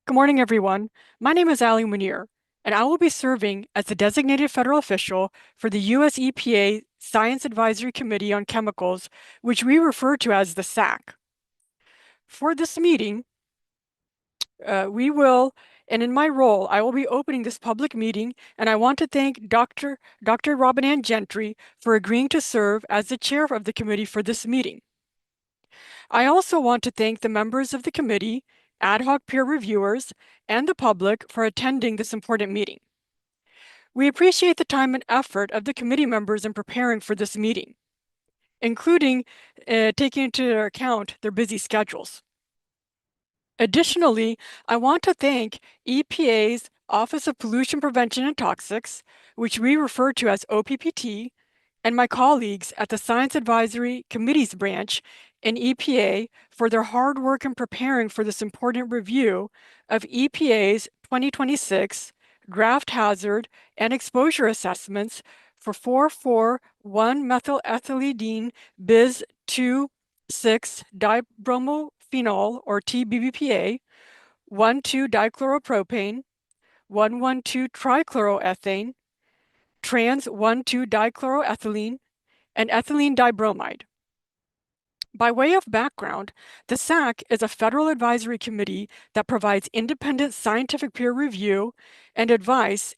Good morning, everyone. My name is Ali Munir, and I will be serving as the designated federal official for the U.S. EPA Science Advisory Committee on Chemicals, which we refer to as the SACC. For this meeting, and in my role, I will be opening this public meeting, and I want to thank Dr. Robin Ann Gentry for agreeing to serve as the chair of the committee for this meeting. I also want to thank the members of the committee, ad hoc peer reviewers, and the public for attending this important meeting. We appreciate the time and effort of the committee members in preparing for this meeting, including taking into account their busy schedules. Additionally, I want to thank EPA's Office of Pollution Prevention and Toxics, which we refer to as OPPT, and my colleagues at the Science Advisory Committees branch in EPA for their hard work in preparing for this important review of EPA's 2026 draft hazard and exposure assessments for 4,4,1-methylethylene bis 2,6-dibromophenol or TBBPA, 1,2-dichloropropane, 1,12-trichloroethane, trans-1,2-dichloroethylene, and ethylene dibromide. By way of background, the SACC is a federal advisory committee that provides independent scientific peer review and advice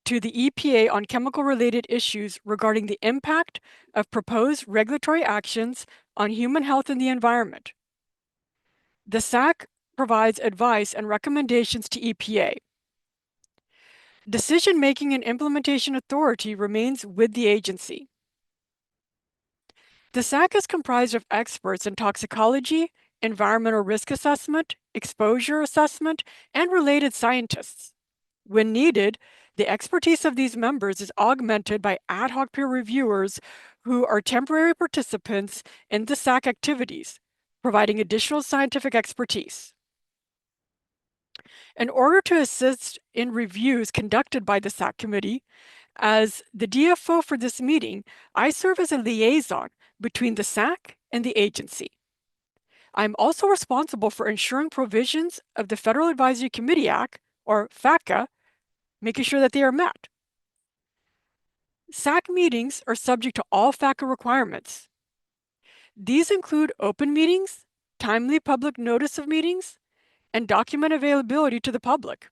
to the EPA on chemical-related issues regarding the impact of proposed regulatory actions on human health and the environment. The SACC provides advice and recommendations to EPA. Decision-making and implementation authority remains with the agency. The SACC is comprised of experts in toxicology, environmental risk assessment, exposure assessment, and related scientists. When needed, the expertise of these members is augmented by ad hoc peer reviewers who are temporary participants in the SACC activities, providing additional scientific expertise. In order to assist in reviews conducted by the SACC committee, as the DFO for this meeting, I serve as a liaison between the SACC and the agency. I'm also responsible for ensuring provisions of the Federal Advisory Committee Act, or FACA, making sure that they are met. SACC meetings are subject to all FACA requirements. These include open meetings, timely public notice of meetings, and document availability to the public.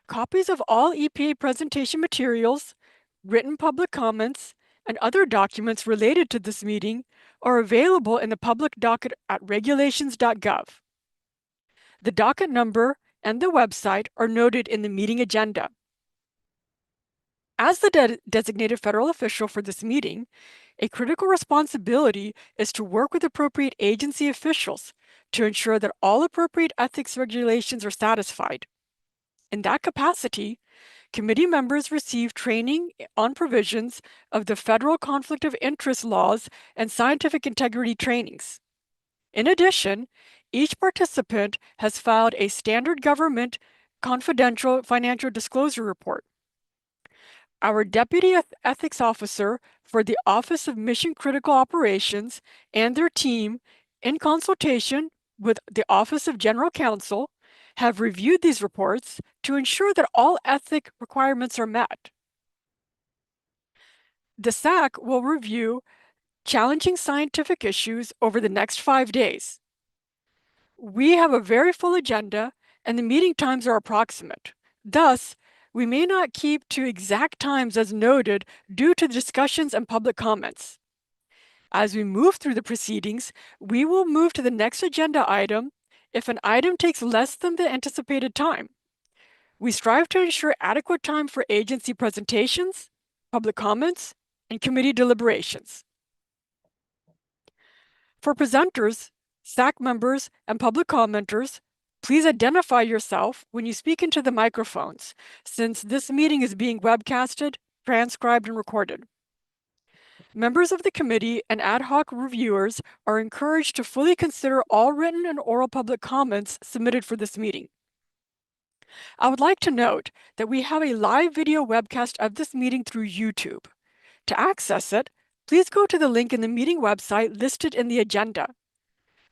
Copies of all EPA presentation materials, written public comments, and other documents related to this meeting are available in the public docket at regulations.gov. The docket number and the website are noted in the meeting agenda. As the designated federal official for this meeting, a critical responsibility is to work with appropriate agency officials to ensure that all appropriate ethics regulations are satisfied. In that capacity, committee members receive training on provisions of the federal conflict of interest laws and scientific integrity trainings. In addition, each participant has filed a standard government confidential financial disclosure report. Our Deputy Ethics Officer for the Office of Mission Critical Operations and their team, in consultation with the Office of General Counsel, have reviewed these reports to ensure that all ethic requirements are met. The SACC will review challenging scientific issues over the next 5 days. We have a very full agenda, and the meeting times are approximate. Thus, we may not keep to exact times as noted due to discussions and public comments. As we move through the proceedings, we will move to the next agenda item if an item takes less than the anticipated time. We strive to ensure adequate time for agency presentations, public comments, and committee deliberations. For presenters, SACC members, and public commenters, please identify yourself when you speak into the microphones, since this meeting is being webcasted, transcribed, and recorded. Members of the committee and ad hoc reviewers are encouraged to fully consider all written and oral public comments submitted for this meeting. I would like to note that we have a live video webcast of this meeting through YouTube. To access it, please go to the link in the meeting website listed in the agenda.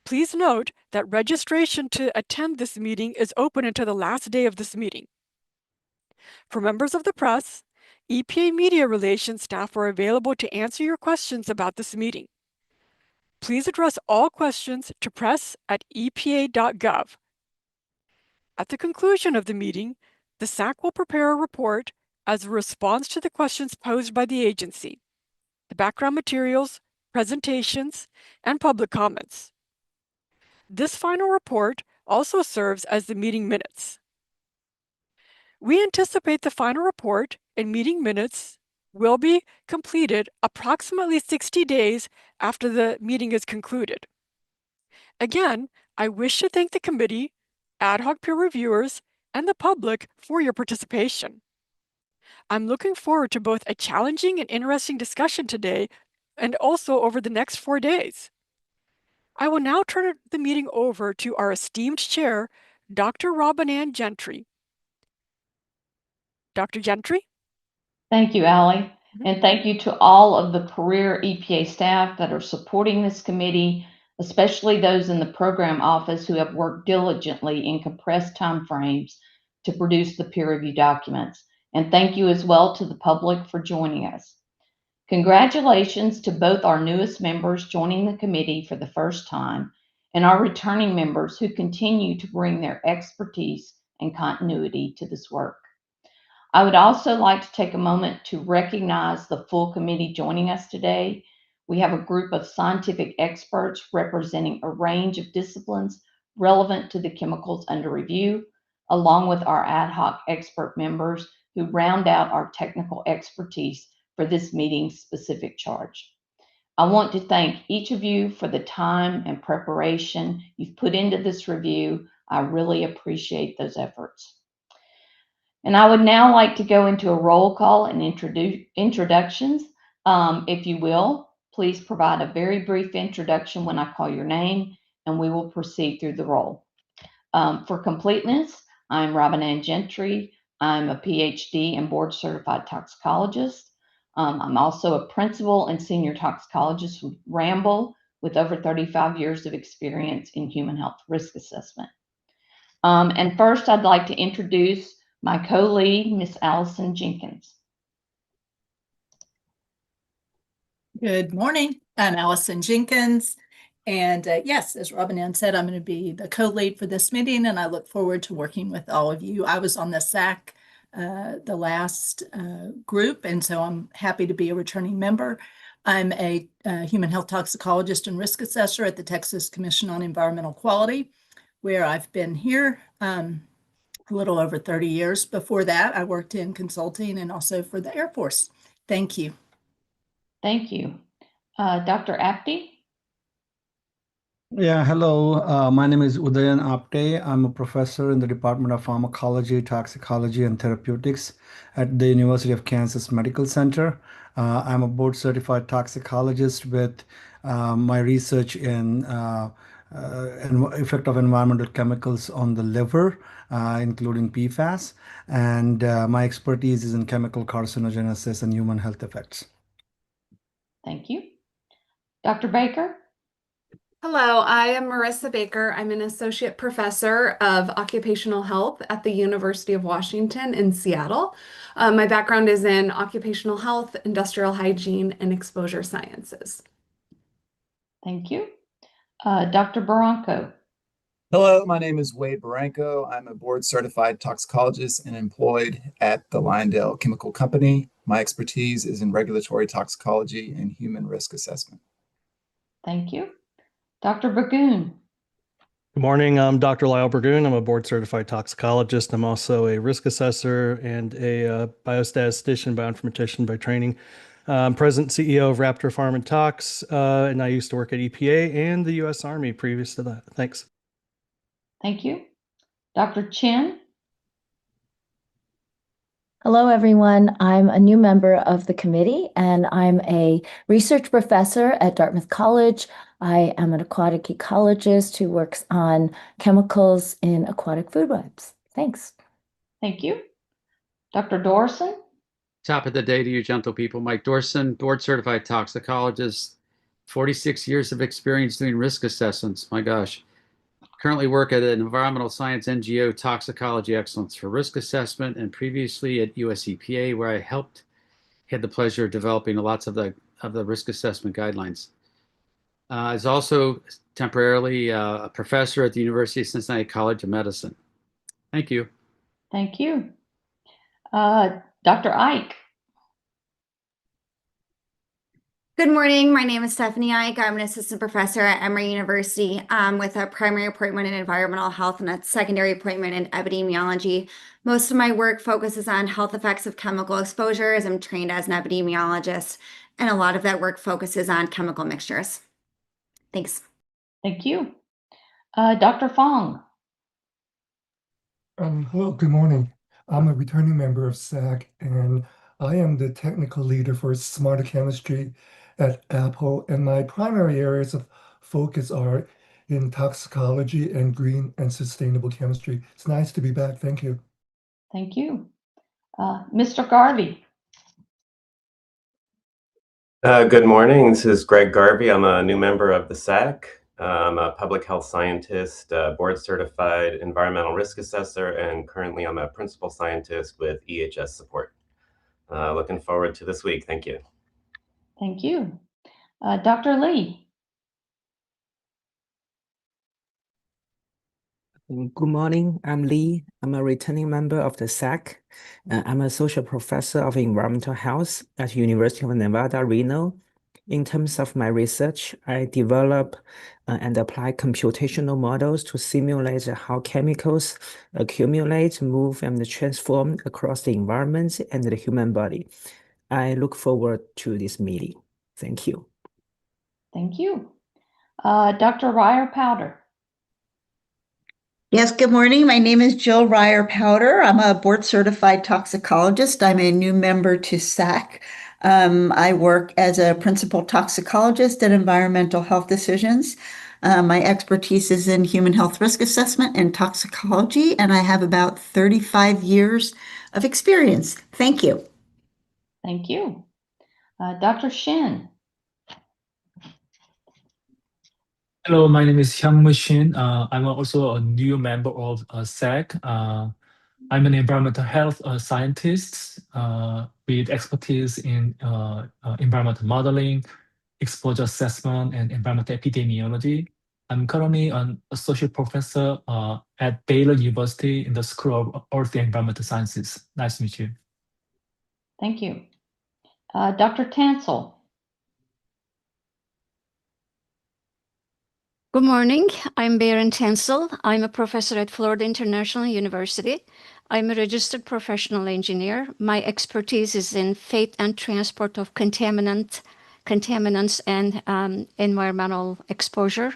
Please note that registration to attend this meeting is open until the last day of this meeting. For members of the press, EPA Media Relations staff are available to answer your questions about this meeting. Please address all questions to press@epa.gov. At the conclusion of the meeting, the SACC will prepare a report as a response to the questions posed by the agency, the background materials, presentations, and public comments. This final report also serves as the meeting minutes. We anticipate the final report and meeting minutes will be completed approximately 60 days after the meeting is concluded. Again, I wish to thank the committee, ad hoc peer reviewers, and the public for your participation. I'm looking forward to both a challenging and interesting discussion today and also over the next 4 days. I will now turn the meeting over to our esteemed chair, Dr. Robin Ann Gentry. Dr. Gentry? Thank you, Allie. And thank you to all of the career EPA staff that are supporting this committee, especially those in the program office who have worked diligently in compressed timeframes to produce the peer review documents. And thank you as well to the public for joining us. Congratulations to both our newest members joining the committee for the first time and our returning members who continue to bring their expertise and continuity to this work. I would also like to take a moment to recognize the full committee joining us today. We have a group of scientific experts representing a range of disciplines relevant to the chemicals under review, along with our ad hoc expert members who round out our technical expertise for this meeting's specific charge. I want to thank each of you for the time and preparation you've put into this review. I really appreciate those efforts. And I would now like to go into a roll call and introductions. If you will, please provide a very brief introduction when I call your name, and we will proceed through the roll. For completeness, I'm Robin Ann Gentry. I'm a PhD and board certified toxicologist. I'm also a principal and senior toxicologist with Ramble with over 35 years of experience in human health risk assessment. And first, I'd like to introduce my co-lead, Miss Allison Jenkins. Good morning. I'm Allison Jenkins. And yes, as Robin Ann said, I'm going to be the co-lead for this meeting, and I look forward to working with all of you. I was on the SACC, the last group, and so I'm happy to be a returning member. I'm a human health toxicologist and risk assessor at the Texas Commission on Environmental Quality, where I've been here a little over 30 years. Before that, I worked in consulting and also for the Air Force. Thank you. Thank you. Dr. Apte? Yeah, hello. My name is Udayan Apte. I'm a professor in the Department of Pharmacology, Toxicology, and Therapeutics at the University of Kansas Medical Center. I'm a board certified toxicologist with my research in effect of environmental chemicals on the liver, including PFAS, and my expertise is in chemical carcinogenesis and human health effects. Thank you. Dr. Baker? Hello, I am Marissa Baker. I'm an associate professor of occupational health at the University of Washington in Seattle. My background is in occupational health, industrial hygiene, and exposure sciences. Thank you. Dr. Barranco? Hello, my name is Wade Barranco. I'm a board certified toxicologist and employed at the Lyondell Chemical Company. My expertise is in regulatory toxicology and human risk assessment. Thank you. Dr. Burgoon? Good morning. I'm Dr. Lyle Burgoon. I'm a board certified toxicologist. I'm also a risk assessor and a biostatistician, bioinformatician by training. I'm president and CEO of Raptor Farm and Tox, and I used to work at EPA and the U.S. Army previous to that. Thanks. Thank you. Dr. Chen? Hello, everyone. I'm a new member of the committee, and I'm a research professor at Dartmouth College. I am an aquatic ecologist who works on chemicals in aquatic food webs. Thanks. Thank you. Dr. Dorson? Top of the day to you, gentle people. Mike Dorson, board certified toxicologist, 46 years of experience doing risk assessments. My gosh. currently work at an environmental science NGO, Toxicology Excellence for Risk Assessment, and previously at US EPA, where I had the pleasure of developing lots of the risk assessment guidelines. I was also temporarily a professor at the University of Cincinnati College of Medicine. Thank you. Thank you. Dr. Ike. Good morning. My name is Stephanie Ike. I'm an assistant professor at Emory University with a primary appointment in environmental health and a secondary appointment in epidemiology. Most of my work focuses on health effects of chemical exposure as I'm trained as an epidemiologist, and a lot of that work focuses on chemical mixtures. Thanks. Thank you. Dr. Fong. Hello, good morning. I'm a returning member of SACC, and I am the technical leader for Smarter Chemistry at Apple, and my primary areas of focus are in toxicology and green and sustainable chemistry. It's nice to be back. Thank you. Thank you. Mr. Garvey. Good morning. This is Greg Garvey. I'm a new member of the SACC. I'm a public health scientist, board certified environmental risk assessor, and currently I'm a principal scientist with EHS support. Looking forward to this week. Thank you. Thank you. Dr. Lee. Good morning. I'm Lee. I'm a returning member of the SACC. I'm an associate professor of environmental health at University of Nevada, Reno. In terms of my research, I develop and apply computational models to simulate how chemicals accumulate, move, and transform across the environment and the human body. I look forward to this meeting. Thank you. Thank you. Dr. Ryer Powder. Yes, good morning. My name is Jill Ryer Powder. I'm a board certified toxicologist. I'm a new member to SACC. I work as a principal toxicologist at Environmental Health Decisions. My expertise is in human health risk assessment and toxicology, and I have about 35 years of experience. Thank you. Thank you. Dr. Shin. Hello, my name is Hyungmu Shin. I'm also a new member of SACC. I'm an environmental health scientist with expertise in environmental modeling, exposure assessment, and environmental epidemiology. I'm currently an associate professor at Baylor University in the School of Earth and Environmental Sciences. Nice to meet you. Thank you. Dr. Tansel. Good morning. I'm Baron Tansel. I'm a professor at Florida International University. I'm a registered professional engineer. My expertise is in fate and transport of contaminants and environmental exposure.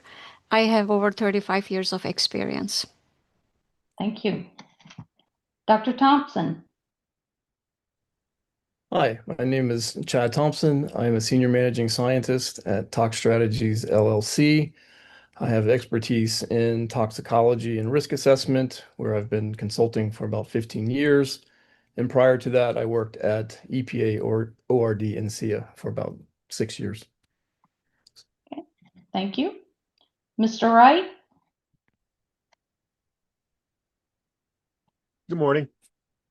I have over 35 years of experience. Thank you. Dr. Thompson. Hi, my name is Chad Thompson. I'm a senior managing scientist at Tox Strategies LLC. I have expertise in toxicology and risk assessment, where I've been consulting for about 15 years. And prior to that, I worked at EPA or ORD and SIA for about 6 years. Okay. Thank you. Mr. Wright. Good morning.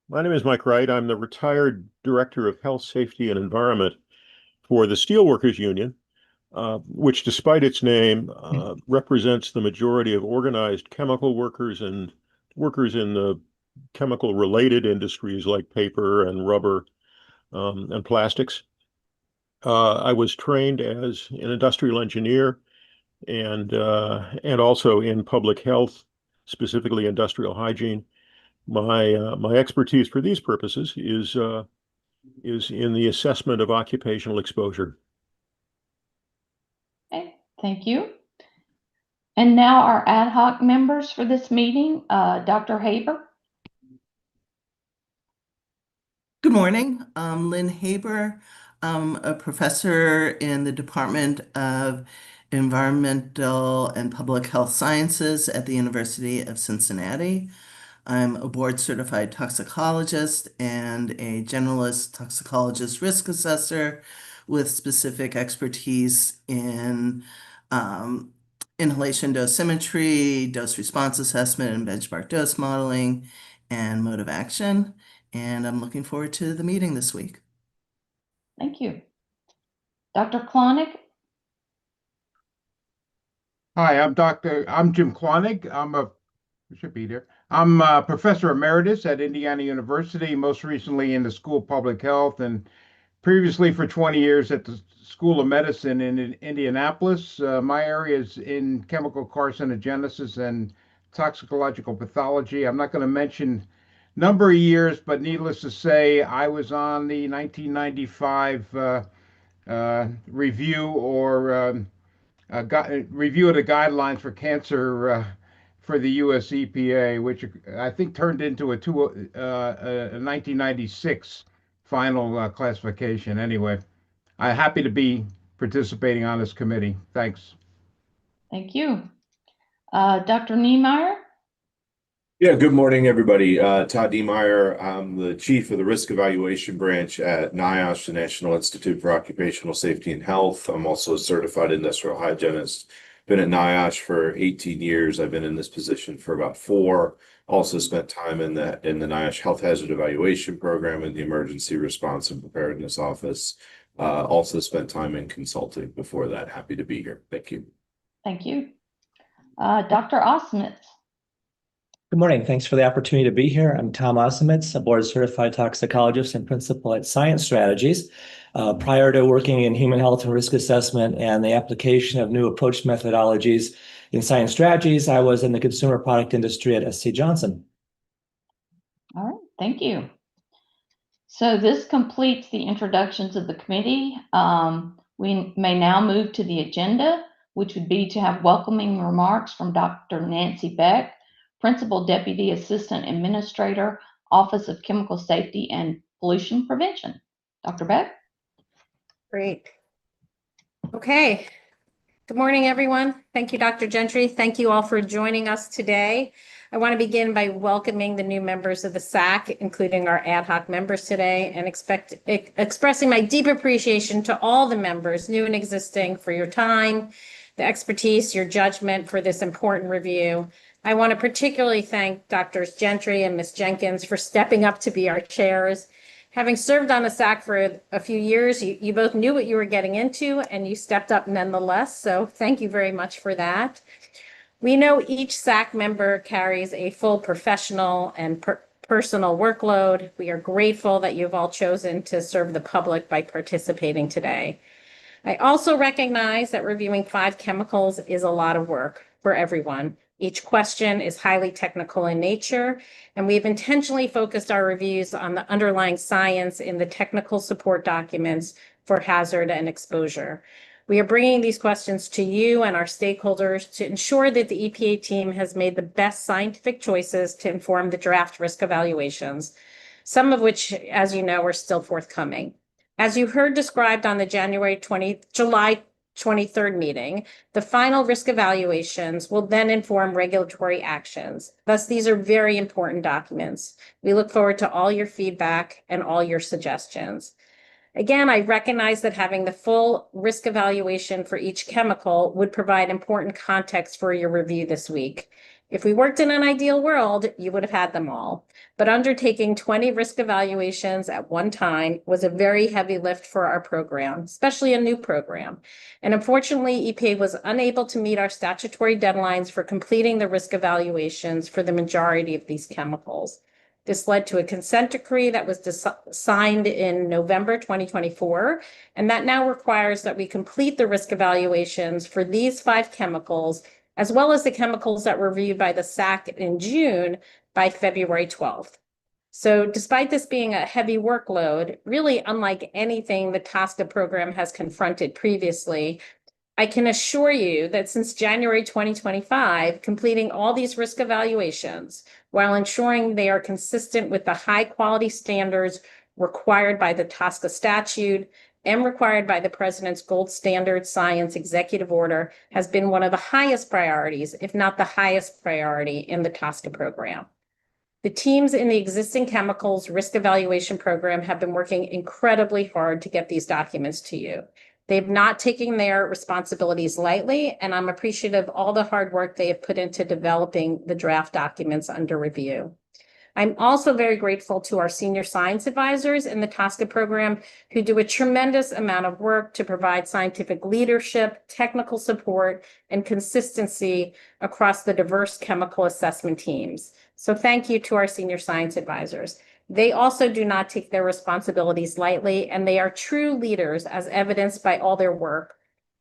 My name is Mike Wright. I'm the retired Director of Health, Safety, and Environment for the Steelworkers Union, which, despite its name, represents the majority of organized chemical workers and workers in the chemical-related industries like paper and rubber and plastics. I was trained as an industrial engineer and also in public health, specifically industrial hygiene. My expertise for these purposes is in the assessment of occupational exposure. Okay, thank you. And now our ad hoc members for this meeting, Dr. Haber. Good morning. I'm Lynn Haber. I'm a professor in the Department of Environmental and Public Health Sciences at the University of Cincinnati. I'm a board certified toxicologist and a generalist toxicologist risk assessor with specific expertise in inhalation dosimetry, dose response assessment, and benchmark dose modeling, and mode of action. And I'm looking forward to the meeting this week. Thank you. Dr. Klonick? Hi, I'm Jim Klonick. Should be there. I'm a professor emeritus at Indiana University, most recently in the School of Public Health, and previously for 20 years at the School of Medicine in Indianapolis. My area is in chemical carcinogenesis and toxicological pathology. I'm not going to mention number of years, but needless to say, I was on the 1995 review or review of the guidelines for cancer for the US EPA, which I think turned into a 1996 final classification. Anyway, I'm happy to be participating on this committee. Thanks. Thank you. Dr. Niemeyer? Yeah, good morning, everybody. Todd Niemeyer. I'm the chief of the risk evaluation branch at NIOSH, the National Institute for Occupational Safety and Health. I'm also a certified industrial hygienist. Been at NIOSH for 18 years. I've been in this position for about 4. Also spent time in the NIOSH Health Hazard Evaluation Program in the Emergency Response and Preparedness Office. Also spent time in consulting before that. Happy to be here. Thank you. Thank you. Dr. Osmitz? Good morning. Thanks for the opportunity to be here. I'm Tom Osmitz, a board-certified toxicologist and principal at Science Strategies. Prior to working in human health and risk assessment and the application of new approach methodologies in Science Strategies, I was in the consumer product industry at SC Johnson. All right, thank you. So this completes the introductions of the committee. We may now move to the agenda, which would be to have welcoming remarks from Dr. Nancy Beck, Principal Deputy Assistant Administrator, Office of Chemical Safety and Pollution Prevention. Dr. Beck? Great. Okay. Good morning, everyone. Thank you, Dr. Gentry. Thank you all for joining us today. I want to begin by welcoming the new members of the SACC, including our ad hoc members today, and expressing my deep appreciation to all the members, new and existing, for your time, the expertise, your judgment for this important review. I want to particularly thank Drs. Gentry and Ms. Jenkins for stepping up to be our chairs. Having served on the SACC for a few years, you both knew what you were getting into and you stepped up nonetheless. So thank you very much for that. We know each SACC member carries a full professional and personal workload. We are grateful that you've all chosen to serve the public by participating today. I also recognize that reviewing 5 chemicals is a lot of work for everyone. Each question is highly technical in nature, and we've intentionally focused our reviews on the underlying science in the technical support documents for hazard and exposure. We are bringing these questions to you and our stakeholders to ensure that the EPA team has made the best scientific choices to inform the draft risk evaluations, some of which, as you know, are still forthcoming. As you heard described on the July 23rd meeting, the final risk evaluations will then inform regulatory actions. Thus, these are very important documents. We look forward to all your feedback and all your suggestions. Again, I recognize that having the full risk evaluation for each chemical would provide important context for your review this week. If we worked in an ideal world, you would have had them all. But undertaking 20 risk evaluations at one time was a very heavy lift for our program, especially a new program. And unfortunately, EPA was unable to meet our statutory deadlines for completing the risk evaluations for the majority of these chemicals. This led to a consent decree that was signed in November 2024, and that now requires that we complete the risk evaluations for these 5 chemicals, as well as the chemicals that were reviewed by the SACC in June by February 12th. So despite this being a heavy workload, really unlike anything the TSCA program has confronted previously, I can assure you that since January 2025, completing all these risk evaluations while ensuring they are consistent with the high quality standards required by the TSCA statute and required by the President's Gold Standard Science Executive Order has been one of the highest priorities, if not the highest priority, in the TSCA program. The teams in the existing chemicals risk evaluation program have been working incredibly hard to get these documents to you. They've not taken their responsibilities lightly, and I'm appreciative of all the hard work they have put into developing the draft documents under review. I'm also very grateful to our senior science advisors in the TSCA program who do a tremendous amount of work to provide scientific leadership, technical support, and consistency across the diverse chemical assessment teams. So thank you to our senior science advisors. They also do not take their responsibilities lightly, and they are true leaders as evidenced by all their work.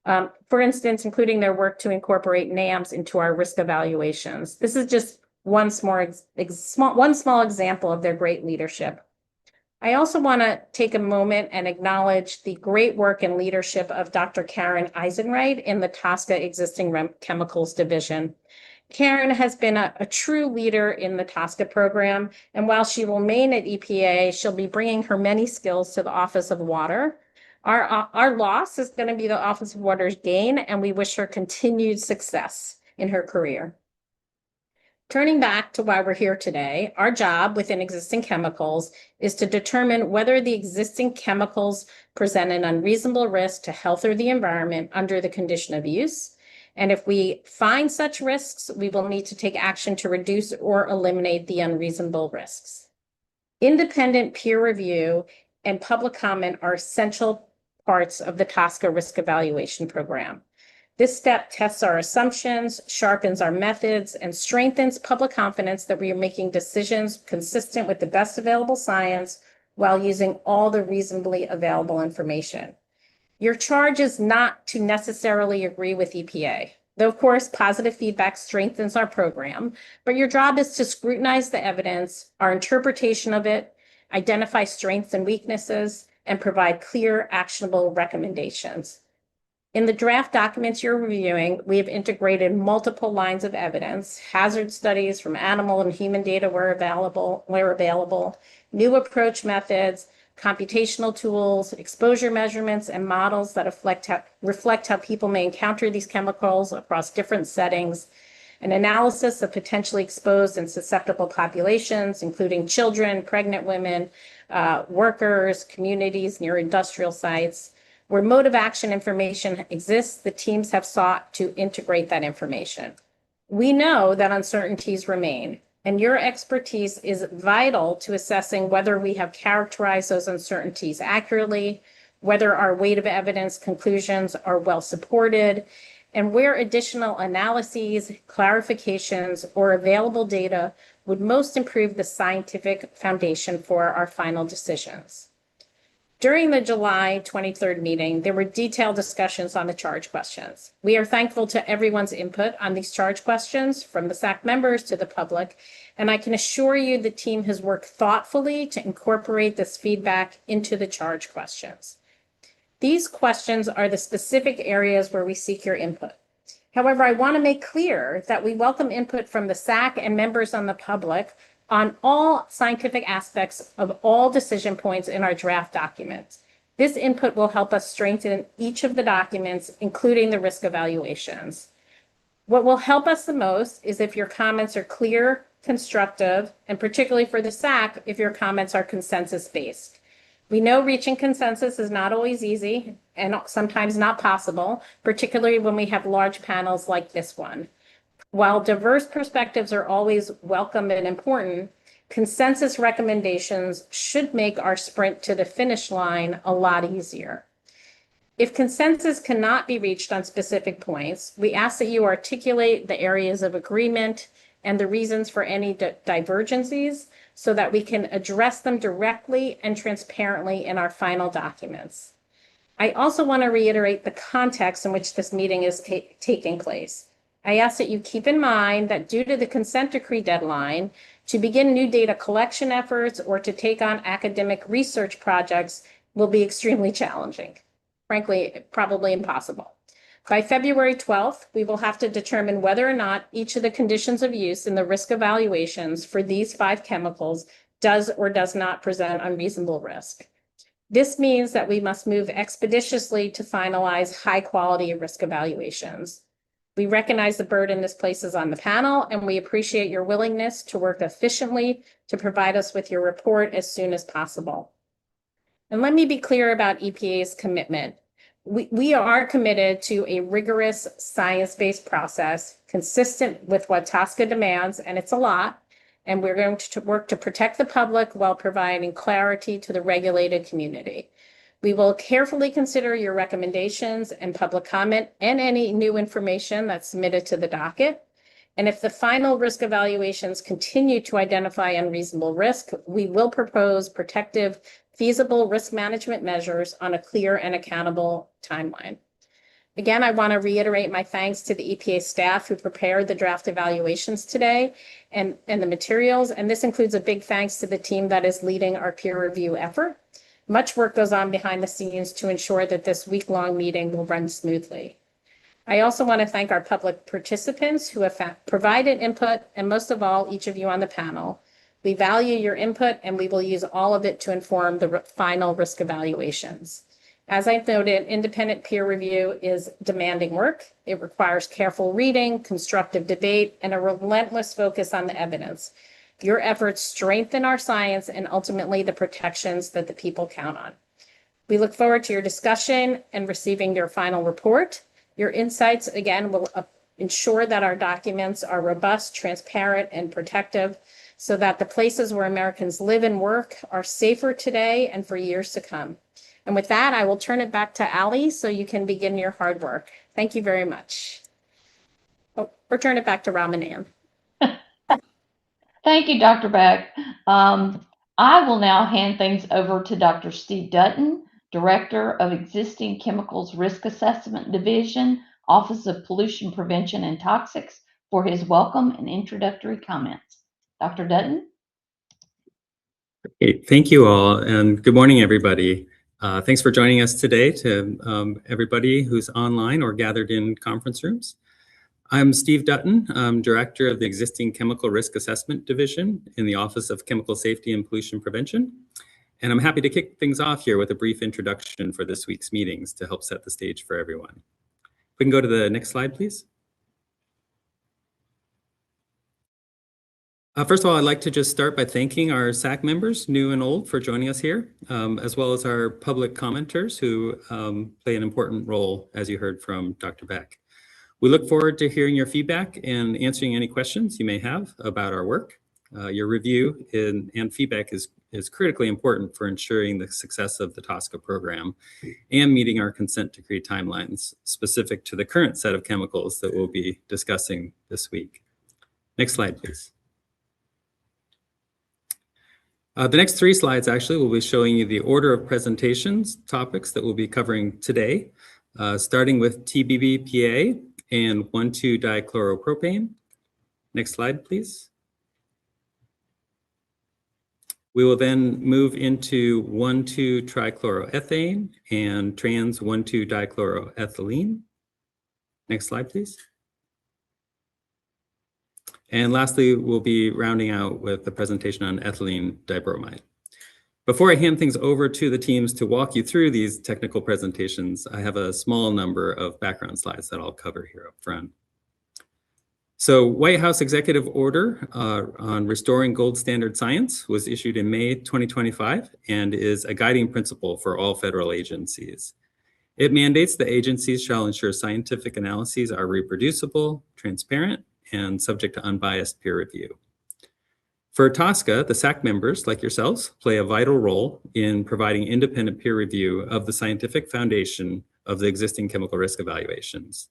For instance, including their work to incorporate NAMs into our risk evaluations. This is just one small example of their great leadership. I also want to take a moment and acknowledge the great work and leadership of Dr. Karen Eisenreich in the TSCA Existing Chemicals Division. Karen has been a true leader in the TSCA program, and while she will remain at EPA, she'll be bringing her many skills to the Office of Water. Our loss is going to be the Office of Water's gain, and we wish her continued success in her career. Turning back to why we're here today, our job within existing chemicals is to determine whether the existing chemicals present an unreasonable risk to health or the environment under the condition of use. And if we find such risks, we will need to take action to reduce or eliminate the unreasonable risks. Independent peer review and public comment are essential parts of the TSCA risk evaluation program. This step tests our assumptions, sharpens our methods, and strengthens public confidence that we are making decisions consistent with the best available science while using all the reasonably available information. Your charge is not to necessarily agree with EPA, though of course positive feedback strengthens our program, but your job is to scrutinize the evidence, our interpretation of it, identify strengths and weaknesses, and provide clear, actionable recommendations. In the draft documents you're reviewing, we have integrated multiple lines of evidence, hazard studies from animal and human data where available, new approach methods, computational tools, exposure measurements, and models that reflect how people may encounter these chemicals across different settings, an analysis of potentially exposed and susceptible populations, including children, pregnant women, workers, communities near industrial sites. Where mode of action information exists, the teams have sought to integrate that information. We know that uncertainties remain, and your expertise is vital to assessing whether we have characterized those uncertainties accurately, whether our weight of evidence conclusions are well supported, and where additional analyses, clarifications, or available data would most improve the scientific foundation for our final decisions. During the July 23rd meeting, there were detailed discussions on the charge questions. We are thankful to everyone's input on these charge questions, from the SACC members to the public, and I can assure you the team has worked thoughtfully to incorporate this feedback into the charge questions. These questions are the specific areas where we seek your input. However, I want to make clear that we welcome input from the SACC and members on the public on all scientific aspects of all decision points in our draft documents. This input will help us strengthen each of the documents, including the risk evaluations. What will help us the most is if your comments are clear, constructive, and particularly for the SACC, if your comments are consensus-based. We know reaching consensus is not always easy and sometimes not possible, particularly when we have large panels like this one. While diverse perspectives are always welcome and important, consensus recommendations should make our sprint to the finish line a lot easier. If consensus cannot be reached on specific points, we ask that you articulate the areas of agreement and the reasons for any divergencies so that we can address them directly and transparently in our final documents. I also want to reiterate the context in which this meeting is taking place. I ask that you keep in mind that due to the consent decree deadline, to begin new data collection efforts or to take on academic research projects will be extremely challenging. Frankly, probably impossible. By February 12th, we will have to determine whether or not each of the conditions of use in the risk evaluations for these 5 chemicals does or does not present unreasonable risk. This means that we must move expeditiously to finalize high-quality risk evaluations. We recognize the burden this places on the panel, and we appreciate your willingness to work efficiently to provide us with your report as soon as possible. And let me be clear about EPA's commitment. We are committed to a rigorous science-based process consistent with what TSCA demands, and it's a lot. And we're going to work to protect the public while providing clarity to the regulated community. We will carefully consider your recommendations and public comment and any new information that's submitted to the docket. And if the final risk evaluations continue to identify unreasonable risk, we will propose protective, feasible risk management measures on a clear and accountable timeline. Again, I want to reiterate my thanks to the EPA staff who prepared the draft evaluations today and the materials. And this includes a big thanks to the team that is leading our peer review effort. Much work goes on behind the scenes to ensure that this week-long meeting will run smoothly. I also want to thank our public participants who have provided input, and most of all, each of you on the panel. We value your input, and we will use all of it to inform the final risk evaluations. As I've noted, independent peer review is demanding work. It requires careful reading, constructive debate, and a relentless focus on the evidence. Your efforts strengthen our science and ultimately the protections that the people count on. We look forward to your discussion and receiving your final report. Your insights, again, will ensure that our documents are robust, transparent, and protective so that the places where Americans live and work are safer today and for years to come. And with that, I will turn it back to Ali so you can begin your hard work. Thank you very much. Oh, or turn it back to Ramanan. Thank you, Dr. Beck. I will now hand things over to Dr. Steve Dutton, Director of Existing Chemicals Risk Assessment Division, Office of Pollution Prevention and Toxics, for his welcome and introductory comments. Dr. Dutton? Great. Thank you all, and good morning, everybody. Thanks for joining us today to everybody who's online or gathered in conference rooms. I'm Steve Dutton. I'm Director of the Existing Chemical Risk Assessment Division in the Office of Chemical Safety and Pollution Prevention. And I'm happy to kick things off here with a brief introduction for this week's meetings to help set the stage for everyone. If we can go to the next slide, please. First of all, I'd like to just start by thanking our SACC members, new and old, for joining us here, as well as our public commenters who play an important role, as you heard from Dr. Beck. We look forward to hearing your feedback and answering any questions you may have about our work. Your review and feedback is critically important for ensuring the success of the TSCA program and meeting our consent decree timelines specific to the current set of chemicals that we'll be discussing this week. Next slide, please. The next three slides actually will be showing you the order of presentations, topics that we'll be covering today, starting with TBBPA and 1,2-dichloropropane. Next slide, please. We will then move into 1,2-trichloroethane and trans-1,2-dichloroethylene. Next slide, please. And lastly, we'll be rounding out with the presentation on ethylene dibromide. Before I hand things over to the teams to walk you through these technical presentations, I have a small number of background slides that I'll cover here up front. So White House Executive Order on Restoring Gold Standard Science was issued in May 2025 and is a guiding principle for all federal agencies. It mandates that agencies shall ensure scientific analyses are reproducible, transparent, and subject to unbiased peer review. For TSCA, the SACC members, like yourselves, play a vital role in providing independent peer review of the scientific foundation of the existing chemical risk evaluations.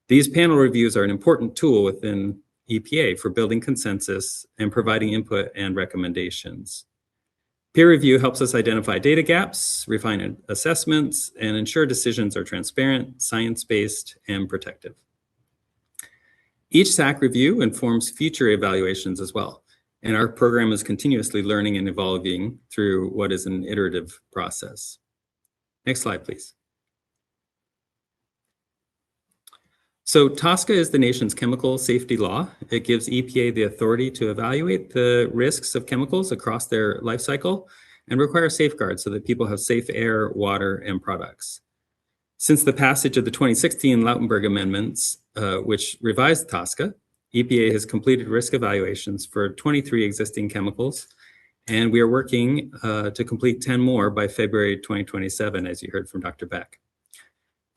These panel reviews are an important tool within EPA for building consensus and providing input and recommendations. Peer review helps us identify data gaps, refine assessments, and ensure decisions are transparent, science-based, and protective. Each SACC review informs future evaluations as well, and our program is continuously learning and evolving through what is an iterative process. Next slide, please. So TSCA is the nation's chemical safety law. It gives EPA the authority to evaluate the risks of chemicals across their life cycle and require safeguards so that people have safe air, water, and products. Since the passage of the 2016 Lautenberg Amendments, which revised TSCA, EPA has completed risk evaluations for 23 existing chemicals, and we are working to complete 10 more by February 2027, as you heard from Dr. Beck.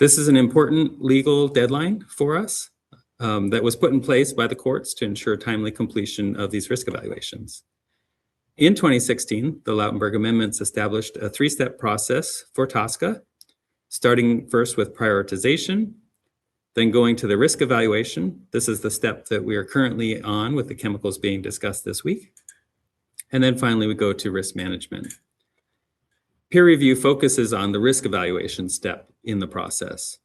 This is an important legal deadline for us that was put in place by the courts to ensure timely completion of these risk evaluations. In 2016, the Lautenberg Amendments established a three-step process for TSCA, starting first with prioritization, then going to the risk evaluation. This is the step that we are currently on with the chemicals being discussed this week. And then finally, we go to risk management. Peer review focuses on the risk evaluation step in the process.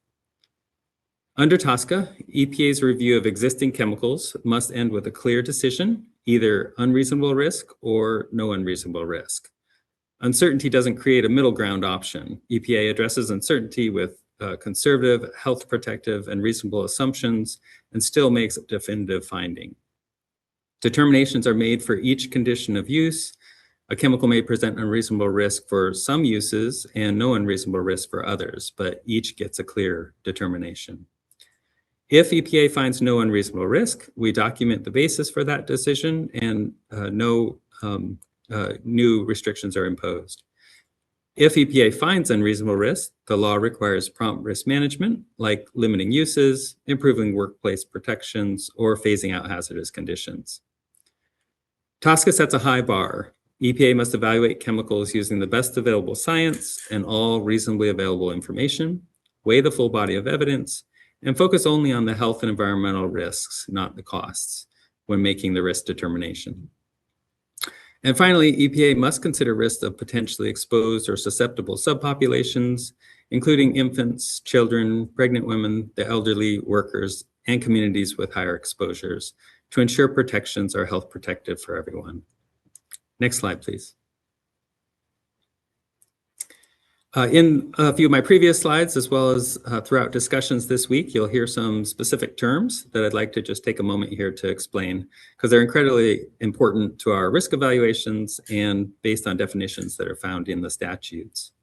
Under TSCA, EPA's review of existing chemicals must end with a clear decision, either unreasonable risk or no unreasonable risk. Uncertainty doesn't create a middle ground option. EPA addresses uncertainty with conservative, health protective, and reasonable assumptions and still makes a definitive finding. Determinations are made for each condition of use. A chemical may present unreasonable risk for some uses and no unreasonable risk for others, but each gets a clear determination. If EPA finds no unreasonable risk, we document the basis for that decision and no new restrictions are imposed. If EPA finds unreasonable risk, the law requires prompt risk management, like limiting uses, improving workplace protections, or phasing out hazardous conditions. TSCA sets a high bar. EPA must evaluate chemicals using the best available science and all reasonably available information, weigh the full body of evidence, and focus only on the health and environmental risks, not the costs, when making the risk determination. And finally, EPA must consider risks of potentially exposed or susceptible subpopulations, including infants, children, pregnant women, the elderly, workers, and communities with higher exposures to ensure protections are health protective for everyone. Next slide, please. In a few of my previous slides, as well as throughout discussions this week, you'll hear some specific terms that I'd like to just take a moment here to explain, because they're incredibly important to our risk evaluations and based on definitions that are found in the statutes.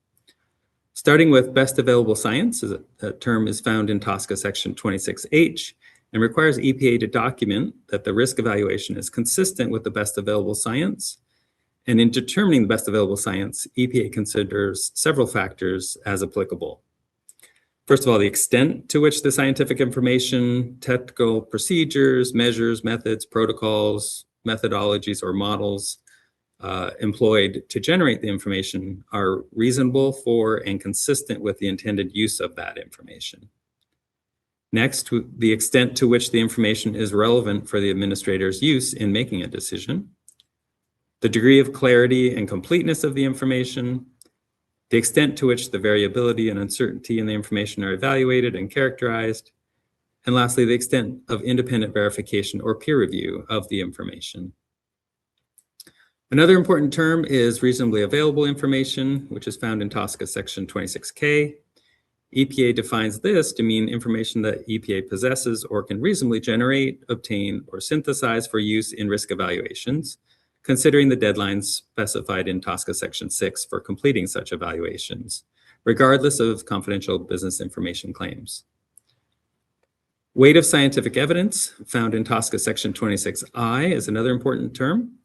Starting with best available science, that term is found in TSCA section 26H and requires EPA to document that the risk evaluation is consistent with the best available science. And in determining the best available science, EPA considers several factors as applicable. First of all, the extent to which the scientific information, technical procedures, measures, methods, protocols, methodologies, or models employed to generate the information are reasonable for and consistent with the intended use of that information. Next, the extent to which the information is relevant for the administrator's use in making a decision. The degree of clarity and completeness of the information, the extent to which the variability and uncertainty in the information are evaluated and characterized, and lastly, the extent of independent verification or peer review of the information. Another important term is reasonably available information, which is found in TSCA section 26K. EPA defines this to mean information that EPA possesses or can reasonably generate, obtain, or synthesize for use in risk evaluations, considering the deadlines specified in TSCA section 6 for completing such evaluations, regardless of confidential business information claims. Weight of scientific evidence, found in TSCA section 26I, is another important term.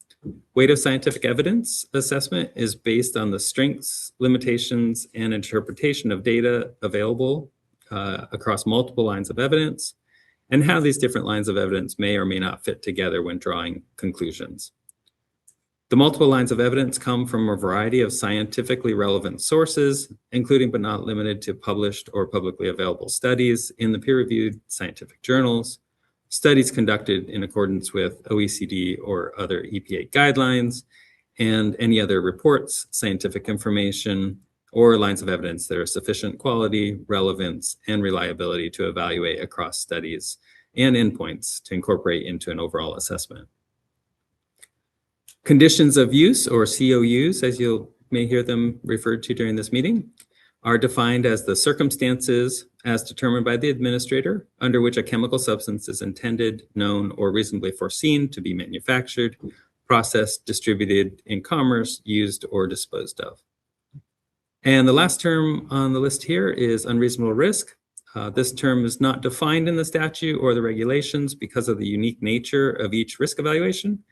Weight of scientific evidence assessment is based on the strengths, limitations, and interpretation of data available across multiple lines of evidence, and how these different lines of evidence may or may not fit together when drawing conclusions. The multiple lines of evidence come from a variety of scientifically relevant sources, including but not limited to published or publicly available studies in the peer-reviewed scientific journals, studies conducted in accordance with OECD or other EPA guidelines, and any other reports, scientific information, or lines of evidence that are sufficient quality, relevance, and reliability to evaluate across studies and endpoints to incorporate into an overall assessment. Conditions of use, or COUs, as you may hear them referred to during this meeting, are defined as the circumstances as determined by the administrator under which a chemical substance is intended, known, or reasonably foreseen to be manufactured, processed, distributed in commerce, used, or disposed of. And the last term on the list here is unreasonable risk. This term is not defined in the statute or the regulations because of the unique nature of each risk evaluation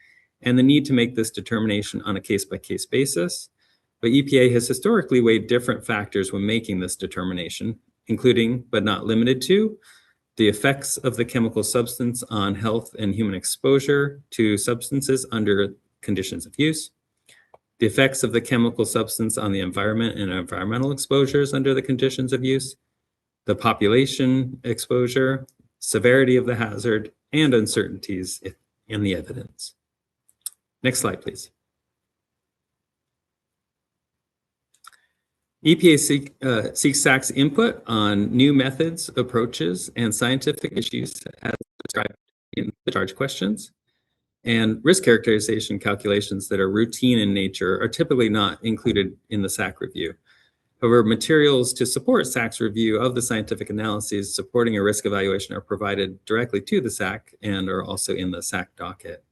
and the need to make this determination on a case-by-case basis. But EPA has historically weighed different factors when making this determination, including but not limited to the effects of the chemical substance on health and human exposure to substances under conditions of use, the effects of the chemical substance on the environment and environmental exposures under the conditions of use, the population exposure, severity of the hazard, and uncertainties in the evidence. Next slide, please. EPA seeks SACC's input on new methods, approaches, and scientific issues as described in the charge questions. And risk characterization calculations that are routine in nature are typically not included in the SACC review. However, materials to support SACC's review of the scientific analyses supporting a risk evaluation are provided directly to the SACC and are also in the SACC docket.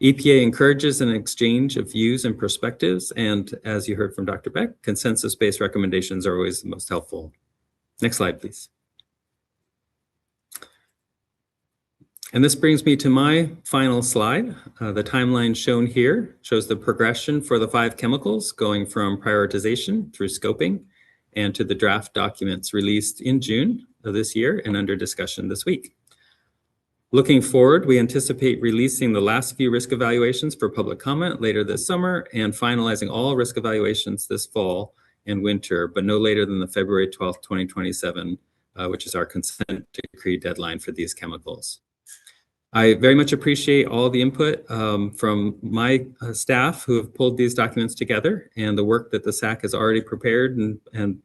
EPA encourages an exchange of views and perspectives, and as you heard from Dr. Beck, consensus-based recommendations are always the most helpful. Next slide, please. And this brings me to my final slide. The timeline shown here shows the progression for the 5 chemicals going from prioritization through scoping and to the draft documents released in June of this year and under discussion this week. Looking forward, we anticipate releasing the last few risk evaluations for public comment later this summer and finalizing all risk evaluations this fall and winter, but no later than the February 12th, 2027, which is our consent decree deadline for these chemicals. I very much appreciate all the input from my staff who have pulled these documents together and the work that the SACC has already prepared and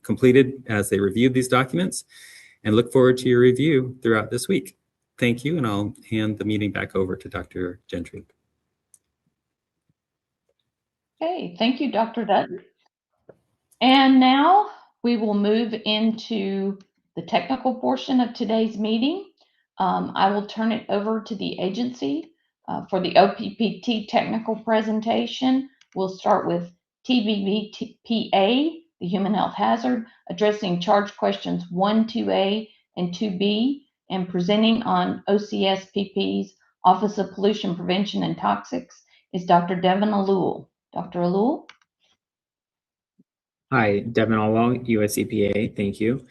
completed as they reviewed these documents, and look forward to your review throughout this week. Thank you, and I'll hand the meeting back over to Dr. Gentry. Okay, thank you, Dr. Dutton. And now we will move into the technical portion of today's meeting. I will turn it over to the agency for the OPPT technical presentation. We'll start with TBBPA, the human health hazard, addressing charge questions 1, 2A, and 2B, and presenting on OCSPP's Office of Pollution Prevention and Toxics is Dr. Devin Alul. Dr. Alul? Hi, Devin Alwell, US EPA. Thank you.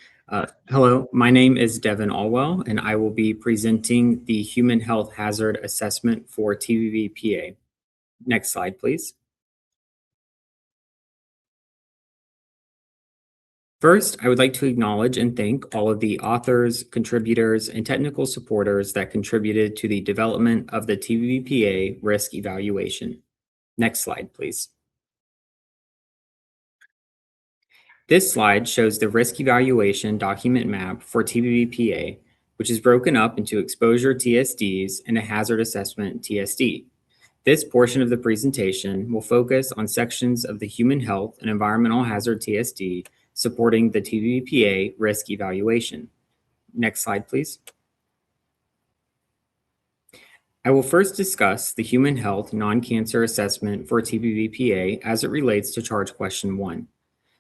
Hello, my name is Devin Alwell, and I will be presenting the Human Health Hazard Assessment for TBBPA. Next slide, please. First, I would like to acknowledge and thank all of the authors, contributors, and technical supporters that contributed to the development of the TBBPA risk evaluation. Next slide, please. This slide shows the risk evaluation document map for TBBPA, which is broken up into exposure TSDs and a hazard assessment TSD. This portion of the presentation will focus on sections of the human health and environmental hazard TSD supporting the TBBPA risk evaluation. Next slide, please. I will first discuss the human health non-cancer assessment for TBBPA as it relates to charge question 1.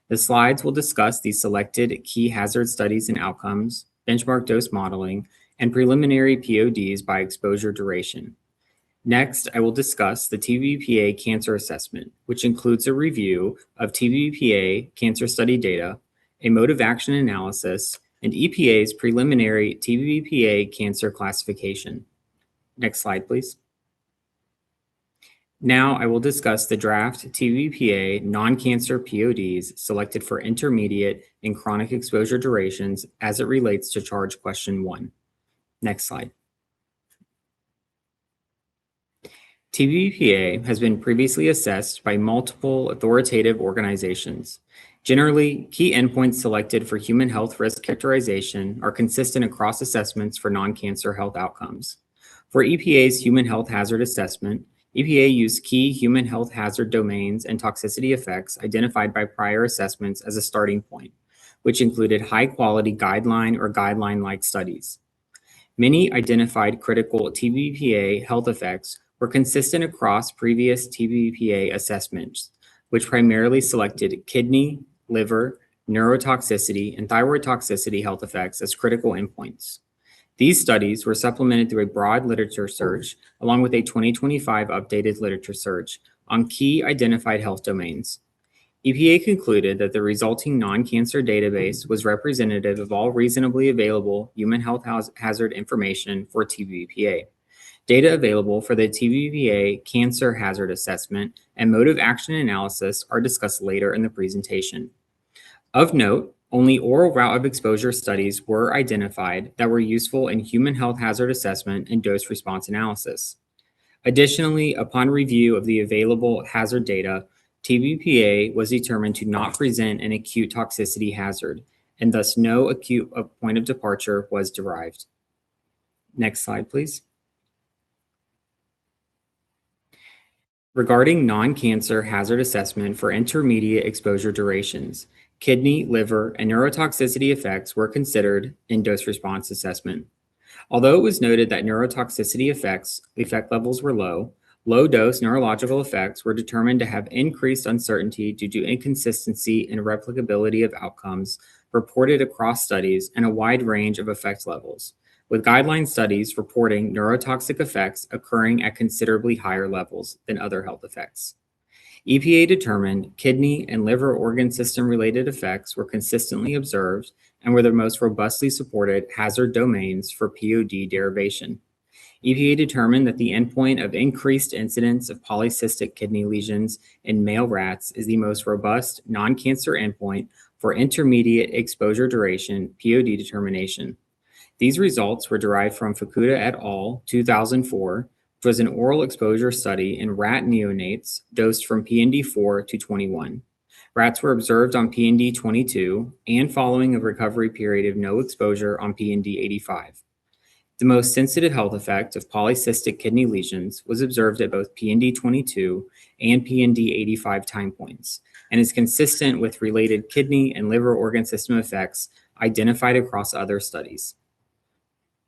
The slides will discuss the selected key hazard studies and outcomes, benchmark dose modeling, and preliminary PODs by exposure duration. Next, I will discuss the TBBPA cancer assessment, which includes a review of TBBPA cancer study data, a mode of action analysis, and EPA's preliminary TBBPA cancer classification. Next slide, please. Now I will discuss the draft TBBPA non-cancer PODs selected for intermediate and chronic exposure durations as it relates to charge question 1. Next slide. TBBPA has been previously assessed by multiple authoritative organizations. Generally, key endpoints selected for human health risk characterization are consistent across assessments for non-cancer health outcomes. For EPA's human health hazard assessment, EPA used key human health hazard domains and toxicity effects identified by prior assessments as a starting point, which included high-quality guideline or guideline-like studies. Many identified critical TBBPA health effects were consistent across previous TBBPA assessments, which primarily selected kidney, liver, neurotoxicity, and thyroid toxicity health effects as critical endpoints. These studies were supplemented through a broad literature search, along with a 2025 updated literature search on key identified health domains. EPA concluded that the resulting non-cancer database was representative of all reasonably available human health hazard information for TBBPA. Data available for the TBBPA cancer hazard assessment and mode of action analysis are discussed later in the presentation. Of note, only oral route of exposure studies were identified that were useful in human health hazard assessment and dose response analysis. Additionally, upon review of the available hazard data, TBBPA was determined to not present an acute toxicity hazard, and thus no acute point of departure was derived. Next slide, please. Regarding non-cancer hazard assessment for intermediate exposure durations, kidney, liver, and neurotoxicity effects were considered in dose response assessment. Although it was noted that neurotoxicity effect levels were low dose neurological effects were determined to have increased uncertainty due to inconsistency in replicability of outcomes reported across studies and a wide range of effect levels, with guideline studies reporting neurotoxic effects occurring at considerably higher levels than other health effects. EPA determined kidney and liver organ system related effects were consistently observed and were the most robustly supported hazard domains for POD derivation. EPA determined that the endpoint of increased incidence of polycystic kidney lesions in male rats is the most robust non-cancer endpoint for intermediate exposure duration POD determination. These results were derived from Fukuda et al. 2004, which was an oral exposure study in rat neonates dosed from PND 4 to 21. Rats were observed on PND 22 and following a recovery period of no exposure on PND 85. The most sensitive health effect of polycystic kidney lesions was observed at both PND 22 and PND 85 time points, and is consistent with related kidney and liver organ system effects identified across other studies.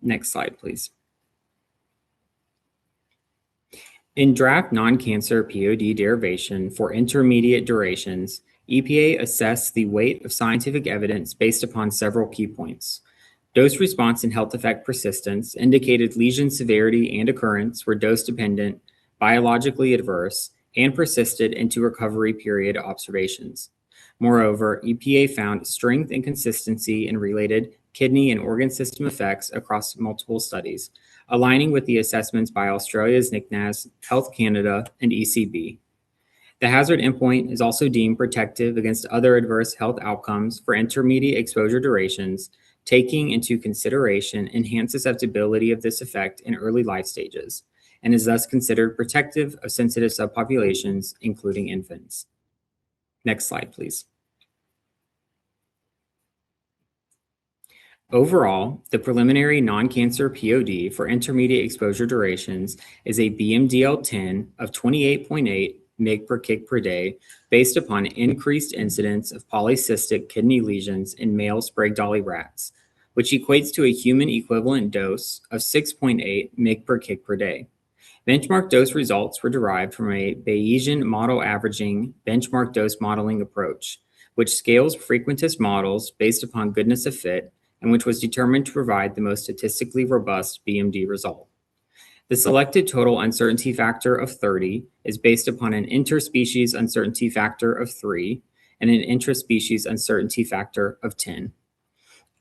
Next slide, please. In draft non-cancer POD derivation for intermediate durations, EPA assessed the weight of scientific evidence based upon several key points. Dose response and health effect persistence indicated lesion severity and occurrence were dose-dependent, biologically adverse, and persisted into recovery period observations. Moreover, EPA found strength and consistency in related kidney and organ system effects across multiple studies, aligning with the assessments by Australia's NICNAS, Health Canada, and ECB. The hazard endpoint is also deemed protective against other adverse health outcomes for intermediate exposure durations, taking into consideration enhanced susceptibility of this effect in early life stages, and is thus considered protective of sensitive subpopulations, including infants. Next slide, please. Overall, the preliminary non-cancer POD for intermediate exposure durations is a BMDL-10 of 28.8 mg per kg per day based upon increased incidence of polycystic kidney lesions in male Sprague-Dawley rats, which equates to a human equivalent dose of 6.8 mg per kg per day. Benchmark dose results were derived from a Bayesian model averaging benchmark dose modeling approach, which scales frequentist models based upon goodness of fit and which was determined to provide the most statistically robust BMD result. The selected total uncertainty factor of 30 is based upon an interspecies uncertainty factor of 3 and an intraspecies uncertainty factor of 10.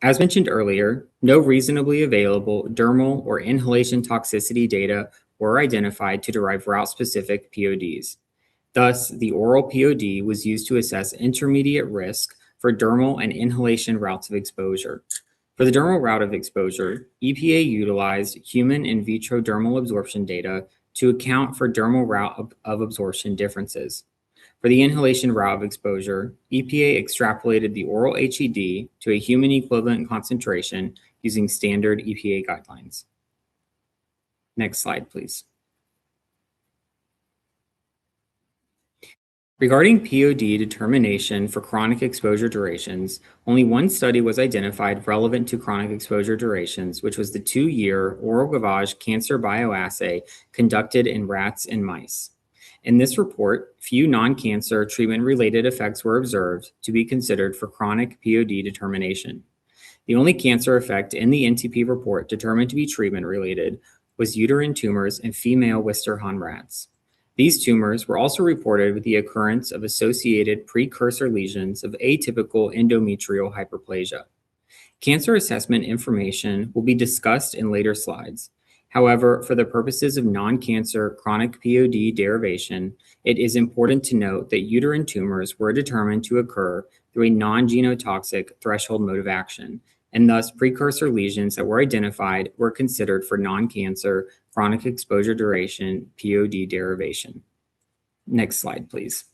As mentioned earlier, no reasonably available dermal or inhalation toxicity data were identified to derive route-specific PODs. Thus, the oral POD was used to assess intermediate risk for dermal and inhalation routes of exposure. For the dermal route of exposure, EPA utilized human in vitro dermal absorption data to account for dermal route of absorption differences. For the inhalation route of exposure, EPA extrapolated the oral HED to a human equivalent concentration using standard EPA guidelines. Next slide, please. Regarding POD determination for chronic exposure durations, only one study was identified relevant to chronic exposure durations, which was the 2-year oral gavage cancer bioassay conducted in rats and mice. In this report, few non-cancer treatment-related effects were observed to be considered for chronic POD determination. The only cancer effect in the NTP report determined to be treatment-related was uterine tumors in female Wisterhahn rats. These tumors were also reported with the occurrence of associated precursor lesions of atypical endometrial hyperplasia. Cancer assessment information will be discussed in later slides. However, for the purposes of non-cancer chronic POD derivation, it is important to note that uterine tumors were determined to occur through a non-genotoxic threshold mode of action, and thus precursor lesions that were identified were considered for non-cancer chronic exposure duration POD derivation. Next slide, please.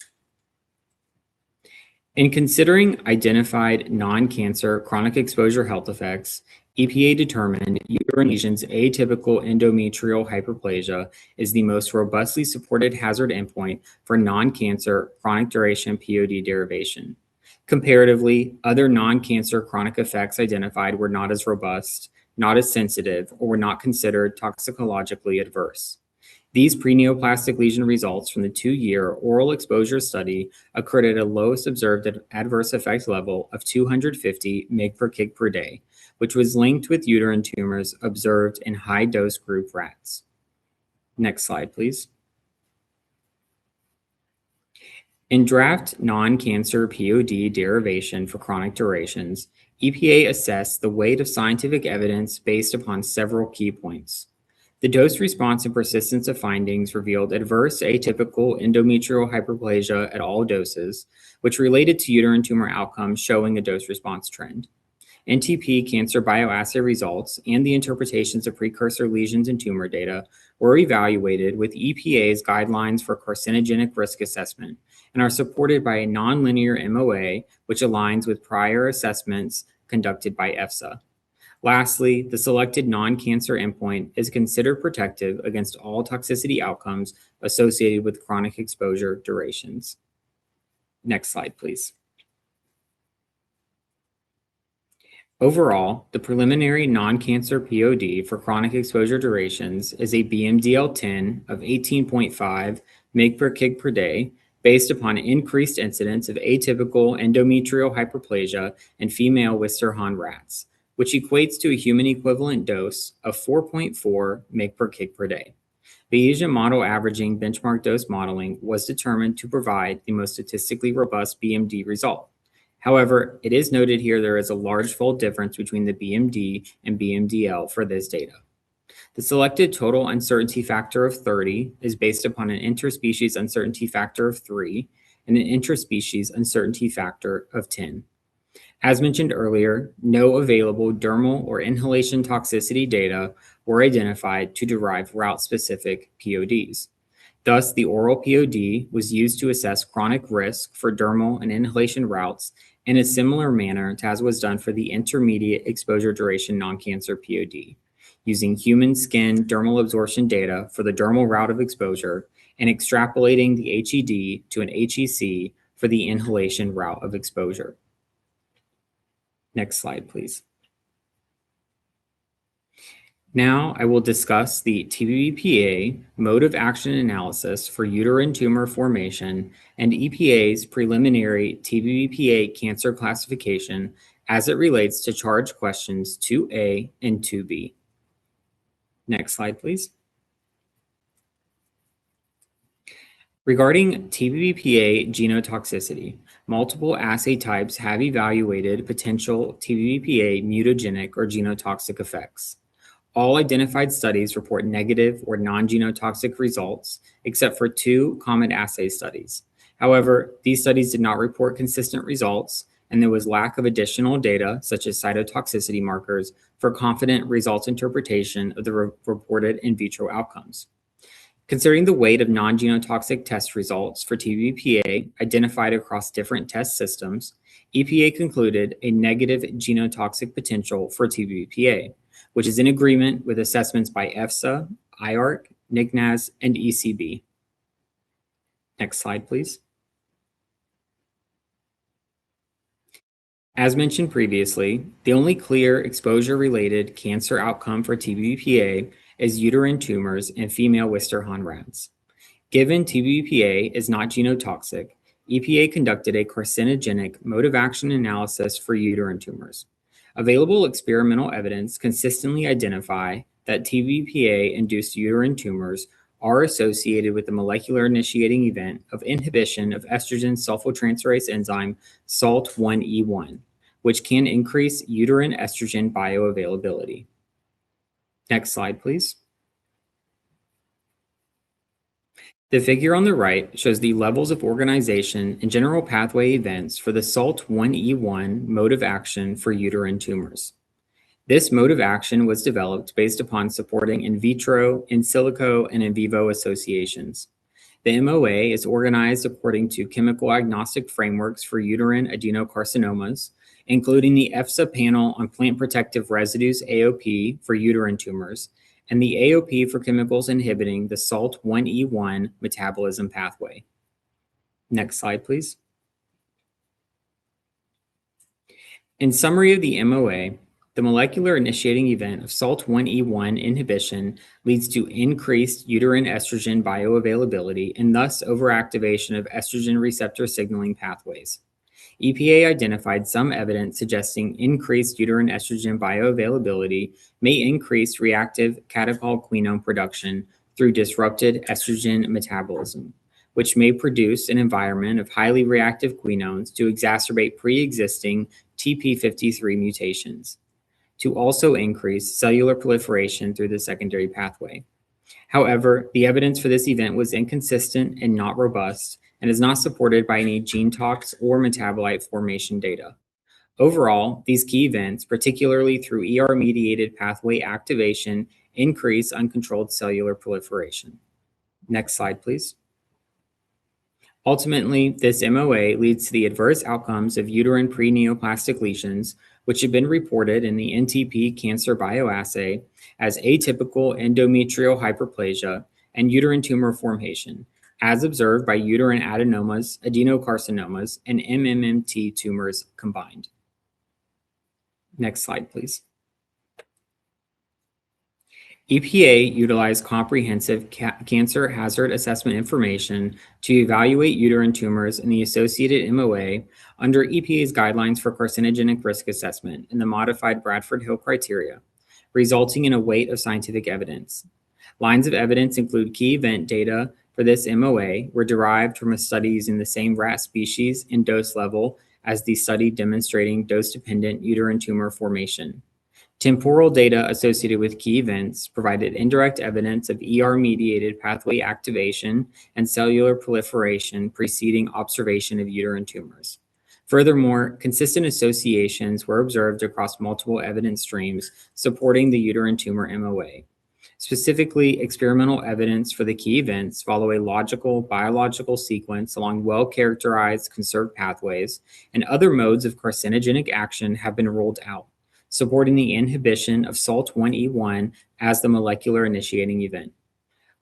In considering identified non-cancer chronic exposure health effects, EPA determined uterine lesions atypical endometrial hyperplasia is the most robustly supported hazard endpoint for non-cancer chronic duration POD derivation. Comparatively, other non-cancer chronic effects identified were not as robust, not as sensitive, or were not considered toxicologically adverse. These preneoplastic lesion results from the 2-year oral exposure study occurred at a lowest observed adverse effect level of 250 mg/kg per day, which was linked with uterine tumors observed in high-dose group rats. Next slide, please. In draft non-cancer POD derivation for chronic durations, EPA assessed the weight of scientific evidence based upon several key points. The dose response and persistence of findings revealed adverse atypical endometrial hyperplasia at all doses, which related to uterine tumor outcomes showing a dose response trend. NTP cancer bioassay results and the interpretations of precursor lesions and tumor data were evaluated with EPA's guidelines for carcinogenic risk assessment and are supported by a nonlinear MOA, which aligns with prior assessments conducted by EFSA. Lastly, the selected non-cancer endpoint is considered protective against all toxicity outcomes associated with chronic exposure durations. Next slide, please. Overall, the preliminary non-cancer POD for chronic exposure durations is a BMDL10 of 18.5 mg/kg per day based upon increased incidence of atypical endometrial hyperplasia in female Wister-Hahn rats, which equates to a human equivalent dose of 4.4 mg/kg per day. Bayesian model averaging benchmark dose modeling was determined to provide the most statistically robust BMD result. However, it is noted here there is a large fold difference between the BMD and BMDL for this data. The selected total uncertainty factor of 30 is based upon an interspecies uncertainty factor of 3 and an interspecies uncertainty factor of 10. As mentioned earlier, no available dermal or inhalation toxicity data were identified to derive route-specific PODs. Thus, the oral POD was used to assess chronic risk for dermal and inhalation routes in a similar manner to as was done for the intermediate exposure duration non-cancer POD, using human skin dermal absorption data for the dermal route of exposure and extrapolating the HED to an HEC for the inhalation route of exposure. Next slide, please. Now I will discuss the TBBPA mode of action analysis for uterine tumor formation and EPA's preliminary TBBPA cancer classification as it relates to charge questions 2A and 2B. Next slide, please. Regarding TBBPA genotoxicity, multiple assay types have evaluated potential TBBPA mutagenic or genotoxic effects. All identified studies report negative or non-genotoxic results, except for 2 common assay studies. However, these studies did not report consistent results, and there was lack of additional data, such as cytotoxicity markers, for confident results interpretation of the reported in vitro outcomes. Considering the weight of non-genotoxic test results for TBBPA identified across different test systems, EPA concluded a negative genotoxic potential for TBBPA, which is in agreement with assessments by EFSA, IARC, NCNAS, and ECB. Next slide, please. As mentioned previously, the only clear exposure-related cancer outcome for TBBPA is uterine tumors in female Wister-Hahn rats. Given TBBPA is not genotoxic, EPA conducted a carcinogenic mode of action analysis for uterine tumors. Available experimental evidence consistently identify that TBBPA-induced uterine tumors are associated with the molecular initiating event of inhibition of estrogen sulfotransferase enzyme SALT1E1, which can increase uterine estrogen bioavailability. Next slide, please. The figure on the right shows the levels of organization and general pathway events for the SALT1E1 mode of action for uterine tumors. This mode of action was developed based upon supporting in vitro, in silico, and in vivo associations. The MOA is organized according to chemical agnostic frameworks for uterine adenocarcinomas, including the EFSA panel on plant protective residues AOP for uterine tumors, and the AOP for chemicals inhibiting the SALT1E1 metabolism pathway. Next slide, please. In summary of the MOA, the molecular initiating event of SALT1E1 inhibition leads to increased uterine estrogen bioavailability and thus overactivation of estrogen receptor signaling pathways. EPA identified some evidence suggesting increased uterine estrogen bioavailability may increase reactive catechol-quinone production through disrupted estrogen metabolism, which may produce an environment of highly reactive quinones to exacerbate pre-existing TP53 mutations, to also increase cellular proliferation through the secondary pathway. However, the evidence for this event was inconsistent and not robust, and is not supported by any gene tox or metabolite formation data. Overall, these key events, particularly through ER-mediated pathway activation, increase uncontrolled cellular proliferation. Next slide, please. Ultimately, this MOA leads to the adverse outcomes of uterine pre-neoplastic lesions, which have been reported in the NTP cancer bioassay as atypical endometrial hyperplasia and uterine tumor formation, as observed by uterine adenomas, adenocarcinomas, and MMMT tumors combined. Next slide, please. EPA utilized comprehensive cancer hazard assessment information to evaluate uterine tumors and the associated MOA under EPA's guidelines for carcinogenic risk assessment in the modified Bradford-Hill criteria, resulting in a weight of scientific evidence. Lines of evidence include key event data for this MOA were derived from a study using the same rat species and dose level as the study demonstrating dose-dependent uterine tumor formation. Temporal data associated with key events provided indirect evidence of ER-mediated pathway activation and cellular proliferation preceding observation of uterine tumors. Furthermore, consistent associations were observed across multiple evidence streams supporting the uterine tumor MOA. Specifically, experimental evidence for the key events follow a logical biological sequence along well-characterized conserved pathways, and other modes of carcinogenic action have been ruled out, supporting the inhibition of SALT1E1 as the molecular initiating event.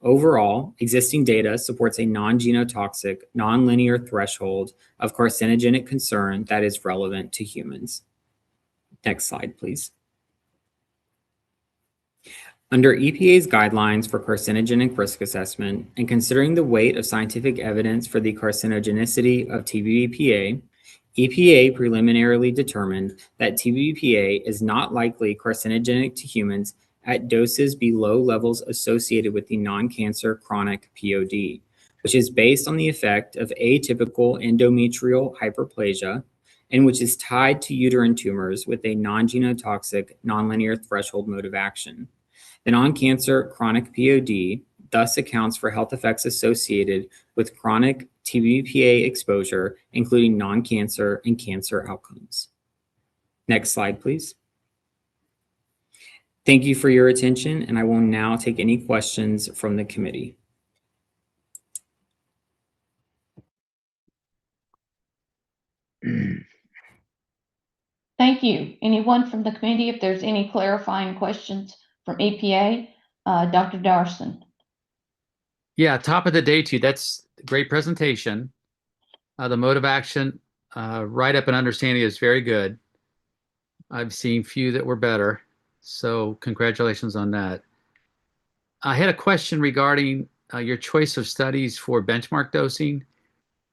Overall, existing data supports a non-genotoxic, non-linear threshold of carcinogenic concern that is relevant to humans. Next slide, please. Under EPA's guidelines for carcinogenic risk assessment, and considering the weight of scientific evidence for the carcinogenicity of TBBPA, EPA preliminarily determined that TBBPA is not likely carcinogenic to humans at doses below levels associated with the non-cancer chronic POD, which is based on the effect of atypical endometrial hyperplasia and which is tied to uterine tumors with a non-genotoxic, nonlinear threshold mode of action. The non-cancer chronic POD thus accounts for health effects associated with chronic TBBPA exposure, including non-cancer and cancer outcomes. Next slide, please. Thank you for your attention, and I will now take any questions from the committee. Thank you. Anyone from the committee, if there's any clarifying questions from EPA? Dr. Darson. Yeah, top of the day to you. That's a great presentation. The mode of action, write-up and understanding is very good. I've seen few that were better, so congratulations on that. I had a question regarding your choice of studies for benchmark dosing,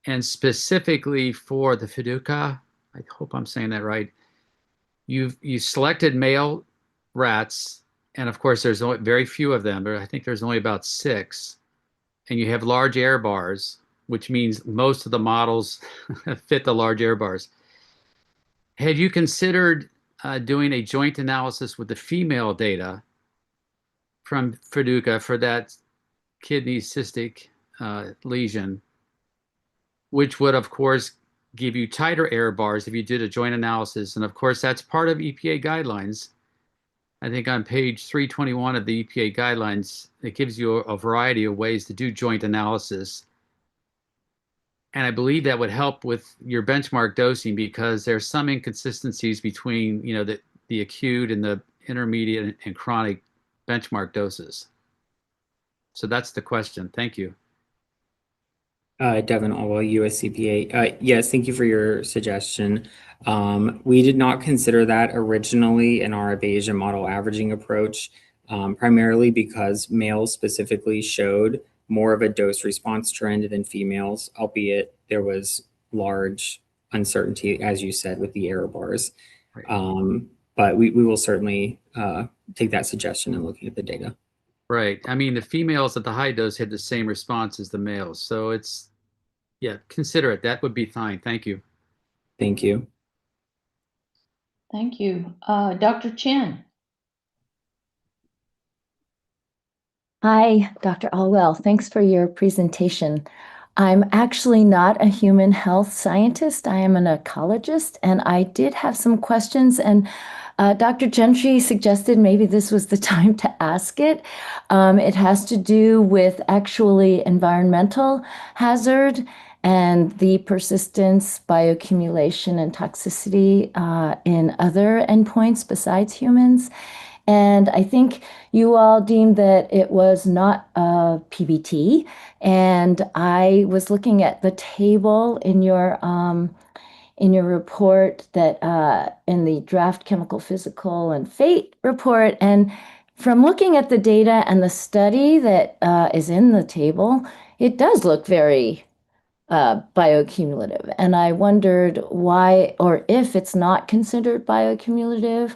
and specifically for the FIDUCA. I hope I'm saying that right. You selected male rats, and of course there's very few of them, but I think there's only about 6. and you have large error bars, which means most of the models fit the large error bars. Have you considered doing a joint analysis with the female data from Freduca for that kidney cystic lesion, which would, of course, give you tighter error bars if you did a joint analysis? And of course, that's part of EPA guidelines. I think on page 321 of the EPA guidelines, it gives you a variety of ways to do joint analysis. And I believe that would help with your benchmark dosing, because there's some inconsistencies between, the acute and the intermediate and chronic benchmark doses. So that's the question. Thank you. Devin Alwell, USCPA. Yes, thank you for your suggestion. We did not consider that originally in our Bayesian model averaging approach, primarily because males specifically showed more of a dose response trend than females, albeit there was large uncertainty, as you said, with the error bars. Right. But we will certainly take that suggestion and looking at the data. Right. I mean, the females at the high dose had the same response as the males. So it's, yeah, consider it. That would be fine. Thank you. Thank you. Thank you. Dr. Chen. Hi, Dr. Alwell. Thanks for your presentation. I'm actually not a human health scientist. I am an ecologist, and I did have some questions, and Dr. Gentry suggested maybe this was the time to ask it. It has to do with actually environmental hazard and the persistence, bioaccumulation, and toxicity in other endpoints besides humans. And I think you all deemed that it was not a PBT. And I was looking at the table in your report that in the draft chemical, physical, and fate report. And from looking at the data and the study that is in the table, it does look very bioaccumulative. And I wondered why, or if it's not considered bioaccumulative,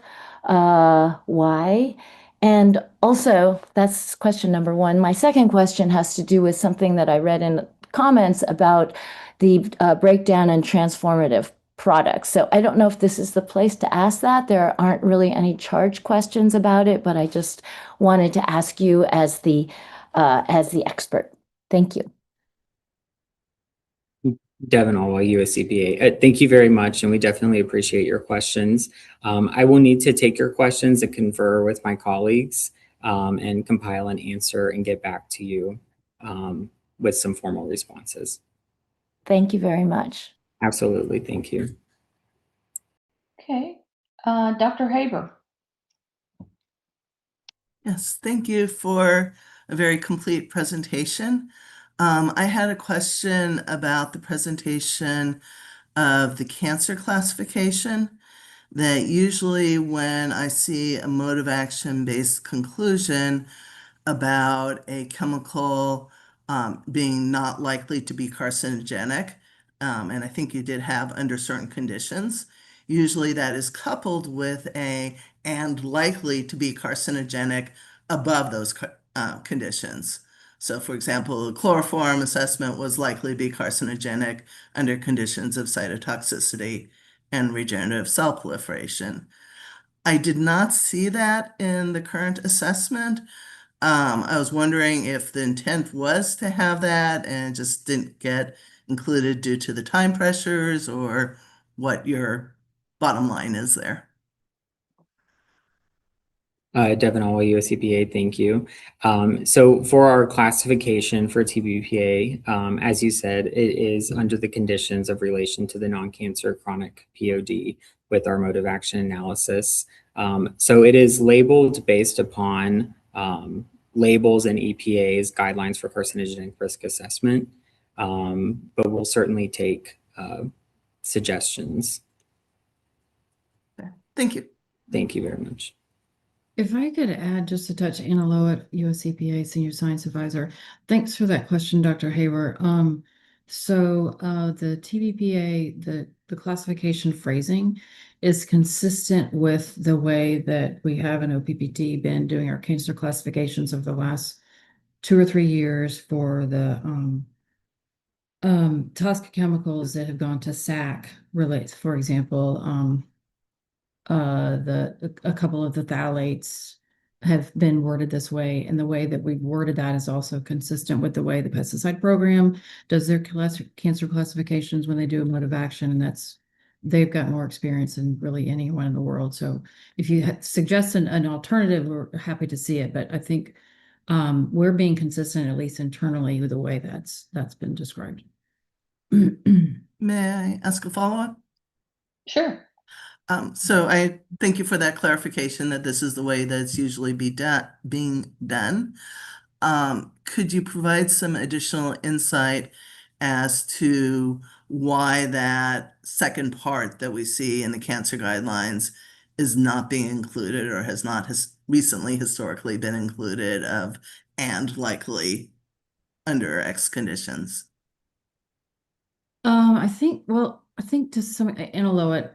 why? And also, that's question number one. My second question has to do with something that I read in comments about the breakdown in transformative products. So I don't know if this is the place to ask that. There aren't really any charge questions about it, but I just wanted to ask you as the expert. Thank you. Devin Alwell, USCPA. Thank you very much, and we definitely appreciate your questions. I will need to take your questions and confer with my colleagues and compile an answer and get back to you with some formal responses. Thank you very much. Absolutely, thank you. Okay, Dr. Haber. Yes, thank you for a very complete presentation. I had a question about the presentation of the cancer classification, that usually when I see a mode of action based conclusion about a chemical being not likely to be carcinogenic, and I think you did have under certain conditions, usually that is coupled with and likely to be carcinogenic above those conditions. So for example, the chloroform assessment was likely to be carcinogenic under conditions of cytotoxicity and regenerative cell proliferation. I did not see that in the current assessment. I was wondering if the intent was to have that and just didn't get included due to the time pressures, or what your bottom line is there. Devin Alwell, USCPA, thank you. So for our classification for TBBPA, as you said, it is under the conditions of relation to the non-cancer chronic POD with our mode of action analysis. So it is labeled based upon labels and EPA's guidelines for carcinogenic risk assessment, but we'll certainly take suggestions. Thank you. Thank you very much. If I could add just a touch, Anna Lowett, USCPA Senior Science Advisor. Thanks for that question, Dr. Haber. The TBBPA, the classification phrasing is consistent with the way that we have in OPPT been doing our cancer classifications over the last 2 or 3 years for the toxic chemicals that have gone to SACC relates, for example, a couple of the phthalates have been worded this way, and the way that we've worded that is also consistent with the way the pesticide program does their cancer classifications when they do a mode of action, and they've got more experience than really anyone in the world. So if you suggest an alternative, we're happy to see it, but I think we're being consistent, at least internally, with the way that's been described. May I ask a follow-up? Sure. So I thank you for that clarification that this is the way that it's usually being done. Could you provide some additional insight as to why that second part that we see in the cancer guidelines is not being included or has not recently historically been included of and likely under X conditions? I think to some, Analoa,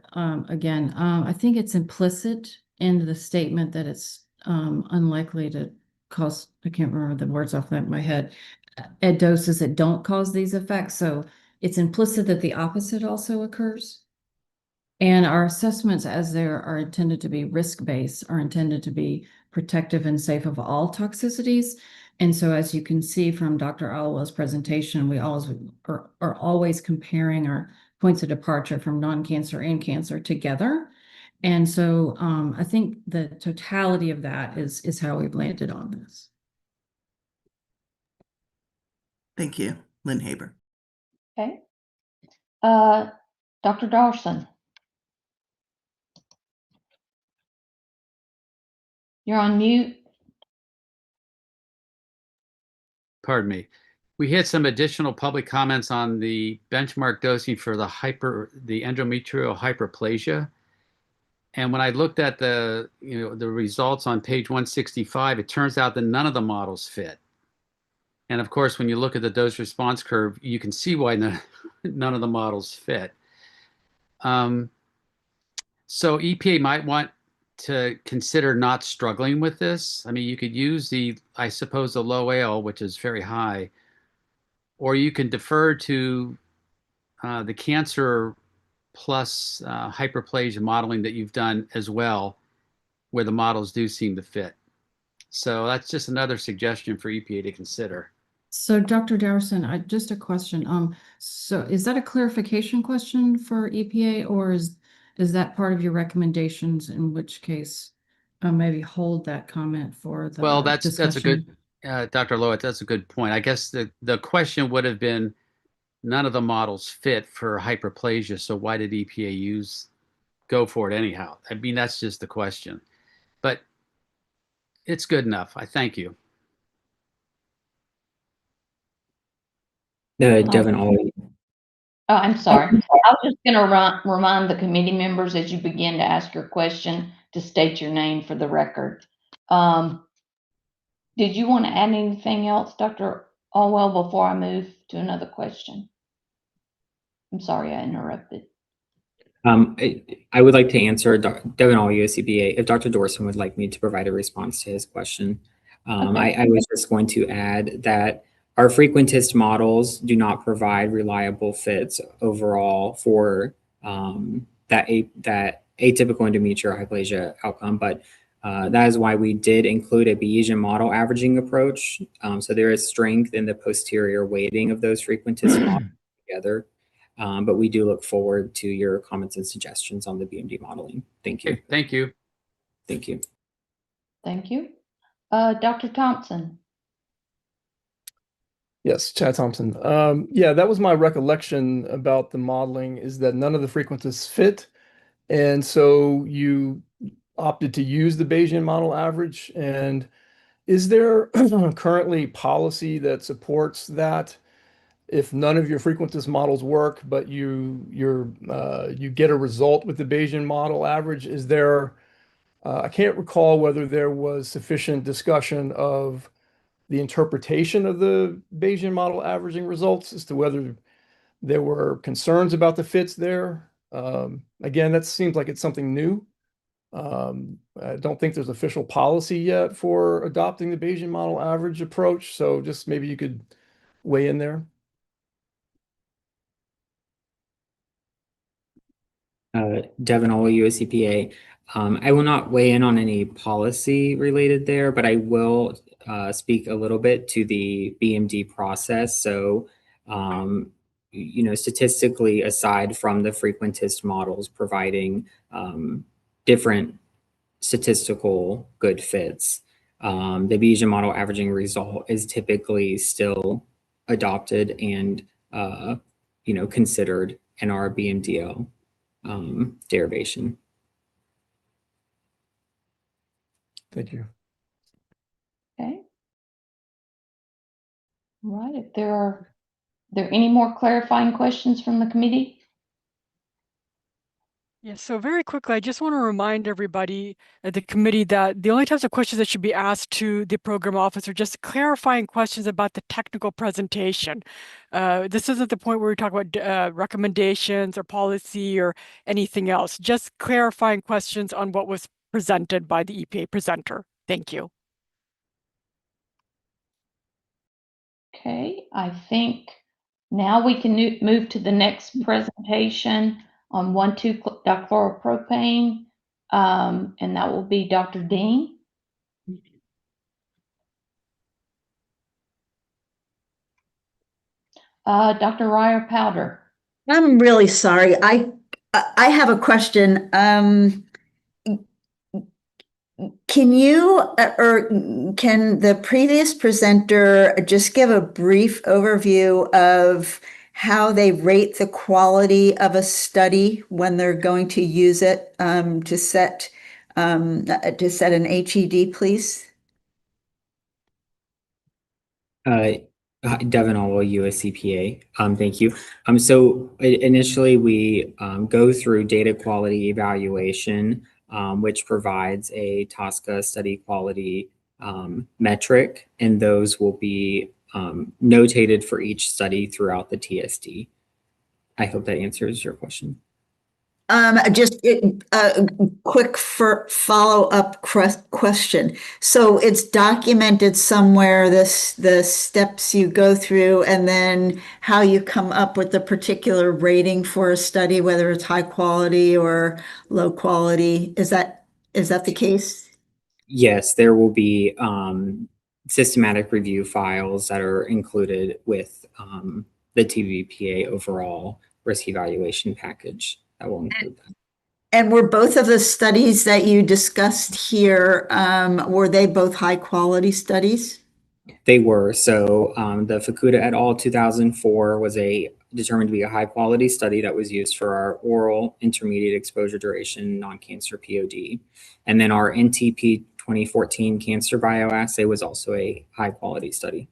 again, I think it's implicit in the statement that it's unlikely to cause, I can't remember the words off of my head, at doses that don't cause these effects. So it's implicit that the opposite also occurs. And our assessments, as they are intended to be risk-based, are intended to be protective and safe of all toxicities. And so, as you can see from Dr. Alwell's presentation, we always are always comparing our points of departure from non-cancer and cancer together. And so I think the totality of that is how we've landed on this. Thank you, Lynn Haber. Okay. Dr. Dawson. You're on mute. Pardon me. We had some additional public comments on the benchmark dosing for the endometrial hyperplasia. And when I looked at the results on page 165, it turns out that none of the models fit. And of course, when you look at the dose response curve, you can see why none of the models fit. So EPA might want to consider not struggling with this. I mean, you could use I suppose, the low AL, which is very high, or you can defer to the cancer plus hyperplasia modeling that you've done as well, where the models do seem to fit. So that's just another suggestion for EPA to consider. So Dr. Dowson, just a question. So is that a clarification question for EPA, or is that part of your recommendations, in which case maybe hold that comment for the discussion? That's a good, Dr. Lowett, that's a good point. I guess the question would have been, none of the models fit for hyperplasia, so why did EPA go for it anyhow? I mean, that's just the question. But it's good enough. I thank you. Devin Ollie. Oh, I'm sorry. I was just going to remind the committee members as you begin to ask your question to state your name for the record. Did you want to add anything else, Dr. Allwell, before I move to another question? I'm sorry I interrupted. I would like to answer Devin All USCBA if Dr. Dorson would like me to provide a response to his question. Okay. I was just going to add that our frequentist models do not provide reliable fits overall for that atypical endometrial hyperplasia outcome, but that is why we did include a Bayesian model averaging approach. So there is strength in the posterior weighting of those frequentist models together. But we do look forward to your comments and suggestions on the BMD modeling. Thank you. Okay, thank you. Thank you. Thank you. Dr. Thompson. Yes, Chad Thompson. Yeah, that was my recollection about the modeling, is that none of the frequentists fit. And so you opted to use the Bayesian model average. And is there currently policy that supports that? If none of your frequentist models work, but you get a result with the Bayesian model average, is there, I can't recall whether there was sufficient discussion of the interpretation of the Bayesian model averaging results as to whether there were concerns about the fits there. Again, that seems like it's something new. I don't think there's official policy yet for adopting the Bayesian model average approach. So just maybe you could weigh in there. Devin Ola, USCPA. I will not weigh in on any policy related there, but I will speak a little bit to the BMD process. So, statistically, aside from the frequentist models providing different statistical good fits, the Bayesian model averaging result is typically still adopted and, considered in our BMDL derivation. Thank you. Okay. All right. If there any more clarifying questions from the committee? Yeah, so very quickly, I just want to remind everybody at the committee that the only types of questions that should be asked to the program officer are just clarifying questions about the technical presentation. This isn't the point where we talk about recommendations or policy or anything else, just clarifying questions on what was presented by the EPA presenter. Thank you. Okay, I think now we can move to the next presentation on 1,2-dichloropropane, and that will be Dr. Dean. Dr. Ryer Powder. I'm really sorry. I have a question. Can you or can the previous presenter just give a brief overview of how they rate the quality of a study when they're going to use it to set an HED, please? Devin Ola, USCPA. Thank you. So initially we go through data quality evaluation, which provides a TSCA study quality metric, and those will be notated for each study throughout the TSD. I hope that answers your question. Just a quick follow-up question. So it's documented somewhere, the steps you go through and then how you come up with the particular rating for a study, whether it's high quality or low quality. Is that the case? Yes, there will be systematic review files that are included with the TBBPA overall risk evaluation package. That will include that. And were both of the studies that you discussed here, were they both high quality studies? They were. So the Fukuda et al. 2004 was determined to be a high quality study that was used for our oral intermediate exposure duration non-cancer POD. And then our NTP 2014 cancer bioassay was also a high quality study.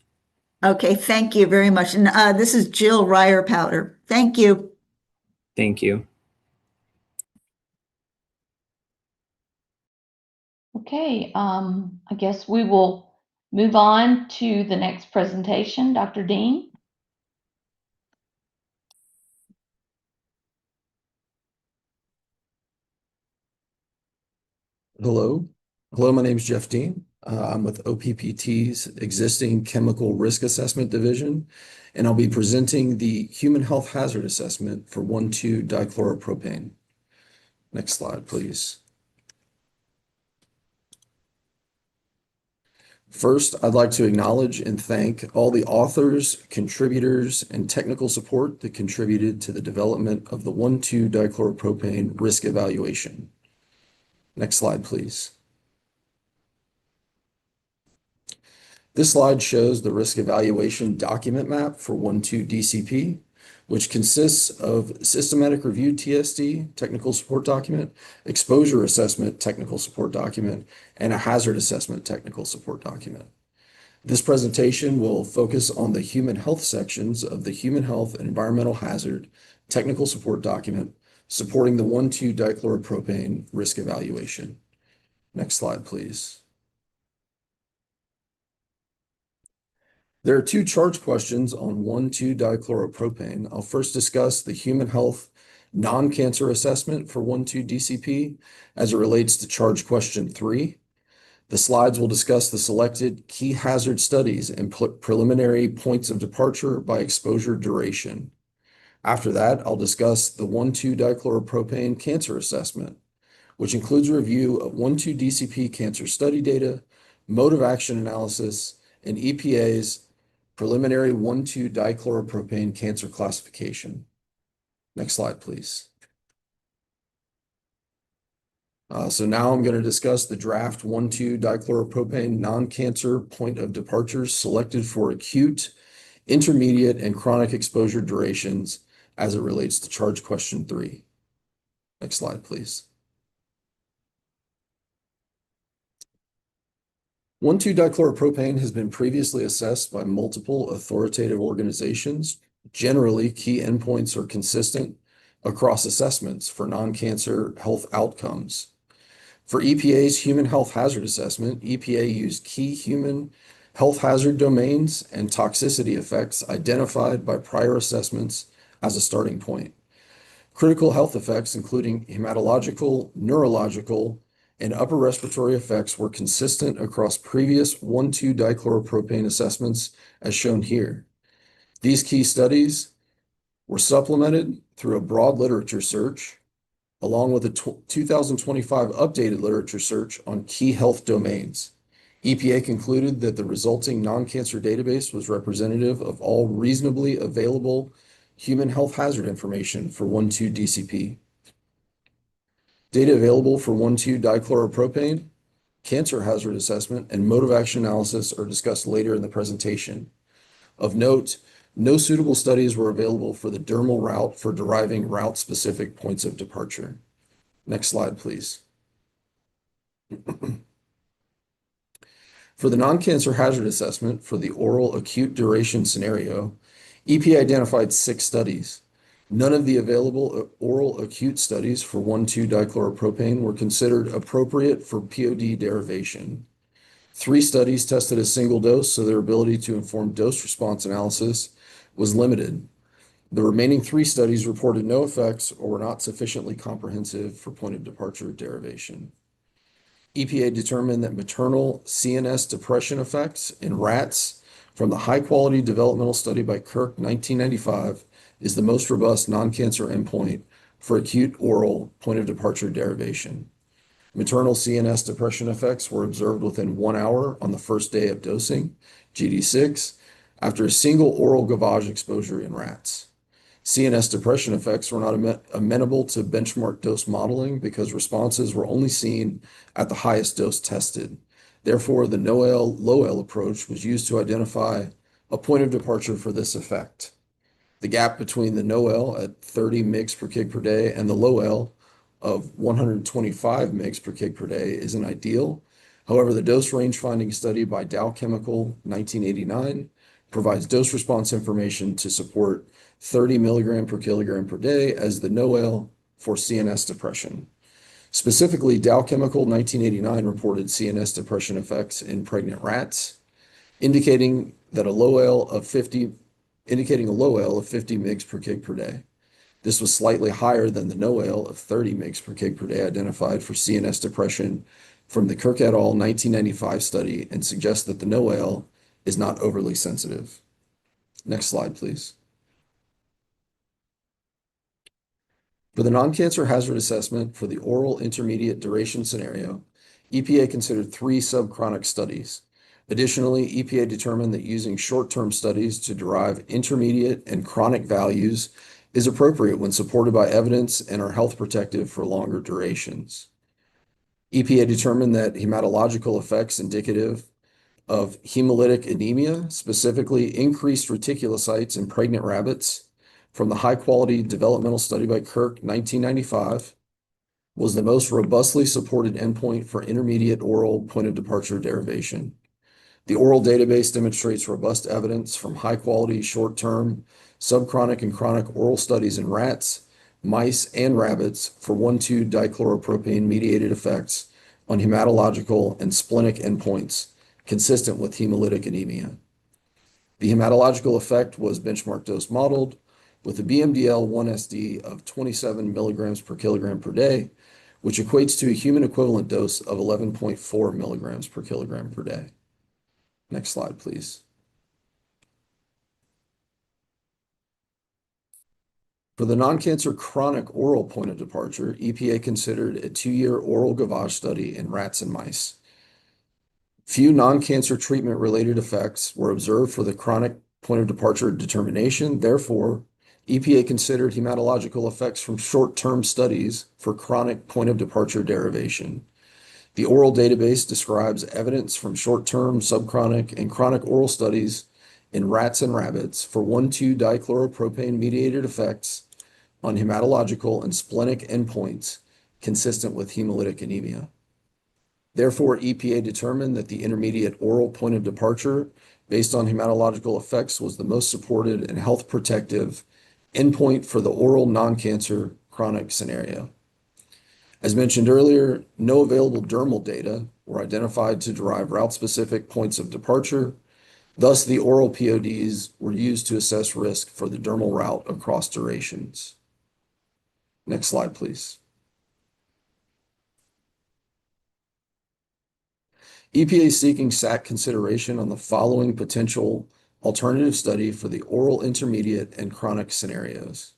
Okay, thank you very much. And this is Jill Ryer Powder. Thank you. Thank you. Okay, I guess we will move on to the next presentation. Dr. Dean. Hello. My name is Jeff Dean. I'm with OPPT's existing Chemical Risk Assessment Division, and I'll be presenting the Human Health Hazard Assessment for 1,2-dichloropropane. Next slide, please. First, I'd like to acknowledge and thank all the authors, contributors, and technical support that contributed to the development of the 1,2-dichloropropane risk evaluation. Next slide, please. This slide shows the risk evaluation document map for 1,2-DCP, which consists of systematic review TSD, technical support document, exposure assessment, technical support document, and a hazard assessment technical support document. This presentation will focus on the human health sections of the human health and environmental hazard technical support document supporting the 1,2-dichloropropane risk evaluation. Next slide, please. There are two charge questions on 1,2-dichloropropane. I'll first discuss the human health non-cancer assessment for 1-2 DCP as it relates to charge question 3. The slides will discuss the selected key hazard studies and preliminary points of departure by exposure duration. After that, I'll discuss the 1,2 dichloropropane cancer assessment, which includes a review of 1,2 DCP cancer study data, mode of action analysis, and EPA's preliminary 1,2 dichloropropane cancer classification. Next slide, please. So now I'm going to discuss the draft 1,2 dichloropropane non-cancer point of departures selected for acute, intermediate, and chronic exposure durations as it relates to charge question 3. Next slide, please. 1,2 dichloropropane has been previously assessed by multiple authoritative organizations. Generally, key endpoints are consistent across assessments for non-cancer health outcomes. For EPA's Human Health Hazard Assessment, EPA used key human health hazard domains and toxicity effects identified by prior assessments as a starting point. Critical health effects, including hematological, neurological, and upper respiratory effects, were consistent across previous 1,2 dichloropropane assessments as shown here. These key studies were supplemented through a broad literature search, along with a 2025 updated literature search on key health domains. EPA concluded that the resulting non-cancer database was representative of all reasonably available human health hazard information for 1,2 DCP. Data available for 1,2 dichloropropane, cancer hazard assessment, and mode of action analysis are discussed later in the presentation. Of note, no suitable studies were available for the dermal route for deriving route-specific points of departure. Next slide, please. For the non-cancer hazard assessment for the oral acute duration scenario, EPA identified 6 studies. None of the available oral acute studies for 1,2 dichloropropane were considered appropriate for POD derivation. 3 studies tested a single dose, so their ability to inform dose response analysis was limited. The remaining 3 studies reported no effects or were not sufficiently comprehensive for point of departure derivation. EPA determined that maternal CNS depression effects in rats from the high-quality developmental study by Kirk 1995 is the most robust non-cancer endpoint for acute oral point of departure derivation. Maternal CNS depression effects were observed within 1 hour on the first day of dosing, GD6, after a single oral gavage exposure in rats. CNS depression effects were not amenable to benchmark dose modeling because responses were only seen at the highest dose tested. Therefore, the NOEL low-L approach was used to identify a point of departure for this effect. The gap between the NOEL at 30 mg per kg per day and the low-L of 125 mg per kg per day isn't ideal. However, the dose range finding study by Dow Chemical 1989 provides dose response information to support 30 milligram per kilogram per day as the NOEL for CNS depression. Specifically, Dow Chemical 1989 reported CNS depression effects in pregnant rats, indicating a low-L of 50 mg per kg per day. This was slightly higher than the NOEL of 30 mg per kg per day identified for CNS depression from the Kirk et al. 1995 study and suggests that the NOEL is not overly sensitive. Next slide, please. For the non-cancer hazard assessment for the oral intermediate duration scenario, EPA considered 3 subchronic studies. Additionally, EPA determined that using short-term studies to derive intermediate and chronic values is appropriate when supported by evidence and are health protective for longer durations. EPA determined that hematological effects indicative of hemolytic anemia, specifically increased reticulocytes in pregnant rabbits from the high-quality developmental study by Kirk 1995, was the most robustly supported endpoint for intermediate oral point of departure derivation. The oral database demonstrates robust evidence from high-quality short-term, subchronic, and chronic oral studies in rats, mice, and rabbits for 1,2 dichloropropane-mediated effects on hematological and splenic endpoints consistent with hemolytic anemia. The hematological effect was benchmark dose modeled, with a BMDL-1SD of 27 milligrams per kilogram per day, which equates to a human equivalent dose of 11.4 milligrams per kilogram per day. Next slide, please. For the non-cancer chronic oral point of departure, EPA considered a 2-year oral gavage study in rats and mice. Few non-cancer treatment-related effects were observed for the chronic point of departure determination. Therefore, EPA considered hematological effects from short-term studies for chronic point of departure derivation. The oral database describes evidence from short-term, subchronic, and chronic oral studies in rats and rabbits for 1,2-dichloropropane-mediated effects on hematological and splenic endpoints consistent with hemolytic anemia. Therefore, EPA determined that the intermediate oral point of departure based on hematological effects was the most supported and health protective endpoint for the oral non-cancer chronic scenario. As mentioned earlier, no available dermal data were identified to derive route-specific points of departure. Thus, the oral PODs were used to assess risk for the dermal route across durations. Next slide, please. EPA is seeking SACC consideration on the following potential alternative study for the oral intermediate and chronic scenarios.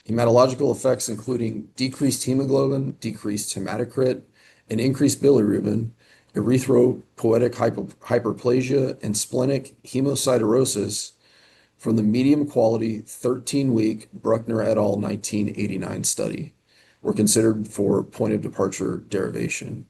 Hematological effects including decreased hemoglobin, decreased hematocrit, and increased bilirubin, erythropoietic hyperplasia, and splenic hemosiderosis from the medium quality 13-week Bruckner et al. 1989 study were considered for point of departure derivation.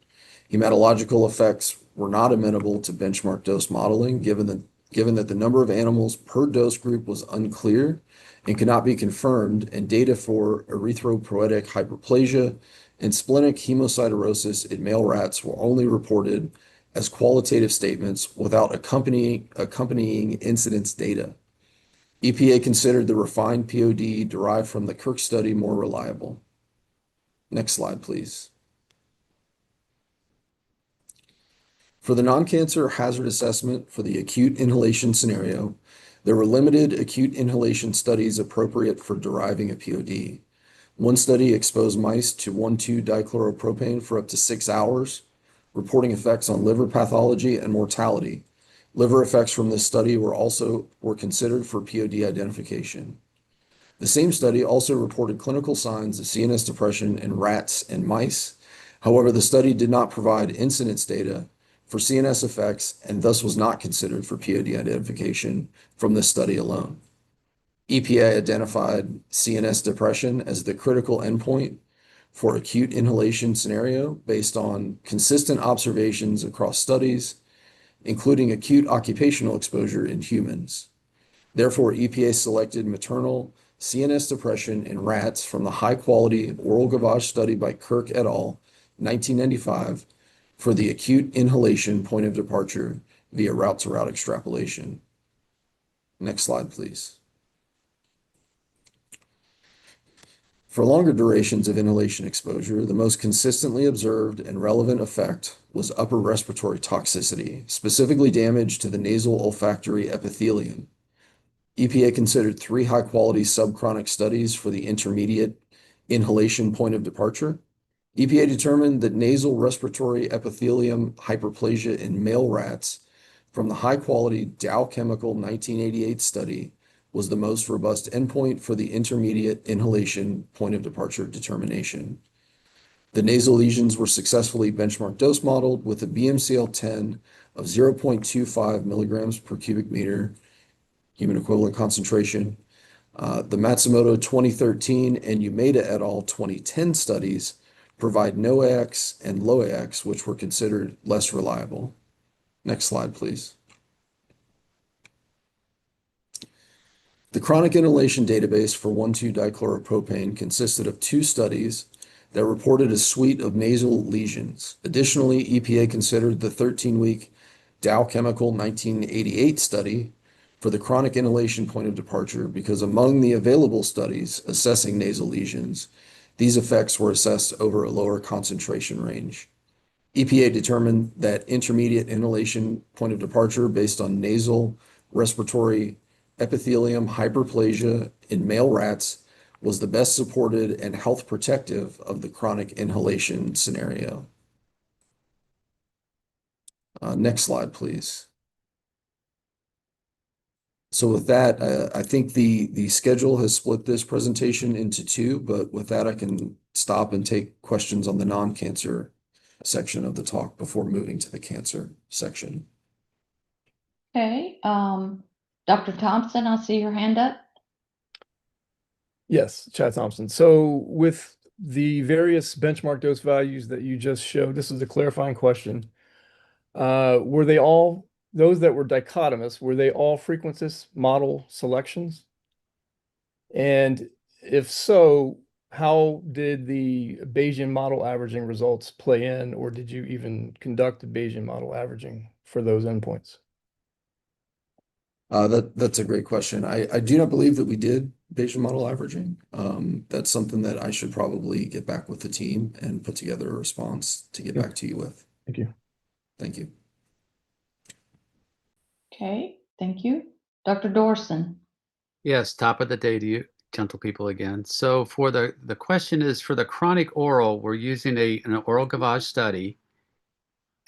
Hematological effects were not amenable to benchmark dose modeling given that the number of animals per dose group was unclear and could not be confirmed, and data for erythropoietic hyperplasia and splenic hemosiderosis in male rats were only reported as qualitative statements without accompanying incidence data. EPA considered the refined POD derived from the Kirk study more reliable. Next slide, please. For the non-cancer hazard assessment for the acute inhalation scenario, there were limited acute inhalation studies appropriate for deriving a POD. One study exposed mice to 1,2-dichloropropane for up to 6 hours, reporting effects on liver pathology and mortality. Liver effects from this study were considered for POD identification. The same study also reported clinical signs of CNS depression in rats and mice. However, the study did not provide incidence data for CNS effects and thus was not considered for POD identification from this study alone. EPA identified CNS depression as the critical endpoint for acute inhalation scenario based on consistent observations across studies, including acute occupational exposure in humans. Therefore, EPA selected maternal CNS depression in rats from the high-quality oral gavage study by Kirk et al. 1995 for the acute inhalation point of departure via route-to-route extrapolation. Next slide, please. For longer durations of inhalation exposure, the most consistently observed and relevant effect was upper respiratory toxicity, specifically damage to the nasal olfactory epithelium. EPA considered 3 high-quality subchronic studies for the intermediate inhalation point of departure. EPA determined that nasal respiratory epithelium hyperplasia in male rats from the high-quality Dow Chemical 1988 study was the most robust endpoint for the intermediate inhalation point of departure determination. The nasal lesions were successfully benchmark dose modeled with a BMCL-10 of 0.25 milligrams per cubic meter human equivalent concentration. The Matsumoto 2013 and Umeda et al. 2010 studies provide NOAX and LOAX, which were considered less reliable. Next slide, please. The chronic inhalation database for 1,2-dichloropropane consisted of 2 studies that reported a suite of nasal lesions. Additionally, EPA considered the 13-week Dow Chemical 1988 study for the chronic inhalation point of departure because among the available studies assessing nasal lesions, these effects were assessed over a lower concentration range. EPA determined that intermediate inhalation point of departure based on nasal respiratory epithelium hyperplasia in male rats was the best supported and health protective of the chronic inhalation scenario. Next slide, please. So with that, I think the schedule has split this presentation into two, but with that, I can stop and take questions on the non-cancer section of the talk before moving to the cancer section. Okay, Dr. Thompson, I see your hand up. Yes, Chad Thompson. So with the various benchmark dose values that you just showed, this is a clarifying question. Were they all, those that were dichotomous, were they all frequentist model selections? And if so, how did the Bayesian model averaging results play in, or did you even conduct the Bayesian model averaging for those endpoints? That's a great question. I do not believe that we did Bayesian model averaging. That's something that I should probably get back with the team and put together a response to get back to you with. Thank you. Thank you. Okay, thank you. Dr. Dorson. Yes, top of the day to you, gentle people again. So for the question is for the chronic oral, we're using an oral gavage study.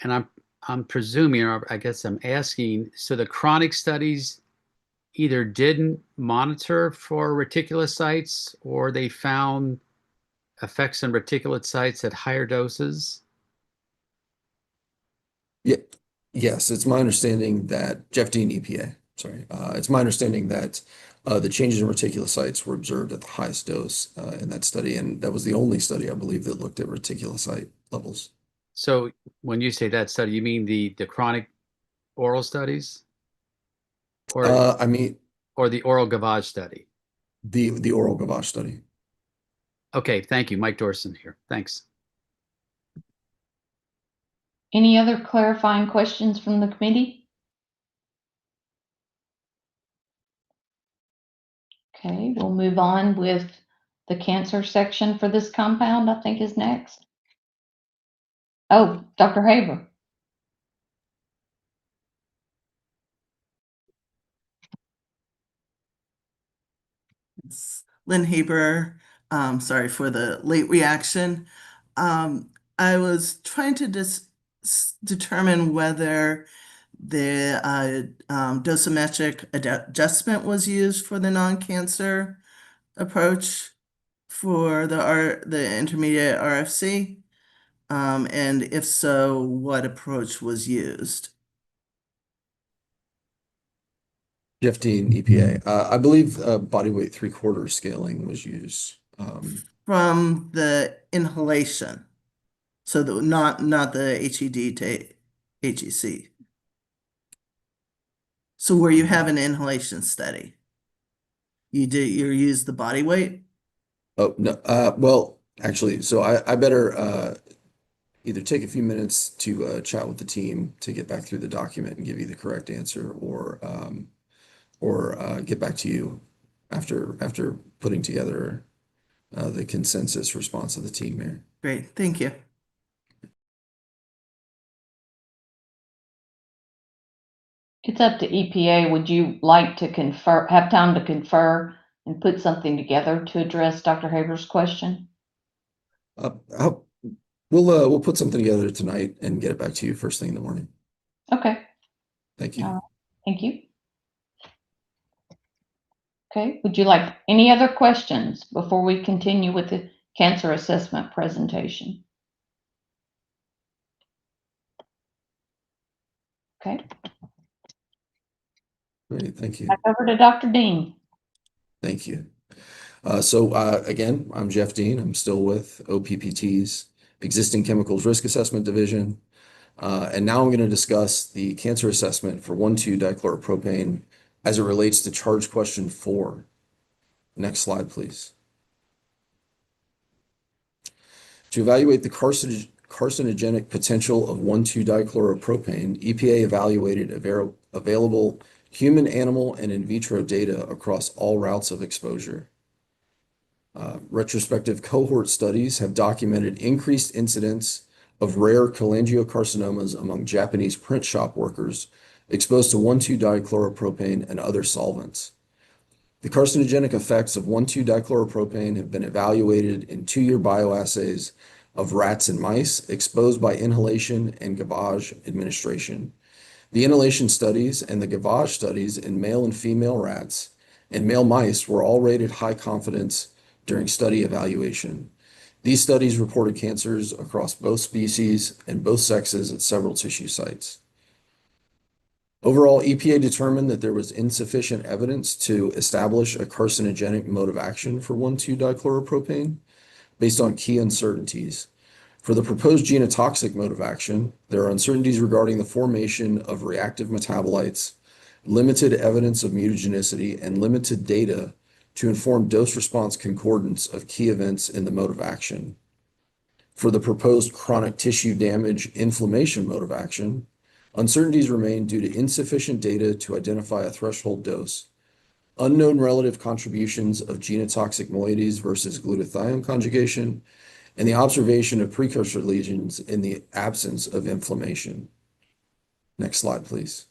And I'm presuming, or I guess I'm asking, so the chronic studies either didn't monitor for reticulocytes or they found effects on reticulocytes at higher doses? Yeah, yes, it's my understanding that Jeff Dean, EPA, sorry. It's my understanding that the changes in reticulocytes were observed at the highest dose in that study, and that was the only study, I believe, that looked at reticulocyte levels. So when you say that study, you mean the chronic oral studies? Or I mean, or the oral gavage study? The oral gavage study. Okay, thank you. Mike Dorson here. Thanks. Any other clarifying questions from the committee? Okay, we'll move on with the cancer section for this compound, I think is next. Oh, Dr. Haber. Lynn Haber, sorry for the late reaction. I was trying to determine whether the dosimetric adjustment was used for the non-cancer approach for the intermediate RFC. And if so, what approach was used? Jeff Dean, EPA. I believe body weight 3/4 scaling was used. From the inhalation. So not the HED to HEC. So where you have an inhalation study, you use the body weight? Oh, no. Well, actually, so I better either take a few minutes to chat with the team to get back through the document and give you the correct answer, or get back to you after putting together the consensus response of the team here. Great, thank you. It's up to EPA. Would you like to have time to confer and put something together to address Dr. Haber's question? We'll put something together tonight and get it back to you first thing in the morning. Okay. Thank you. Thank you. Okay, would you like any other questions before we continue with the cancer assessment presentation? Okay. Great, thank you. Back over to Dr. Dean. Thank you. Again, I'm Jeff Dean. I'm still with OPPT's Existing Chemicals Risk Assessment Division. And now I'm going to discuss the cancer assessment for 1,2-dichloropropane as it relates to charge question 4. Next slide, please. To evaluate the carcinogenic potential of 1,2-dichloropropane, EPA evaluated available human, animal, and in vitro data across all routes of exposure. Retrospective cohort studies have documented increased incidence of rare cholangiocarcinomas among Japanese print shop workers exposed to 1,2-dichloropropane and other solvents, The carcinogenic effects of 1,2-dichloropropane have been evaluated in 2-year bioassays of rats and mice exposed by inhalation and gavage administration. The inhalation studies and the gavage studies in male and female rats and male mice were all rated high confidence during study evaluation. These studies reported cancers across both species and both sexes at several tissue sites. Overall, EPA determined that there was insufficient evidence to establish a carcinogenic mode of action for 1,2-dichloropropane based on key uncertainties. For the proposed genotoxic mode of action, there are uncertainties regarding the formation of reactive metabolites, limited evidence of mutagenicity, and limited data to inform dose-response concordance of key events in the mode of action. For the proposed chronic tissue damage inflammation mode of action, uncertainties remain due to insufficient data to identify a threshold dose, unknown relative contributions of genotoxic moieties versus glutathione conjugation, and the observation of precursor lesions in the absence of inflammation. Next slide, please.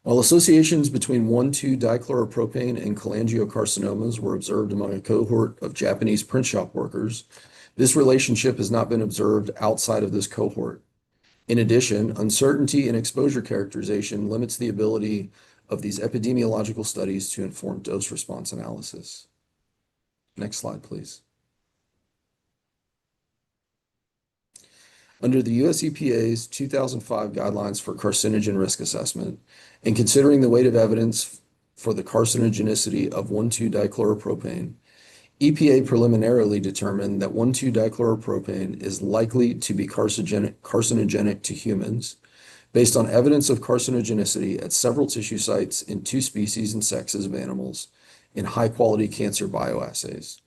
While associations between 1,2-dichloropropane and cholangiocarcinomas were observed among a cohort of Japanese print shop workers, this relationship has not been observed outside of this cohort. In addition, uncertainty in exposure characterization limits the ability of these epidemiological studies to inform dose-response analysis. Next slide, please. Under the US EPA's 2005 guidelines for carcinogen risk assessment, and considering the weight of evidence for the carcinogenicity of 1,2-dichloropropane, EPA preliminarily determined that 1,2-dichloropropane is likely to be carcinogenic to humans based on evidence of carcinogenicity at several tissue sites in 2 species and sexes of animals in high-quality cancer bioassays.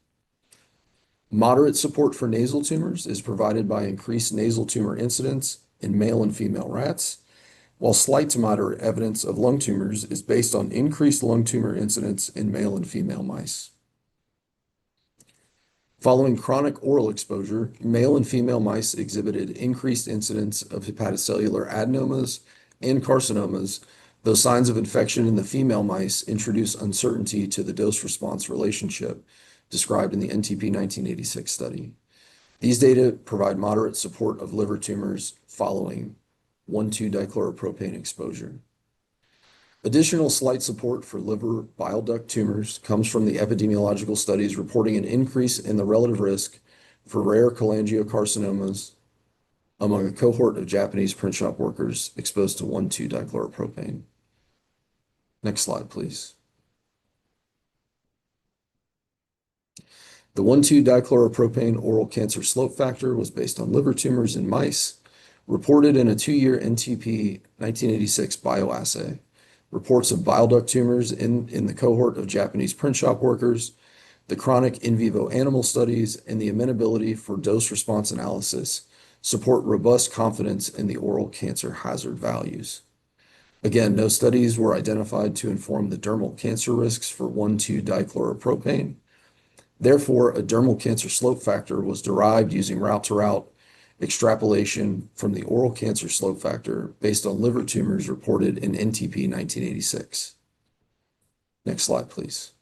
Moderate support for nasal tumors is provided by increased nasal tumor incidence in male and female rats, while slight to moderate evidence of lung tumors is based on increased lung tumor incidence in male and female mice. Following chronic oral exposure, male and female mice exhibited increased incidence of hepatocellular adenomas and carcinomas, though signs of infection in the female mice introduce uncertainty to the dose-response relationship described in the NTP 1986 study. These data provide moderate support of liver tumors following 1,2-dichloropropane exposure. Additional slight support for liver bile duct tumors comes from the epidemiological studies reporting an increase in the relative risk for rare cholangiocarcinomas among a cohort of Japanese print shop workers exposed to 1,2-dichloropropane. Next slide, please. The 1,2-dichloropropane oral cancer slope factor was based on liver tumors in mice, reported in a 2-year NTP 1986 bioassay. Reports of bile duct tumors in the cohort of Japanese print shop workers, the chronic in vivo animal studies, and the amenability for dose-response analysis support robust confidence in the oral cancer hazard values. Again, no studies were identified to inform the dermal cancer risks for 1,2-dichloropropane. Therefore, a dermal cancer slope factor was derived using route-to-route extrapolation from the oral cancer slope factor based on liver tumors reported in NTP 1986. Next slide, please.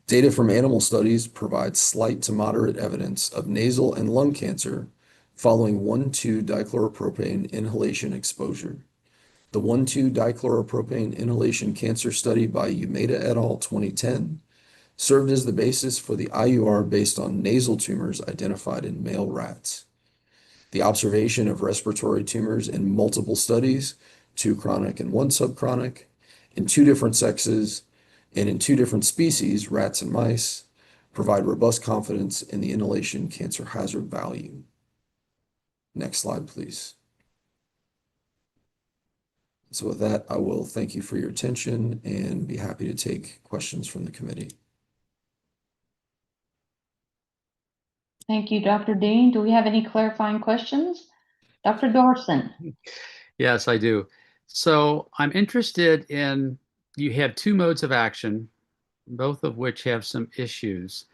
Data from animal studies provide slight to moderate evidence of nasal and lung cancer following 1,2-dichloropropane inhalation exposure. The 1,2-dichloropropane inhalation cancer study by Umeda et al. 2010 served as the basis for the IUR based on nasal tumors identified in male rats. The observation of respiratory tumors in multiple studies, 2 chronic and 1 subchronic, in 2 different sexes and in 2 different species, rats and mice, provide robust confidence in the inhalation cancer hazard value. Next slide, please. So with that, I will thank you for your attention and be happy to take questions from the committee. Thank you, Dr. Dean. Do we have any clarifying questions? Dr. Dorson. Yes, I do. So I'm interested in, you have 2 modes of action, both of which have some issues.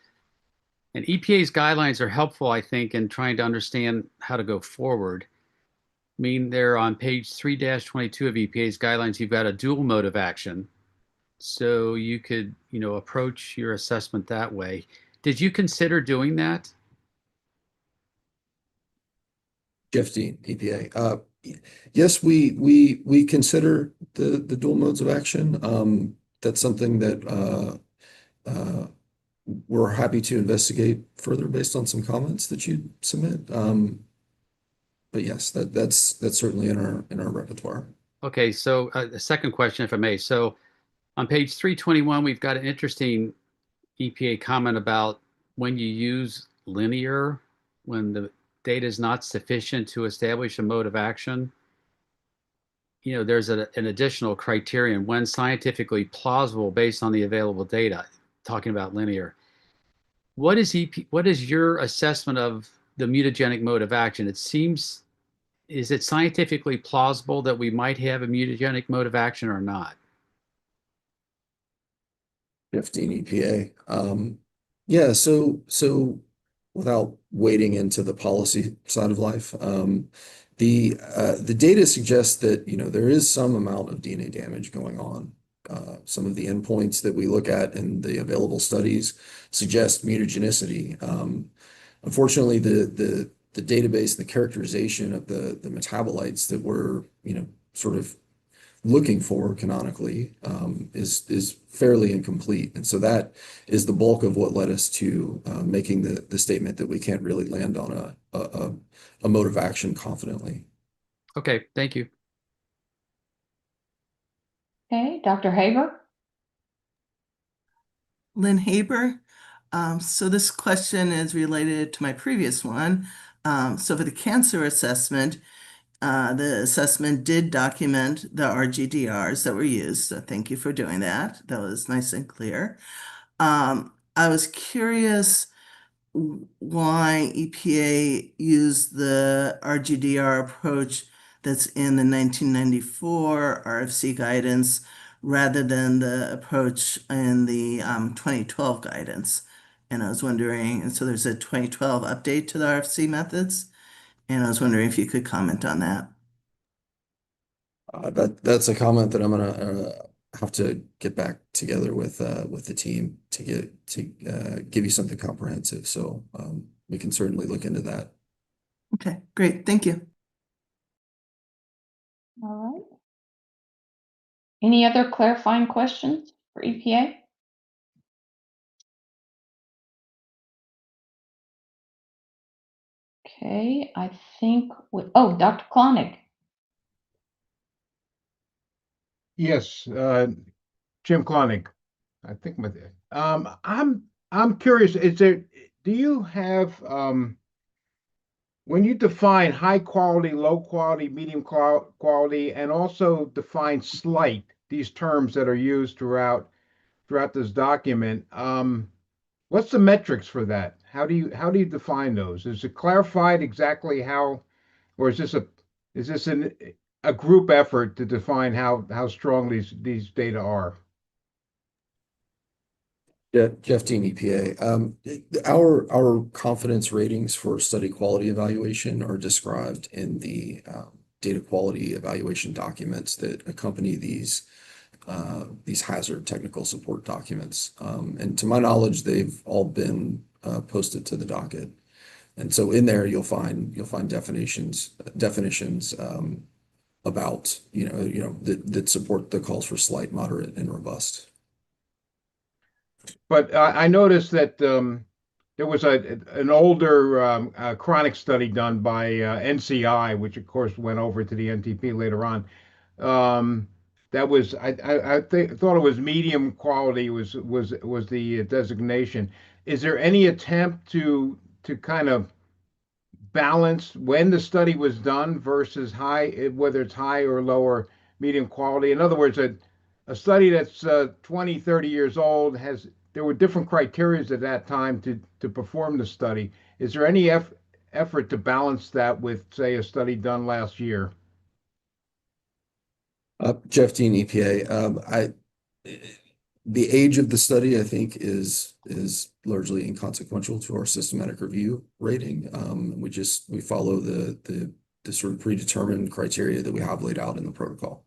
And EPA's guidelines are helpful, I think, in trying to understand how to go forward. mean there on page 3-22 of EPA's guidelines, you've got a dual mode of action. So you could, approach your assessment that way. Did you consider doing that? Jeff Dean, EPA. Yes, we consider the dual modes of action. That's something that we're happy to investigate further based on some comments that you submit. But yes, that's certainly in our repertoire. Okay, so the second question, if I may. So on page 321, we've got an interesting EPA comment about when you use linear, when the data is not sufficient to establish a mode of action. There's an additional criterion when scientifically plausible based on the available data, talking about linear. What is your assessment of the mutagenic mode of action? Is it scientifically plausible that we might have a mutagenic mode of action or not? 15 EPA. Yeah, so without wading into the policy side of life, the data suggests that there is some amount of DNA damage going on. Some of the endpoints that we look at in the available studies suggest mutagenicity. Unfortunately, the database, the characterization of the metabolites that we're sort of looking for canonically is fairly incomplete, and so that is the bulk of what led us to making the statement that we can't really land on a mode of action confidently. Okay, thank you. Okay, Dr. Haber. Lynn Haber. So this question is related to my previous one. So for the cancer assessment, the assessment did document the RGDRs that were used. So thank you for doing that. That was nice and clear. I was curious why EPA used the RGDR approach that's in the 1994 RFC guidance rather than the approach in the 2012 guidance. And I was wondering, and so there's a 2012 update to the RFC methods, and I was wondering if you could comment on that. That's a comment that I'm gonna have to get back together with the team to give you something comprehensive. So we can certainly look into that. Okay, great. Thank you. All right. Any other clarifying questions for EPA? Okay, I think Dr. Klonig. Yes, Jim Klonig. I think I'm curious, do you have when you define high quality, low quality, medium quality, and also define slight, these terms that are used throughout this document, what's the metrics for that? How do you define those? Is it clarified exactly how, or is this a group effort to define how strong these data are? Yeah, Jeff Dean, EPA. Our confidence ratings for study quality evaluation are described in the data quality evaluation documents that accompany these hazard technical support documents. And to my knowledge, they've all been posted to the docket. And so in there you'll find definitions about that support the calls for slight, moderate, and robust. But I noticed that there was an older chronic study done by NCI, which of course went over to the NTP later on. That was I thought it was medium quality was the designation. Is there any attempt to kind of balance when the study was done versus whether it's high or low or medium quality? In other words, a study that's 20, 30 years old there were different criteria at that time to perform the study. Is there any effort to balance that with, say, a study done last year? Jeff Dean, EPA. The age of the study, I think, is largely inconsequential to our systematic review rating. We follow the the sort of predetermined criteria that we have laid out in the protocol.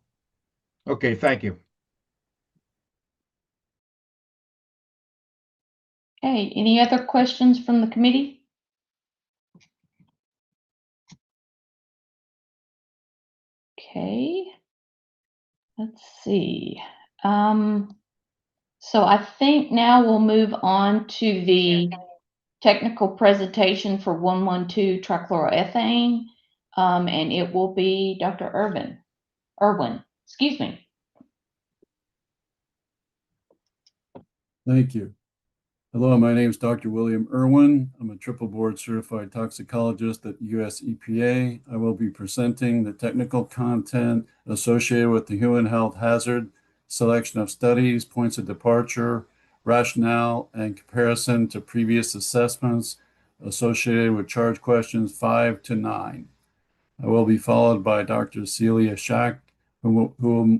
Okay, thank you. Okay, any other questions from the committee? Okay, let's see. So I think now we'll move on to the technical presentation for 112 trichloroethane, and it will be Dr. Irwin, excuse me. Thank you. Hello, my name is Dr. William Irwin. I'm a triple board certified toxicologist at US EPA. I will be presenting the technical content associated with the human health hazard, selection of studies, points of departure, rationale, and comparison to previous assessments associated with charge questions 5 to 9. I will be followed by Dr. Celia Schacht, who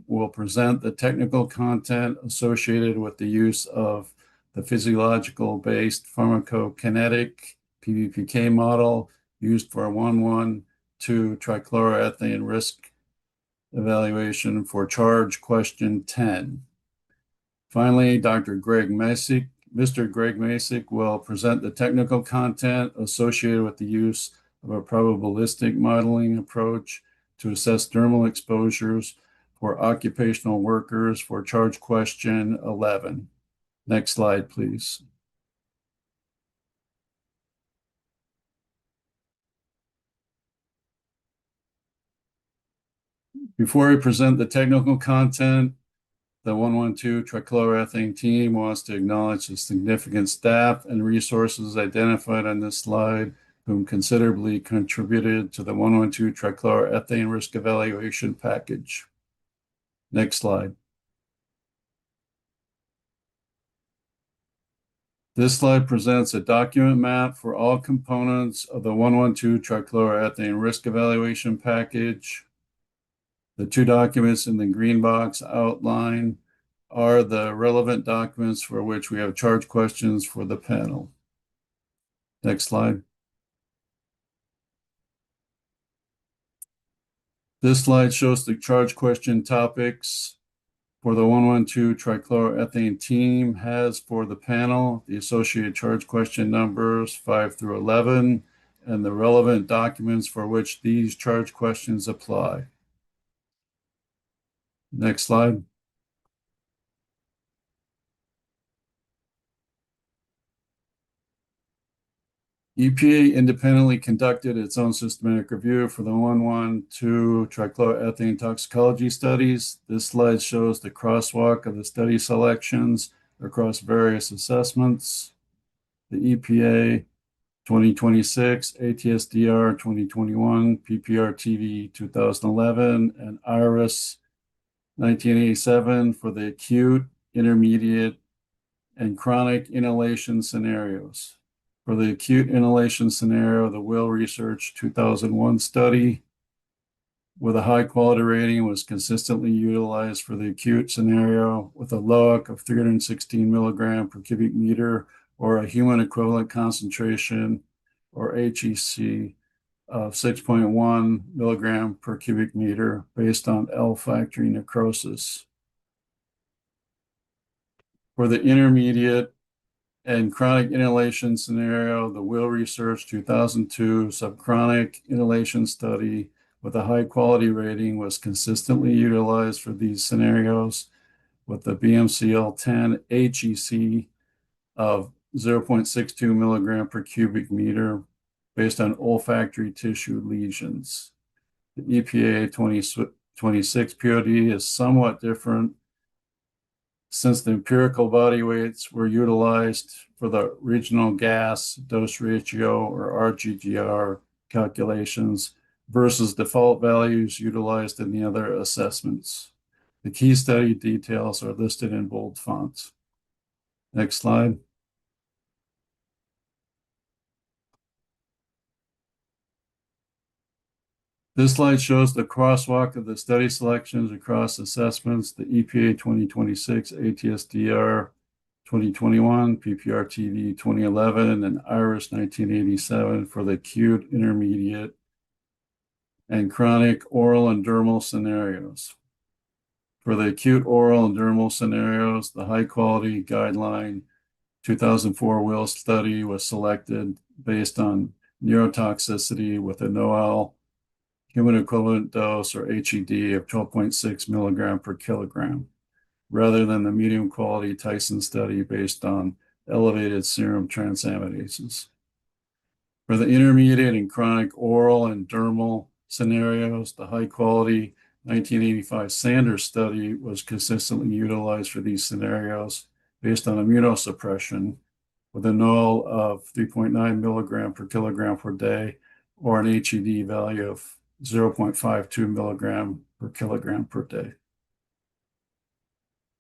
will present the technical content associated with the use of the physiological-based pharmacokinetic PBPK model used for 112 trichloroethane risk evaluation for charge question 10. Finally, Mr. Greg Masick will present the technical content associated with the use of a probabilistic modeling approach to assess thermal exposures for occupational workers for charge question 11. Next slide, please. Before we present the technical content, the 112 trichloroethane team wants to acknowledge the significant staff and resources identified on this slide whom considerably contributed to the 112 trichloroethane risk evaluation package. Next slide. This slide presents a document map for all components of the 112 trichloroethane risk evaluation package. The two documents in the green box outline are the relevant documents for which we have charge questions for the panel. Next slide. This slide shows the charge question topics for the 112 trichloroethane team has for the panel, the associated charge question numbers 5 through 11, and the relevant documents for which these charge questions apply. Next slide. EPA independently conducted its own systematic review for the 112 trichloroethane toxicology studies. This slide shows the crosswalk of the study selections across various assessments. The EPA 2026, ATSDR 2021, PPR-TV 2011, and IRIS 1987 for the acute, intermediate, and chronic inhalation scenarios. For the acute inhalation scenario, the Will Research 2001 study with a high quality rating was consistently utilized for the acute scenario with a LOIC of 316 milligram per cubic meter or a human equivalent concentration or HEC of 6.1 milligram per cubic meter based on L-factory necrosis. For the intermediate and chronic inhalation scenario, the Will Research 2002 subchronic inhalation study with a high quality rating was consistently utilized for these scenarios with the BMCL10 HEC of 0.62 milligram per cubic meter based on olfactory tissue lesions. The EPA 2026 POD is somewhat different since the empirical body weights were utilized for the regional gas dose ratio or RGGR calculations versus default values utilized in the other assessments. The key study details are listed in bold fonts. Next slide. This slide shows the crosswalk of the study selections across assessments, the EPA 2026, ATSDR 2021, PPR-TV 2011, and IRIS 1987 for the acute, intermediate, and chronic oral and dermal scenarios. For the acute oral and dermal scenarios, the high-quality guideline 2004 Will study was selected based on neurotoxicity with a NOAEL human equivalent dose, or HED, of 12.6 milligram per kilogram, rather than the medium quality Tyson study based on elevated serum transaminases. For the intermediate and chronic oral and dermal scenarios, the high quality 1985 Sanders study was consistently utilized for these scenarios based on immunosuppression with a NOAEL of 3.9 milligram per kilogram per day, or an HED value of 0.52 milligram per kilogram per day.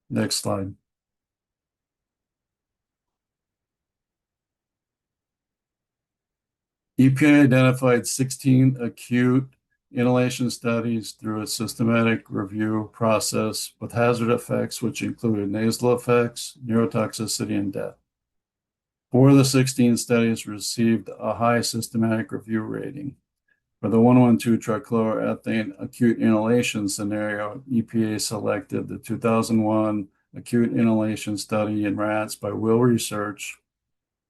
Next slide. EPA identified 16 acute inhalation studies through its systematic review process with hazard effects, which included nasal effects, neurotoxicity, and death. 4 of the 16 studies received a high systematic review rating. For the 112 trichloroethane acute inhalation scenario, EPA selected the 2001 acute inhalation study in rats by Will Research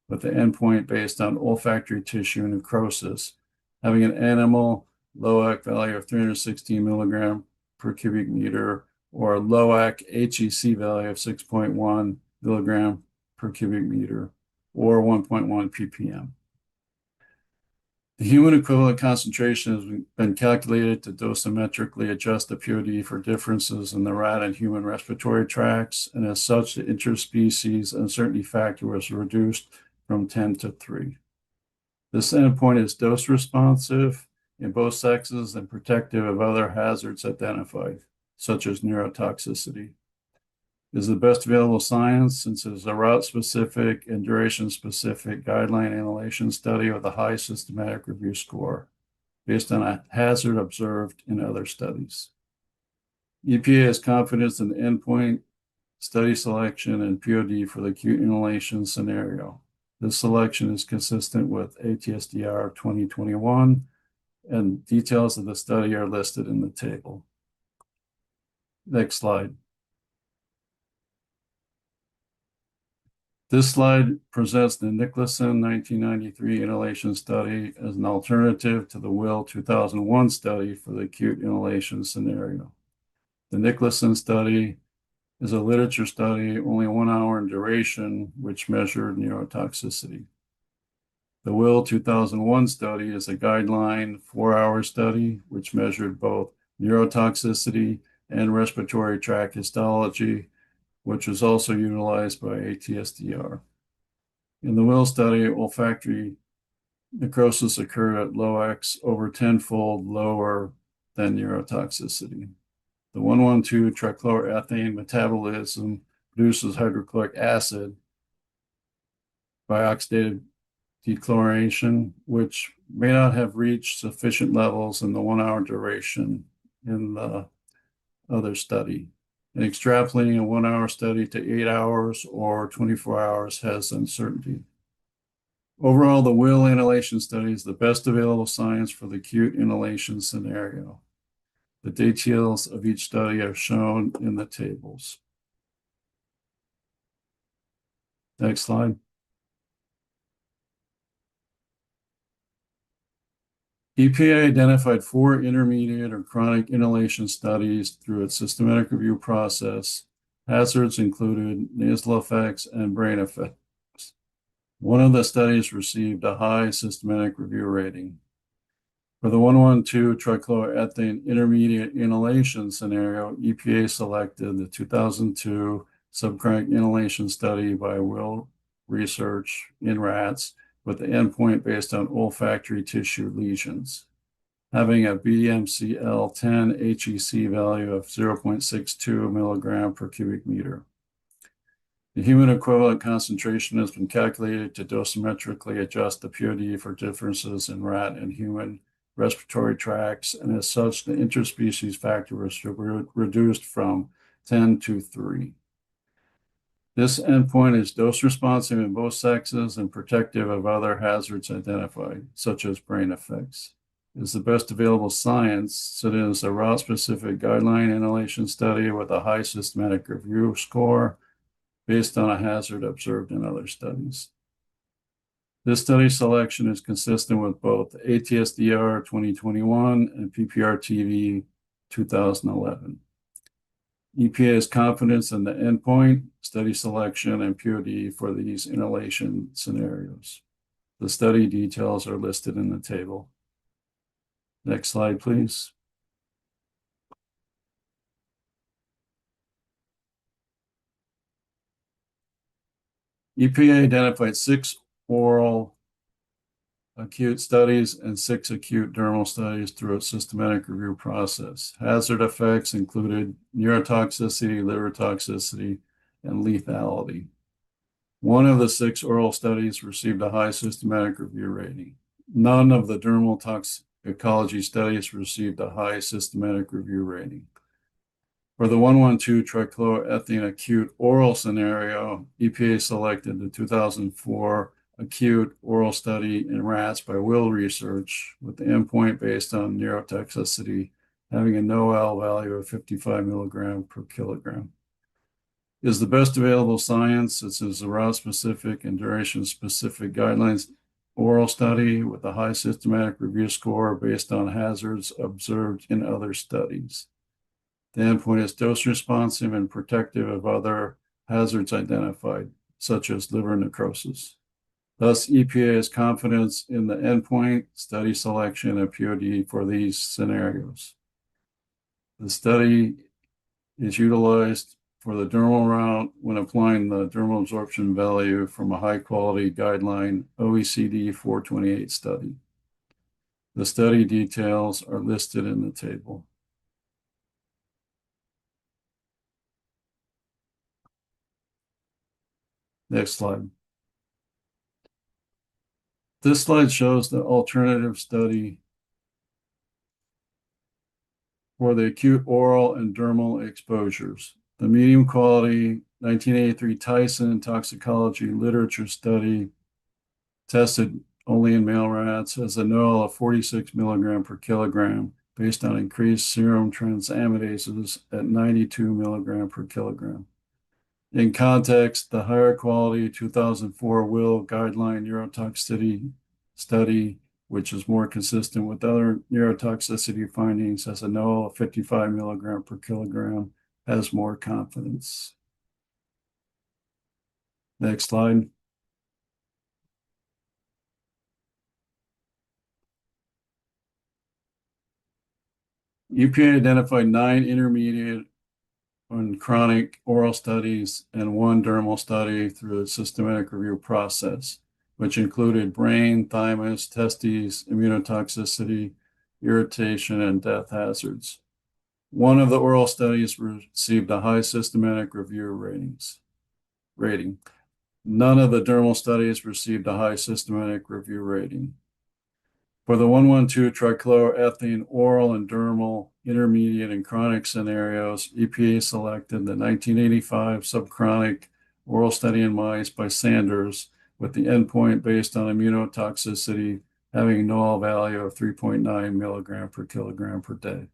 with the endpoint based on olfactory tissue necrosis, having an animal LOAC value of 316 milligram per cubic meter, or a LOAC HEC value of 6.1 milligram per cubic meter, or 1.1 ppm. The human equivalent concentration has been calculated to dosimetrically adjust the POD for differences in the rat and human respiratory tracts, and as such, the interspecies uncertainty factor was reduced from 10 to 3. This endpoint is dose responsive in both sexes and protective of other hazards identified, such as neurotoxicity. It is the best available science since it is a route-specific and duration-specific guideline inhalation study with a high systematic review score based on a hazard observed in other studies. EPA has confidence in the endpoint, study selection, and POD for the acute inhalation scenario. This selection is consistent with ATSDR 2021, and details of the study are listed in the table. Next slide. This slide presents the Nicholson 1993 inhalation study as an alternative to the Will 2001 study for the acute inhalation scenario. The Nicholson study is a literature study, only 1 hour in duration, which measured neurotoxicity. The Will 2001 study is a guideline 4-hour study, which measured both neurotoxicity and respiratory tract histology, which was also utilized by ATSDR. In the Will study, olfactory necrosis occurred at LOACs over 10-fold lower than neurotoxicity. The 112 trichloroethane metabolism produces hydrochloric acid by oxidative dechlorination, which may not have reached sufficient levels in the 1 hour duration in the other study. And extrapolating a 1 hour study to 8 hours or 24 hours has uncertainty. Overall, the Will inhalation study is the best available science for the acute inhalation scenario. The details of each study are shown in the tables. Next slide. EPA identified 4 intermediate or chronic inhalation studies through its systematic review process. Hazards included nasal effects and brain effects. 1 of the studies received a high systematic review rating. For the 112 trichloroethane intermediate inhalation scenario, EPA selected the 2002 subchronic inhalation study by Will Research in rats with the endpoint based on olfactory tissue lesions, having a BMCL10 HEC value of 0.62 milligram per cubic meter. The human equivalent concentration has been calculated to dosimetrically adjust the POD for differences in rat and human respiratory tracts, and as such, the interspecies factor was reduced from 10 to 3. This endpoint is dose responsive in both sexes and protective of other hazards identified, such as brain effects. is the best available science, so it is a route-specific guideline inhalation study with a high systematic review score based on a hazard observed in other studies. This study selection is consistent with both ATSDR 2021 and PPR-TV 2011. EPA's confidence in the endpoint, study selection, and POD for these inhalation scenarios. The study details are listed in the table. Next slide, please. EPA identified 6 oral acute studies and 6 acute dermal studies through a systematic review process. Hazard effects included neurotoxicity, liver toxicity, and lethality. 1 of the 6 oral studies received a high systematic review rating. None of the dermal toxicology studies received a high systematic review rating. For the 112 trichloroethane acute oral scenario, EPA selected the 2004 acute oral study in rats by Will Research with the endpoint based on neurotoxicity having a NOAEL value of 55 milligram per kilogram. Is the best available science. This is a route-specific and duration-specific guidelines oral study with a high systematic review score based on hazards observed in other studies. The endpoint is dose-responsive and protective of other hazards identified, such as liver necrosis. Thus, EPA has confidence in the endpoint, study selection, and POD for these scenarios. The study is utilized for the dermal route when applying the dermal absorption value from a high-quality guideline OECD 428 study. The study details are listed in the table. Next slide. This slide shows the alternative study for the acute oral and dermal exposures. The medium quality 1983 Tyson toxicology literature study tested only in male rats has a NOAEL of 46 milligram per kilogram based on increased serum transaminases at 92 milligram per kilogram. In context, the higher quality 2004 Will guideline neurotoxicity study, which is more consistent with other neurotoxicity findings, has a NOAEL of 55 milligram per kilogram, has more confidence. Next slide. EPA identified 9 intermediate and chronic oral studies and 1 dermal study through a systematic review process, which included brain, thymus, testes, immunotoxicity, irritation, and death hazards. 1 of the oral studies received a high systematic review rating. None of the dermal studies received a high systematic review rating. For the 112 trichloroethane oral and dermal intermediate and chronic scenarios, EPA selected the 1985 subchronic oral study in mice by Sanders with the endpoint based on immunotoxicity having a NOAEL value of 3.9 milligram per kilogram per day.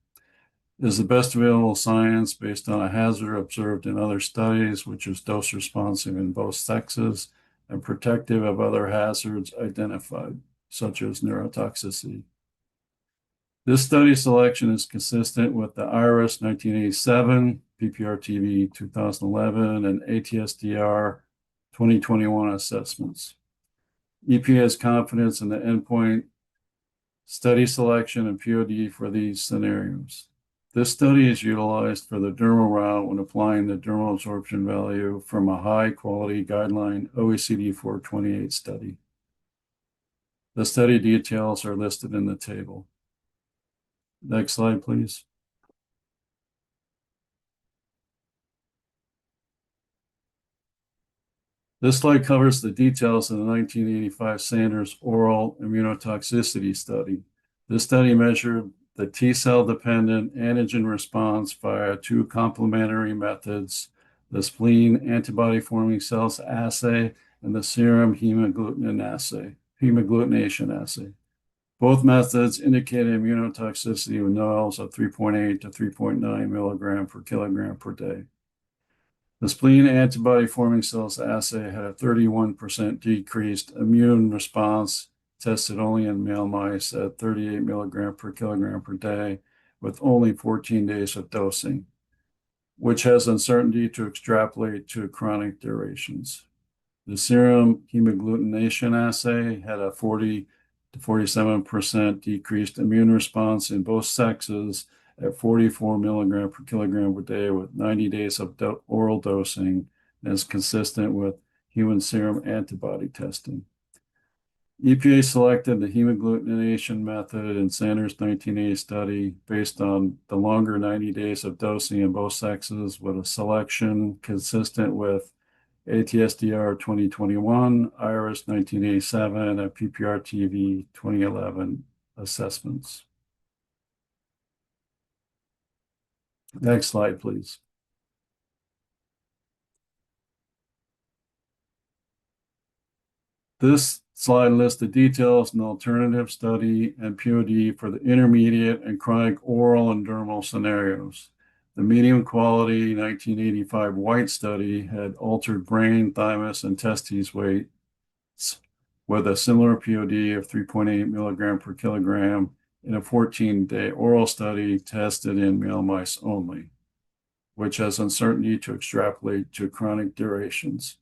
It is the best available science based on a hazard observed in other studies, which is dose responsive in both sexes and protective of other hazards identified, such as neurotoxicity. This study selection is consistent with the IRIS 1987, PPR-TV 2011, and ATSDR 2021 assessments. EPA has confidence in the endpoint, study selection, and POD for these scenarios. This study is utilized for the dermal route when applying the dermal absorption value from a high-quality guideline OECD 428 study. The study details are listed in the table. Next slide, please. This slide covers the details of the 1985 Sanders oral immunotoxicity study. This study measured the T-cell dependent antigen response via 2 complementary methods, the spleen antibody forming cells assay and the serum hemagglutination assay. Both methods indicated immunotoxicity with NOELs of 3.8 to 3.9 milligram per kilogram per day. The spleen antibody forming cells assay had a 31% decreased immune response tested only in male mice at 38 milligram per kilogram per day with only 14 days of dosing, which has uncertainty to extrapolate to chronic durations. The serum hemagglutination assay had a 40 to 47% decreased immune response in both sexes at 44 milligram per kilogram per day with 90 days of oral dosing, and is consistent with human serum antibody testing. EPA selected the hemagglutination method in Sanders' 1980 study based on the longer 90 days of dosing in both sexes with a selection consistent with ATSDR 2021, IRIS 1987, and PPR-TV 2011 assessments. Next slide, please. This slide lists the details and alternative study and POD for the intermediate and chronic oral and dermal scenarios. The medium quality 1985 White study had altered brain, thymus, and testes weights with a similar POD of 3.8 milligram per kilogram in a 14-day oral study tested in male mice only, which has uncertainty to extrapolate to chronic durations.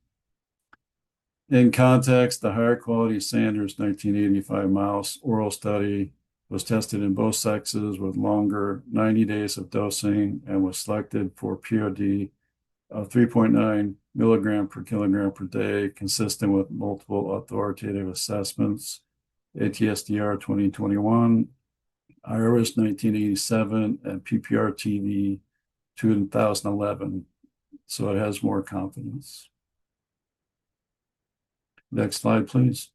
In context, the higher quality Sanders 1985 mouse oral study was tested in both sexes with longer 90 days of dosing and was selected for POD of 3.9 milligram per kilogram per day, consistent with multiple authoritative assessments, ATSDR 2021, IRIS 1987, and PPR-TV 2011. So it has more confidence. Next slide, please.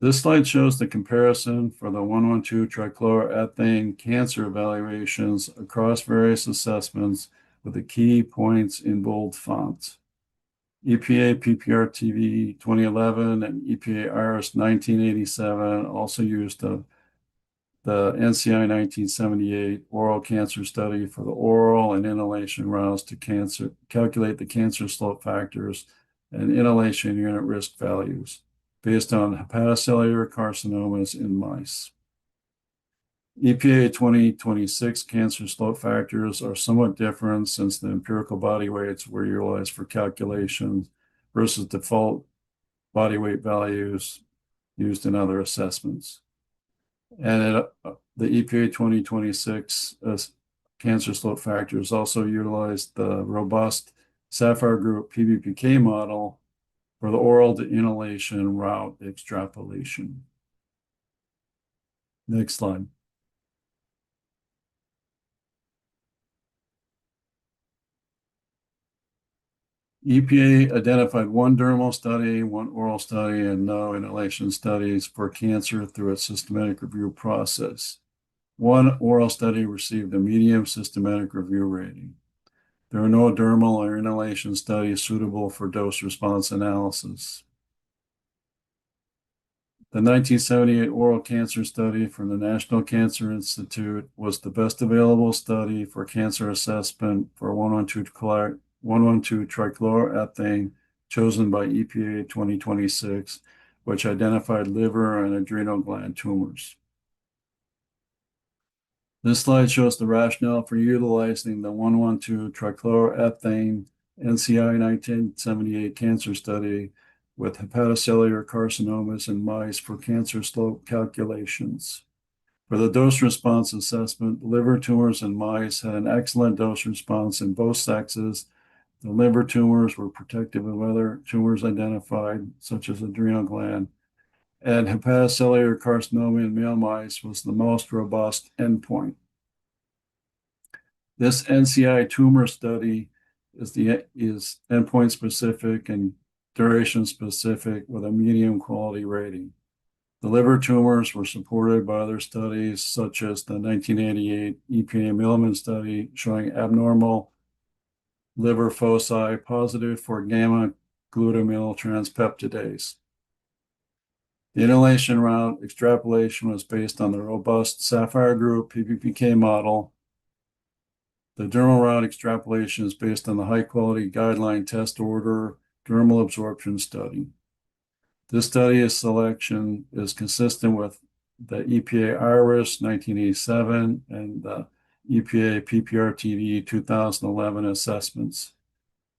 This slide shows the comparison for the 112 trichloroethane cancer evaluations across various assessments with the key points in bold font. EPA PPR-TV 2011 and EPA IRIS 1987 also used the NCI 1978 oral cancer study for the oral and inhalation routes to calculate the cancer slope factors and inhalation unit risk values based on hepatocellular carcinomas in mice. EPA 2026 cancer slope factors are somewhat different since the empirical body weights were utilized for calculations versus default body weight values used in other assessments. And the EPA 2026 cancer slope factors also utilized the robust Sapphire Group PBPK model for the oral to inhalation route extrapolation. Next slide. EPA identified one dermal study, one oral study, and no inhalation studies for cancer through its systematic review process. One oral study received a medium systematic review rating. There are no dermal or inhalation studies suitable for dose response analysis. The 1978 oral cancer study from the National Cancer Institute was the best available study for cancer assessment for 112 trichloroethane chosen by EPA 2026, which identified liver and adrenal gland tumors. This slide shows the rationale for utilizing the 112 trichloroethane NCI 1978 cancer study with hepatocellular carcinomas in mice for cancer slope calculations. For the dose response assessment, liver tumors in mice had an excellent dose response in both sexes. The liver tumors were protective of other tumors identified, such as adrenal gland, and hepatocellular carcinoma in male mice was the most robust endpoint. This NCI tumor study is endpoint specific and duration specific with a medium quality rating. The liver tumors were supported by other studies, such as the 1988 EPA Milliman study showing abnormal liver foci positive for gamma glutamyl transpeptidase. The inhalation route extrapolation was based on the robust Sapphire Group PBPK model. The dermal route extrapolation is based on the high-quality guideline test order dermal absorption study. This study selection is consistent with the EPA IRIS 1987 and the EPA PPRTV 2011 assessments.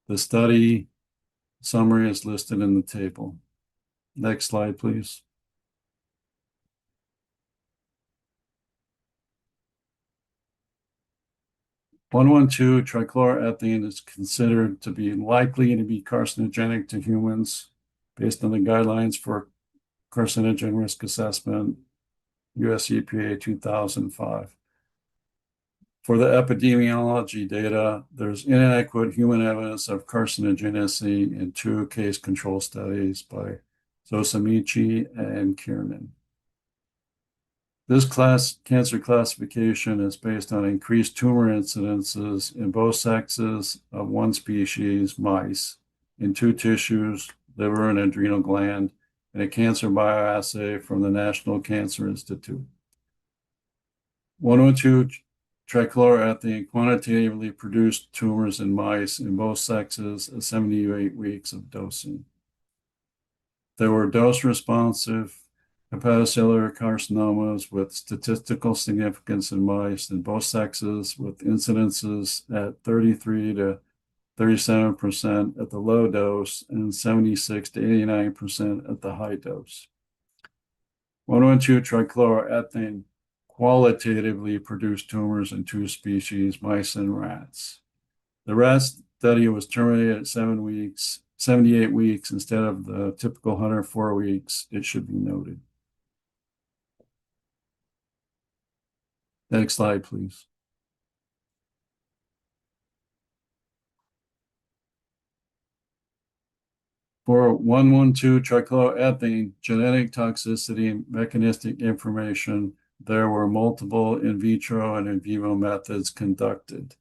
The study summary is listed in the table. Next slide, please. (112) trichloroethane is considered to be likely to be carcinogenic to humans based on the guidelines for carcinogen risk assessment, US EPA 2005. For the epidemiology data, there's inadequate human evidence of carcinogenicity in 2 case control studies by Zosamichi and Kiernan. This cancer classification is based on increased tumor incidences in both sexes of 1 species, mice, in 2 tissues, liver and adrenal gland, and a cancer bioassay from the National Cancer Institute. 112 trichloroethane quantitatively produced tumors in mice in both sexes at 78 weeks of dosing. There were dose-responsive hepatocellular carcinomas with statistical significance in mice in both sexes, with incidences at 33 to 37% at the low dose and 76 to 89% at the high dose. 112 trichloroethane qualitatively produced tumors in 2 species, mice and rats. The rat study was terminated at 78 weeks instead of the typical 104 weeks, it should be noted. Next slide, please. For 112 trichloroethane, genetic toxicity and mechanistic information, there were multiple in vitro and in vivo methods conducted.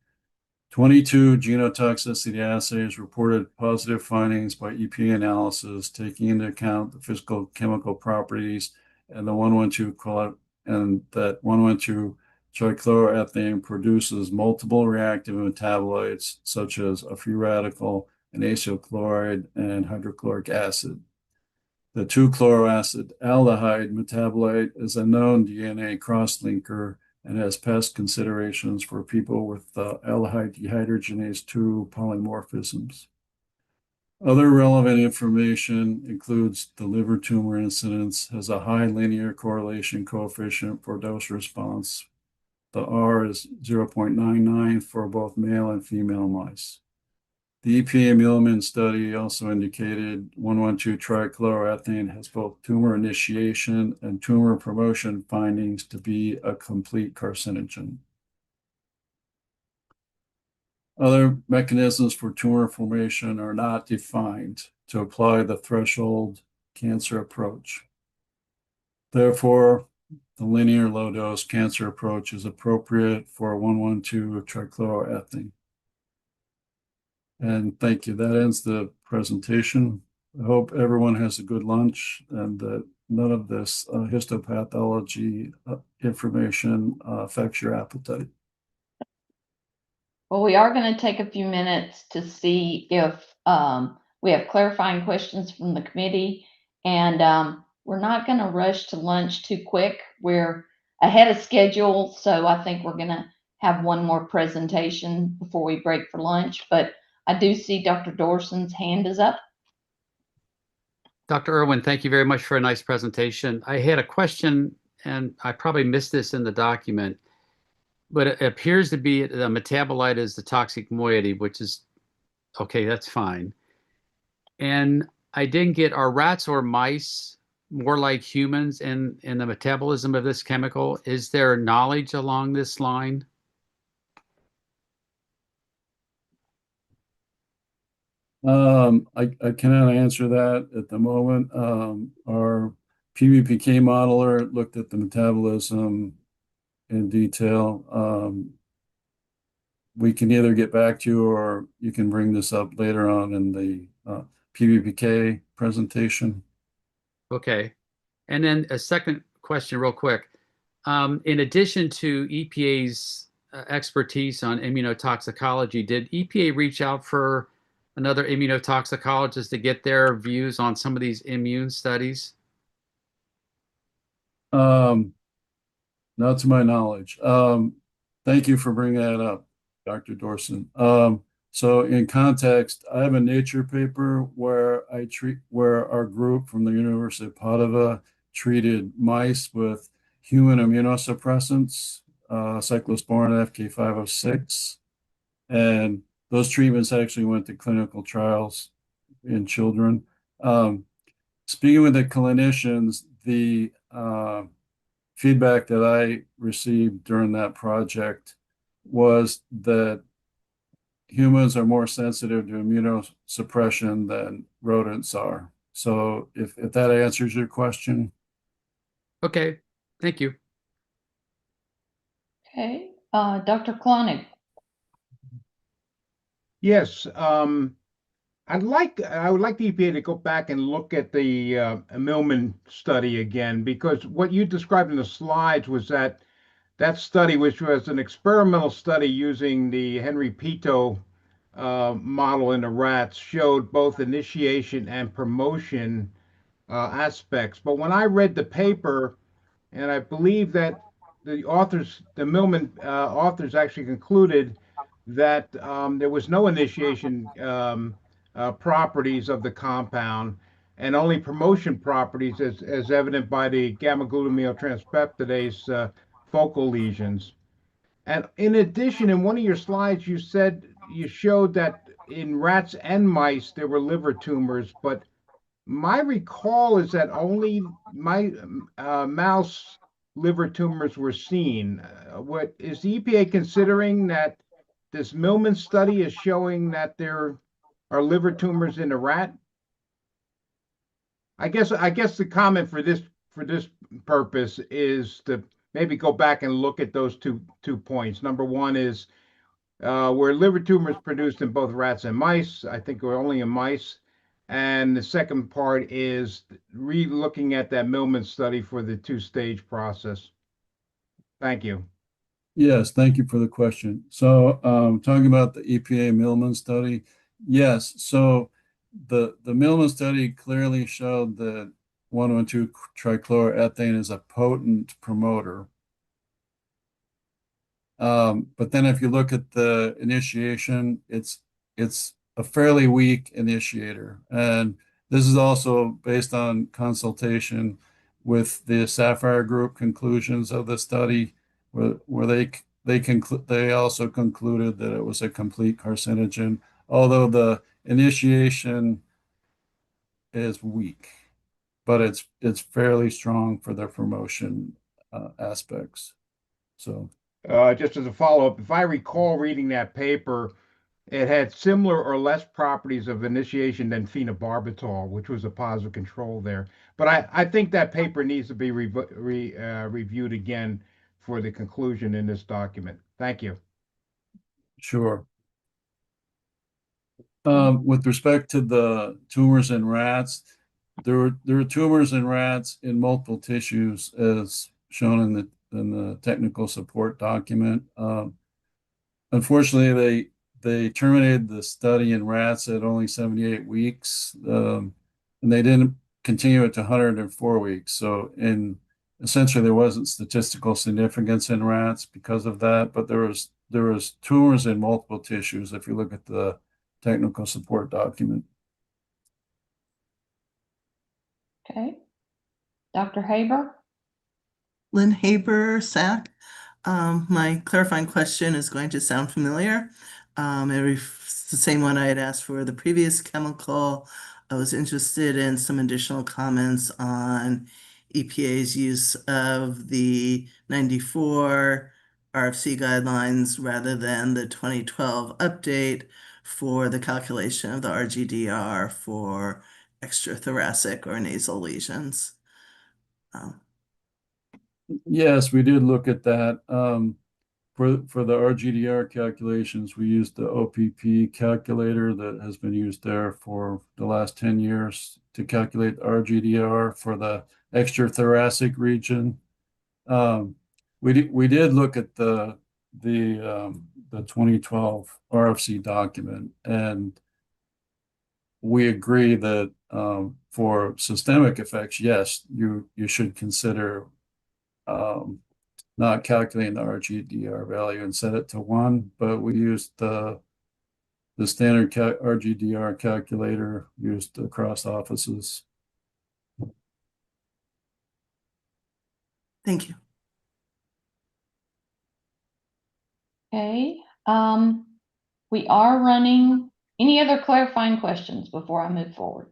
22 genotoxicity assays reported positive findings by EPA analysis, taking into account the physical chemical properties and the 112 and that 112 trichloroethane produces multiple reactive metabolites such as a free radical, an acyl chloride, and hydrochloric acid. The 2-chloroacid aldehyde metabolite is a known DNA cross-linker and has pest considerations for people with aldehyde dehydrogenase 2 polymorphisms. Other relevant information includes the liver tumor incidence has a high linear correlation coefficient for dose response. The R is 0.99 for both male and female mice. The EPA Milliman study also indicated 112 trichloroethane has both tumor initiation and tumor promotion findings to be a complete carcinogen. Other mechanisms for tumor formation are not defined to apply the threshold cancer approach. Therefore, the linear low-dose cancer approach is appropriate for 112 trichloroethane. And thank you. That ends the presentation. I hope everyone has a good lunch and that none of this histopathology information affects your appetite. Well, we are going to take a few minutes to see if we have clarifying questions from the committee, and we're not going to rush to lunch too quick. We're ahead of schedule, so I think we're going to have one more presentation before we break for lunch, but I do see Dr. Dorson's hand is up. Dr. Irwin, thank you very much for a nice presentation. I had a question, and I probably missed this in the document, but it appears to be the metabolite is the toxic moiety, which is, okay, that's fine. And I didn't get, are rats or mice more like humans in the metabolism of this chemical? Is there knowledge along this line? I cannot answer that at the moment. Our PBPK modeler looked at the metabolism in detail. we can either get back to you or you can bring this up later on in the PBPK presentation. Okay. And then a second question real quick. In addition to EPA's expertise on immunotoxicology, did EPA reach out for another immunotoxicologist to get their views on some of these immune studies? Not to my knowledge. Thank you for bringing that up, Dr. Dorson. So in context, I have a Nature paper where our group from the University of Padua treated mice with human immunosuppressants, cyclosporin FK506, and those treatments actually went to clinical trials in children. Speaking with the clinicians, the feedback that I received during that project was that humans are more sensitive to immunosuppression than rodents are. So if that answers your question. Okay, thank you. Okay, Dr. Klonick. Yes, I would like the EPA to go back and look at the Millman study again, because what you described in the slides was that study, which was an experimental study using the Henry Pito model in the rats, showed both initiation and promotion aspects. But when I read the paper, and I believe that the Millman authors actually concluded that there was no initiation properties of the compound and only promotion properties as evident by the gamma glutamyl transpeptidase focal lesions. And in addition, in one of your slides, you showed that in rats and mice, there were liver tumors, but my recall is that only mouse liver tumors were seen. What is the EPA considering that this Millman study is showing that there are liver tumors in the rat? I guess the comment for this purpose is to maybe go back and look at those two points. Number one is were liver tumors produced in both rats and mice? I think we're only in mice. And the second part is re-looking at that Millman study for the two-stage process. Thank you. Yes, thank you for the question. So talking about the EPA Millman study, yes. So the Millman study clearly showed that 1,2-trichloroethane is a potent promoter. But then if you look at the initiation, it's a fairly weak initiator. And this is also based on consultation with the Sapphire Group conclusions of the study, where they also concluded that it was a complete carcinogen, although the initiation is weak, but it's fairly strong for the promotion aspects. So. Just as a follow-up, if I recall reading that paper, it had similar or less properties of initiation than phenobarbital, which was a positive control there. But I think that paper needs to be reviewed again for the conclusion in this document. Thank you. Sure. With respect to the tumors in rats, there are tumors in rats in multiple tissues, as shown in the technical support document. Unfortunately, they terminated the study in rats at only 78 weeks, and they didn't continue it to 104 weeks. So essentially there wasn't statistical significance in rats because of that, but there was tumors in multiple tissues if you look at the technical support document. Okay. Dr. Haber? Lynn Haber, SACC. My clarifying question is going to sound familiar. It's the same one I had asked for the previous chemical. I was interested in some additional comments on EPA's use of the 94 RFC guidelines rather than the 2012 update for the calculation of the RGDR for extrathoracic or nasal lesions. Yes, we did look at that. For the RGDR calculations, we used the OPP calculator that has been used there for the last 10 years to calculate RGDR for the extrathoracic region. We did look at the 2012 RFC document, and we agree that for systemic effects, yes, you should consider not calculating the RGDR value and set it to 1, but we used the standard RGDR calculator used across offices. Thank you. Okay, we are running, any other clarifying questions before I move forward?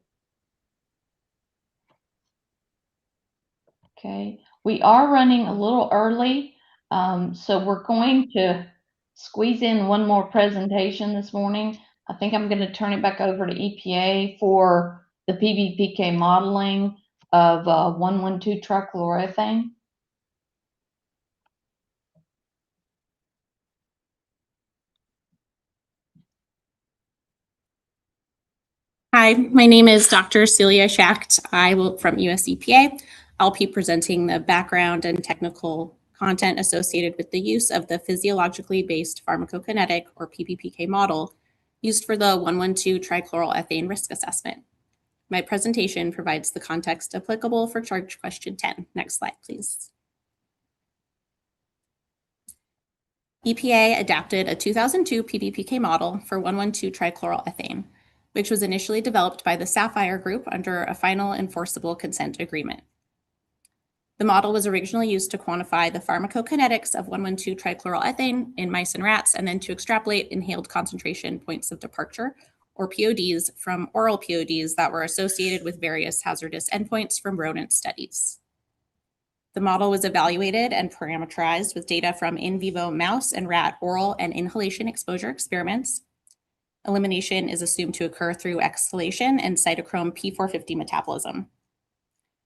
Okay, we are running a little early, so we're going to squeeze in one more presentation this morning. I think I'm going to turn it back over to EPA for the PBPK modeling of 1,12-trichloroethane. Hi, my name is Dr. Celia Schacht. I will from US EPA. I'll be presenting the background and technical content associated with the use of the physiologically based pharmacokinetic or PBPK model used for the 1,12-trichloroethane risk assessment. My presentation provides the context applicable for charge question 10. Next slide, please. EPA adapted a 2002 PBPK model for 1,12-trichloroethane, which was initially developed by the SAFFIRE group under a final enforceable consent agreement. The model was originally used to quantify the pharmacokinetics of 1,12-trichloroethane in mice and rats, and then to extrapolate inhaled concentration points of departure, or PODs, from oral PODs that were associated with various hazardous endpoints from rodent studies. The model was evaluated and parameterized with data from in vivo mouse and rat oral and inhalation exposure experiments. Elimination is assumed to occur through exhalation and cytochrome P450 metabolism.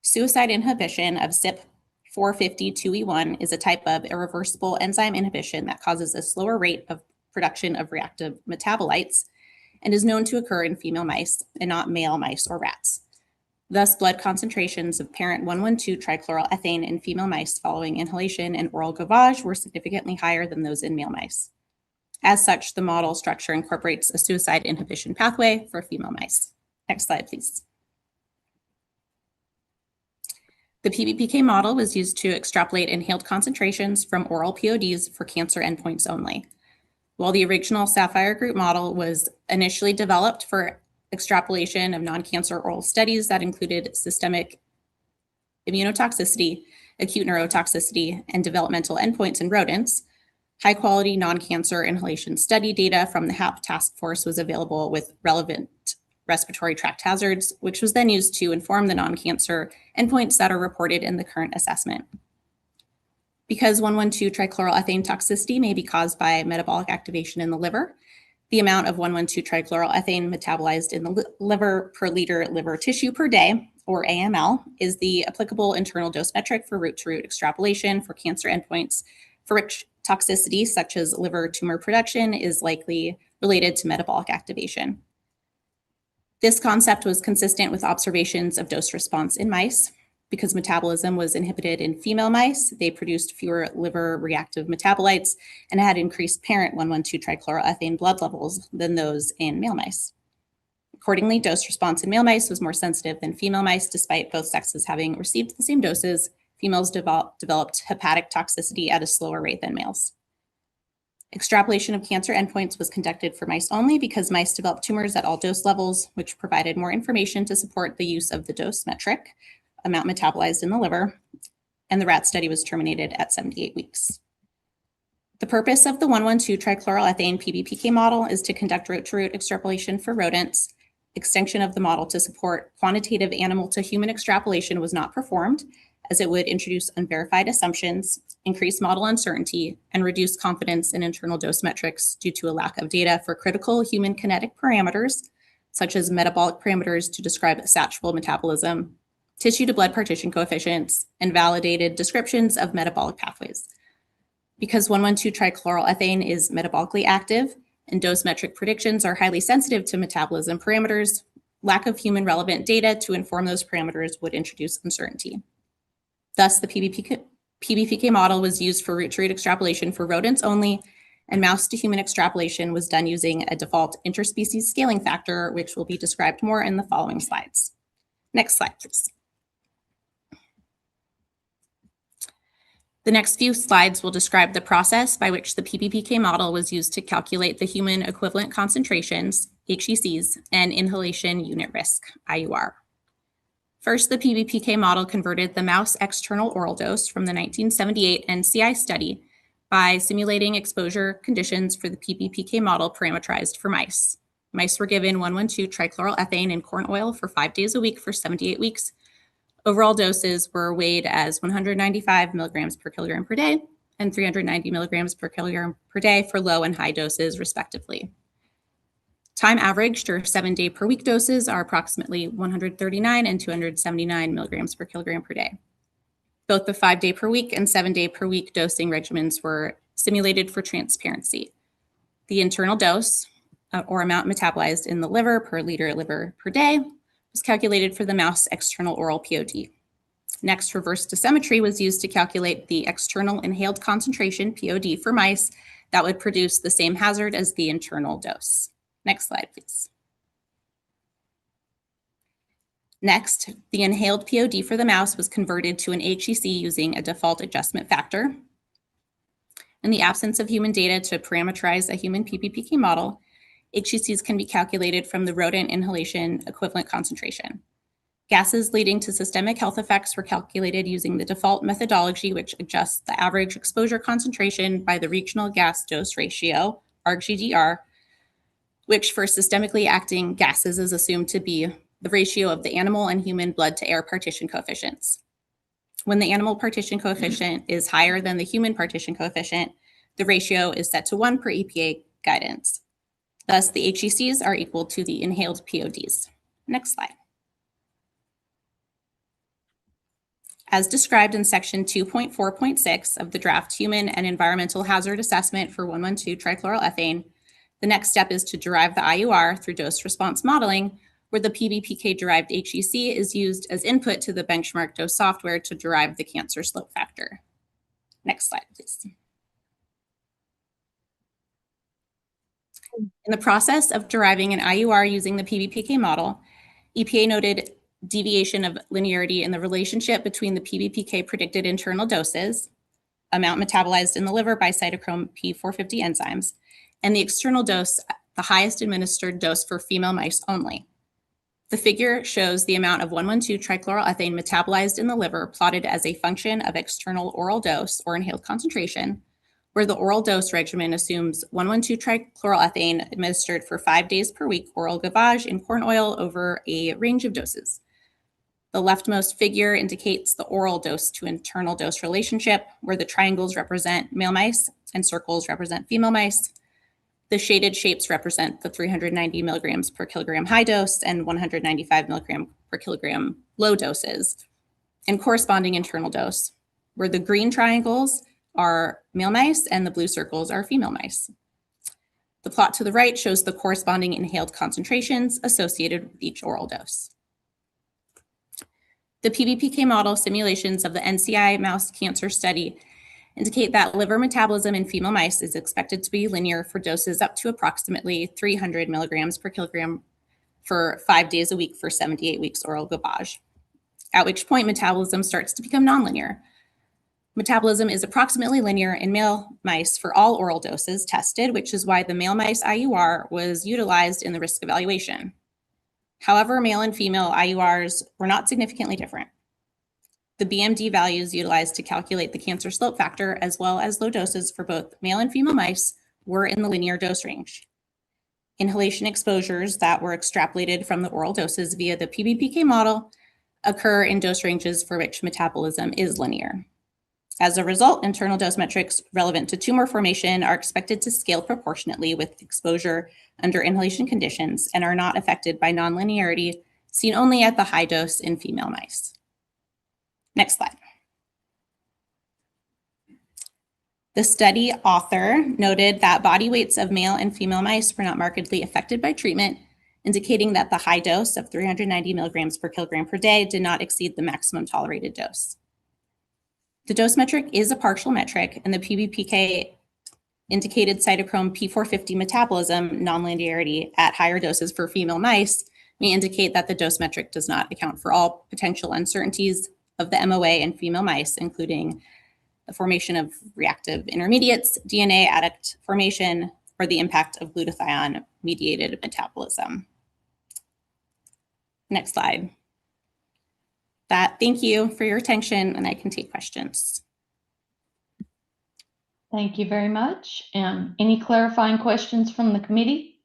Suicide inhibition of CYP450-2E1 is a type of irreversible enzyme inhibition that causes a slower rate of production of reactive metabolites and is known to occur in female mice and not male mice or rats. Thus, blood concentrations of parent 1,12-trichloroethane in female mice following inhalation and oral gavage were significantly higher than those in male mice. As such, the model structure incorporates a suicide inhibition pathway for female mice. Next slide, please. The PBPK model was used to extrapolate inhaled concentrations from oral PODs for cancer endpoints only. While the original SAFFIRE group model was initially developed for extrapolation of non-cancer oral studies that included systemic immunotoxicity, acute neurotoxicity, and developmental endpoints in rodents, high-quality non-cancer inhalation study data from the HAP task force was available with relevant respiratory tract hazards, which was then used to inform the non-cancer endpoints that are reported in the current assessment. Because 1,12-trichloroethane toxicity may be caused by metabolic activation in the liver, the amount of 1,12-trichloroethane metabolized in the liver per liter liver tissue per day, or AML, is the applicable internal dose metric for root-to-root extrapolation for cancer endpoints for which toxicity, such as liver tumor production, is likely related to metabolic activation. This concept was consistent with observations of dose response in mice. Because metabolism was inhibited in female mice, they produced fewer liver reactive metabolites and had increased parent 1,12-trichloroethane blood levels than those in male mice. Accordingly, dose response in male mice was more sensitive than female mice, despite both sexes having received the same doses. Females developed hepatic toxicity at a slower rate than males. Extrapolation of cancer endpoints was conducted for mice only because mice developed tumors at all dose levels, which provided more information to support the use of the dose metric, amount metabolized in the liver, and the rat study was terminated at 78 weeks. The purpose of the 1,12-trichloroethane PBPK model is to conduct root-to-root extrapolation for rodents. Extension of the model to support quantitative animal-to-human extrapolation was not performed, as it would introduce unverified assumptions, increase model uncertainty, and reduce confidence in internal dose metrics due to a lack of data for critical human kinetic parameters, such as metabolic parameters to describe satchel metabolism, tissue to blood partition coefficients, and validated descriptions of metabolic pathways. Because 1,1,2-trichloroethane is metabolically active and dosimetric predictions are highly sensitive to metabolism parameters, lack of human relevant data to inform those parameters would introduce uncertainty. Thus, the PBPK model was used for root-to-root extrapolation for rodents only, and mouse-to-human extrapolation was done using a default interspecies scaling factor, which will be described more in the following slides. Next slide, please. The next few slides will describe the process by which the PBPK model was used to calculate the human equivalent concentrations, HECs, and inhalation unit risk, IUR. First, the PBPK model converted the mouse external oral dose from the 1978 NCI study by simulating exposure conditions for the PBPK model parameterized for mice. Mice were given 1,1,2-trichloroethane in corn oil for 5 days a week for 78 weeks. Overall doses were weighed as 195 milligrams per kilogram per day and 390 milligrams per kilogram per day for low and high doses, respectively. Time averaged or 7-day per week doses are approximately 139 and 279 milligrams per kilogram per day. Both the 5-day per week and 7-day per week dosing regimens were simulated for transparency. The internal dose, or amount metabolized in the liver per liter liver per day, was calculated for the mouse external oral POD. Next, reverse dosimetry was used to calculate the external inhaled concentration, POD, for mice that would produce the same hazard as the internal dose. Next slide, please. Next, the inhaled POD for the mouse was converted to an HEC using a default adjustment factor. In the absence of human data to parameterize a human PBPK model, HECs can be calculated from the rodent inhalation equivalent concentration. Gases leading to systemic health effects were calculated using the default methodology, which adjusts the average exposure concentration by the regional gas dose ratio, ARG-GDR, which for systemically acting gases is assumed to be the ratio of the animal and human blood to air partition coefficients. When the animal partition coefficient is higher than the human partition coefficient, the ratio is set to 1 per EPA guidance. Thus, the HECs are equal to the inhaled PODs. Next slide. As described in section 2.4.6 of the draft Human and Environmental Hazard Assessment for 1,1,2-trichloroethane, the next step is to derive the IUR through dose response modeling, where the PBPK-derived HEC is used as input to the benchmark dose software to derive the cancer slope factor. Next slide, please. In the process of deriving an IUR using the PBPK model, EPA noted deviation of linearity in the relationship between the PBPK predicted internal doses, amount metabolized in the liver by cytochrome P450 enzymes, and the external dose, the highest administered dose for female mice only. The figure shows the amount of 1,1,2-trichloroethane metabolized in the liver plotted as a function of external oral dose or inhaled concentration, where the oral dose regimen assumes 1,1,2-trichloroethane administered for 5 days per week oral gavage in corn oil over a range of doses. The leftmost figure indicates the oral dose to internal dose relationship, where the triangles represent male mice and circles represent female mice. The shaded shapes represent the 390 milligrams per kilogram high dose and 195 milligram per kilogram low doses, and corresponding internal dose, where the green triangles are male mice and the blue circles are female mice. The plot to the right shows the corresponding inhaled concentrations associated with each oral dose. The PBPK model simulations of the NCI mouse cancer study indicate that liver metabolism in female mice is expected to be linear for doses up to approximately 300 milligrams per kilogram for 5 days a week for 78 weeks oral gavage, at which point metabolism starts to become nonlinear. Metabolism is approximately linear in male mice for all oral doses tested, which is why the male mice IUR was utilized in the risk evaluation. However, male and female IURs were not significantly different. The BMD values utilized to calculate the cancer slope factor, as well as low doses for both male and female mice, were in the linear dose range. Inhalation exposures that were extrapolated from the oral doses via the PBPK model occur in dose ranges for which metabolism is linear. As a result, internal dose metrics relevant to tumor formation are expected to scale proportionately with exposure under inhalation conditions and are not affected by nonlinearity seen only at the high dose in female mice. Next slide. The study author noted that body weights of male and female mice were not markedly affected by treatment, indicating that the high dose of 390 milligrams per kilogram per day did not exceed the maximum tolerated dose. The dose metric is a partial metric, and the PBPK indicated cytochrome P450 metabolism nonlinearity at higher doses for female mice may indicate that the dose metric does not account for all potential uncertainties of the MOA in female mice, including the formation of reactive intermediates, DNA adduct formation, or the impact of glutathione-mediated metabolism. Next slide. Thank you for your attention, and I can take questions. Thank you very much. Any clarifying questions from the committee?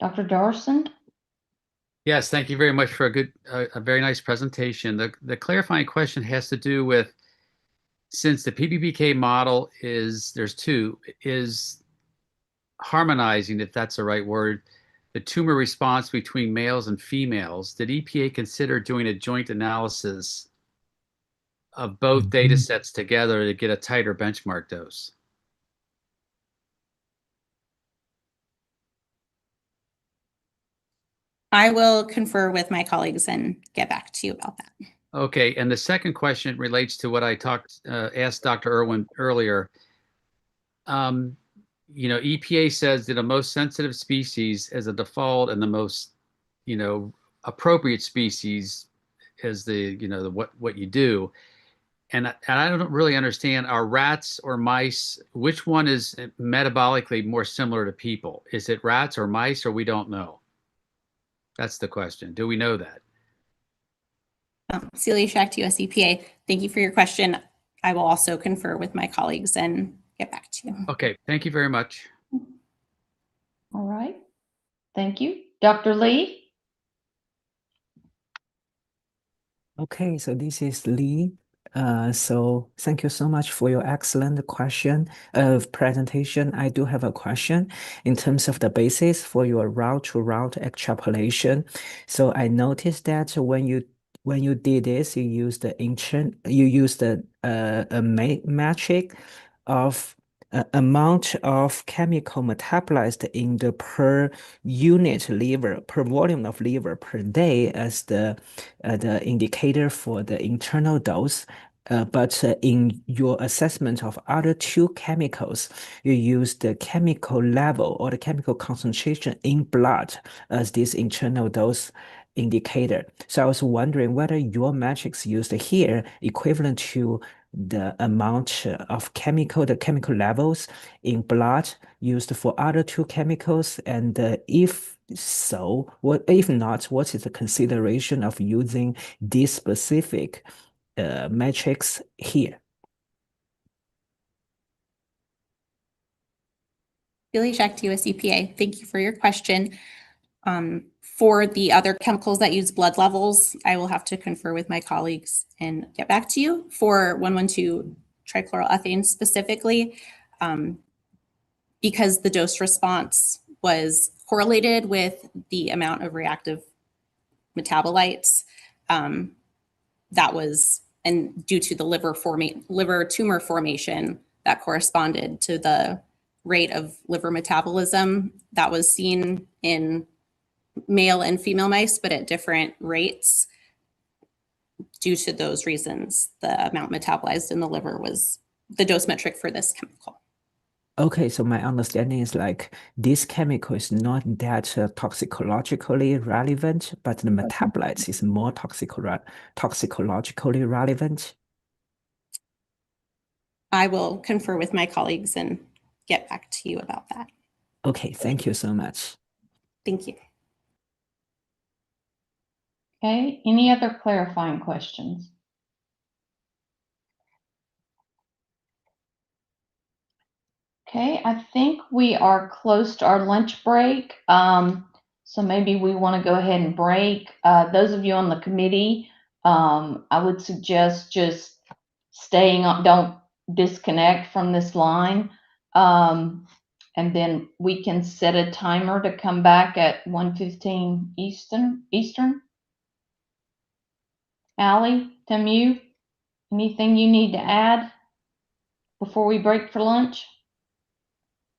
Dr. Darson? Yes, thank you very much for a very nice presentation. The clarifying question has to do with, since the PBPK model there's two, is harmonizing, if that's the right word, the tumor response between males and females. Did EPA consider doing a joint analysis of both data sets together to get a tighter benchmark dose? I will confer with my colleagues and get back to you about that. Okay, and the second question relates to what I asked Dr. Irwin earlier. EPA says that the most sensitive species as a default and the most, appropriate species is what you do. And I don't really understand, are rats or mice, which one is metabolically more similar to people? Is it rats or mice, or we don't know? That's the question. Do we know that? Celia Schacht, US EPA, thank you for your question. I will also confer with my colleagues and get back to you. Okay, thank you very much. All right. Thank you. Dr. Lee? Okay, so this is Lee. So thank you so much for your excellent presentation. I do have a question in terms of the basis for your route-to-route extrapolation. So I noticed that when you did this, you used a metric of amount of chemical metabolized in the per unit liver, per volume of liver per day as the indicator for the internal dose. But in your assessment of other two chemicals, you use the chemical level or the chemical concentration in blood as this internal dose indicator. So I was wondering whether your metrics used here equivalent to the amount of the chemical levels in blood used for other two chemicals, and if so, if not, what is the consideration of using this specific metrics here? Celia Schacht, US EPA, thank you for your question. For the other chemicals that use blood levels, I will have to confer with my colleagues and get back to you. For 112 trichloroethane specifically, because the dose response was correlated with the amount of reactive metabolites, and due to the liver tumor formation that corresponded to the rate of liver metabolism that was seen in male and female mice, but at different rates. Due to those reasons, the amount metabolized in the liver was the dose metric for this chemical. Okay, so my understanding is like this chemical is not that toxicologically relevant, but the metabolites is more toxicologically relevant. I will confer with my colleagues and get back to you about that. Okay, thank you so much. Thank you. Okay, any other clarifying questions? Okay, I think we are close to our lunch break. So maybe we want to go ahead and break. Those of you on the committee, I would suggest just staying on, don't disconnect from this line. And then we can set a timer to come back at 1:15 Eastern. Allie, Temu, Anything you need to add before we break for lunch?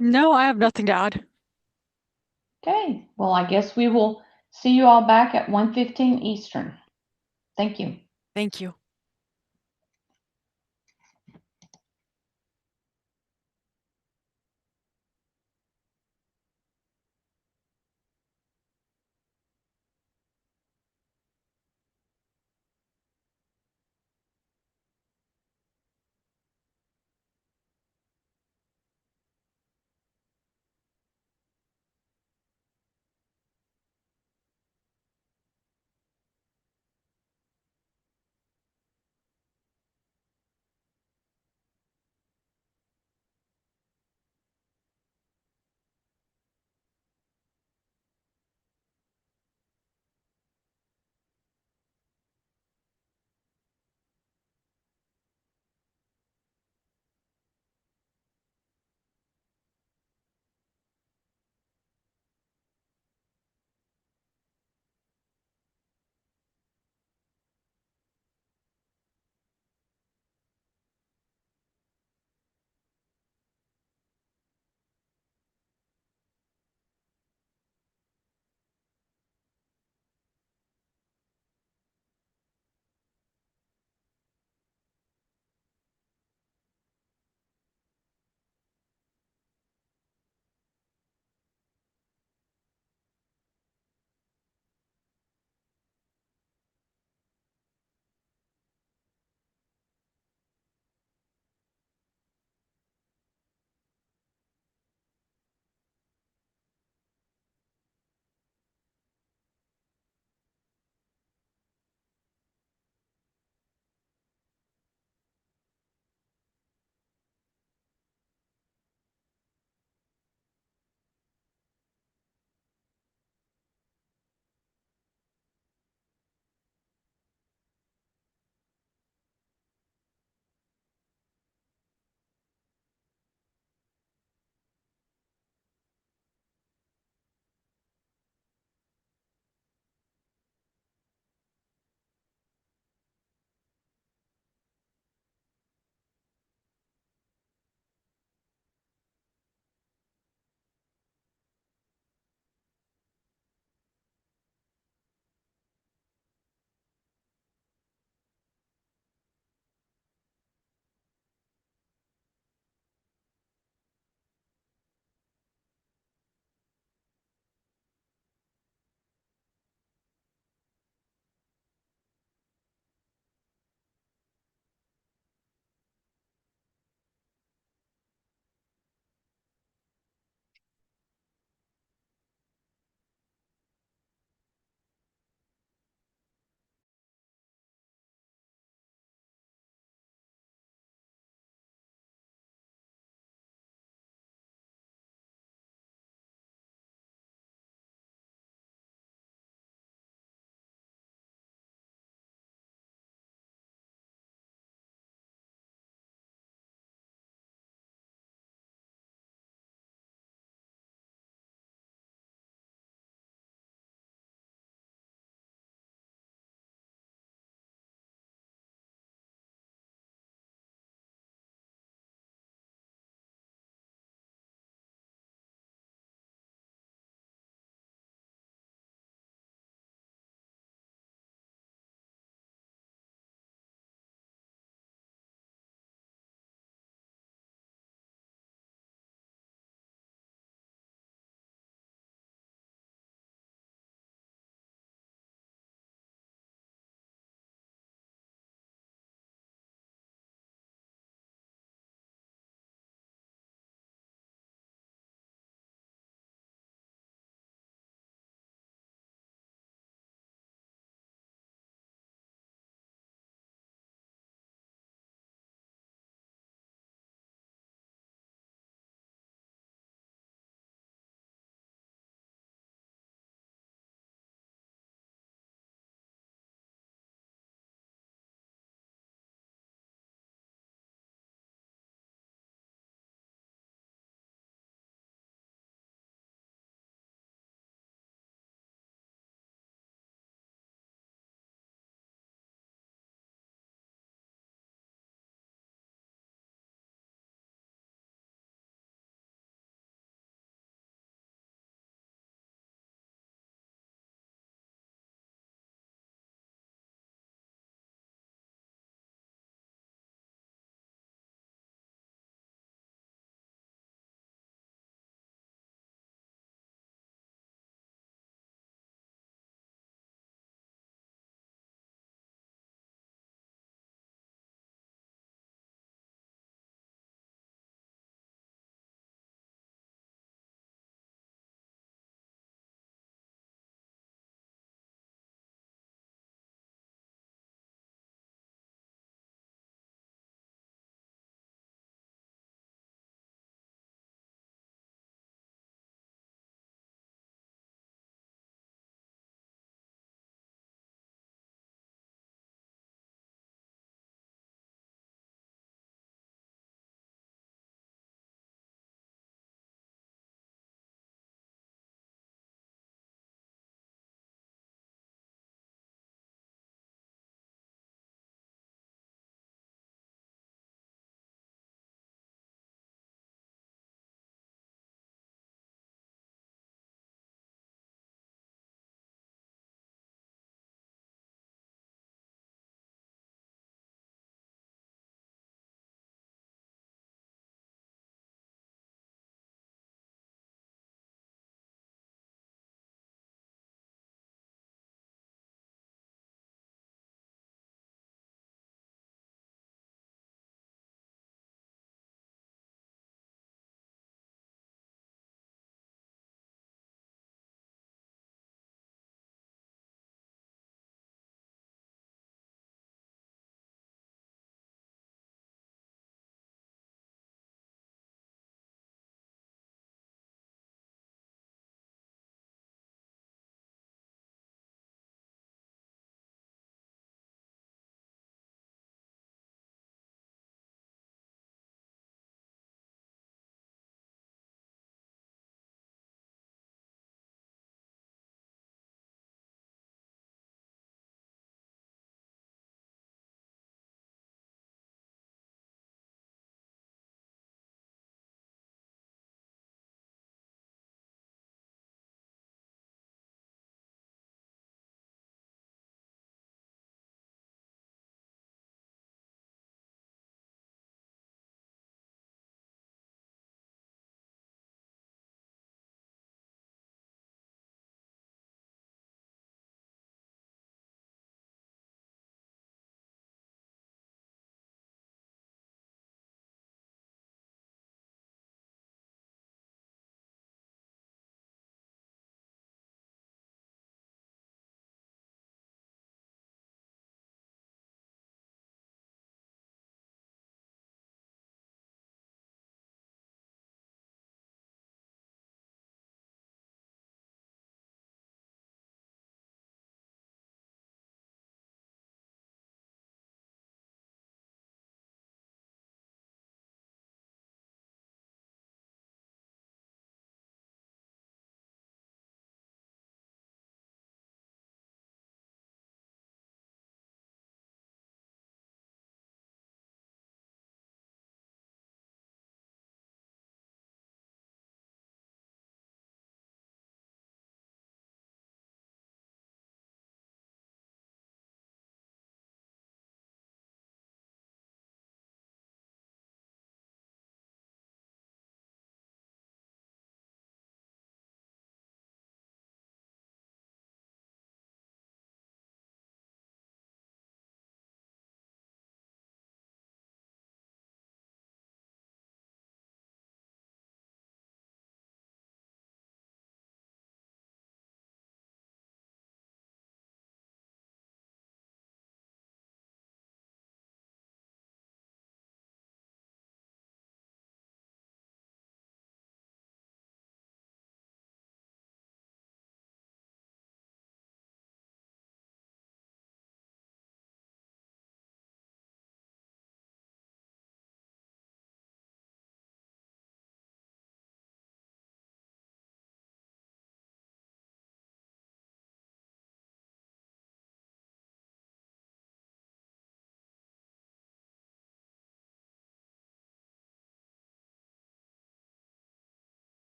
No, I have nothing to add. Okay, well, I guess we will see you all back at 1:15 Eastern. Thank you. Thank you.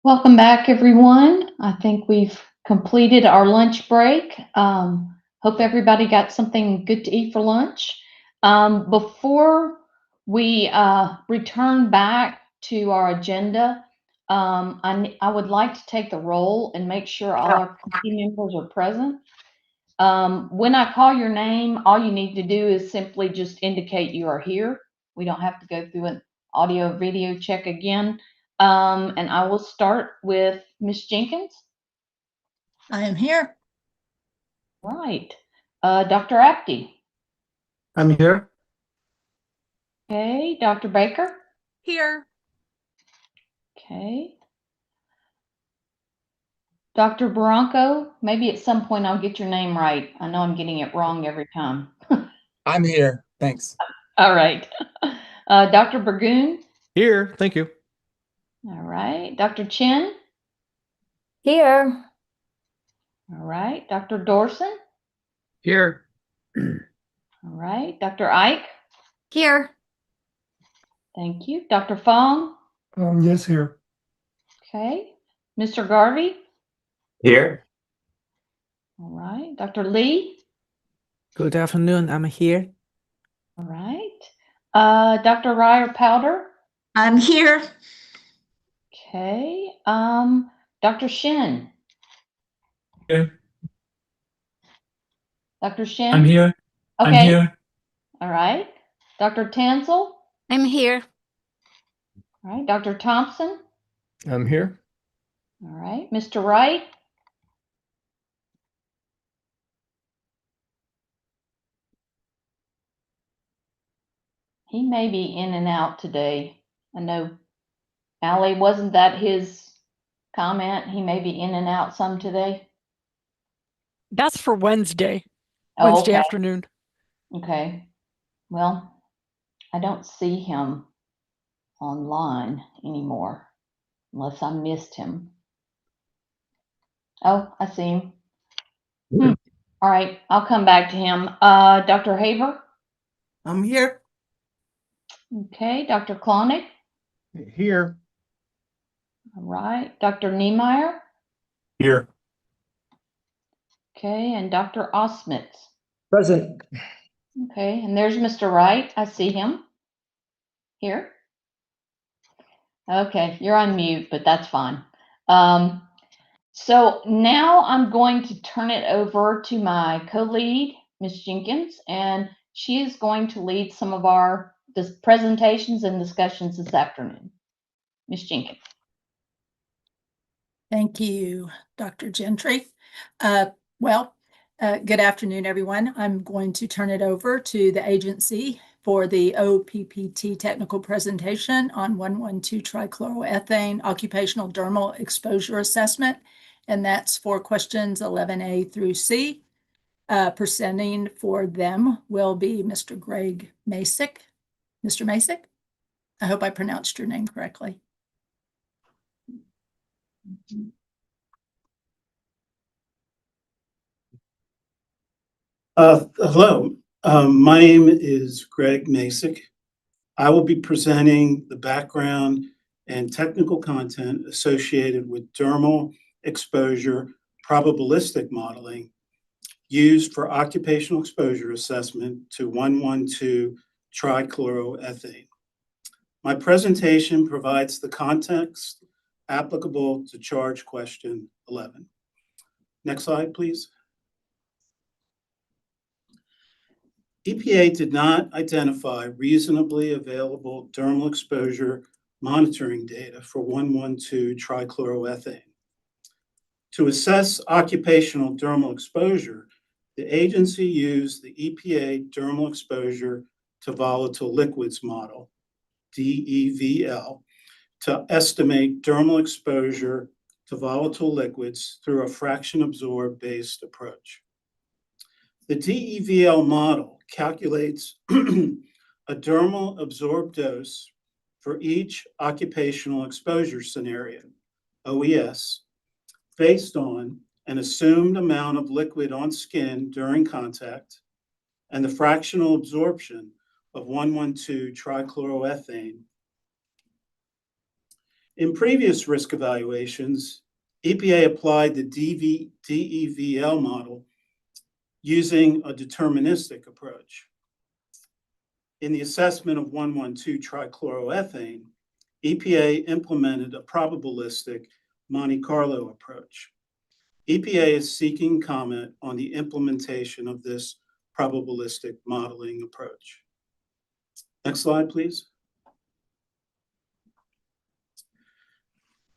Welcome back, everyone. I think we've completed our lunch break. Hope everybody got something good to eat for lunch. Before we return back to our agenda, I would like to take the roll and make sure all our committee members are present. When I call your name, all you need to do is simply just indicate you are here. We don't have to go through an audio video check again. And I will start with Miss Jenkins. I am here. Right. Dr. Apte. I'm here. Okay. Dr. Baker. Here. Okay. Dr. Barranco, maybe at some point I'll get your name right. I know I'm getting it wrong every time. I'm here. Thanks. All right. Dr. Burgoon. Here. Thank you. All right. Dr. Chin. Here. All right. Dr. Dorson. Here. All right. Dr. Ike. Here. Thank you. Dr. Fong. Yes, here. Okay. Mr. Garvey. Here. All right. Dr. Lee. Good afternoon. I'm here. All right. Dr. Ryer Powder. I'm here. Okay. Dr. Shin. Here. Dr. Shin. I'm here. Okay. I'm here. All right. Dr. Tansel. I'm here. All right. Dr. Thompson. I'm here. All right. Mr. Wright. He may be in and out today. I know, Allie, wasn't that his comment? He may be in and out some today. That's for Wednesday. Oh, Wednesday okay. afternoon. Okay. Well, I don't see him online anymore, unless I missed him. Oh, I see him. All right, I'll come back to him. Dr. Haber. I'm here. Okay, Dr. Klonick. Here. All right, Dr. Niemeyer. Here. Okay, and Dr. Osmitz. Present. Okay, and there's Mr. Wright. I see him here. Okay, you're on mute, but that's fine. So now I'm going to turn it over to my co-lead, Ms. Jenkins, and she is going to lead some of our presentations and discussions this afternoon. Ms. Jenkins. Thank you, Dr. Gentry. Good afternoon, everyone. I'm going to turn it over to the agency for the OPPT technical presentation on 1,1,2-trichloroethane occupational dermal exposure assessment, and that's for questions 11A through C. Presenting for them will be Mr. Greg Masick. Mr. Masick, I hope I pronounced your name correctly. Hello, my name is Greg Masick. I will be presenting the background and technical content associated with dermal exposure probabilistic modeling used for occupational exposure assessment to 1,1,2-trichloroethane. My presentation provides the context applicable to charge question 11. Next slide, please. EPA did not identify reasonably available dermal exposure monitoring data for 1,1,2-trichloroethane. To assess occupational dermal exposure, the agency used the EPA dermal exposure to volatile liquids model, DEVL, to estimate dermal exposure to volatile liquids through a fraction absorbed based approach. The DEVL model calculates a dermal absorbed dose for each occupational exposure scenario, OES, based on an assumed amount of liquid on skin during contact and the fractional absorption of 1,1,2-trichloroethane In previous risk evaluations, EPA applied the DEVL model using a deterministic approach. In the assessment of 1,1,2-trichloroethane, EPA implemented a probabilistic Monte Carlo approach. EPA is seeking comment on the implementation of this probabilistic modeling approach. Next slide, please.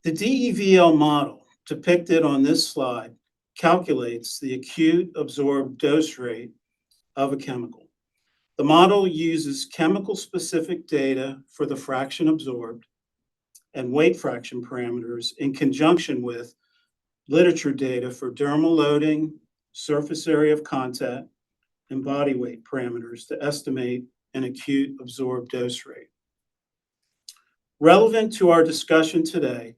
The DEVL model depicted on this slide calculates the acute absorbed dose rate of a chemical. The model uses chemical-specific data for the fraction absorbed and weight fraction parameters in conjunction with literature data for dermal loading, surface area of contact, and body weight parameters to estimate an acute absorbed dose rate. Relevant to our discussion today,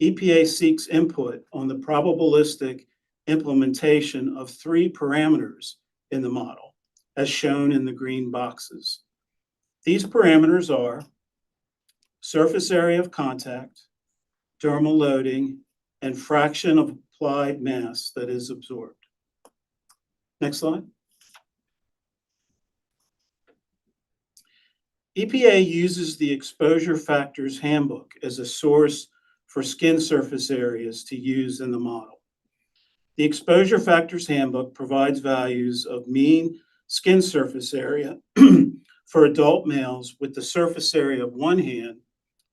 EPA seeks input on the probabilistic implementation of 3 parameters in the model, as shown in the green boxes. These parameters are surface area of contact, dermal loading, and fraction of applied mass that is absorbed. Next slide. EPA uses the Exposure Factors Handbook as a source for skin surface areas to use in the model. The Exposure Factors Handbook provides values of mean skin surface area for adult males with the surface area of one hand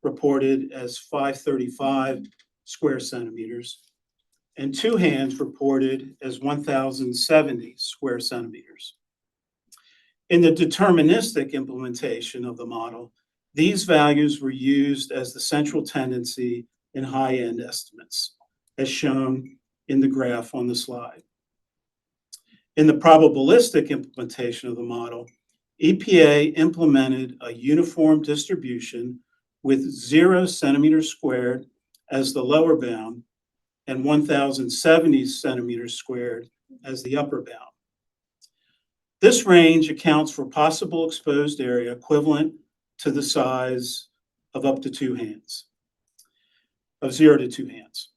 reported as 535 square centimeters and two hands reported as 1,070 square centimeters. In the deterministic implementation of the model, these values were used as the central tendency in high-end estimates, as shown in the graph on the slide. In the probabilistic implementation of the model, EPA implemented a uniform distribution with 0 centimeters squared as the lower bound and 1,070 centimeters squared as the upper bound. This range accounts for possible exposed area equivalent to the size of up to 2 hands, of 0 to 2 hands.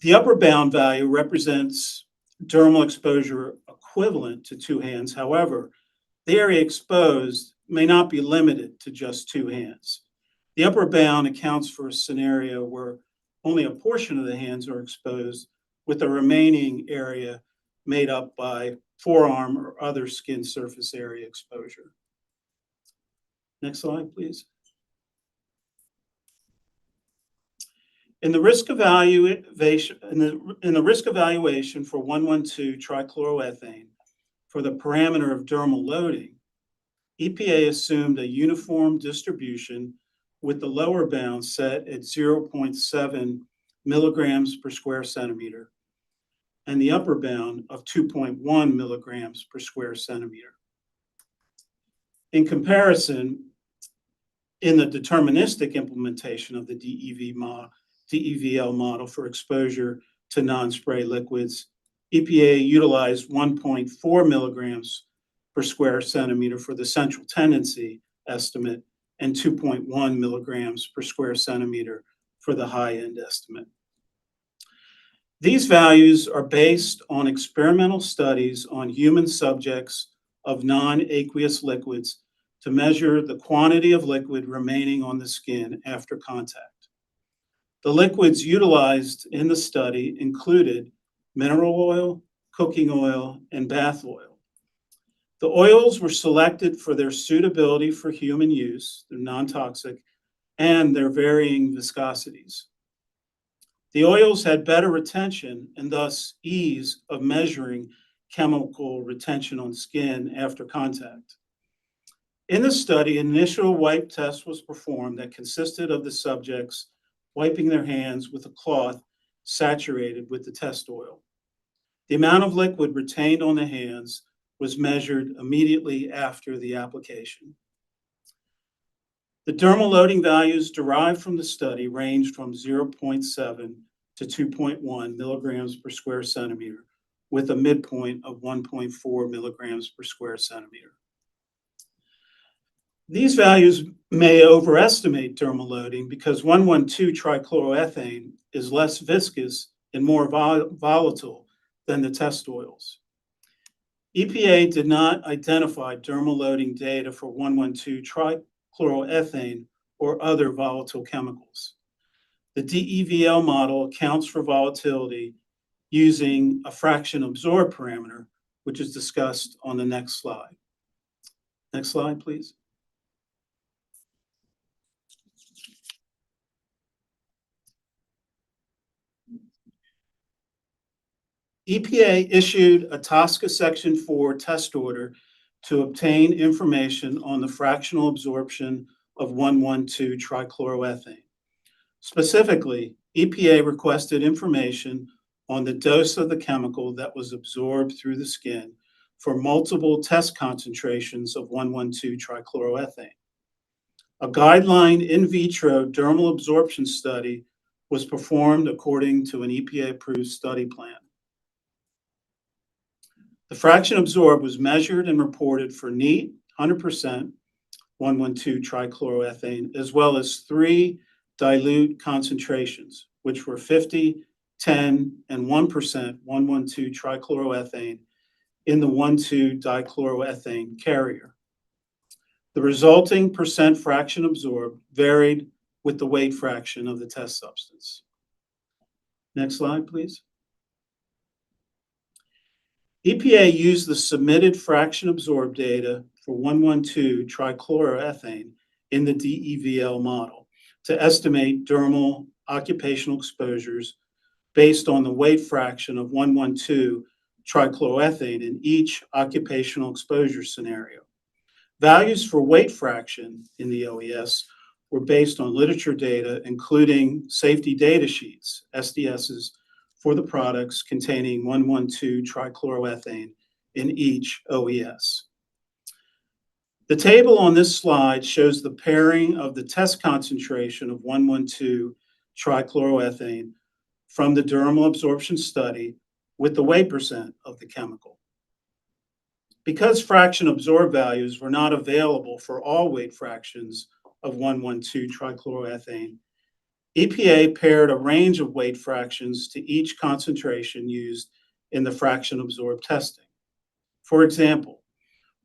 The upper bound value represents dermal exposure equivalent to 2 hands. However, the area exposed may not be limited to just 2 hands. The upper bound accounts for a scenario where only a portion of the hands are exposed, with the remaining area made up by forearm or other skin surface area exposure. Next slide, please. In the risk evaluation, in the risk evaluation for 1,1,2-trichloroethane for the parameter of dermal loading, EPA assumed a uniform distribution with the lower bound set at 0.7 milligrams per square centimeter and the upper bound of 2.1 milligrams per square centimeter. In comparison, in the deterministic implementation of the DEVL model for exposure to non-spray liquids, EPA utilized 1.4 milligrams per square centimeter for the central tendency estimate and 2.1 milligrams per square centimeter for the high-end estimate. These values are based on experimental studies on human subjects of non-aqueous liquids to measure the quantity of liquid remaining on the skin after contact. The liquids utilized in the study included mineral oil, cooking oil, and bath oil. The oils were selected for their suitability for human use, they're non-toxic, and their varying viscosities. The oils had better retention and thus ease of measuring chemical retention on skin after contact. In the study, an initial wipe test was performed that consisted of the subjects wiping their hands with a cloth saturated with the test oil. The amount of liquid retained on the hands was measured immediately after the application. The dermal loading values derived from the study ranged from 0.7 to 2.1 milligrams per square centimeter, with a midpoint of 1.4 milligrams per square centimeter. These values may overestimate dermal loading because 1,1,2-trichloroethane is less viscous and more volatile than the test oils. EPA did not identify dermal loading data for 1,1,2-trichloroethane or other volatile chemicals. The DEVL model accounts for volatility using a fraction absorbed parameter, which is discussed on the next slide. Next slide, please. EPA issued a TSCA Section 4 test order to obtain information on the fractional absorption of 1,1,2-trichloroethane. Specifically, EPA requested information on the dose of the chemical that was absorbed through the skin for multiple test concentrations of 1,1,2-trichloroethane. A guideline in vitro dermal absorption study was performed according to an EPA-approved study plan. The fraction absorbed was measured and reported for neat, 100% 1,1,2-trichloroethane, as well as 3 dilute concentrations, which were 50, 10, and 1% 1,1,2-trichloroethane in the 1,2-dichloroethane carrier. The resulting percent fraction absorbed varied with the weight fraction of the test substance. Next slide, please. EPA used the submitted fraction absorbed data for 1,1,2-trichloroethane in the DEVL model to estimate dermal occupational exposures based on the weight fraction of 1,1,2-trichloroethane in each occupational exposure scenario. Values for weight fraction in the OES were based on literature data, including safety data sheets, SDSs, for the products containing 1,1,2-trichloroethane in each OES. The table on this slide shows the pairing of the test concentration of 1,1,2-trichloroethane from the dermal absorption study with the weight percent of the chemical. Because fraction absorbed values were not available for all weight fractions of 1,1,2-trichloroethane, EPA paired a range of weight fractions to each concentration used in the fraction absorbed testing. For example,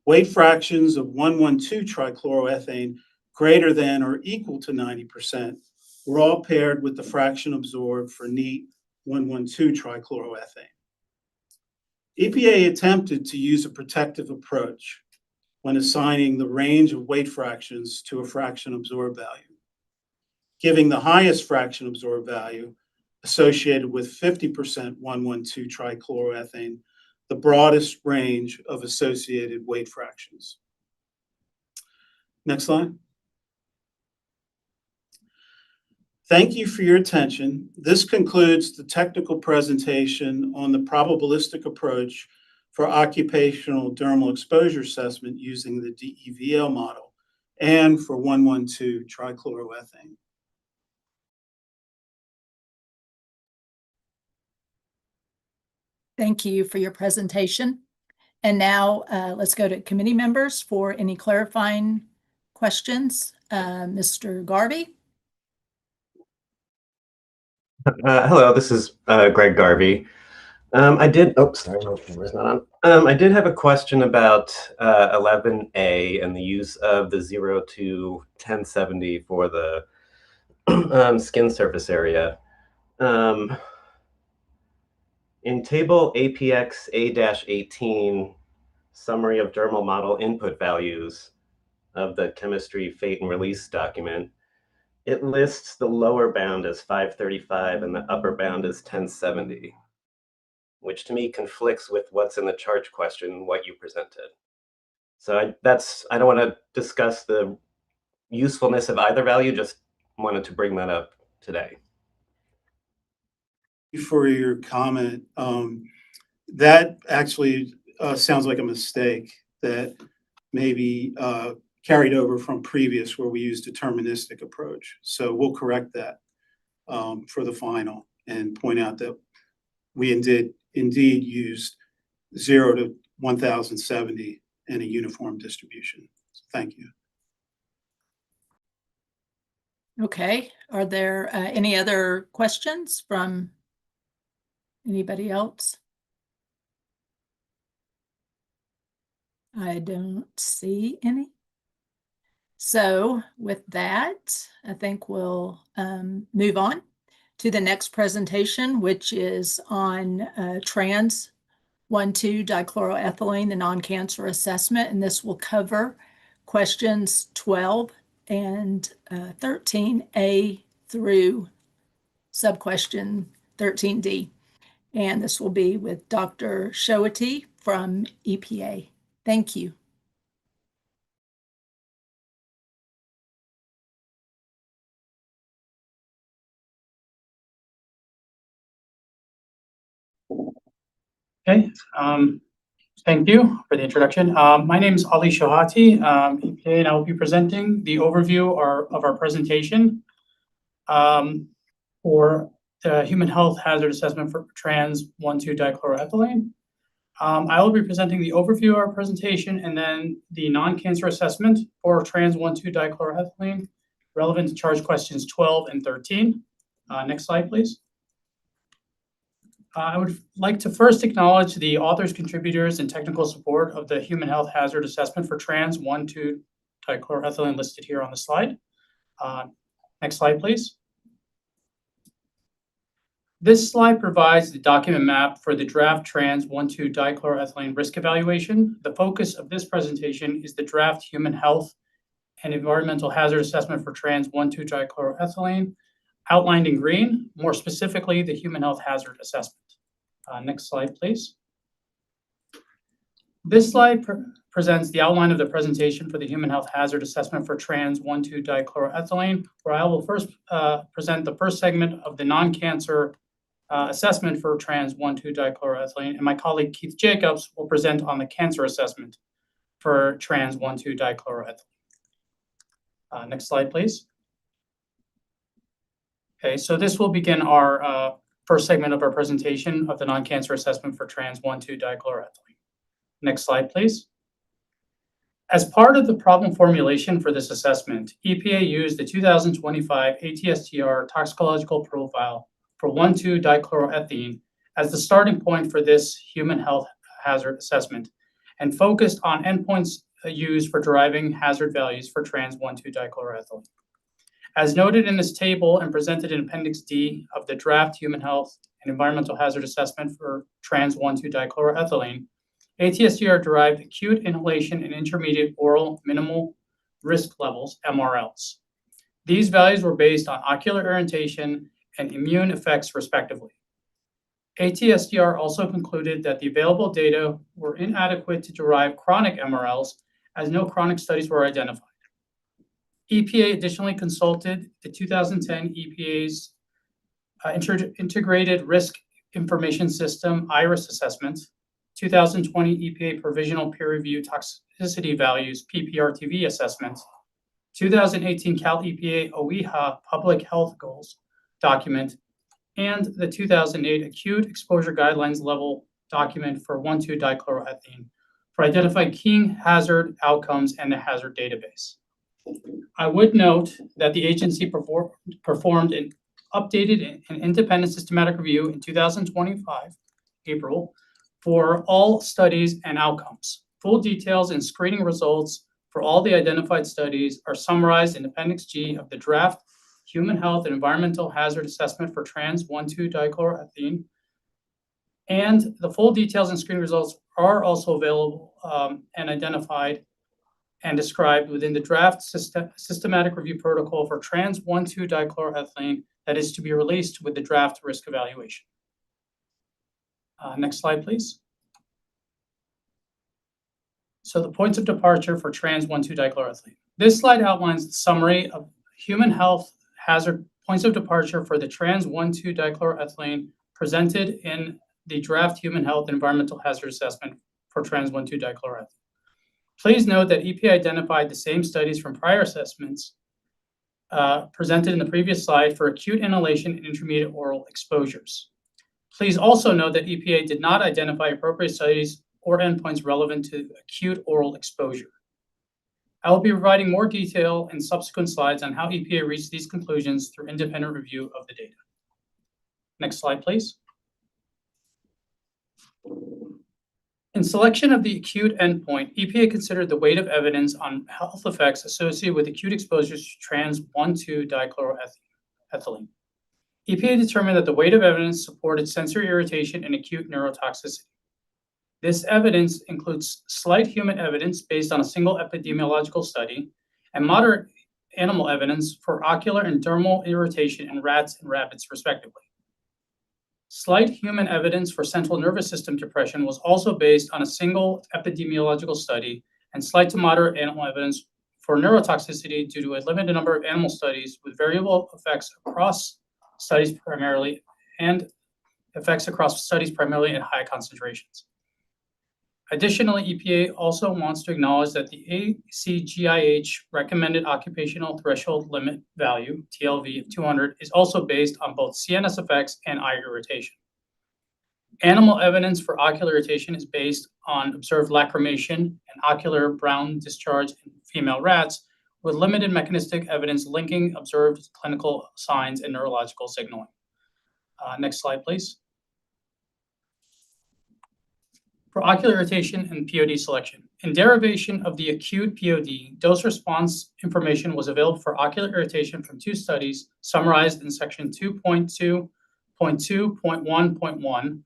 weight fractions of 1,1,2-trichloroethane greater than or equal to 90% were all paired with the fraction absorbed for neat 1,1,2-trichloroethane. EPA attempted to use a protective approach when assigning the range of weight fractions to a fraction absorbed value, giving the highest fraction absorbed value associated with 50% 1,1,2-trichloroethane the broadest range of associated weight fractions. Next slide. Thank you for your attention. This concludes the technical presentation on the probabilistic approach for occupational dermal exposure assessment using the DEVL model and for 1,1,2-trichloroethane. Thank you for your presentation. And now let's go to committee members for any clarifying questions. Mr. Garvey. Hello, this is Greg Garvey. I did have a question about 11A and the use of the 0 to 1070 for the skin surface area. In table APX A-18, summary of dermal model input values of the chemistry fate and release document, it lists the lower bound as 535 and the upper bound as 1070, which to me conflicts with what's in the charge question, what you presented. So I don't want to discuss the usefulness of either value, just wanted to bring that up today. For your comment, that actually sounds like a mistake that maybe carried over from previous where we used deterministic approach. So we'll correct that for the final and point out that we indeed used 0 to 1070 in a uniform distribution. So thank you. Okay, are there any other questions from anybody else? I don't see any. So with that, I think we'll move on to the next presentation, which is on trans 1,2-dichloroethylene, the non-cancer assessment, and this will cover questions 12 and 13A through sub-question 13D. And this will be with Dr. Shoety from EPA. Thank you. Okay, thank you for the introduction. My name is Ali Shohati, EPA, and I will be presenting the overview of our presentation for the human health hazard assessment for trans 1,2-dichloroethylene. I will be presenting the overview of our presentation and then the non-cancer assessment for trans 1,2-dichloroethylene relevant to charge questions 12 and 13. Next slide, please. I would like to first acknowledge the authors, contributors, and technical support of the human health hazard assessment for trans 1,2-dichloroethylene listed here on the slide. Next slide, please. This slide provides the document map for the draft trans 1,2-dichloroethylene risk evaluation. The focus of this presentation is the draft human health and environmental hazard assessment for trans 1,2-dichloroethylene, outlined in green, more specifically, the human health hazard assessment. Next slide, please. This slide presents the outline of the presentation for the human health hazard assessment for trans 1,2-dichloroethylene, where I will first present the first segment of the non-cancer assessment for trans 1,2-dichloroethylene, and my colleague Keith Jacobs will present on the cancer assessment for trans 1,2-dichloroethylene. Next slide, please. Okay, so this will begin our first segment of our presentation of the non-cancer assessment for trans 1,2-dichloroethylene. Next slide, please. As part of the problem formulation for this assessment, EPA used the 2025 ATSTR toxicological profile for 1,2-dichloroethylene as the starting point for this human health hazard assessment and focused on endpoints used for deriving hazard values for trans 1,2-dichloroethylene. As noted in this table and presented in Appendix D of the draft human health and environmental hazard assessment for trans 1,2-dichloroethylene, ATSTR derived acute inhalation and intermediate oral minimal risk levels, MRLs. These values were based on ocular irritation and immune effects, respectively. ATSTR also concluded that the available data were inadequate to derive chronic MRLs, as no chronic studies were identified. EPA additionally consulted the 2010 EPA's Integrated Risk Information System IRIS assessment, 2020 EPA Provisional Peer Review Toxicity Values PPRTV assessment, 2018 Cal EPA OEHA Public Health Goals document, and the 2008 Acute Exposure Guidelines Level document for 1,2-dichloroethylene for identifying key hazard outcomes and the hazard database. I would note that the agency performed an updated and independent systematic review in 2025, April, for all studies and outcomes. Full details and screening results for all the identified studies are summarized in Appendix G of the draft Human Health and Environmental Hazard Assessment for trans 1,2-dichloroethylene. And the full details and screening results are also available and identified and described within the draft systematic review protocol for trans 1,2-dichloroethylene that is to be released with the draft risk evaluation. Next slide, please. So the points of departure for trans 1,2-dichloroethylene. This slide outlines the summary of human health hazard points of departure for the trans 1,2-dichloroethylene presented in the draft human health and environmental hazard assessment for trans 1,2-dichloroethylene. Please note that EPA identified the same studies from prior assessments presented in the previous slide for acute inhalation and intermediate oral exposures. Please also note that EPA did not identify appropriate studies or endpoints relevant to acute oral exposure. I will be providing more detail in subsequent slides on how EPA reached these conclusions through independent review of the data. Next slide, please. In selection of the acute endpoint, EPA considered the weight of evidence on health effects associated with acute exposures to trans-1,2-dichloroethylene. EPA determined that the weight of evidence supported sensory irritation and acute neurotoxicity. This evidence includes slight human evidence based on a single epidemiological study and moderate animal evidence for ocular and dermal irritation in rats and rabbits, respectively. Slight human evidence for central nervous system depression was also based on a single epidemiological study, and slight to moderate animal evidence for neurotoxicity due to a limited number of animal studies with variable effects across studies primarily and effects across studies primarily at high concentrations. Additionally, EPA also wants to acknowledge that the ACGIH recommended occupational threshold limit value, TLV, of 200 is also based on both CNS effects and eye irritation. Animal evidence for ocular irritation is based on observed lacrimation and ocular brown discharge in female rats, with limited mechanistic evidence linking observed clinical signs and neurological signaling. Next slide, please. For ocular irritation and POD selection. In derivation of the acute POD, dose response information was available for ocular irritation from two studies summarized in section 2.2.2.1.1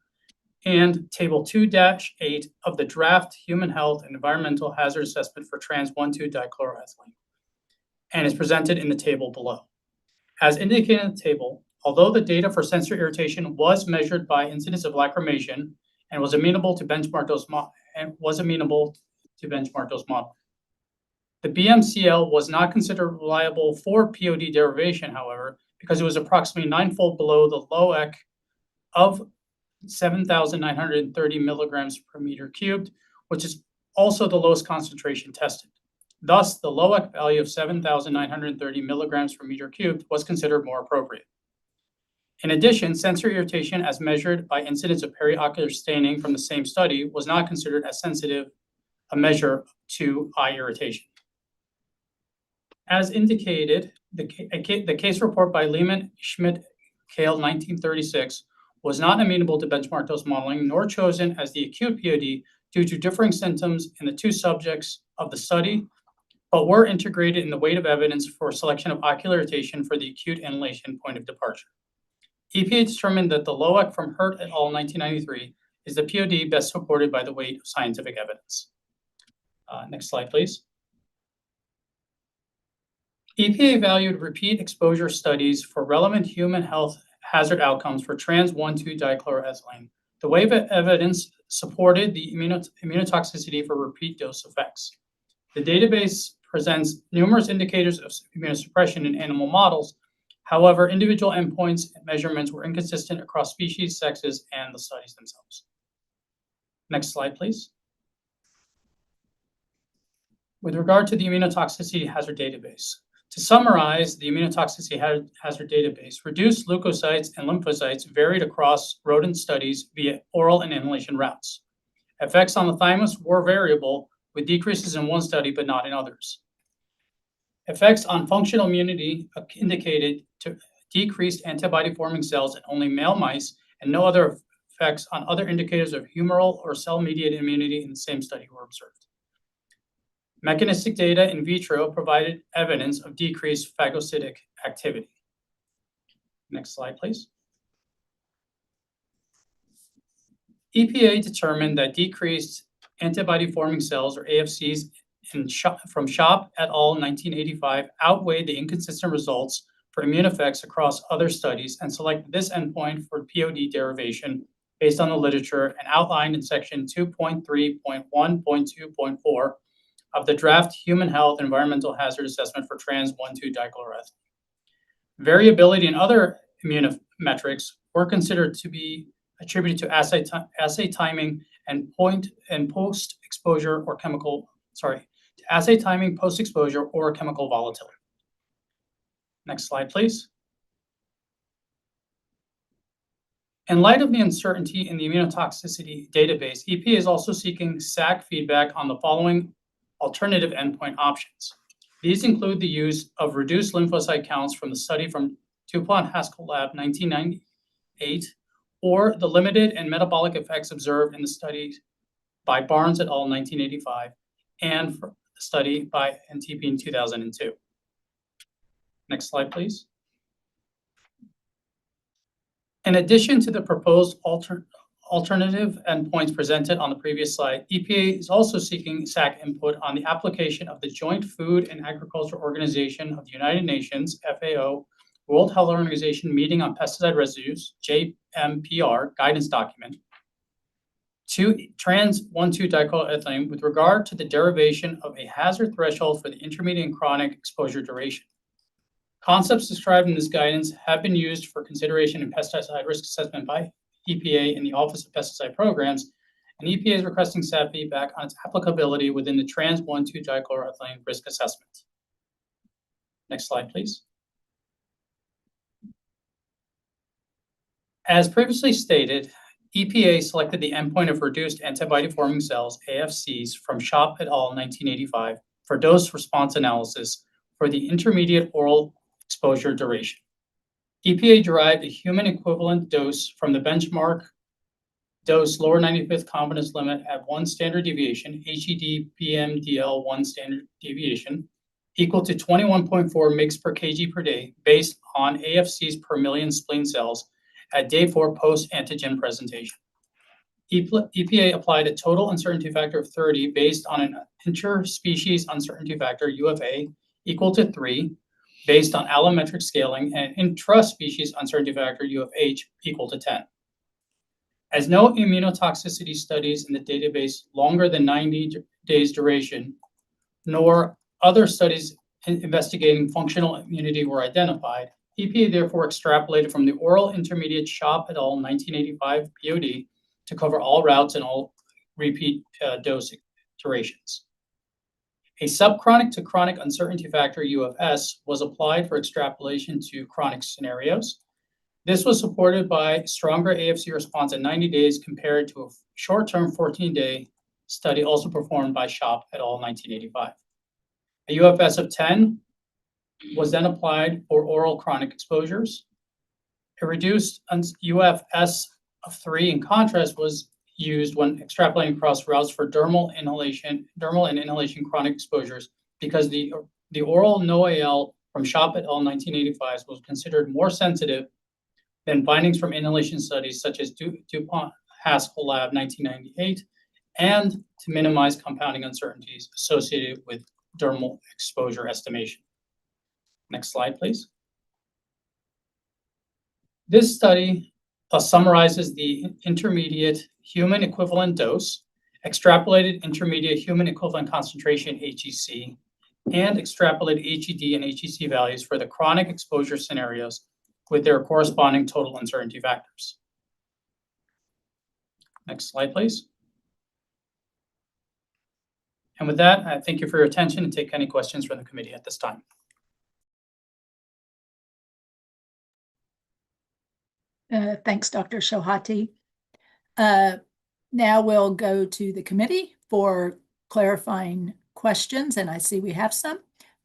and table 2-8 of the draft Human Health and Environmental Hazard Assessment for trans-1,2-dichloroethylene and is presented in the table below. As indicated in the table, although the data for sensory irritation was measured by incidence of lacrimation and was amenable to benchmark dose modeling. The BMCL was not considered reliable for POD derivation, however, because it was approximately 9-fold below the LOEC of 7,930 milligrams per meter cubed, which is also the lowest concentration tested. Thus, the LOEC value of 7,930 milligrams per meter cubed was considered more appropriate. In addition, sensory irritation as measured by incidence of periocular staining from the same study was not considered as sensitive a measure to eye irritation. As indicated, the case report by Lehman Schmidt Kale 1936 was not amenable to benchmark dose modeling nor chosen as the acute POD due to differing symptoms in the two subjects of the study, but were integrated in the weight of evidence for selection of ocular irritation for the acute inhalation point of departure. EPA determined that the LOEC from Hurt et al. 1993 is the POD best supported by the weight of scientific evidence. Next slide, please. EPA evaluated repeat exposure studies for relevant human health hazard outcomes for trans-1,2-dichloroethylene. The weight of evidence supported the immunotoxicity for repeat dose effects. The database presents numerous indicators of immunosuppression in animal models. However, individual endpoints and measurements were inconsistent across species, sexes, and the studies themselves. Next slide, please. With regard to the immunotoxicity hazard database, to summarize the immunotoxicity hazard database, reduced leukocytes and lymphocytes varied across rodent studies via oral and inhalation routes. Effects on the thymus were variable, with decreases in one study but not in others. Effects on functional immunity indicated to decreased antibody-forming cells in only male mice, and no other effects on other indicators of humoral or cell-mediated immunity in the same study were observed. Mechanistic data in vitro provided evidence of decreased phagocytic activity. Next slide, please. EPA determined that decreased antibody-forming cells, or AFCs, from Shop et al. 1985 outweighed the inconsistent results for immune effects across other studies and selected this endpoint for POD derivation based on the literature and outlined in section 2.3.1.2.4 of the draft Human Health Environmental Hazard Assessment for trans-1,2-dichloroethylene. Variability in other immunometrics were considered to be attributed to assay timing and post-exposure or chemical volatility. Next slide, please. In light of the uncertainty in the immunotoxicity database, EPA is also seeking SACC feedback on the following alternative endpoint options. These include the use of reduced lymphocyte counts from the study from Dupont Haskell Lab 1998, or the limited and metabolic effects observed in the study by Barnes et al. 1985, and for the study by NTP in 2002. Next slide, please. In addition to the proposed alternative endpoints presented on the previous slide, EPA is also seeking SACC input on the application of the Joint Food and Agriculture Organization of the United Nations, FAO, World Health Organization Meeting on Pesticide Residues, JMPR, guidance document, to trans-1,2-dichloroethylene with regard to the derivation of a hazard threshold for the intermediate and chronic exposure duration. Concepts described in this guidance have been used for consideration in pesticide risk assessment by EPA in the Office of Pesticide Programs, and EPA is requesting staff feedback on its applicability within the trans-1,2-dichloroethylene risk assessment. Next slide, please. As previously stated, EPA selected the endpoint of reduced antibody-forming cells, AFCs, from Shop et al. 1985 for dose response analysis for the intermediate oral exposure duration. EPA derived a human equivalent dose from the benchmark dose lower 95th confidence limit at 1 standard deviation, HED-PMDL 1 standard deviation, equal to 21.4 mg per kg per day based on AFCs per million spleen cells at day 4 post-antigen presentation. EPA applied a total uncertainty factor of 30 based on an interspecies uncertainty factor, UFA, equal to 3, based on allometric scaling, and intraspecies uncertainty factor, UFH, equal to 10. As no immunotoxicity studies in the database longer than 90 days duration, nor other studies investigating functional immunity were identified, EPA therefore extrapolated from the oral intermediate Shop et al. 1985 POD to cover all routes and all repeat dose durations. A subchronic to chronic uncertainty factor, UFS, was applied for extrapolation to chronic scenarios. This was supported by stronger AFC response at 90 days compared to a short-term 14-day study also performed by Shop et al. 1985. A UFS of 10 was then applied for oral chronic exposures. A reduced UFS of 3, in contrast, was used when extrapolating across routes for dermal and inhalation chronic exposures because the oral NOAL from Shop et al. 1985 was considered more sensitive than findings from inhalation studies such as Dupont Haskell Lab 1998, and to minimize compounding uncertainties associated with dermal exposure estimation. Next slide, please. This study summarizes the intermediate human equivalent dose, extrapolated intermediate human equivalent concentration, HEC, and extrapolated HED and HEC values for the chronic exposure scenarios with their corresponding total uncertainty factors. Next slide, please. And with that, I thank you for your attention and take any questions from the committee at this time. Thanks, Dr. Shohati. Now we'll go to the committee for clarifying questions, and I see we have some.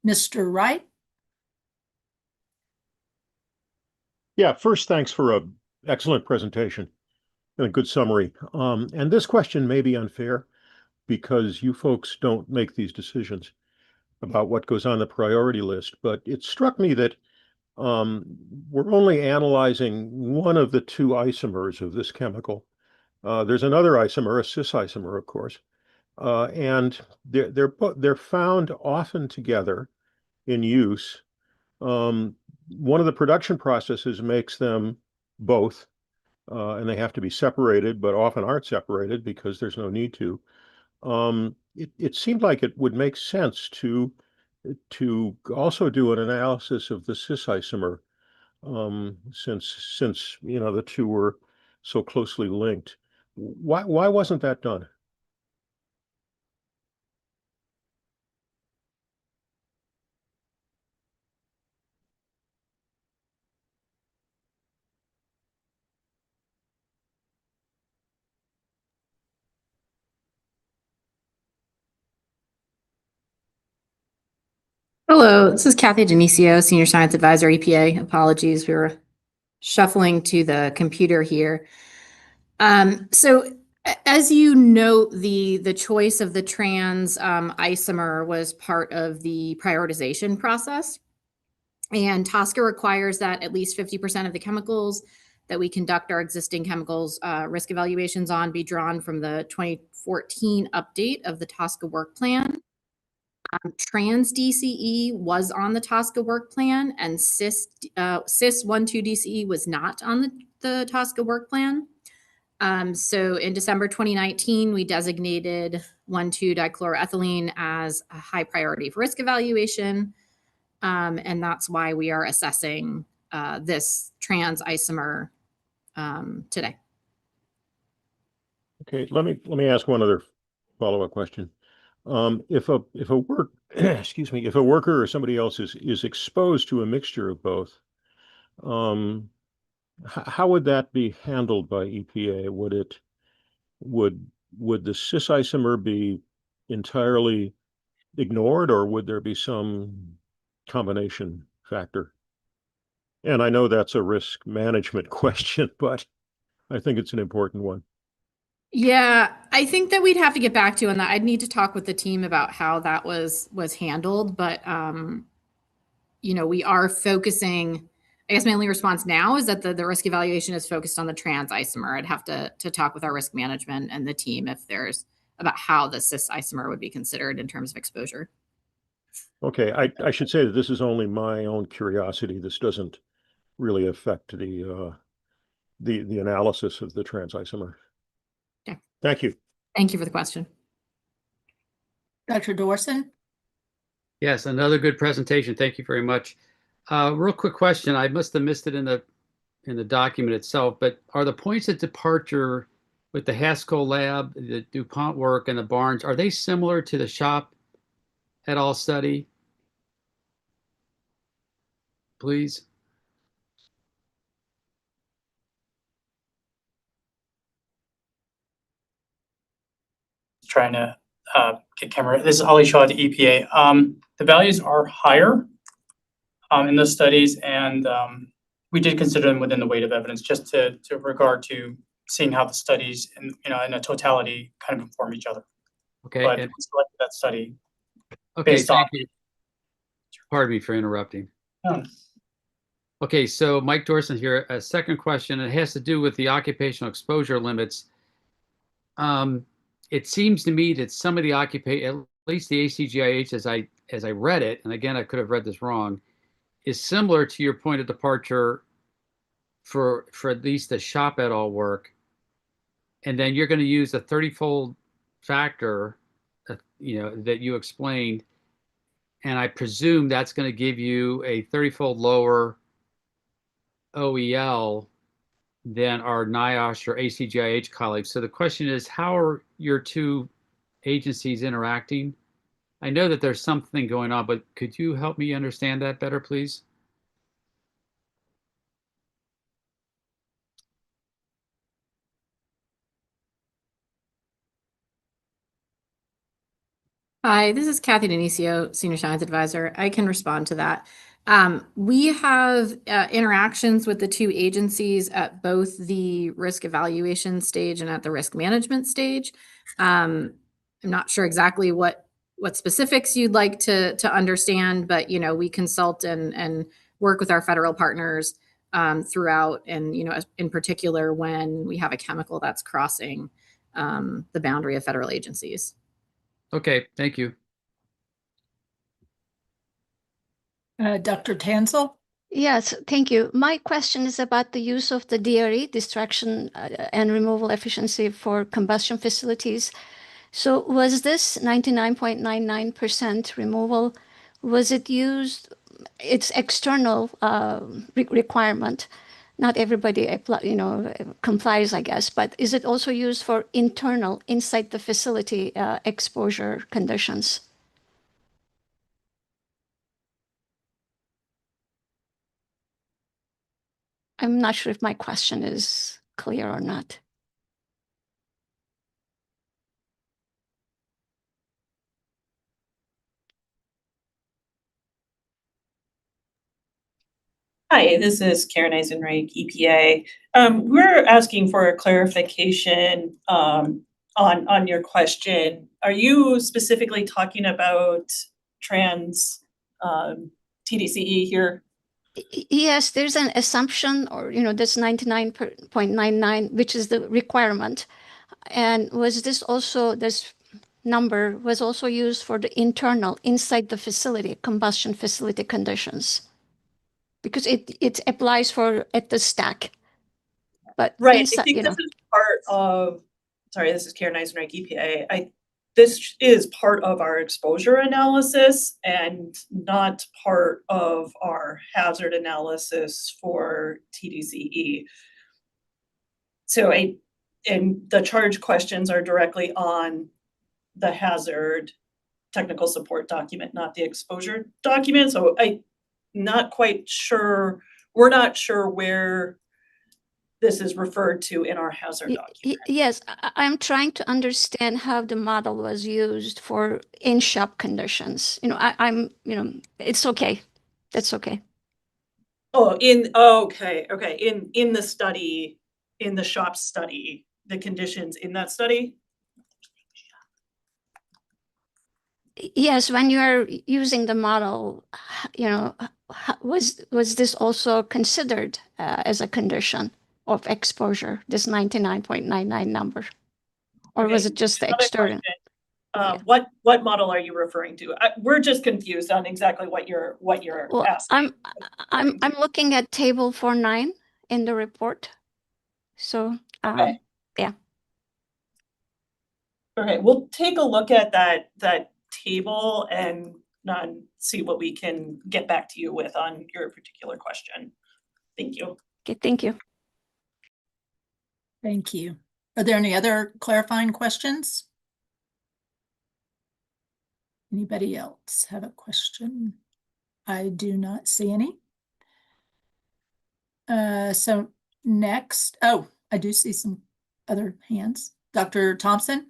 Mr. Wright? Yeah, first, thanks for an excellent presentation and a good summary. And this question may be unfair because you folks don't make these decisions about what goes on the priority list, but it struck me that we're only analyzing one of the 2 isomers of this chemical. There's another isomer, a cis isomer, of course, and they're found often together in use. One of the production processes makes them both, and they have to be separated, but often aren't separated because there's no need to. It seemed like it would make sense to also do an analysis of the cis isomer, since you know the 2 were so closely linked. Why wasn't that done? Hello, this is Kathy Denisio, Senior Science Advisor, EPA. Apologies, we were shuffling to the computer here. As you note, the choice of the trans isomer was part of the prioritization process. And TSCA requires that at least 50% of the chemicals that we conduct our existing chemicals risk evaluations on be drawn from the 2014 update of the TSCA work plan. Trans-DCE was on the TSCA work plan, and cis 1,2 DCE was not on the TSCA work plan. So in December 2019, we designated 1,2 dichloroethylene as a high priority for risk evaluation. And that's why we are assessing this trans isomer today. Okay, let me ask one other follow-up question. If a excuse me, if a worker or somebody else is exposed to a mixture of both, how would that be handled by EPA? Would the cis isomer be entirely ignored, or would there be some combination factor? And I know that's a risk management question, but I think it's an important one. Yeah, I think that we'd have to get back to you on that. I'd need to talk with the team about how that was handled, but we are focusing. I guess my only response now is that the risk evaluation is focused on the trans isomer. I'd have to talk with our risk management and the team if there's about how the cis isomer would be considered in terms of exposure. Okay, I should say that this is only my own curiosity. This doesn't really affect the analysis of the trans isomer. Okay. Thank you. Thank you for the question. Dr. Dorson? Yes, another good presentation. Thank you very much. Real quick question. I must have missed it in the document itself, but are the points of departure with the Haskell lab, the DuPont work, and the Barnes, are they similar to the Shop et al. Study? Please. Trying to get camera. This is Ali Shaw at the EPA. The values are higher in those studies, and we did consider them within the weight of evidence, just to regard to seeing how the studies in a totality kind of inform each other. Okay. But we selected that study. Okay, based on. thank you. Pardon me for interrupting. Oh. Okay, so Mike Dorson here. A second question. It has to do with the occupational exposure limits. It seems to me that some of the at least the ACGIH, as I read it, and again, I could have read this wrong, is similar to your point of departure for at least the Shop et al. Work. And then you're going to use a 30-fold factor, that you explained. And I presume that's going to give you a 30-fold lower OEL than our NIOSH or ACGIH colleagues. So the question is, how are your two agencies interacting? I know that there's something going on, but could you help me understand that better, please? Hi, this is Kathy Denisio, Senior Science Advisor. I can respond to that. We have interactions with the two agencies at both the risk evaluation stage and at the risk management stage. I'm not sure exactly what specifics you'd like to understand, but we consult and work with our federal partners throughout, and in particular when we have a chemical that's crossing the boundary of federal agencies. Okay, thank you. Dr. Tansel? Yes, thank you. My question is about the use of the DRE, destruction and removal efficiency for combustion facilities. So was this 99.99% removal, was it used, it's external requirement, not everybody complies, I guess, but is it also used for internal, inside the facility exposure conditions? I'm not sure if my question is clear or not. Hi, this is Karen Eisenreich, EPA. We're asking for a clarification on your question. Are you specifically talking about trans TDCE here? Yes, there's an assumption, or this 99.99, which is the requirement. And was this also, this number was also used for the internal, inside the facility, combustion facility conditions? Because it applies for at the stack. But Right, inside, I think this is part of, sorry, this is Karen Eisenreich, EPA. This is part of our exposure analysis and not part of our hazard analysis for TDCE. So and the charge questions are directly on the hazard technical support document, not the exposure document. So I'm not quite sure, we're not sure where this is referred to in our hazard document. Yes, I'm trying to understand how the model was used for in-shop conditions. It's okay. That's okay. Oh, okay. In the study, in the shop study, the conditions in that study? Yes, when you are using the model, was this also considered as a condition of exposure, this 99.99 number? Or was it just the external? What model are you referring to? We're just confused on exactly what you're asking. I'm looking at table 4.9 in the report. So yeah. Okay, we'll take a look at that table and see what we can get back to you with on your particular question. Thank you. Okay, thank you. Thank you. Are there any other clarifying questions? Anybody else have a question? I do not see any. So next, I do see some other hands. Dr. Thompson?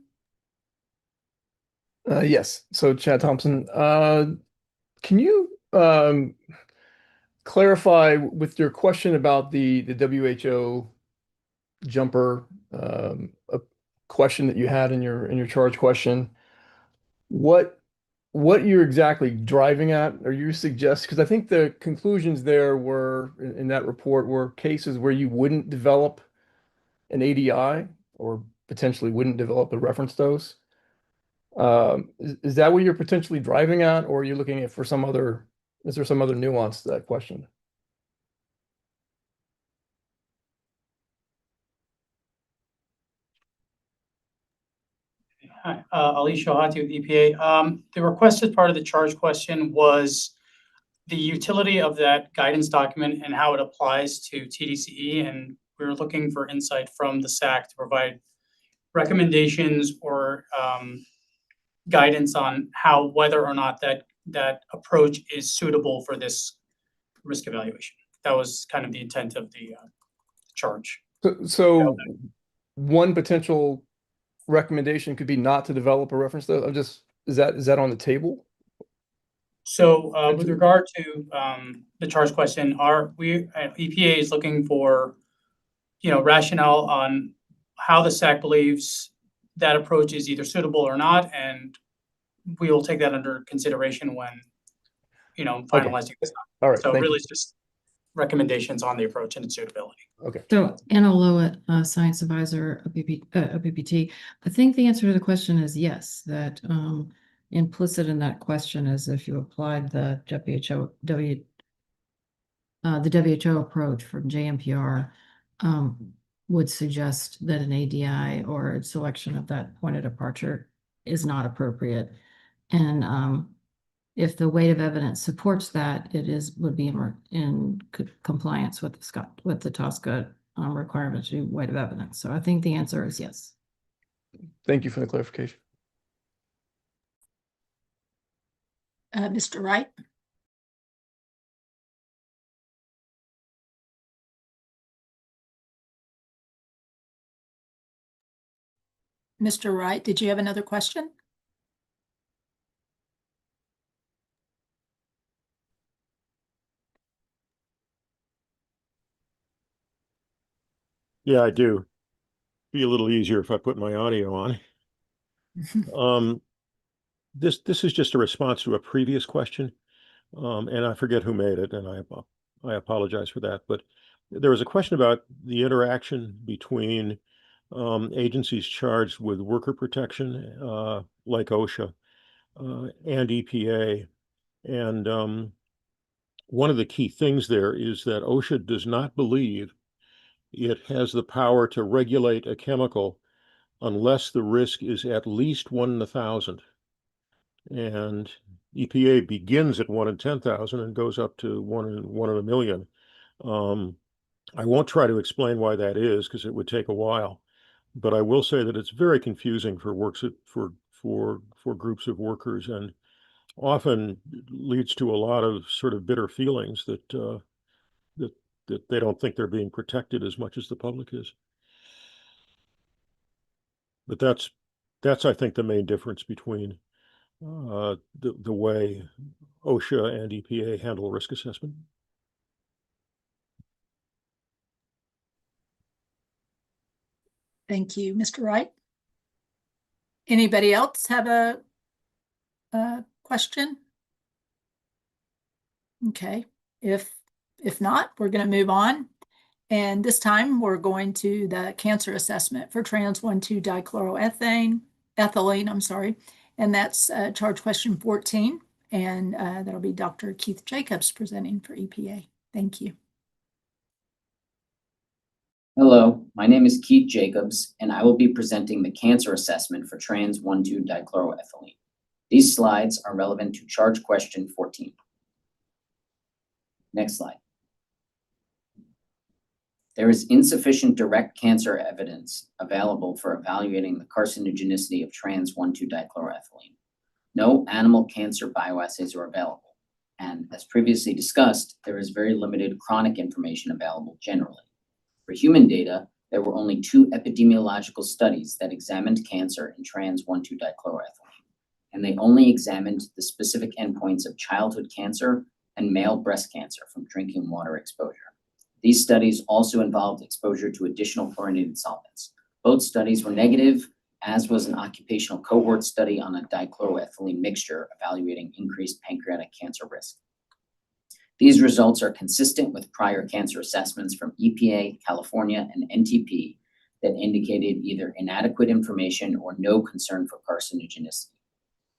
Yes. So Chad Thompson, can you clarify with your question about the WHO jumper, a question that you had in your charge question? What you're exactly driving at? Are you suggest, because I think the conclusions there were in that report were cases where you wouldn't develop an ADI or potentially wouldn't develop a reference dose. Is that what you're potentially driving at, or are you looking at for some other, is there some other nuance to that question? Hi, Ali Shohati with EPA. The requested part of the charge question was the utility of that guidance document and how it applies to TDCE, and we were looking for insight from the SACC to provide recommendations or guidance on how, whether or not that approach is suitable for this risk evaluation. That was kind of the intent of the charge. So one potential recommendation could be not to develop a reference dose. Is that on the table? So with regard to the charge question, EPA is looking for rationale on how the SACC believes that approach is either suitable or not, and we will take that under consideration when finalizing this. All right. So really, it's just recommendations on the approach and its suitability. Okay. So Anna Lowett, Science Advisor of BPT. I think the answer to the question is yes, that implicit in that question is if you applied the WHO approach from JMPR, would suggest that an ADI or a selection of that point of departure is not appropriate. And if the weight of evidence supports that, would be in compliance with the TSCA requirement to weight of evidence. So I think the answer is yes. Thank you for the clarification. Mr. Wright? Mr. Wright, did you have another question? Yeah, I do. Be a little easier if I put my audio on. This is just a response to a previous question, and I forget who made it, and I apologize for that. But there was a question about the interaction between agencies charged with worker protection, like OSHA, and EPA. And one of the key things there is that OSHA does not believe it has the power to regulate a chemical unless the risk is at least 1 in 1,000. And EPA begins at 1 in 10,000 and goes up to 1 in 1 million. I won't try to explain why that is because it would take a while, but I will say that it's very confusing for groups of workers, and often leads to a lot of sort of bitter feelings that that they don't think they're being protected as much as the public is. But that's I think the main difference between the way OSHA and EPA handle risk assessment. Thank you, Mr. Wright. Anybody else have a question? Okay, if not, we're going to move on. And this time we're going to the cancer assessment for trans 1,2-dichloroethylene, and that's charge question 14. And that'll be Dr. Keith Jacobs presenting for EPA. Thank you. Hello, my name is Keith Jacobs, and I will be presenting the cancer assessment for trans 1,2-dichloroethylene. These slides are relevant to charge question 14. Next slide. There is insufficient direct cancer evidence available for evaluating the carcinogenicity of trans 1,2-dichloroethylene. No animal cancer bioassays are available, and as previously discussed, there is very limited chronic information available generally. For human data, there were only 2 epidemiological studies that examined cancer in trans 1,2-dichloroethylene, and they only examined the specific endpoints of childhood cancer and male breast cancer from drinking water exposure. These studies also involved exposure to additional fluorinated solvents. Both studies were negative, as was an occupational cohort study on a dichloroethylene mixture evaluating increased pancreatic cancer risk. These results are consistent with prior cancer assessments from EPA, California, and NTP that indicated either inadequate information or no concern for carcinogenicity.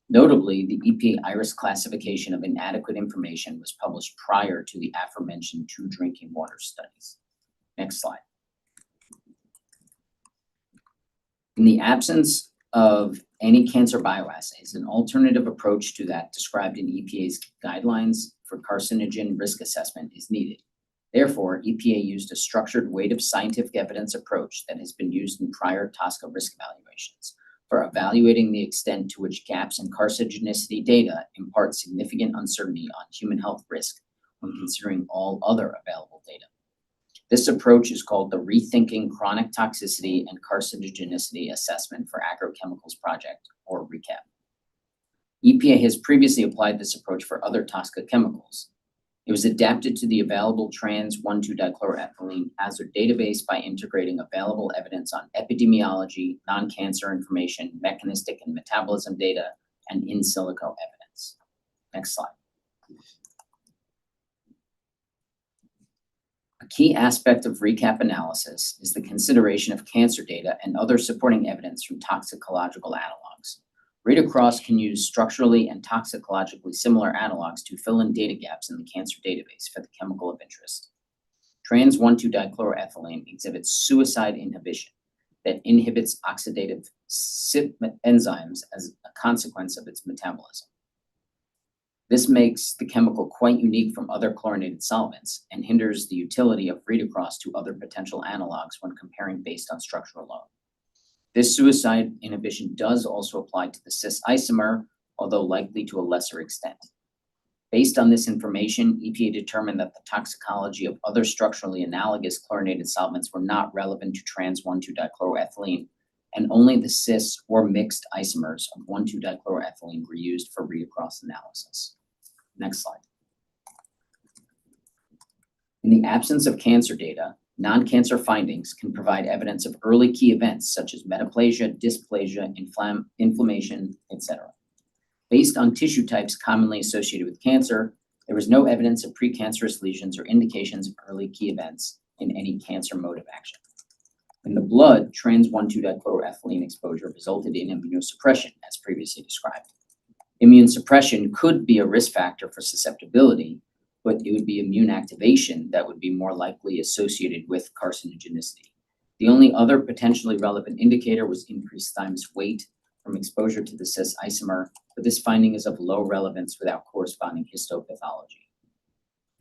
Notably, the EPA IRIS classification of inadequate information was published prior to the aforementioned 2 drinking water studies. Next slide. In the absence of any cancer bioassays, an alternative approach to that described in EPA's guidelines for carcinogen risk assessment is needed. Therefore, EPA used a structured weight of scientific evidence approach that has been used in prior TSCA risk evaluations for evaluating the extent to which gaps in carcinogenicity data impart significant uncertainty on human health risk when considering all other available data. This approach is called the Rethinking Chronic Toxicity and Carcinogenicity Assessment for Agrochemicals Project, or RECAP. EPA has previously applied this approach for other TSCA chemicals. It was adapted to the available trans 1,2-dichloroethylene hazard database by integrating available evidence on epidemiology, non-cancer information, mechanistic and metabolism data, and in silico evidence. Next slide. A key aspect of RECAP analysis is the consideration of cancer data and other supporting evidence from toxicological analogs. Read Across can use structurally and toxicologically similar analogs to fill in data gaps in the cancer database for the chemical of interest. Trans 1,2-dichloroethylene exhibits suicide inhibition that inhibits oxidative CYP enzymes as a consequence of its metabolism. This makes the chemical quite unique from other chlorinated solvents and hinders the utility of read across to other potential analogs when comparing based on structure alone. This suicide inhibition does also apply to the cis isomer, although likely to a lesser extent. Based on this information, EPA determined that the toxicology of other structurally analogous chlorinated solvents were not relevant to trans 1,2-dichloroethylene, and only the cis or mixed isomers of 1,2-dichloroethylene were used for read-across analysis. Next slide. In the absence of cancer data, non-cancer findings can provide evidence of early key events such as metaplasia, dysplasia, inflammation, etc. Based on tissue types commonly associated with cancer, there was no evidence of precancerous lesions or indications of early key events in any cancer mode of action. In the blood, trans-1,2-dichloroethylene exposure resulted in immunosuppression, as previously described. Immune suppression could be a risk factor for susceptibility, but it would be immune activation that would be more likely associated with carcinogenicity. The only other potentially relevant indicator was increased thymus weight from exposure to the cis isomer, but this finding is of low relevance without corresponding histopathology.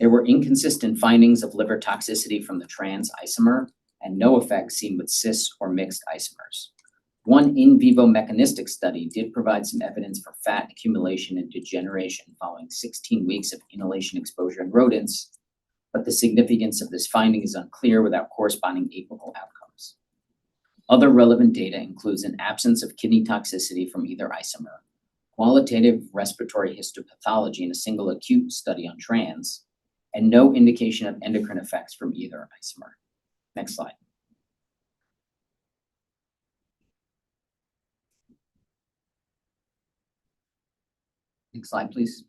There were inconsistent findings of liver toxicity from the trans isomer and no effects seen with cis or mixed isomers. One in vivo mechanistic study did provide some evidence for fat accumulation and degeneration following 16 weeks of inhalation exposure in rodents, but the significance of this finding is unclear without corresponding apical outcomes. Other relevant data includes an absence of kidney toxicity from either isomer, qualitative respiratory histopathology in a single acute study on trans, and no indication of endocrine effects from either isomer. Next slide. Next slide, please.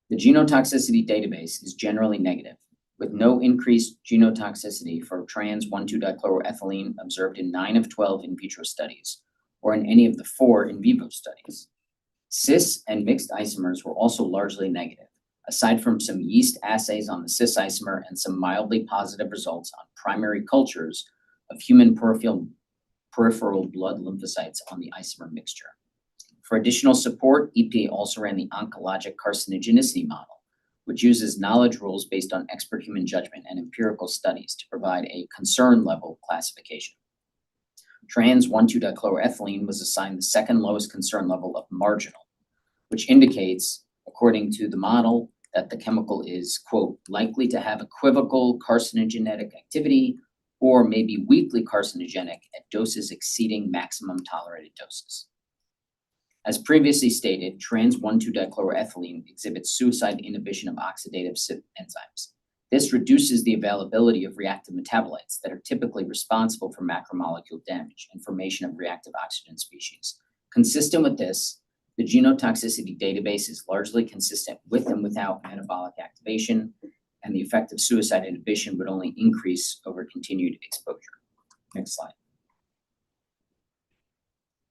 The genotoxicity database is generally negative, with no increased genotoxicity for trans-1,2-dichloroethylene observed in 9 of 12 in vitro studies, or in any of the 4 in vivo studies. Cis and mixed isomers were also largely negative, aside from some yeast assays on the cis isomer and some mildly positive results on primary cultures of human peripheral blood lymphocytes on the isomer mixture. For additional support, EPA also ran the oncologic carcinogenicity model, which uses knowledge rules based on expert human judgment and empirical studies to provide a concern level classification. Trans-1,2-dichloroethylene was assigned the second lowest concern level of marginal, which indicates, according to the model, that the chemical is, quote, likely to have equivocal carcinogenic activity or maybe weakly carcinogenic at doses exceeding maximum tolerated doses. As previously stated, trans-1,2-dichloroethylene exhibits suicide inhibition of oxidative CYP enzymes. This reduces the availability of reactive metabolites that are typically responsible for macromolecule damage and formation of reactive oxygen species. Consistent with this, the genotoxicity database is largely consistent with and without metabolic activation, and the effect of suicide inhibition would only increase over continued exposure. Next slide.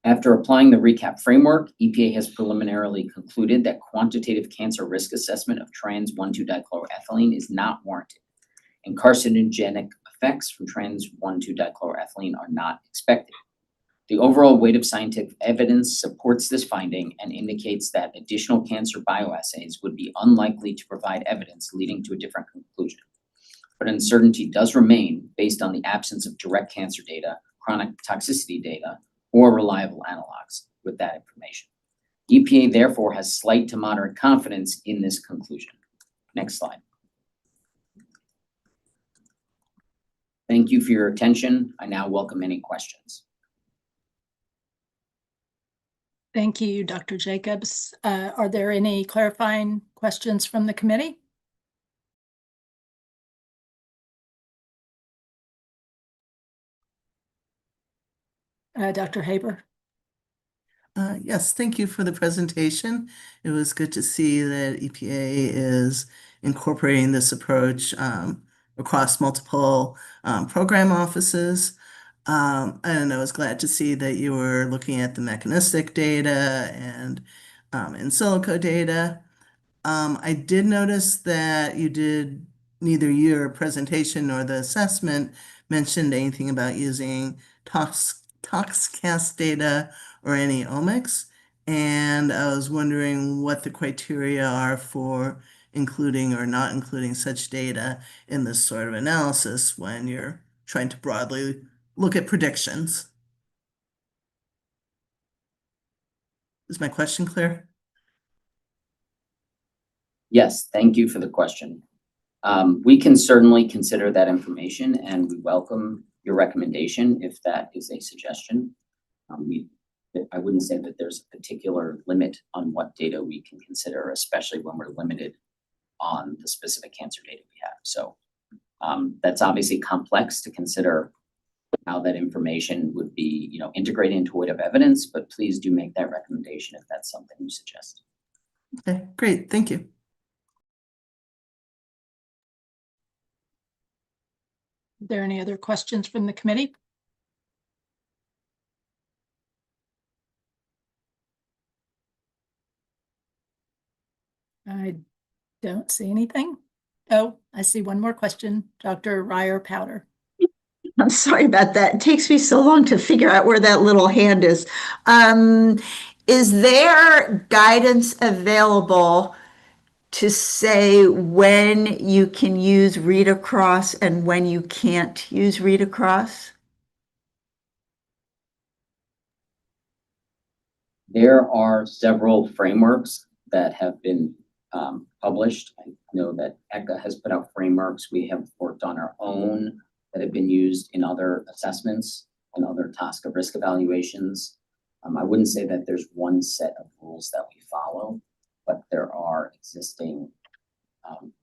After applying the recap framework, EPA has preliminarily concluded that quantitative cancer risk assessment of trans-1,2-dichloroethylene is not warranted, and carcinogenic effects from trans-1,2-dichloroethylene are not expected. The overall weight of scientific evidence supports this finding and indicates that additional cancer bioassays would be unlikely to provide evidence leading to a different conclusion. But uncertainty does remain based on the absence of direct cancer data, chronic toxicity data, or reliable analogs with that information. EPA therefore has slight to moderate confidence in this conclusion. Next slide. Thank you for your attention. I now welcome any questions. Thank you, Dr. Jacobs. Are there any clarifying questions from the committee? Dr. Haber? Yes, thank you for the presentation. It was good to see that EPA is incorporating this approach across multiple program offices. And I was glad to see that you were looking at the mechanistic data and in silico data. I did notice that neither your presentation nor the assessment mentioned anything about using ToxCast data or any omics. And I was wondering what the criteria are for including or not including such data in this sort of analysis when you're trying to broadly look at predictions. Is my question clear? Yes, thank you for the question. We can certainly consider that information and we welcome your recommendation if that is a suggestion. I wouldn't say that there's a particular limit on what data we can consider, especially when we're limited on the specific cancer data we have. So that's obviously complex to consider how that information would be, integrated into weight of evidence, but please do make that recommendation if that's something you suggest. Okay, great. Thank you. Are there any other questions from the committee? I don't see anything. Oh, I see one more question. Dr. Ryer Powder. I'm sorry about that. It takes me so long to figure out where that little hand is. Is there guidance available to say when you can use read across and when you can't use read across? There are several frameworks that have been published. I know that ECHA has put out frameworks. We have worked on our own that have been used in other assessments and other TSCA risk evaluations. I wouldn't say that there's one set of rules that we follow, but there are existing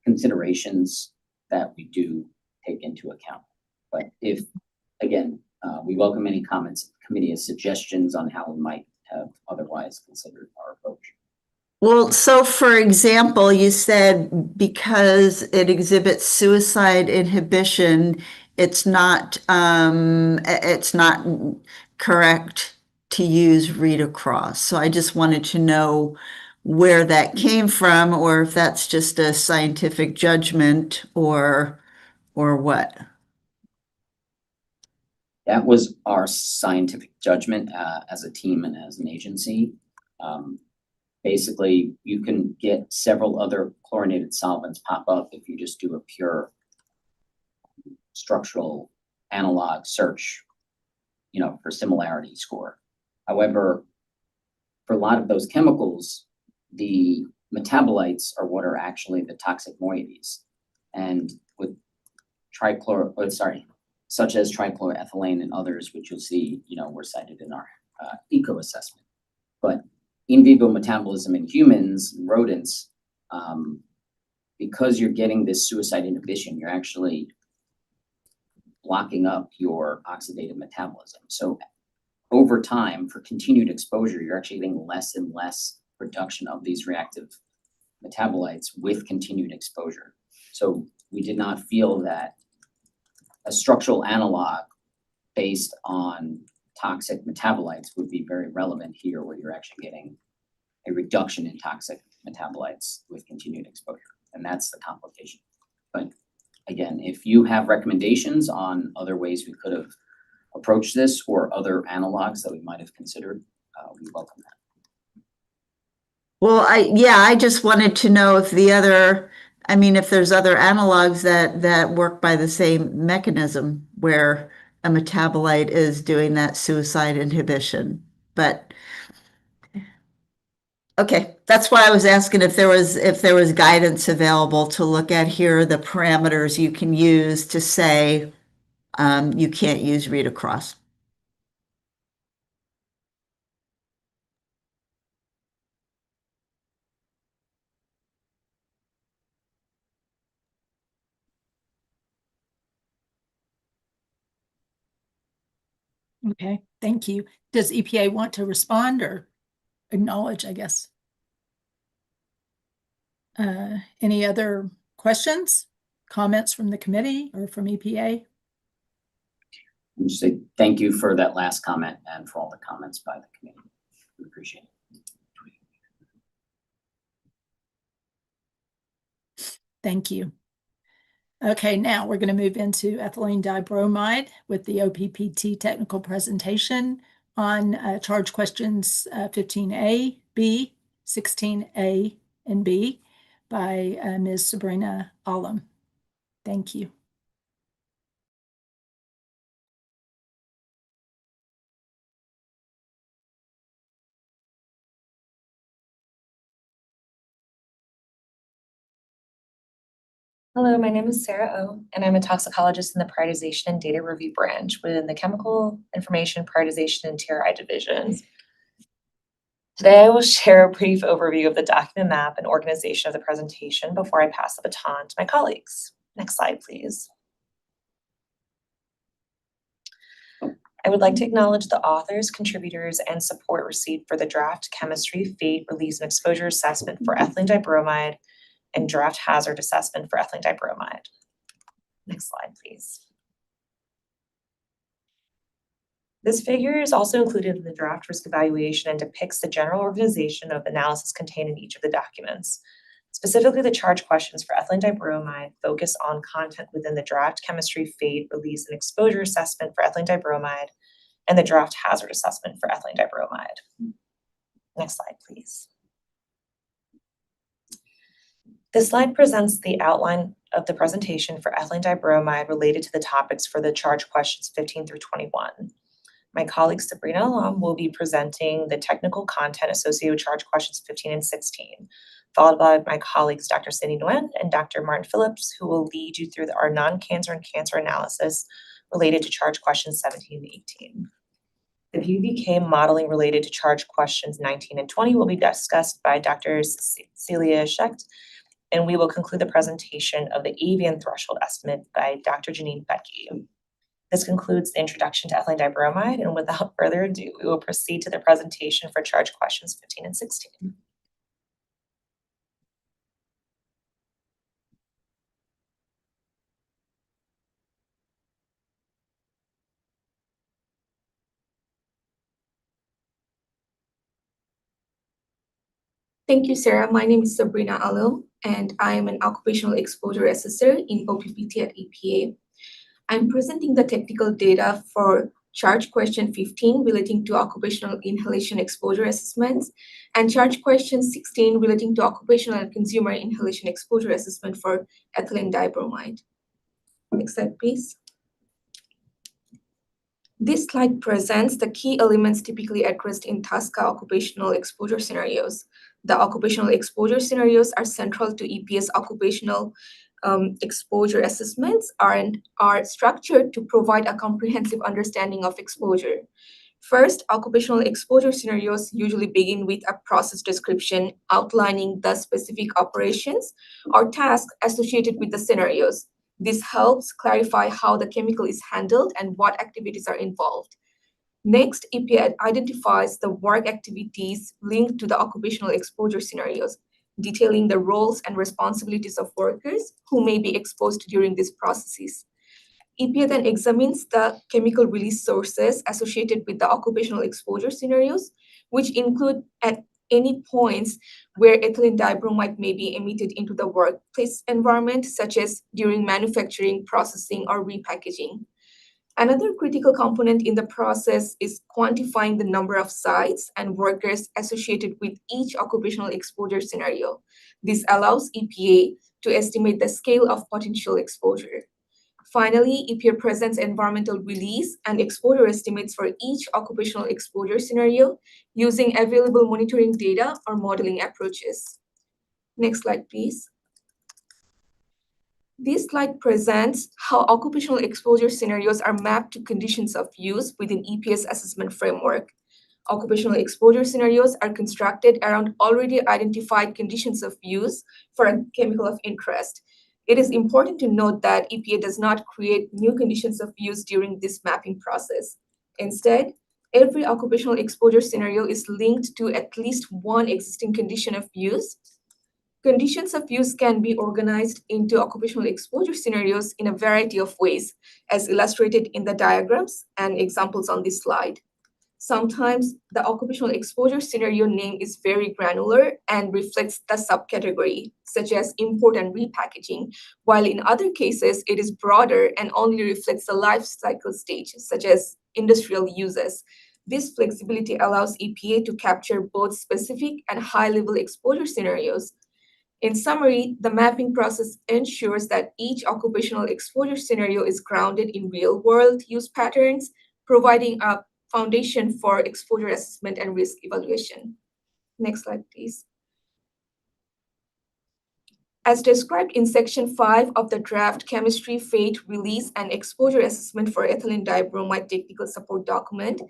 considerations that we do take into account. But if, again, we welcome any comments of the committee as suggestions on how we might have otherwise considered our approach. Well, so for example, you said because it exhibits suicide inhibition, it's not correct to use read across. So I just wanted to know where that came from, or if that's just a scientific judgment or what. That was our scientific judgment as a team and as an agency. Basically, you can get several other chlorinated solvents pop up if you just do a pure structural analog search, for similarity score. However, for a lot of those chemicals, the metabolites are what are actually the toxic moieties. And with such as trichloroethylene and others, which you'll see, were cited in our eco assessment. But in vivo metabolism in humans, rodents, because you're getting this suicide inhibition, you're actually blocking up your oxidative metabolism. So over time, for continued exposure, you're actually getting less and less production of these reactive metabolites with continued exposure. So we did not feel that a structural analog based on toxic metabolites would be very relevant here, where you're actually getting a reduction in toxic metabolites with continued exposure. And that's the complication. But again, if you have recommendations on other ways we could have approached this or other analogs that we might have considered, we welcome that. Well, I just wanted to know if if there's other analogs that work by the same mechanism where a metabolite is doing that suicide inhibition. But okay, that's why I was asking if there was guidance available to look at. Here are the parameters you can use to say you can't use read across. Okay, thank you. Does EPA want to respond or acknowledge, I guess? Any other questions, comments from the committee or from EPA? I'll just say thank you for that last comment and for all the comments by the committee. We appreciate it. Thank you. Okay, now we're going to move into ethylene dibromide with the OPPT technical presentation on charge questions 15A, B, 16A, and B by Ms. Sabrina Alam. Thank you. Hello, my name is Sarah O, and I'm a toxicologist in the Prioritization and Data Review branch within the Chemical Information Prioritization and TRI division. Today, I will share a brief overview of the document map and organization of the presentation before I pass the baton to my colleagues. Next slide, please. I would like to acknowledge the authors, contributors, and support received for the draft chemistry, fate, release, and exposure assessment for ethylene dibromide and draft hazard assessment for ethylene dibromide. Next slide, please. This figure is also included in the draft risk evaluation and depicts the general organization of analysis contained in each of the documents. Specifically, the charge questions for ethylene dibromide focus on content within the draft chemistry, fate, release, and exposure assessment for ethylene dibromide and the draft hazard assessment for ethylene dibromide. Next slide, please. This slide presents the outline of the presentation for ethylene dibromide related to the topics for the charge questions 15 through 21. My colleague Sabrina Alam will be presenting the technical content associated with charge questions 15 and 16, followed by my colleagues Dr. Cindy Nguyen and Dr. Martin Phillips, who will lead you through our non-cancer and cancer analysis related to charge questions 17 and 18. The TBBPA modeling related to charge questions 19 and 20 will be discussed by Dr. Celia Schecht, and we will conclude the presentation of the avian threshold estimate by Dr. Janine Betke. This concludes the introduction to ethylene dibromide, and without further ado, we will proceed to the presentation for charge questions 15 and 16. Thank you, Sarah. My name is Sabrina Alum, and I am an occupational exposure assessor in OPPT at EPA. I'm presenting the technical data for charge question 15 relating to occupational inhalation exposure assessments and charge question 16 relating to occupational and consumer inhalation exposure assessment for ethylene dibromide. Next slide, please. This slide presents the key elements typically addressed in TSCA occupational exposure scenarios. The occupational exposure scenarios are central to EPA's occupational exposure assessments and are structured to provide a comprehensive understanding of exposure. First, occupational exposure scenarios usually begin with a process description outlining the specific operations or tasks associated with the scenarios. This helps clarify how the chemical is handled and what activities are involved. Next, EPA identifies the work activities linked to the occupational exposure scenarios, detailing the roles and responsibilities of workers who may be exposed during these processes. EPA then examines the chemical release sources associated with the occupational exposure scenarios, which include at any points where ethylene dibromide may be emitted into the workplace environment, such as during manufacturing, processing, or repackaging. Another critical component in the process is quantifying the number of sites and workers associated with each occupational exposure scenario. This allows EPA to estimate the scale of potential exposure. Finally, EPA presents environmental release and exposure estimates for each occupational exposure scenario using available monitoring data or modeling approaches. Next slide, please. This slide presents how occupational exposure scenarios are mapped to conditions of use within EPA's assessment framework. Occupational exposure scenarios are constructed around already identified conditions of use for a chemical of interest. It is important to note that EPA does not create new conditions of use during this mapping process. Instead, every occupational exposure scenario is linked to at least one existing condition of use. Conditions of use can be organized into occupational exposure scenarios in a variety of ways, as illustrated in the diagrams and examples on this slide. Sometimes the occupational exposure scenario name is very granular and reflects the subcategory, such as import and repackaging, while in other cases it is broader and only reflects the life cycle stage, such as industrial uses. This flexibility allows EPA to capture both specific and high-level exposure scenarios. In summary, the mapping process ensures that each occupational exposure scenario is grounded in real-world use patterns, providing a foundation for exposure assessment and risk evaluation. Next slide, please. As described in Section 5 of the draft Chemistry, Fate, Release, and Exposure Assessment for Ethylene Dibromide Technical Support document,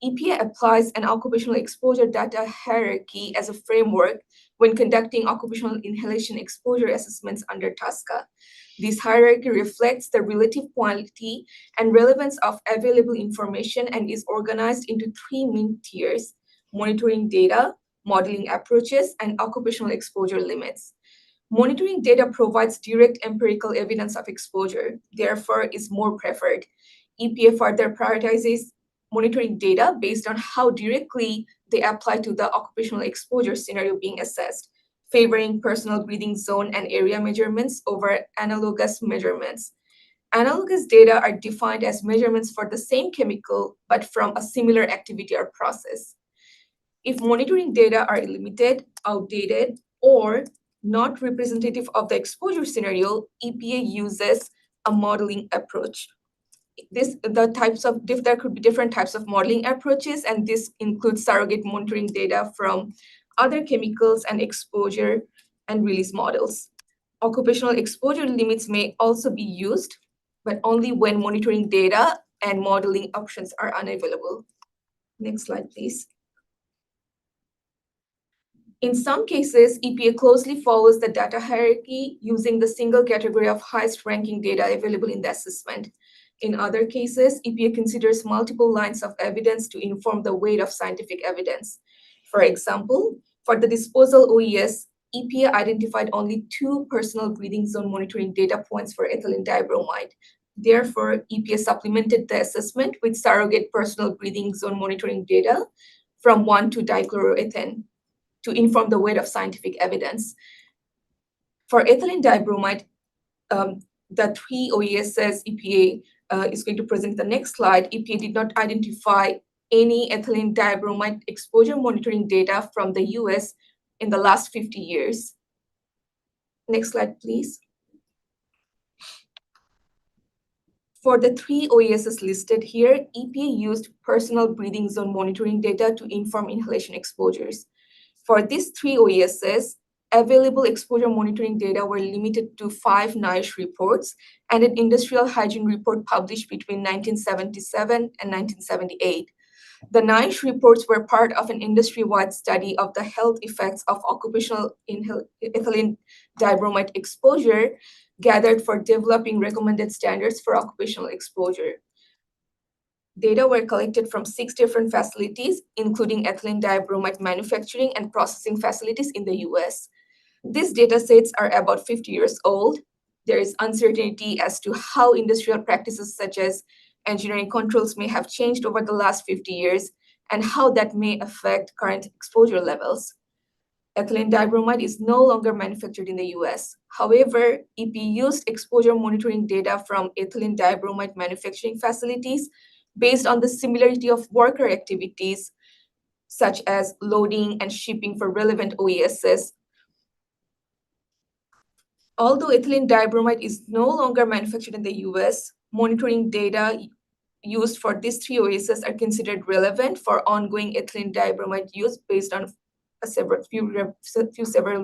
EPA applies an occupational exposure data hierarchy as a framework when conducting occupational inhalation exposure assessments under TSCA. This hierarchy reflects the relative quality and relevance of available information and is organized into three main tiers: monitoring data, modeling approaches, and occupational exposure limits. Monitoring data provides direct empirical evidence of exposure, therefore is more preferred. EPA further prioritizes monitoring data based on how directly they apply to the occupational exposure scenario being assessed, favoring personal breathing zone and area measurements over analogous measurements. Analogous data are defined as measurements for the same chemical, but from a similar activity or process. If monitoring data are limited, outdated, or not representative of the exposure scenario, EPA uses a modeling approach. There could be different types of modeling approaches, and this includes surrogate monitoring data from other chemicals and exposure and release models. Occupational exposure limits may also be used, but only when monitoring data and modeling options are unavailable. Next slide, please. In some cases, EPA closely follows the data hierarchy using the single category of highest ranking data available in the assessment. In other cases, EPA considers multiple lines of evidence to inform the weight of scientific evidence. For example, for the disposal OES, EPA identified only 2 personal breathing zone monitoring data points for ethylene dibromide. Therefore, EPA supplemented the assessment with surrogate personal breathing zone monitoring data from 1,2-dichloroethane to inform the weight of scientific evidence. For ethylene dibromide, the 3 OESs EPA is going to present the next slide. EPA did not identify any ethylene dibromide exposure monitoring data from the US in the last 50 years. Next slide, please. For the 3 OESs listed here, EPA used personal breathing zone monitoring data to inform inhalation exposures. For these 3 OESs, available exposure monitoring data were limited to 5 NIOSH reports and an industrial hygiene report published between 1977 and 1978. The NIOSH reports were part of an industry-wide study of the health effects of occupational ethylene dibromide exposure gathered for developing recommended standards for occupational exposure. Data were collected from 6 different facilities, including ethylene dibromide manufacturing and processing facilities in the US. These data sets are about 50 years old. There is uncertainty as to how industrial practices such as engineering controls may have changed over the last 50 years and how that may affect current exposure levels. Ethylene dibromide is no longer manufactured in the US. However, EP used exposure monitoring data from ethylene dibromide manufacturing facilities based on the similarity of worker activities, such as loading and shipping for relevant OESs. Although ethylene dibromide is no longer manufactured in the US, monitoring data used for these 3 OESs are considered relevant for ongoing ethylene dibromide use based on several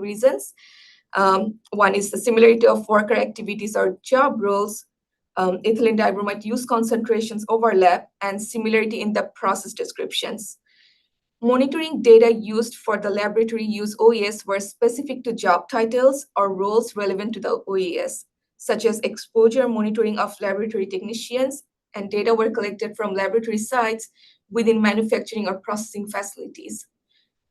reasons. One is the similarity of worker activities or job roles, ethylene dibromide use concentrations overlap, and similarity in the process descriptions. Monitoring data used for the laboratory use OES were specific to job titles or roles relevant to the OES, such as exposure monitoring of laboratory technicians, and data were collected from laboratory sites within manufacturing or processing facilities.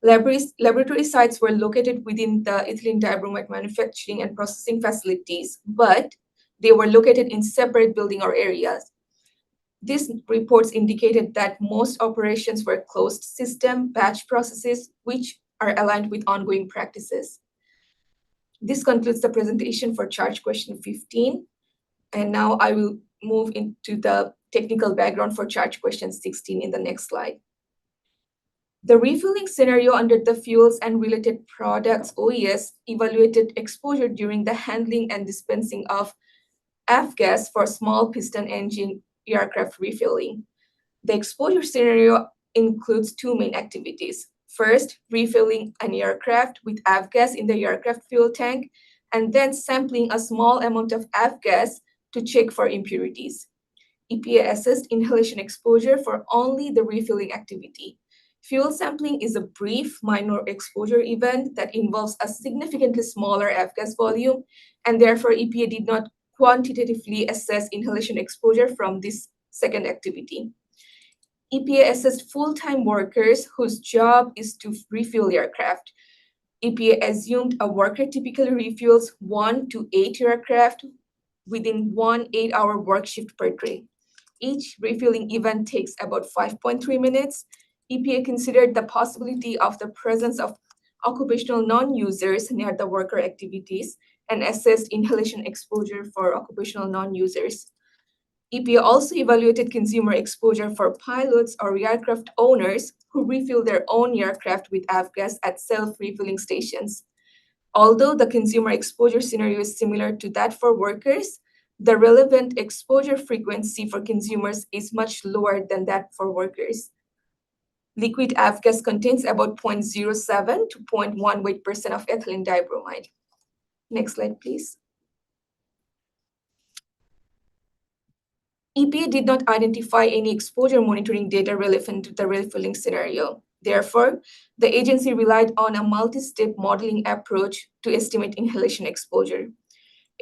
Laboratory sites were located within the ethylene dibromide manufacturing and processing facilities, but they were located in separate building or areas. These reports indicated that most operations were closed system batch processes, which are aligned with ongoing practices. This concludes the presentation for charge question 15. And now I will move into the technical background for charge question 16 in the next slide. The refueling scenario under the fuels and related products OES evaluated exposure during the handling and dispensing of F-gas for small piston engine aircraft refueling. The exposure scenario includes 2 main activities. First, refueling an aircraft with F-gas in the aircraft fuel tank. and then sampling a small amount of F-gas to check for impurities. EPA assessed inhalation exposure for only the refilling activity. Fuel sampling is a brief, minor exposure event that involves a significantly smaller F-gas volume, and therefore EPA did not quantitatively assess inhalation exposure from this second activity. EPA assessed full-time workers whose job is to refuel aircraft. EPA assumed a worker typically refuels 1 to 8 aircraft within 1 8-hour work shift per day. Each refueling event takes about 5.3 minutes. EPA considered the possibility of the presence of occupational non-users near the worker activities and assessed inhalation exposure for occupational non-users. EPA also evaluated consumer exposure for pilots or aircraft owners who refuel their own aircraft with F-gas at self-refilling stations. Although the consumer exposure scenario is similar to that for workers, the relevant exposure frequency for consumers is much lower than that for workers. Liquid F-gas contains about 0.07 to 0.1 weight% of ethylene dibromide. Next slide, please. EPA did not identify any exposure monitoring data relevant to the refueling scenario. Therefore, the agency relied on a multi-step modeling approach to estimate inhalation exposure.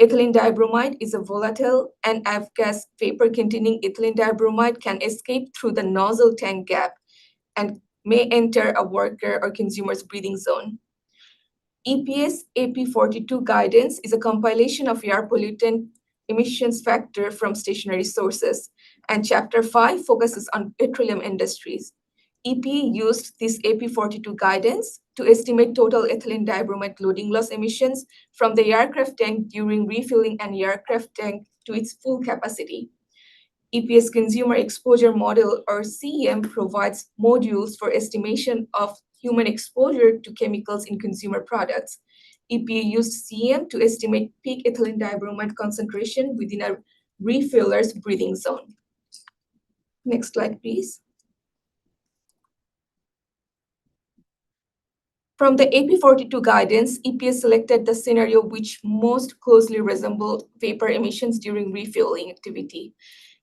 Ethylene dibromide is a volatile, and F-gas vapor containing ethylene dibromide can escape through the nozzle tank gap and may enter a worker or consumer's breathing zone. EPA's AP42 guidance is a compilation of air pollutant emissions factor from stationary sources, and Chapter 5 focuses on petroleum industries. EPA used this AP42 guidance to estimate total ethylene dibromide loading loss emissions from the aircraft tank during refueling an aircraft tank to its full capacity. EPA's Consumer Exposure Model, or CEM, provides modules for estimation of human exposure to chemicals in consumer products. EPA used CEM to estimate peak ethylene dibromide concentration within a refiller's breathing zone. Next slide, please. From the AP42 guidance, EPA selected the scenario which most closely resembled vapor emissions during refueling activity.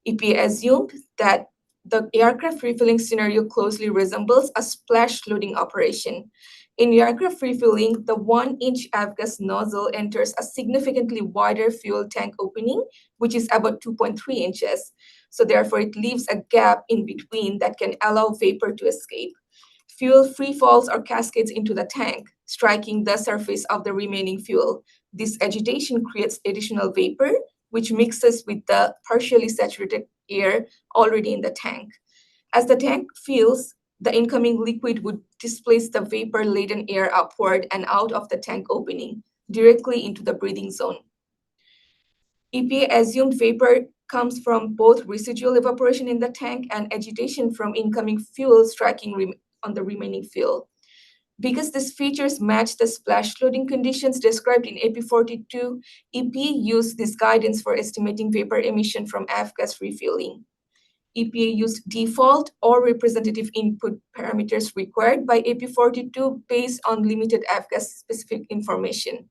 EPA assumed that the aircraft refilling scenario closely resembles a splash loading operation. In aircraft refueling, the 1-inch F-gas nozzle enters a significantly wider fuel tank opening, which is about 2.3 inches. So therefore, it leaves a gap in between that can allow vapor to escape. Fuel free falls or cascades into the tank, striking the surface of the remaining fuel. This agitation creates additional vapor, which mixes with the partially saturated air already in the tank. As the tank fills, the incoming liquid would displace the vapor-laden air upward and out of the tank opening, directly into the breathing zone. EPA assumed vapor comes from both residual evaporation in the tank and agitation from incoming fuel striking on the remaining fuel. Because these features match the splash loading conditions described in AP42, EPA used this guidance for estimating vapor emission from F-gas refueling. EPA used default or representative input parameters required by AP42 based on limited F-gas specific information.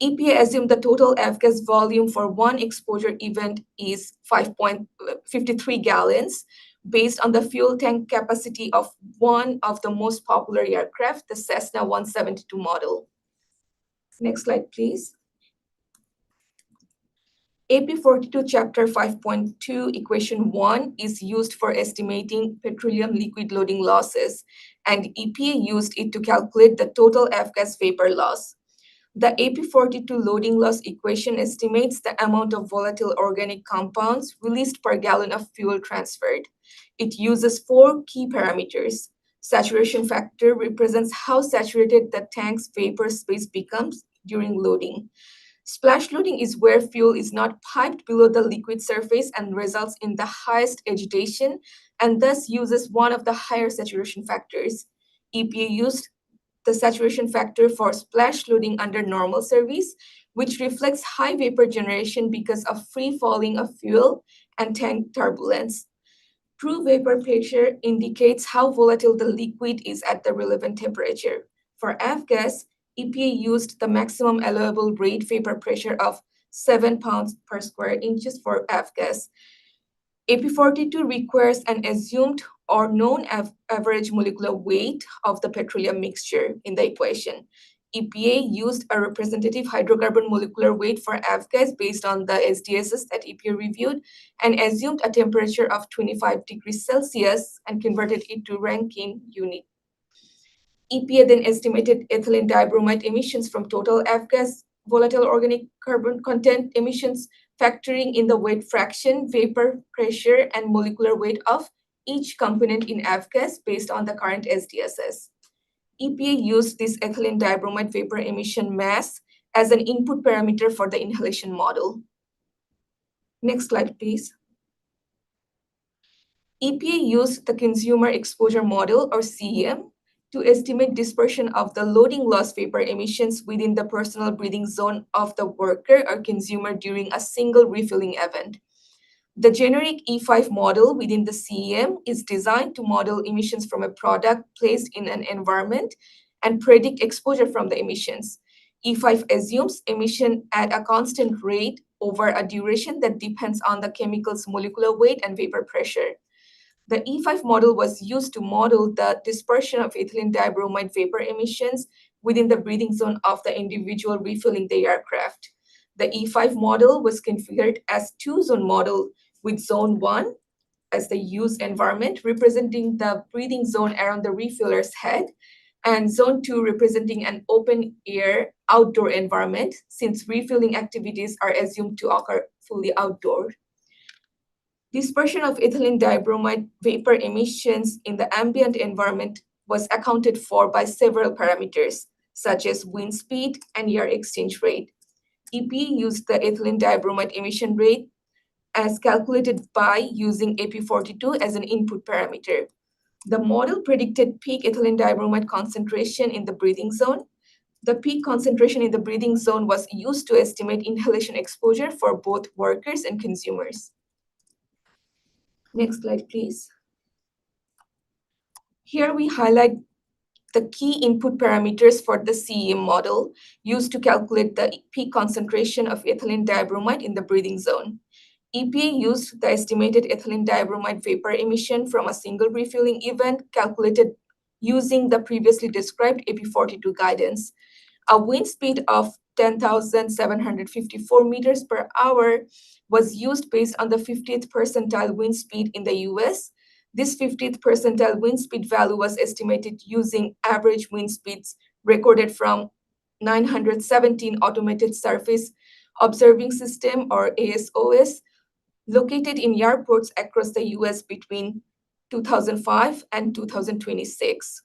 EPA assumed the total F-gas volume for one exposure event is 5.53 gallons based on the fuel tank capacity of one of the most popular aircraft, the Cessna 172 model. Next slide, please. AP42 Chapter 5.2 Equation 1 is used for estimating petroleum liquid loading losses, and EPA used it to calculate the total F-gas vapor loss. The AP42 loading loss equation estimates the amount of volatile organic compounds released per gallon of fuel transferred. It uses 4 key parameters. Saturation factor represents how saturated the tank's vapor space becomes during loading. Splash loading is where fuel is not piped below the liquid surface and results in the highest agitation and thus uses one of the higher saturation factors. EPA used the saturation factor for splash loading under normal service, which reflects high vapor generation because of free falling of fuel and tank turbulence. True vapor pressure indicates how volatile the liquid is at the relevant temperature. For F-gas, EPA used the maximum allowable rate vapor pressure of 7 pounds per square inches for F-gas. AP42 requires an assumed or known average molecular weight of the petroleum mixture in the equation. EPA used a representative hydrocarbon molecular weight for F-gas based on the SDSS that EPA reviewed and assumed a temperature of 25 degrees Celsius and converted it to Rankine unit. EPA then estimated ethylene dibromide emissions from total F-gas volatile organic carbon content emissions, factoring in the weight fraction, vapor pressure, and molecular weight of each component in F-gas based on the current SDSS. EPA used this ethylene dibromide vapor emission mass as an input parameter for the inhalation model. Next slide, please. EPA used the consumer exposure model, or CEM, to estimate dispersion of the loading loss vapor emissions within the personal breathing zone of the worker or consumer during a single refilling event. The generic E5 model within the CEM is designed to model emissions from a product placed in an environment and predict exposure from the emissions. E5 assumes emission at a constant rate over a duration that depends on the chemical's molecular weight and vapor pressure. The E5 model was used to model the dispersion of ethylene dibromide vapor emissions within the breathing zone of the individual refilling the aircraft. The E5 model was configured as two-zone model with zone 1 as the use environment representing the breathing zone around the refiller's head and zone 2 representing an open air outdoor environment since refilling activities are assumed to occur fully outdoor. Dispersion of ethylene dibromide vapor emissions in the ambient environment was accounted for by several parameters, such as wind speed and air exchange rate. EPA used the ethylene dibromide emission rate as calculated by using AP42 as an input parameter. The model predicted peak ethylene dibromide concentration in the breathing zone. The peak concentration in the breathing zone was used to estimate inhalation exposure for both workers and consumers. Next slide, please. Here we highlight the key input parameters for the CEM model used to calculate the peak concentration of ethylene dibromide in the breathing zone. EPA used the estimated ethylene dibromide vapor emission from a single refilling event calculated using the previously described AP42 guidance. A wind speed of 10,754 meters per hour was used based on the 50th percentile wind speed in the US. This 50th percentile wind speed value was estimated using average wind speeds recorded from 917 automated surface observing system, or ASOS, located in airports across the US between 2005 and 2026.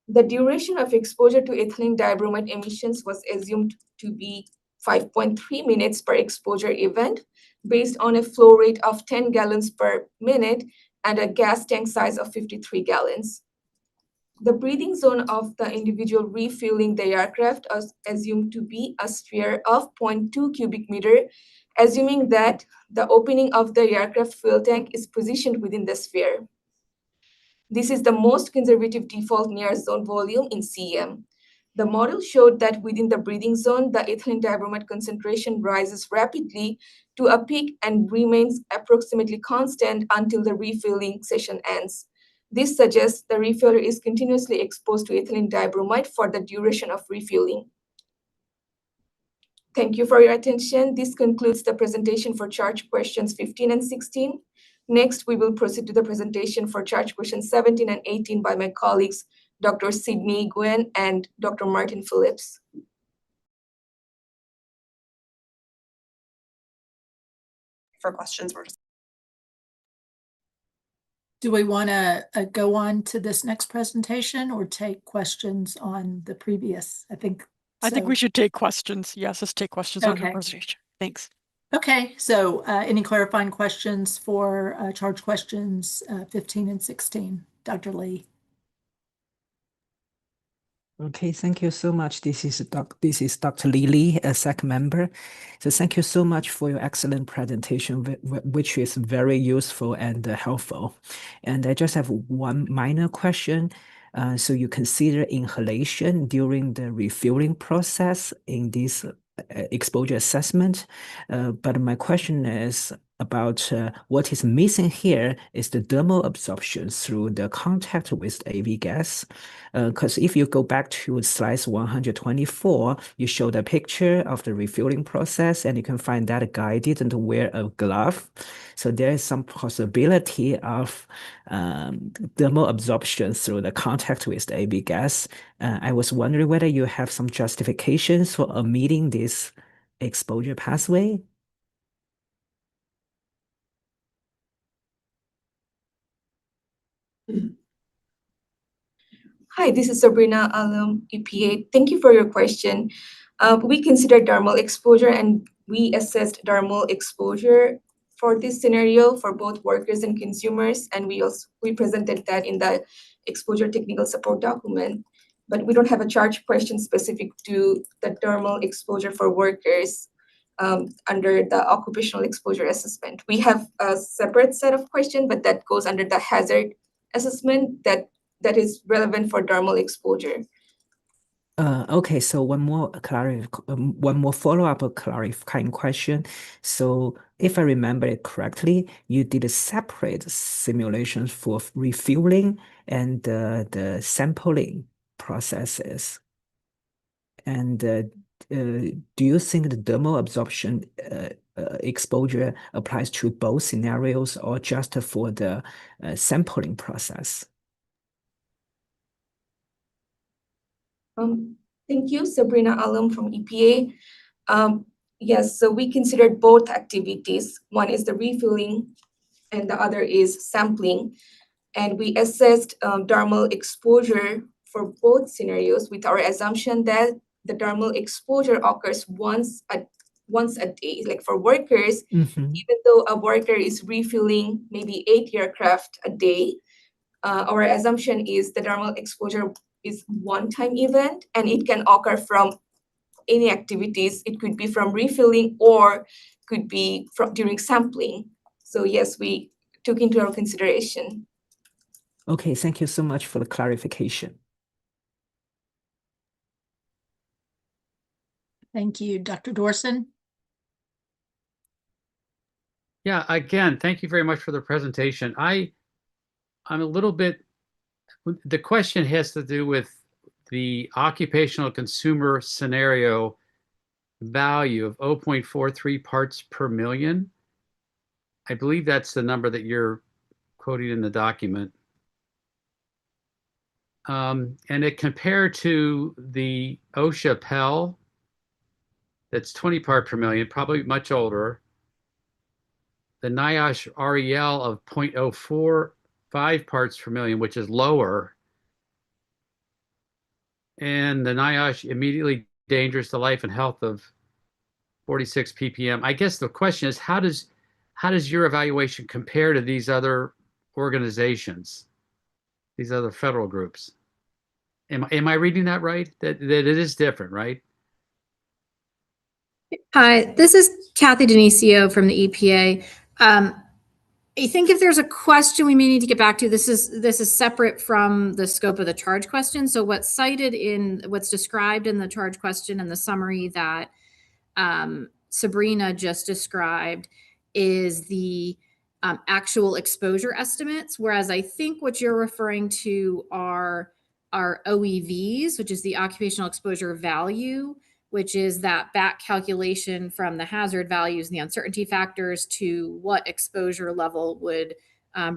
The duration of exposure to ethylene dibromide emissions was assumed to be 5.3 minutes per exposure event based on a flow rate of 10 gallons per minute and a gas tank size of 53 gallons. The breathing zone of the individual refilling the aircraft was assumed to be a sphere of 0.2 cubic meter, assuming that the opening of the aircraft fuel tank is positioned within the sphere. This is the most conservative default near zone volume in CEM. The model showed that within the breathing zone, the ethylene dibromide concentration rises rapidly to a peak and remains approximately constant until the refilling session ends. This suggests the refiller is continuously exposed to ethylene dibromide for the duration of refilling. Thank you for your attention. This concludes the presentation for charge questions 15 and 16. Next, we will proceed to the presentation for charge questions 17 and 18 by my colleagues, Dr. Sydney Gwen and Dr. Martin Phillips. For questions, we're just. Do we want to go on to this next presentation or take questions on the previous? I think we should take questions. Yes, let's take questions on the Okay. presentation. Thanks. Okay, so any clarifying questions for charge questions 15 and 16? Dr. Lee. Okay, thank you so much. This is Dr. Lee, a SACC member. So thank you so much for your excellent presentation, which is very useful and helpful. And I just have one minor question. So you consider inhalation during the refueling process in this exposure assessment. But my question is about what is missing here is the thermal absorption through the contact with AV gas. Because if you go back to slide 124, you show the picture of the refueling process, and you can find that guy didn't wear a glove. So there is some possibility of thermal absorption through the contact with the AV gas. I was wondering whether you have some justifications for omitting this exposure pathway. Hi, this is Sabrina Alum, EPA. Thank you for your question. We considered dermal exposure and we assessed dermal exposure for this scenario for both workers and consumers. And we presented that in the exposure technical support document. But we don't have a charge question specific to the dermal exposure for workers under the occupational exposure assessment. We have a separate set of questions, but that goes under the hazard assessment that is relevant for dermal exposure. Okay, so one more follow-up clarifying question. So if I remember it correctly, you did a separate simulations for refueling and the sampling processes. And do you think the thermal absorption exposure applies to both scenarios or just for the sampling process? Thank you, Sabrina Alum from EPA. Yes, so we considered both activities. One is the refueling and the other is sampling. And we assessed dermal exposure for both scenarios with our assumption that the dermal exposure occurs once a day. Like for workers, even though a worker is refueling maybe 8 aircraft a day, our assumption is the dermal exposure is one-time event and it can occur from any activities. It could be from refueling or could be during sampling. So yes, we took into our consideration. Okay, thank you so much for the clarification. Thank you. Dr. Dorson? Yeah, again, thank you very much for the presentation. I'm a little bit, the question has to do with the occupational consumer scenario value of 0.43 parts per million. I believe that's the number that you're quoting in the document. And it compared to the OSHA Pell, that's 20 part per million, probably much older. The NIOSH REL of 0.045 parts per million, which is lower. And the NIOSH immediately dangerous to life and health of 46 ppm. I guess the question is, how does your evaluation compare to these other organizations, these other federal groups? Am I reading that right? That it is different, right? Hi, this is Kathy Denisio from the EPA. I think if there's a question we may need to get back to, this is separate from the scope of the charge question. So what's described in the charge question and the summary that Sabrina just described is the actual exposure estimates, whereas I think what you're referring to are OEVs, which is the occupational exposure value, which is that back calculation from the hazard values and the uncertainty factors to what exposure level would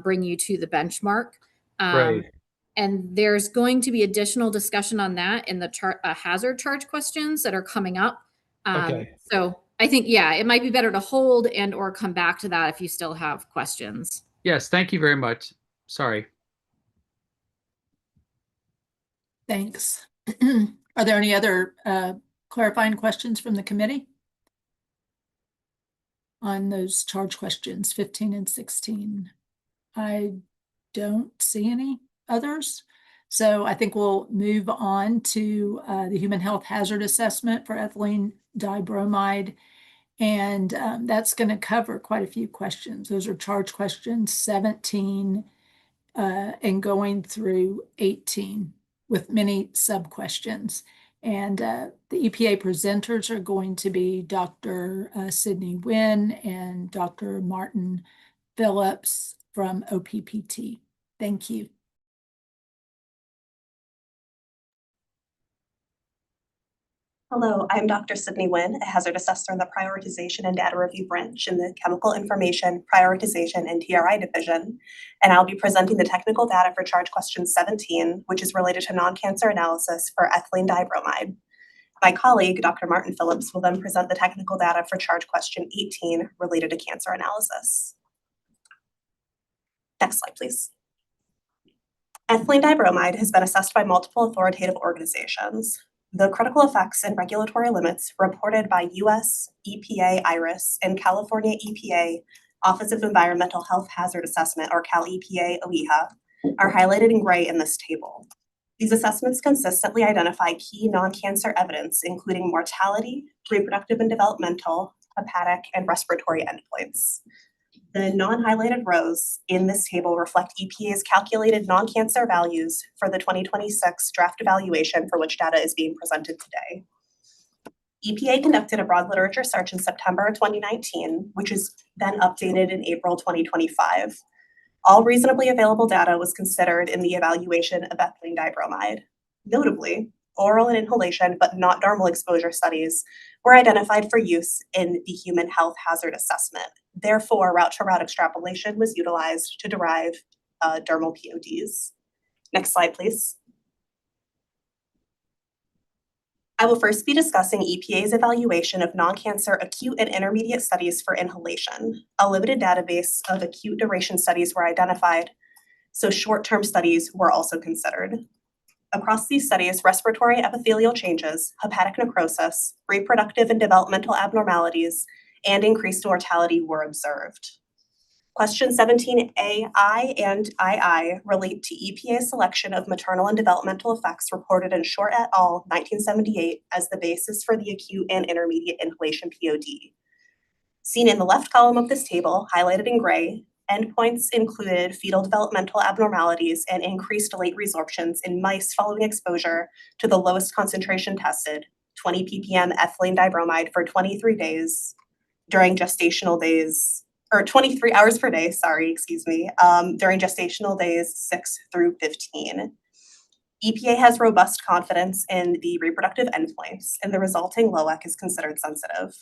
bring you to the benchmark. Right. And there's going to be additional discussion on that in the hazard charge questions that are coming up. Okay. So I think, yeah, it might be better to hold and or come back to that if you still have questions. Yes, thank you very much. Sorry. Thanks. Are there any other clarifying questions from the committee on those charge questions 15 and 16? I don't see any others. So I think we'll move on to the human health hazard assessment for ethylene dibromide. And that's going to cover quite a few questions. Those are charge questions 17 and going through 18 with many sub-questions. And the EPA presenters are going to be Dr. Sydney Nguyen and Dr. Martin Phillips from OPPT. Thank you. Hello, I'm Dr. Sydney Nguyen, a hazard assessor in the Prioritization and Data Review branch in the Chemical Information, Prioritization, and TRI division, and I'll be presenting the technical data for charge question 17, which is related to non-cancer analysis for ethylene dibromide. My colleague, Dr. Martin Phillips, will then present the technical data for charge question 18 related to cancer analysis. Next slide, please. Ethylene dibromide has been assessed by multiple authoritative organizations. The critical effects and regulatory limits reported by US EPA IRIS and California EPA Office of Environmental Health Hazard Assessment, or Cal EPA OEHA, are highlighted in gray in this table. These assessments consistently identify key non-cancer evidence, including mortality, reproductive and developmental, hepatic, and respiratory endpoints. The non-highlighted rows in this table reflect EPA's calculated non-cancer values for the 2026 draft evaluation for which data is being presented today. EPA conducted a broad literature search in September 2019, which is then updated in April 2025. All reasonably available data was considered in the evaluation of ethylene dibromide. Notably, oral and inhalation, but not dermal exposure studies, were identified for use in the human health hazard assessment. Therefore, route-to-route extrapolation was utilized to derive dermal PODs. Next slide, please. I will first be discussing EPA's evaluation of non-cancer acute and intermediate studies for inhalation. A limited database of acute duration studies were identified, so short-term studies were also considered. Across these studies, respiratory epithelial changes, hepatic necrosis, reproductive and developmental abnormalities, and increased mortality were observed. Question 17A(I) and II relate to EPA's selection of maternal and developmental effects reported in Short et al. 1978 as the basis for the acute and intermediate inhalation POD. Seen in the left column of this table, highlighted in gray, endpoints included fetal developmental abnormalities and increased late resorptions in mice following exposure to the lowest concentration tested, 20 ppm ethylene dibromide for 23 days during gestational days, or 23 hours per day, during gestational days 6 through 15. EPA has robust confidence in the reproductive endpoints, and the resulting LOAC is considered sensitive.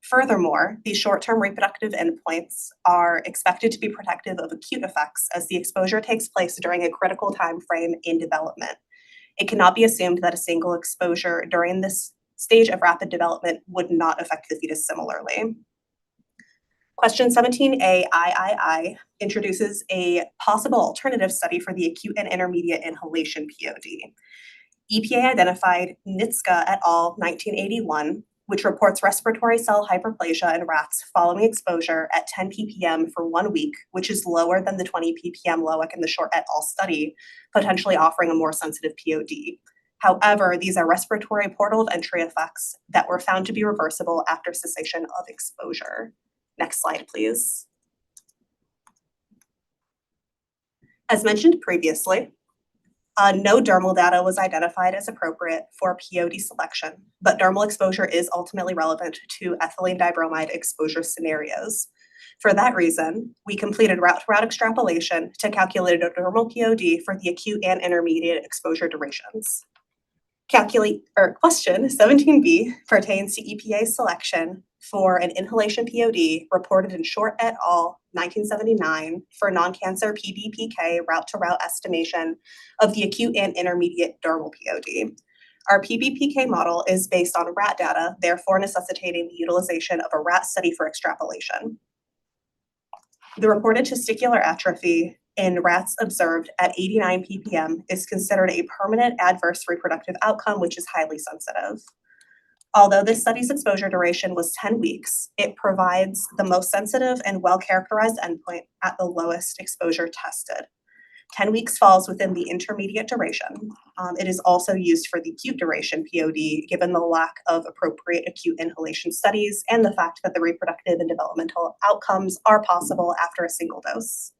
Furthermore, these short-term reproductive endpoints are expected to be protective of acute effects as the exposure takes place during a critical time frame in development. It cannot be assumed that a single exposure during this stage of rapid development would not affect the fetus similarly. Question 17A III introduces a possible alternative study for the acute and intermediate inhalation POD. EPA identified Nitska et al. 1981, which reports respiratory cell hyperplasia in rats following exposure at 10 ppm for 1 week, which is lower than the 20 ppm LOAC in the Short et al. Study, potentially offering a more sensitive POD. However, these are respiratory portal of entry effects that were found to be reversible after cessation of exposure. Next slide, please. As mentioned previously, no dermal data was identified as appropriate for POD selection, but dermal exposure is ultimately relevant to ethylene dibromide exposure scenarios. For that reason, we completed route-to-route extrapolation to calculate a dermal POD for the acute and intermediate exposure durations. Question 17B pertains to EPA's selection for an inhalation POD reported in Short et al. 1979 for non-cancer PBPK route-to-route estimation of the acute and intermediate dermal POD. Our PBPK model is based on rat data, therefore necessitating the utilization of a rat study for extrapolation. The reported testicular atrophy in rats observed at 89 ppm is considered a permanent adverse reproductive outcome, which is highly sensitive. Although this study's exposure duration was 10 weeks, it provides the most sensitive and well-characterized endpoint at the lowest exposure tested. 10 weeks falls within the intermediate duration. It is also used for the acute duration POD, given the lack of appropriate acute inhalation studies and the fact that the reproductive and developmental outcomes are possible after a single dose.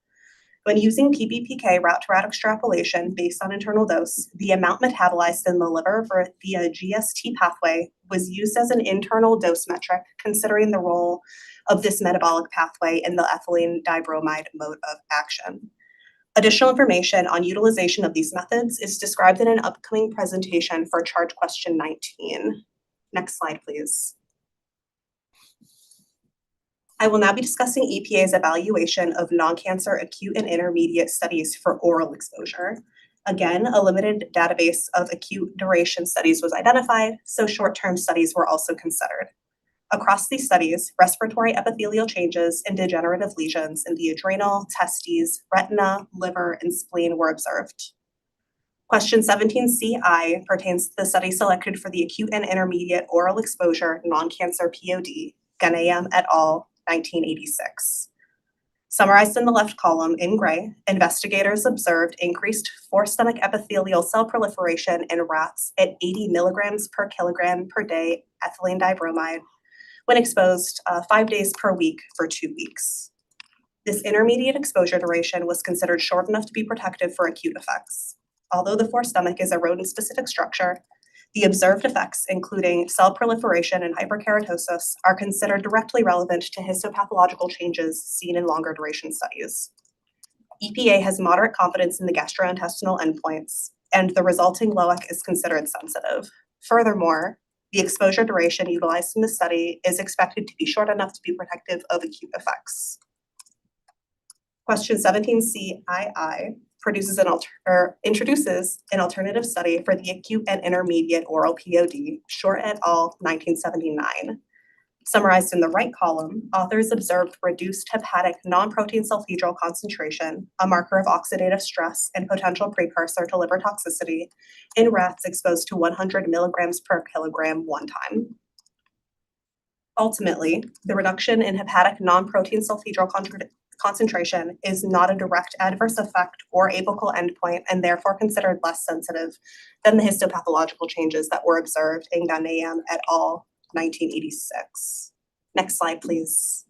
When using TBBPA route-to-route extrapolation based on internal dose, the amount metabolized in the liver via GST pathway was used as an internal dose metric, considering the role of this metabolic pathway in the ethylene dibromide mode of action. Additional information on utilization of these methods is described in an upcoming presentation for charge question 19. Next slide, please. I will now be discussing EPA's evaluation of non-cancer acute and intermediate studies for oral exposure. Again, a limited database of acute duration studies was identified, so short-term studies were also considered. Across these studies, respiratory epithelial changes and degenerative lesions in the adrenal, testes, retina, liver, and spleen were observed. Question 17CI pertains to the study selected for the acute and intermediate oral exposure non-cancer POD, Ghanayam et al., 1986. Summarized in the left column in gray, investigators observed increased forestomach epithelial cell proliferation in rats at 80 milligrams per kilogram per day ethylene dibromide when exposed 5 days per week for 2 weeks. This intermediate exposure duration was considered short enough to be protective for acute effects. Although the forestomach is a rodent-specific structure, the observed effects, including cell proliferation and hyperkeratosis, are considered directly relevant to histopathological changes seen in longer duration studies. EPA has moderate confidence in the gastrointestinal endpoints, and the resulting LOEC is considered sensitive. Furthermore, the exposure duration utilized in the study is expected to be short enough to be protective of acute effects. Question 17CII introduces an alternative study for the acute and intermediate oral POD, Short et al., 1979. Summarized in the right column, authors observed reduced hepatic non-protein sulfhydryl concentration, a marker of oxidative stress and potential precursor to liver toxicity, in rats exposed to 100 milligrams per kilogram one time. Ultimately, the reduction in hepatic non-protein sulfhydryl concentration is not a direct adverse effect or apical endpoint and therefore considered less sensitive than the histopathological changes that were observed in Ghanayam et al., 1986. Next slide, please.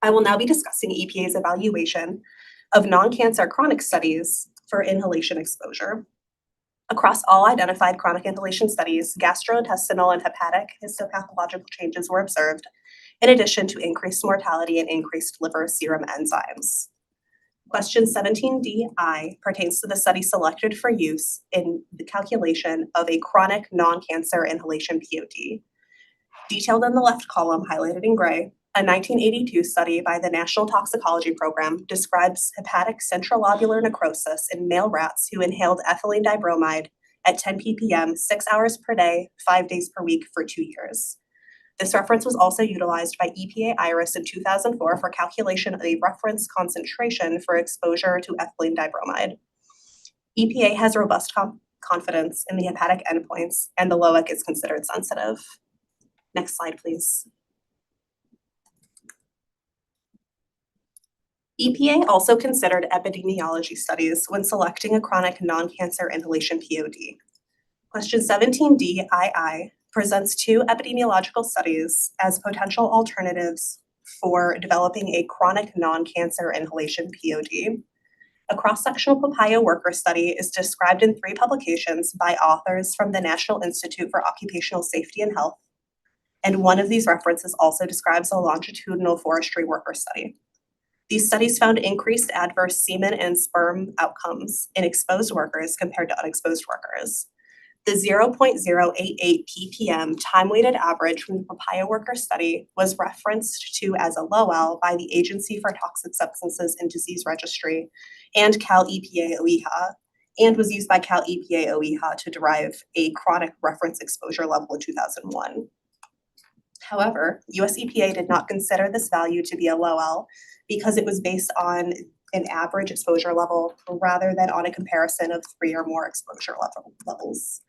I will now be discussing EPA's evaluation of non-cancer chronic studies for inhalation exposure. Across all identified chronic inhalation studies, gastrointestinal and hepatic histopathological changes were observed, in addition to increased mortality and increased liver serum enzymes. Question 17DI pertains to the study selected for use in the calculation of a chronic non-cancer inhalation POD. Detailed in the left column, highlighted in gray, a 1982 study by the National Toxicology Program describes hepatic centrilobular necrosis in male rats who inhaled ethylene dibromide at 10 ppm 6 hours per day, 5 days per week for 2 years. This reference was also utilized by EPA IRIS in 2004 for calculation of a reference concentration for exposure to ethylene dibromide. EPA has robust confidence in the hepatic endpoints, and the LOEC is considered sensitive. Next slide, please. EPA also considered epidemiology studies when selecting a chronic non-cancer inhalation POD. Question 17DII presents 2 epidemiological studies as potential alternatives for developing a chronic non-cancer inhalation POD. A cross-sectional papaya worker study is described in 3 publications by authors from the National Institute for Occupational Safety and Health, and one of these references also describes a longitudinal forestry worker study. These studies found increased adverse semen and sperm outcomes in exposed workers compared to unexposed workers. The 0.088 ppm time-weighted average from the papaya worker study was referenced to as a LOEL by the Agency for Toxic Substances and Disease Registry and Cal EPA OEHA, and was used by Cal EPA OEHA to derive a chronic reference exposure level in 2001. However, US EPA did not consider this value to be a LOEL because it was based on an average exposure level rather than on a comparison of 3 or more exposure levels.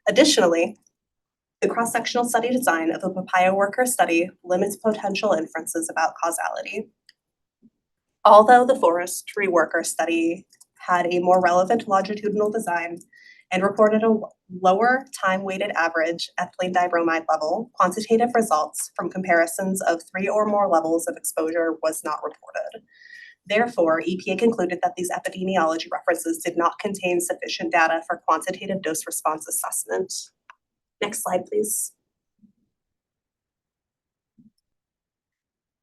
Additionally, the cross-sectional study design of the papaya worker study limits potential inferences about causality. Although the forestry worker study had a more relevant longitudinal design, and reported a lower time-weighted average ethylene dibromide level. Quantitative results from comparisons of 3 or more levels of exposure was not reported. Therefore, EPA concluded that these epidemiology references did not contain sufficient data for quantitative dose response assessment. Next slide, please.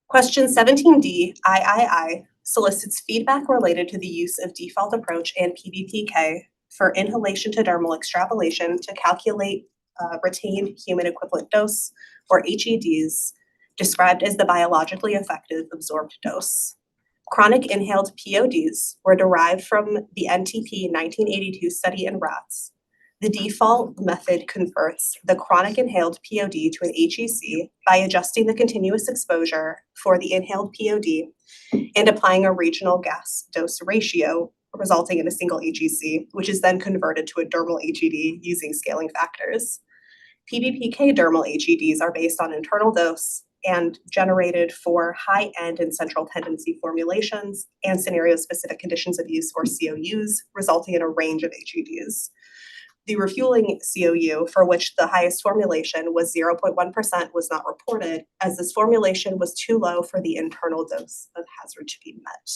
Question 17D, III, solicits feedback related to the use of default approach and PBPK for inhalation to dermal extrapolation to calculate retained human equivalent dose, or HEDs, described as the biologically effective absorbed dose. Chronic inhaled PODs were derived from the NTP 1982 study in rats. The default method converts the chronic inhaled POD to an HEC by adjusting the continuous exposure for the inhaled POD and applying a regional gas dose ratio, resulting in a single HEC, which is then converted to a dermal HED using scaling factors. PBPK dermal HEDs are based on internal dose and generated for high-end and central tendency formulations and scenario-specific conditions of use, or COUs, resulting in a range of HEDs. The refueling COU, for which the highest formulation was 0.1%, was not reported, as this formulation was too low for the internal dose of hazard to be met.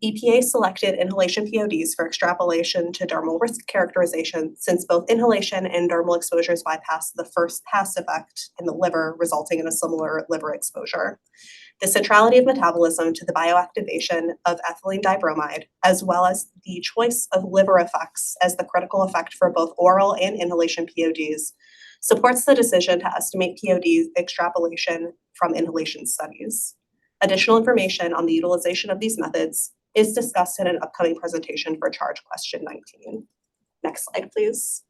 EPA selected inhalation PODs for extrapolation to dermal risk characterization, since both inhalation and dermal exposures bypass the first pass effect in the liver, resulting in a similar liver exposure. The centrality of metabolism to the bioactivation of ethylene dibromide, as well as the choice of liver effects as the critical effect for both oral and inhalation PODs, supports the decision to estimate POD extrapolation from inhalation studies. Additional information on the utilization of these methods is discussed in an upcoming presentation for charge question 19. Next slide, please.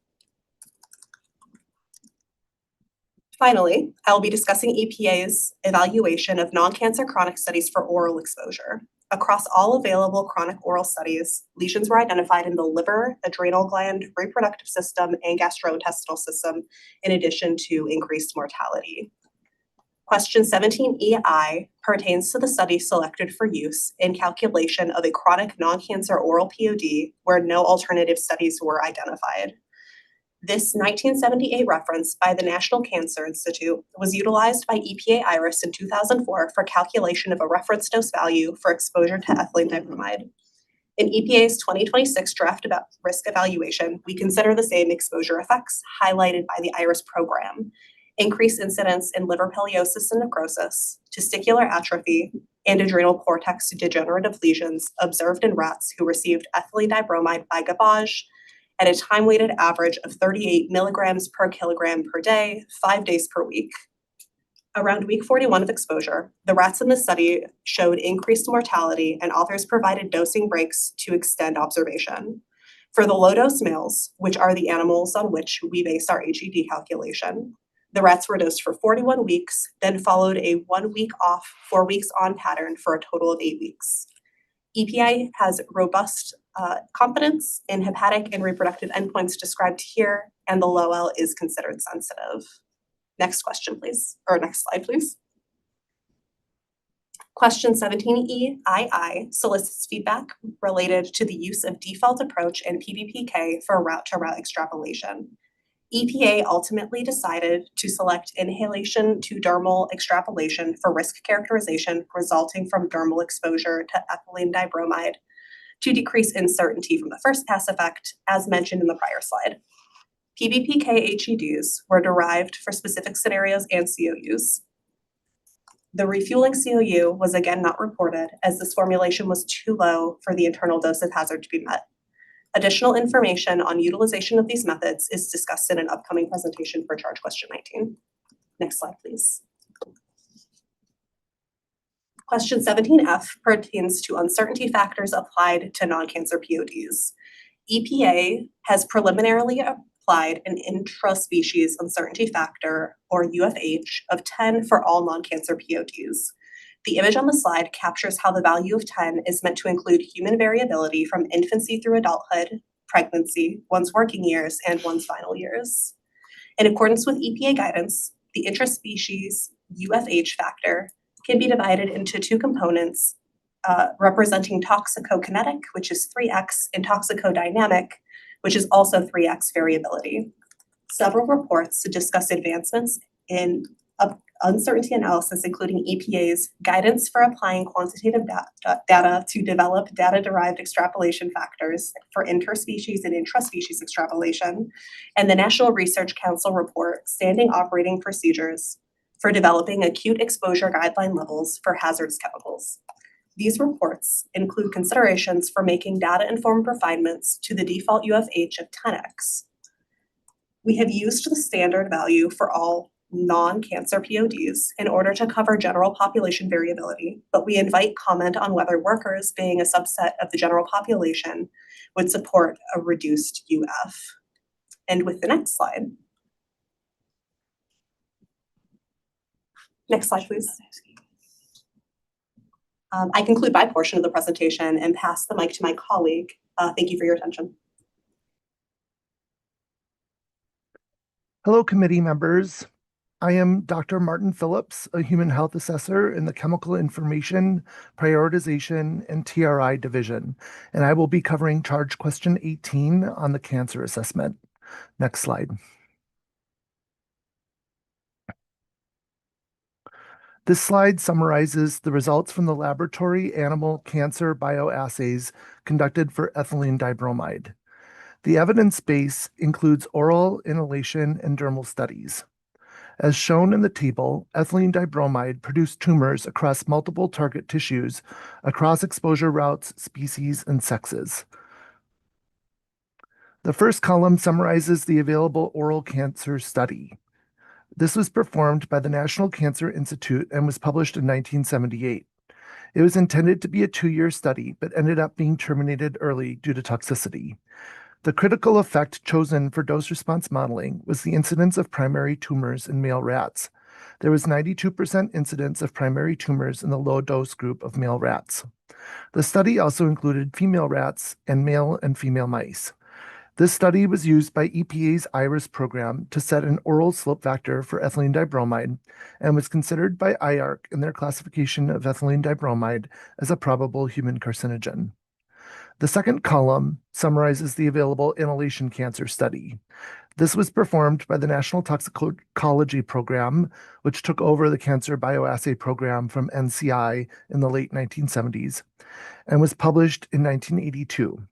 Finally, I will be discussing EPA's evaluation of non-cancer chronic studies for oral exposure. Across all available chronic oral studies, lesions were identified in the liver, adrenal gland, reproductive system, and gastrointestinal system, in addition to increased mortality. Question 17EI pertains to the study selected for use in calculation of a chronic non-cancer oral POD where no alternative studies were identified. This 1978 reference by the National Cancer Institute was utilized by EPA IRIS in 2004 for calculation of a reference dose value for exposure to ethylene dibromide. In EPA's 2026 draft about risk evaluation, we consider the same exposure effects highlighted by the IRIS program: increased incidence in liver peliosis and necrosis, testicular atrophy, and adrenal cortex degenerative lesions observed in rats who received ethylene dibromide by gavage at a time-weighted average of 38 milligrams per kilogram per day, 5 days per week. Around week 41 of exposure, the rats in the study showed increased mortality, and authors provided dosing breaks to extend observation. For the low-dose males, which are the animals on which we base our HED calculation, the rats were dosed for 41 weeks, then followed a 1 week off, 4 weeks on pattern for a total of 8 weeks. EPA has robust competence in hepatic and reproductive endpoints described here, and the low L is considered sensitive. Next question, please, or next slide, please. Question 17EII solicits feedback related to the use of default approach and PBPK for route-to-route extrapolation. EPA ultimately decided to select inhalation to dermal extrapolation for risk characterization resulting from dermal exposure to ethylene dibromide to decrease uncertainty from the first pass effect, as mentioned in the prior slide. PBPK HEDs were derived for specific scenarios and COUs. The refueling COU was again not reported, as this formulation was too low for the internal dose of hazard to be met. Additional information on utilization of these methods is discussed in an upcoming presentation for charge question 19. Next slide, please. Question 17F pertains to uncertainty factors applied to non-cancer PODs. EPA has preliminarily applied an intraspecies uncertainty factor, or UFH, of 10 for all non-cancer PODs. The image on the slide captures how the value of 10 is meant to include human variability from infancy through adulthood, pregnancy, one's working years, and one's final years. In accordance with EPA guidance, the intraspecies UFH factor can be divided into two components, representing toxicokinetic, which is 3x, and toxicodynamic, which is also 3x variability. Several reports discuss advancements in uncertainty analysis, including EPA's guidance for applying quantitative data to develop data-derived extrapolation factors for interspecies and intraspecies extrapolation, and the National Research Council report, Standing Operating Procedures for developing acute exposure guideline levels for hazardous chemicals. These reports include considerations for making data-informed refinements to the default UFH of 10x. We have used the standard value for all non-cancer PODs in order to cover general population variability, but we invite comment on whether workers, being a subset of the general population, would support a reduced UF. And with the next slide. Next slide, please. I conclude my portion of the presentation and pass the mic to my colleague. Thank you for your attention. Hello, committee members. I am Dr. Martin Phillips, a human health assessor in the Chemical Information, Prioritization, and TRI division, and I will be covering charge question 18 on the cancer assessment. Next slide. This slide summarizes the results from the laboratory animal cancer bioassays conducted for ethylene dibromide. The evidence base includes oral, inhalation, and dermal studies. As shown in the table, ethylene dibromide produced tumors across multiple target tissues, across exposure routes, species, and sexes. The first column summarizes the available oral cancer study. This was performed by the National Cancer Institute and was published in 1978. It was intended to be a 2-year study, but ended up being terminated early due to toxicity. The critical effect chosen for dose-response modeling was the incidence of primary tumors in male rats. There was 92% incidence of primary tumors in the low-dose group of male rats. The study also included female rats and male and female mice. This study was used by EPA's IRIS program to set an oral slope factor for ethylene dibromide and was considered by IARC in their classification of ethylene dibromide as a probable human carcinogen. The second column summarizes the available inhalation cancer study. This was performed by the National Toxicology Program, which took over the Cancer Bioassay Program from NCI in the late 1970s, and was published in 1982.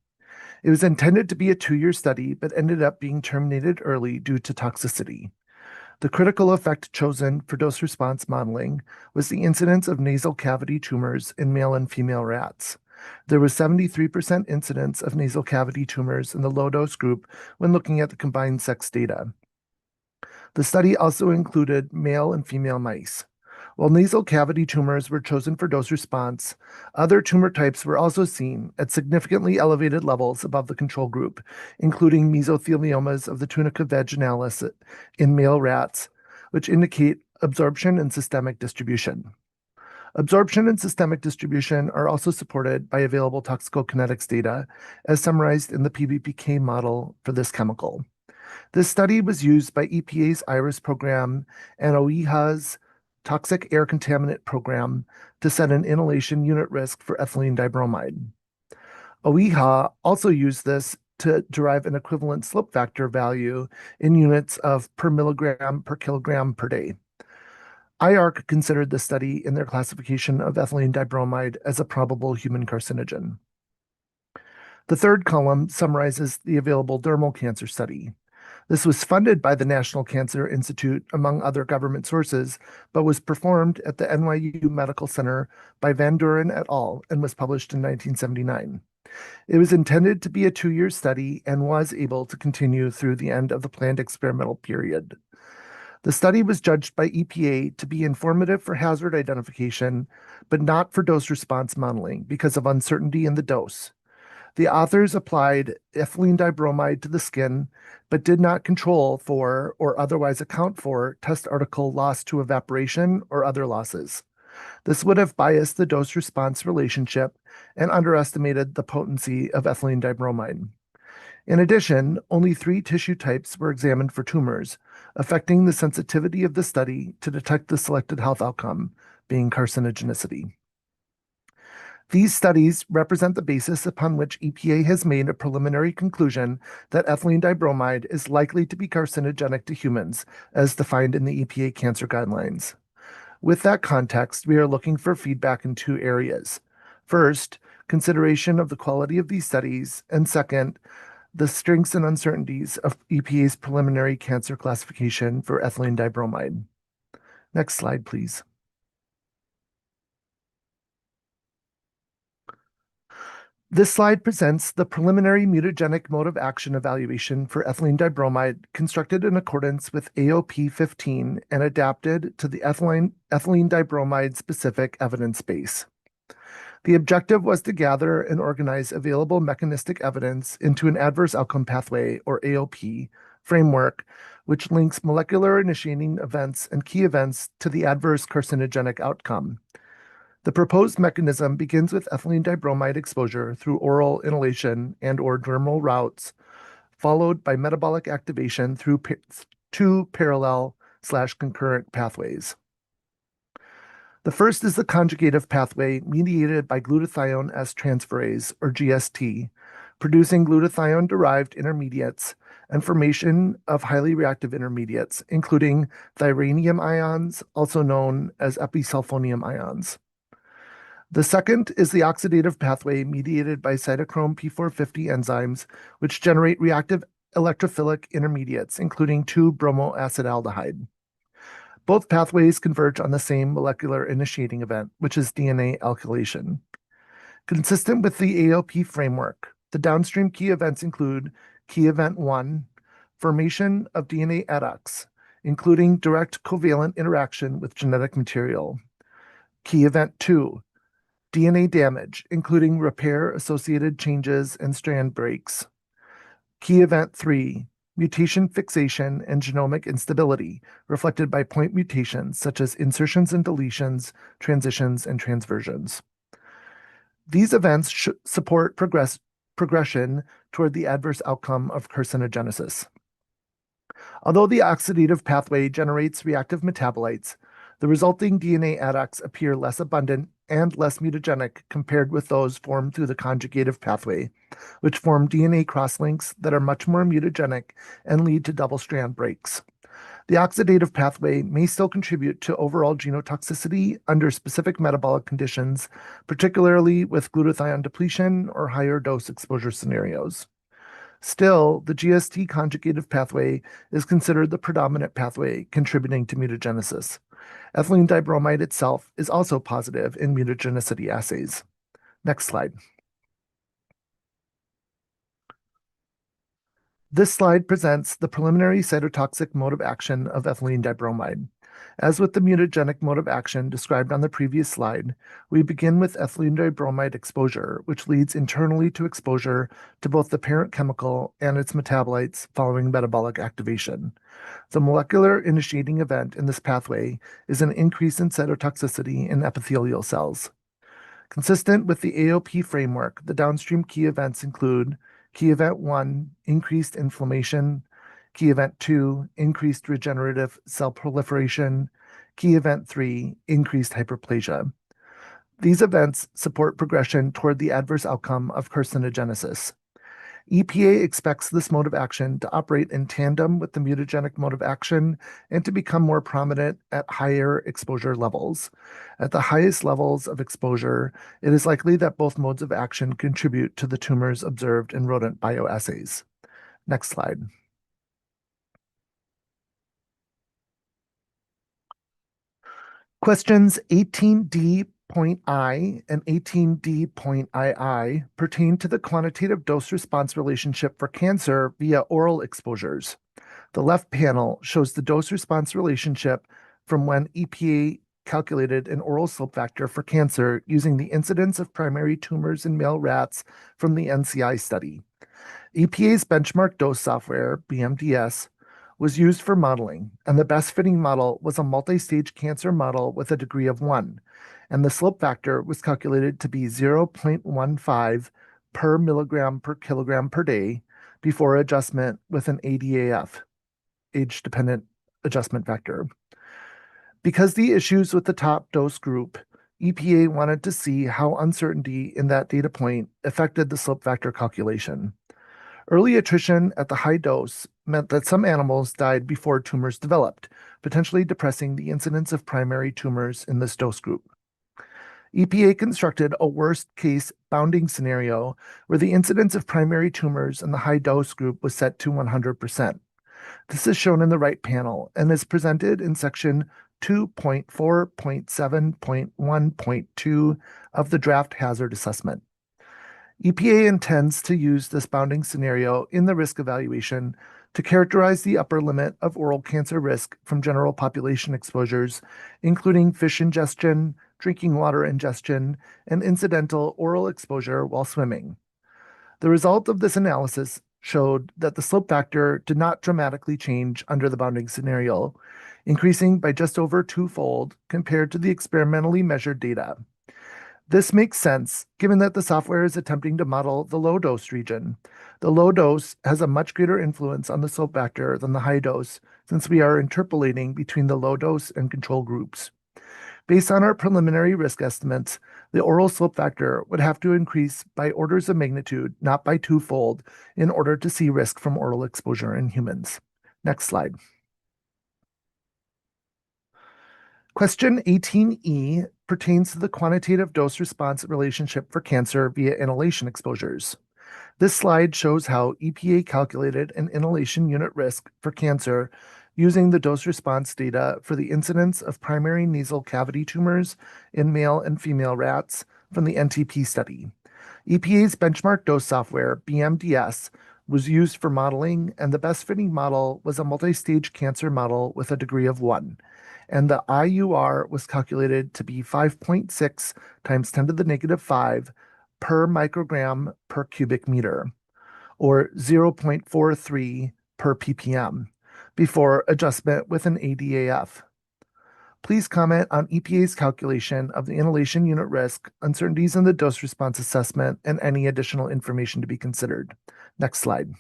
It was intended to be a 2-year study, but ended up being terminated early due to toxicity. The critical effect chosen for dose-response modeling was the incidence of nasal cavity tumors in male and female rats. There was 73% incidence of nasal cavity tumors in the low-dose group when looking at the combined sex data. The study also included male and female mice. While nasal cavity tumors were chosen for dose response, other tumor types were also seen at significantly elevated levels above the control group, including mesotheliomas of the tunica vaginalis in male rats, which indicate absorption and systemic distribution. Absorption and systemic distribution are also supported by available toxicokinetics data, as summarized in the PBPK model for this chemical. This study was used by EPA's IRIS program and OEHA's Toxic Air Contaminant Program to set an inhalation unit risk for ethylene dibromide. OEHA also used this to derive an equivalent slope factor value in units of per milligram per kilogram per day. IARC considered the study in their classification of ethylene dibromide as a probable human carcinogen. The third column summarizes the available dermal cancer study. This was funded by the National Cancer Institute, among other government sources, but was performed at the NYU Medical Center by Van Duren et al. And was published in 1979. It was intended to be a 2-year study and was able to continue through the end of the planned experimental period. The study was judged by EPA to be informative for hazard identification, but not for dose response modeling because of uncertainty in the dose. The authors applied ethylene dibromide to the skin, but did not control for or otherwise account for test article loss to evaporation or other losses. This would have biased the dose-response relationship and underestimated the potency of ethylene dibromide. In addition, only 3 tissue types were examined for tumors, affecting the sensitivity of the study to detect the selected health outcome, being carcinogenicity. These studies represent the basis upon which EPA has made a preliminary conclusion that ethylene dibromide is likely to be carcinogenic to humans, as defined in the EPA cancer guidelines. With that context, we are looking for feedback in two areas. First, consideration of the quality of these studies, and second, the strengths and uncertainties of EPA's preliminary cancer classification for ethylene dibromide. Next slide, please. This slide presents the preliminary mutagenic mode of action evaluation for ethylene dibromide constructed in accordance with AOP 15 and adapted to the ethylene dibromide specific evidence base. The objective was to gather and organize available mechanistic evidence into an adverse outcome pathway, or AOP, framework, which links molecular initiating events and key events to the adverse carcinogenic outcome. The proposed mechanism begins with ethylene dibromide exposure through oral inhalation and/or dermal routes, followed by metabolic activation through two parallel/concurrent pathways. The first is the conjugative pathway mediated by glutathione S-transferase, or GST, producing glutathione-derived intermediates and formation of highly reactive intermediates, including thyranium ions, also known as episulfonium ions. The second is the oxidative pathway mediated by cytochrome P450 enzymes, which generate reactive electrophilic intermediates, including 2-bromoacidaldehyde. Both pathways converge on the same molecular initiating event, which is DNA alkylation. Consistent with the AOP framework, the downstream key events include key event 1, formation of DNA adducts, including direct covalent interaction with genetic material. Key event 2, DNA damage, including repair-associated changes and strand breaks. Key event 3, mutation fixation and genomic instability, reflected by point mutations such as insertions and deletions, transitions, and transversions. These events should support progression toward the adverse outcome of carcinogenesis. Although the oxidative pathway generates reactive metabolites, the resulting DNA adducts appear less abundant and less mutagenic compared with those formed through the conjugative pathway, which form DNA crosslinks that are much more mutagenic and lead to double-strand breaks. The oxidative pathway may still contribute to overall genotoxicity under specific metabolic conditions, particularly with glutathione depletion or higher dose exposure scenarios. Still, the GST conjugative pathway is considered the predominant pathway contributing to mutagenesis. Ethylene dibromide itself is also positive in mutagenicity assays. Next slide. This slide presents the preliminary cytotoxic mode of action of ethylene dibromide. As with the mutagenic mode of action described on the previous slide, we begin with ethylene dibromide exposure, which leads internally to exposure to both the parent chemical and its metabolites following metabolic activation. The molecular initiating event in this pathway is an increase in cytotoxicity in epithelial cells. Consistent with the AOP framework, the downstream key events include key event 1, increased inflammation, key event 2, increased regenerative cell proliferation, key event 3, increased hyperplasia. These events support progression toward the adverse outcome of carcinogenesis. EPA expects this mode of action to operate in tandem with the mutagenic mode of action and to become more prominent at higher exposure levels. At the highest levels of exposure, it is likely that both modes of action contribute to the tumors observed in rodent bioassays. Next slide. Questions 18D.I and 18D.II pertain to the quantitative dose-response relationship for cancer via oral exposures. The left panel shows the dose-response relationship from when EPA calculated an oral slope factor for cancer using the incidence of primary tumors in male rats from the NCI study. EPA's benchmark dose software, BMDS, was used for modeling, and the best fitting model was a multi-stage cancer model with a degree of 1, and the slope factor was calculated to be 0.15 per milligram per kilogram per day before adjustment with an ADAF, age-dependent adjustment factor. Because the issues with the top dose group, EPA wanted to see how uncertainty in that data point affected the slope factor calculation. Early attrition at the high dose meant that some animals died before tumors developed, potentially depressing the incidence of primary tumors in this dose group. EPA constructed a worst-case bounding scenario where the incidence of primary tumors in the high-dose group was set to 100%. This is shown in the right panel and is presented in section 2.4.7.1.2 of the draft hazard assessment. EPA intends to use this bounding scenario in the risk evaluation to characterize the upper limit of oral cancer risk from general population exposures, including fish ingestion, drinking water ingestion, and incidental oral exposure while swimming. The result of this analysis showed that the slope factor did not dramatically change under the bounding scenario, increasing by just over twofold compared to the experimentally measured data. This makes sense given that the software is attempting to model the low dose region. The low dose has a much greater influence on the slope factor than the high dose, since we are interpolating between the low dose and control groups. Based on our preliminary risk estimates, the oral slope factor would have to increase by orders of magnitude, not by twofold, in order to see risk from oral exposure in humans. Next slide. Question 18E pertains to the quantitative dose-response relationship for cancer via inhalation exposures. This slide shows how EPA calculated an inhalation unit risk for cancer using the dose-response data for the incidence of primary nasal cavity tumors in male and female rats from the NTP study. EPA's benchmark dose software, BMDS, was used for modeling, and the best-fitting model was a multi-stage cancer model with a degree of 1. And the IUR was calculated to be 5.6 times 10 to the negative 5 per microgram per cubic meter, or 0.43 per ppm, before adjustment with an ADAF. Please comment on EPA's calculation of the inhalation unit risk, uncertainties in the dose response assessment, and any additional information to be considered. Next slide.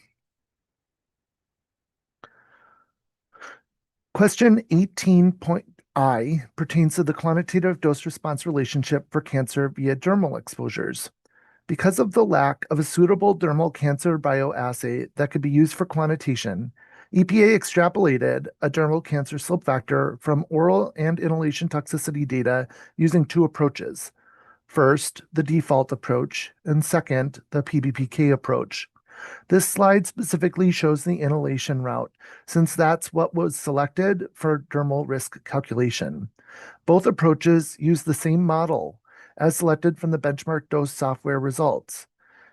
Question 18.I pertains to the quantitative dose-response relationship for cancer via dermal exposures. Because of the lack of a suitable dermal cancer bioassay that could be used for quantitation, EPA extrapolated a dermal cancer slope factor from oral and inhalation toxicity data using two approaches. First, the default approach, and second, the PBPK approach. This slide specifically shows the inhalation route, since that's what was selected for dermal risk calculation. Both approaches use the same model, as selected from the benchmark dose software results.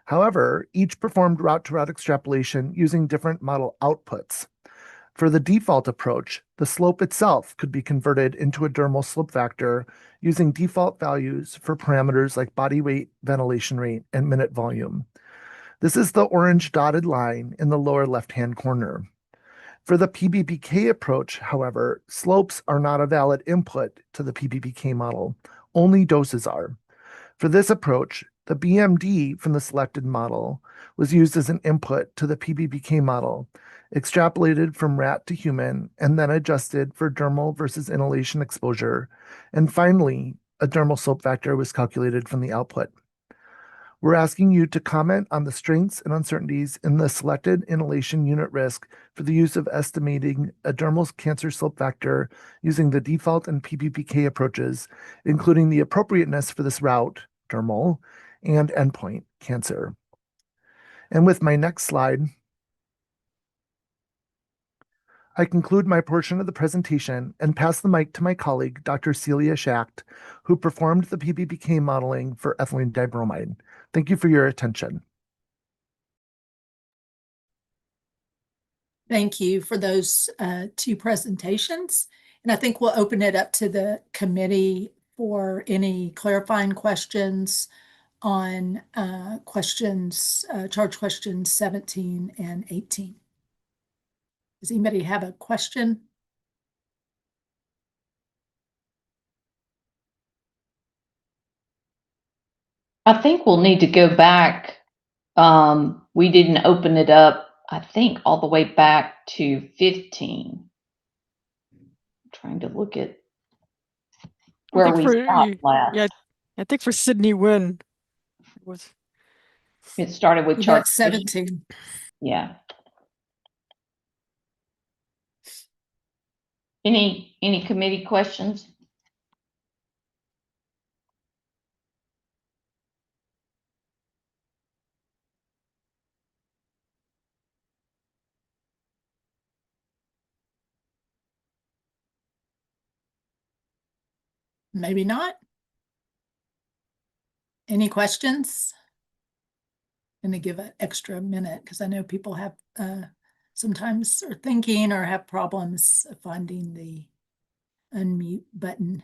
However, each performed route-to-route extrapolation using different model outputs. For the default approach, the slope itself could be converted into a dermal slope factor using default values for parameters like body weight, ventilation rate, and minute volume. This is the orange dotted line in the lower left-hand corner. For the PBPK approach, however, slopes are not a valid input to the PBPK model. Only doses are. For this approach, the BMD from the selected model was used as an input to the PBPK model, extrapolated from rat to human, and then adjusted for dermal versus inhalation exposure. And finally, a dermal slope factor was calculated from the output. We're asking you to comment on the strengths and uncertainties in the selected inhalation unit risk for the use of estimating a dermal cancer slope factor using the default and PBPK approaches, including the appropriateness for this route, dermal, and endpoint, cancer. And with my next slide, I conclude my portion of the presentation and pass the mic to my colleague, Dr. Celia Schacht, who performed the PBPK modeling for ethylene dibromide. Thank you for your attention. Thank you for those two presentations. And I think we'll open it up to the committee for any clarifying questions on charge questions 17 and 18. Does anybody have a question? I think we'll need to go back. We didn't open it up, I think, all the way back to 15. I'm trying to look at where we stopped last. Yeah, I think for Sydney Wynn it was. It started with We chart. got 17. Yeah. Any committee questions? Maybe not. Any questions? I'm going to give an extra minute because I know people have sometimes are thinking or have problems finding the unmute button.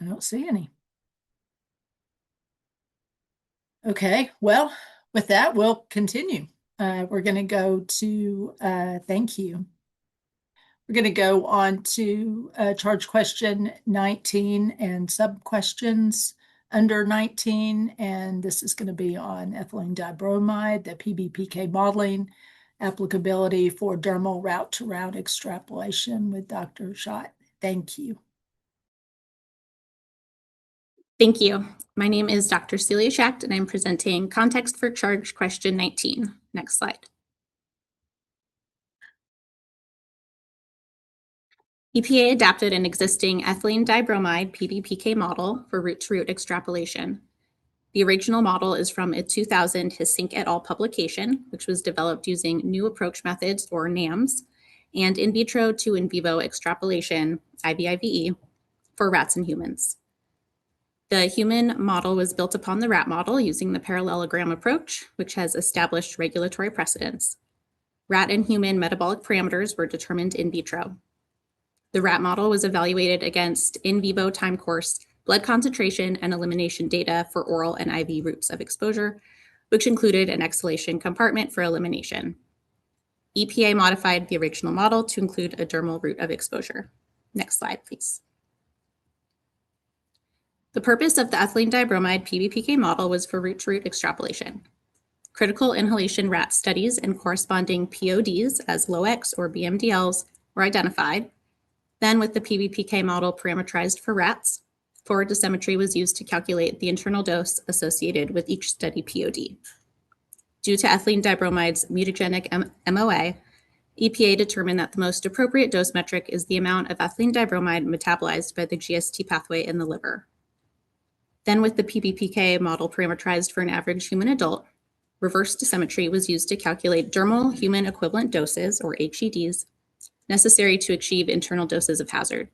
I don't see any. Okay, well, with that, we'll continue. We're going to go to thank you. We're going to go on to charge question 19 and sub questions under 19, and this is going to be on ethylene dibromide, the PBPK modeling, applicability for dermal route-to-route extrapolation with Dr. Schott. Thank you. Thank you. My name is Dr. Celia Schacht, and I'm presenting context for charge question 19. Next slide. EPA adapted an existing ethylene dibromide PBPK model for route-to-route extrapolation. The original model is from a 2000 Hissink et al. Publication, which was developed using new approach methods, or NAMs, and in vitro to in vivo extrapolation, IVIVE, for rats and humans. The human model was built upon the rat model using the parallelogram approach, which has established regulatory precedents. Rat and human metabolic parameters were determined in vitro. The rat model was evaluated against in vivo time course, blood concentration, and elimination data for oral and IV routes of exposure, which included an exhalation compartment for elimination. EPA modified the original model to include a dermal route of exposure. Next slide, please. The purpose of the ethylene dibromide PBPK model was for route-to-route extrapolation. Critical inhalation rat studies and corresponding PODs as LOX or BMDLs were identified. Then, with the PBPK model parameterized for rats, forward dosimetry was used to calculate the internal dose associated with each study POD. Due to ethylene dibromide's mutagenic MOA, EPA determined that the most appropriate dose metric is the amount of ethylene dibromide metabolized by the GST pathway in the liver. Then, with the PBPK model parameterized for an average human adult, reverse dosimetry was used to calculate dermal human equivalent doses, or HEDs, necessary to achieve internal doses of hazard.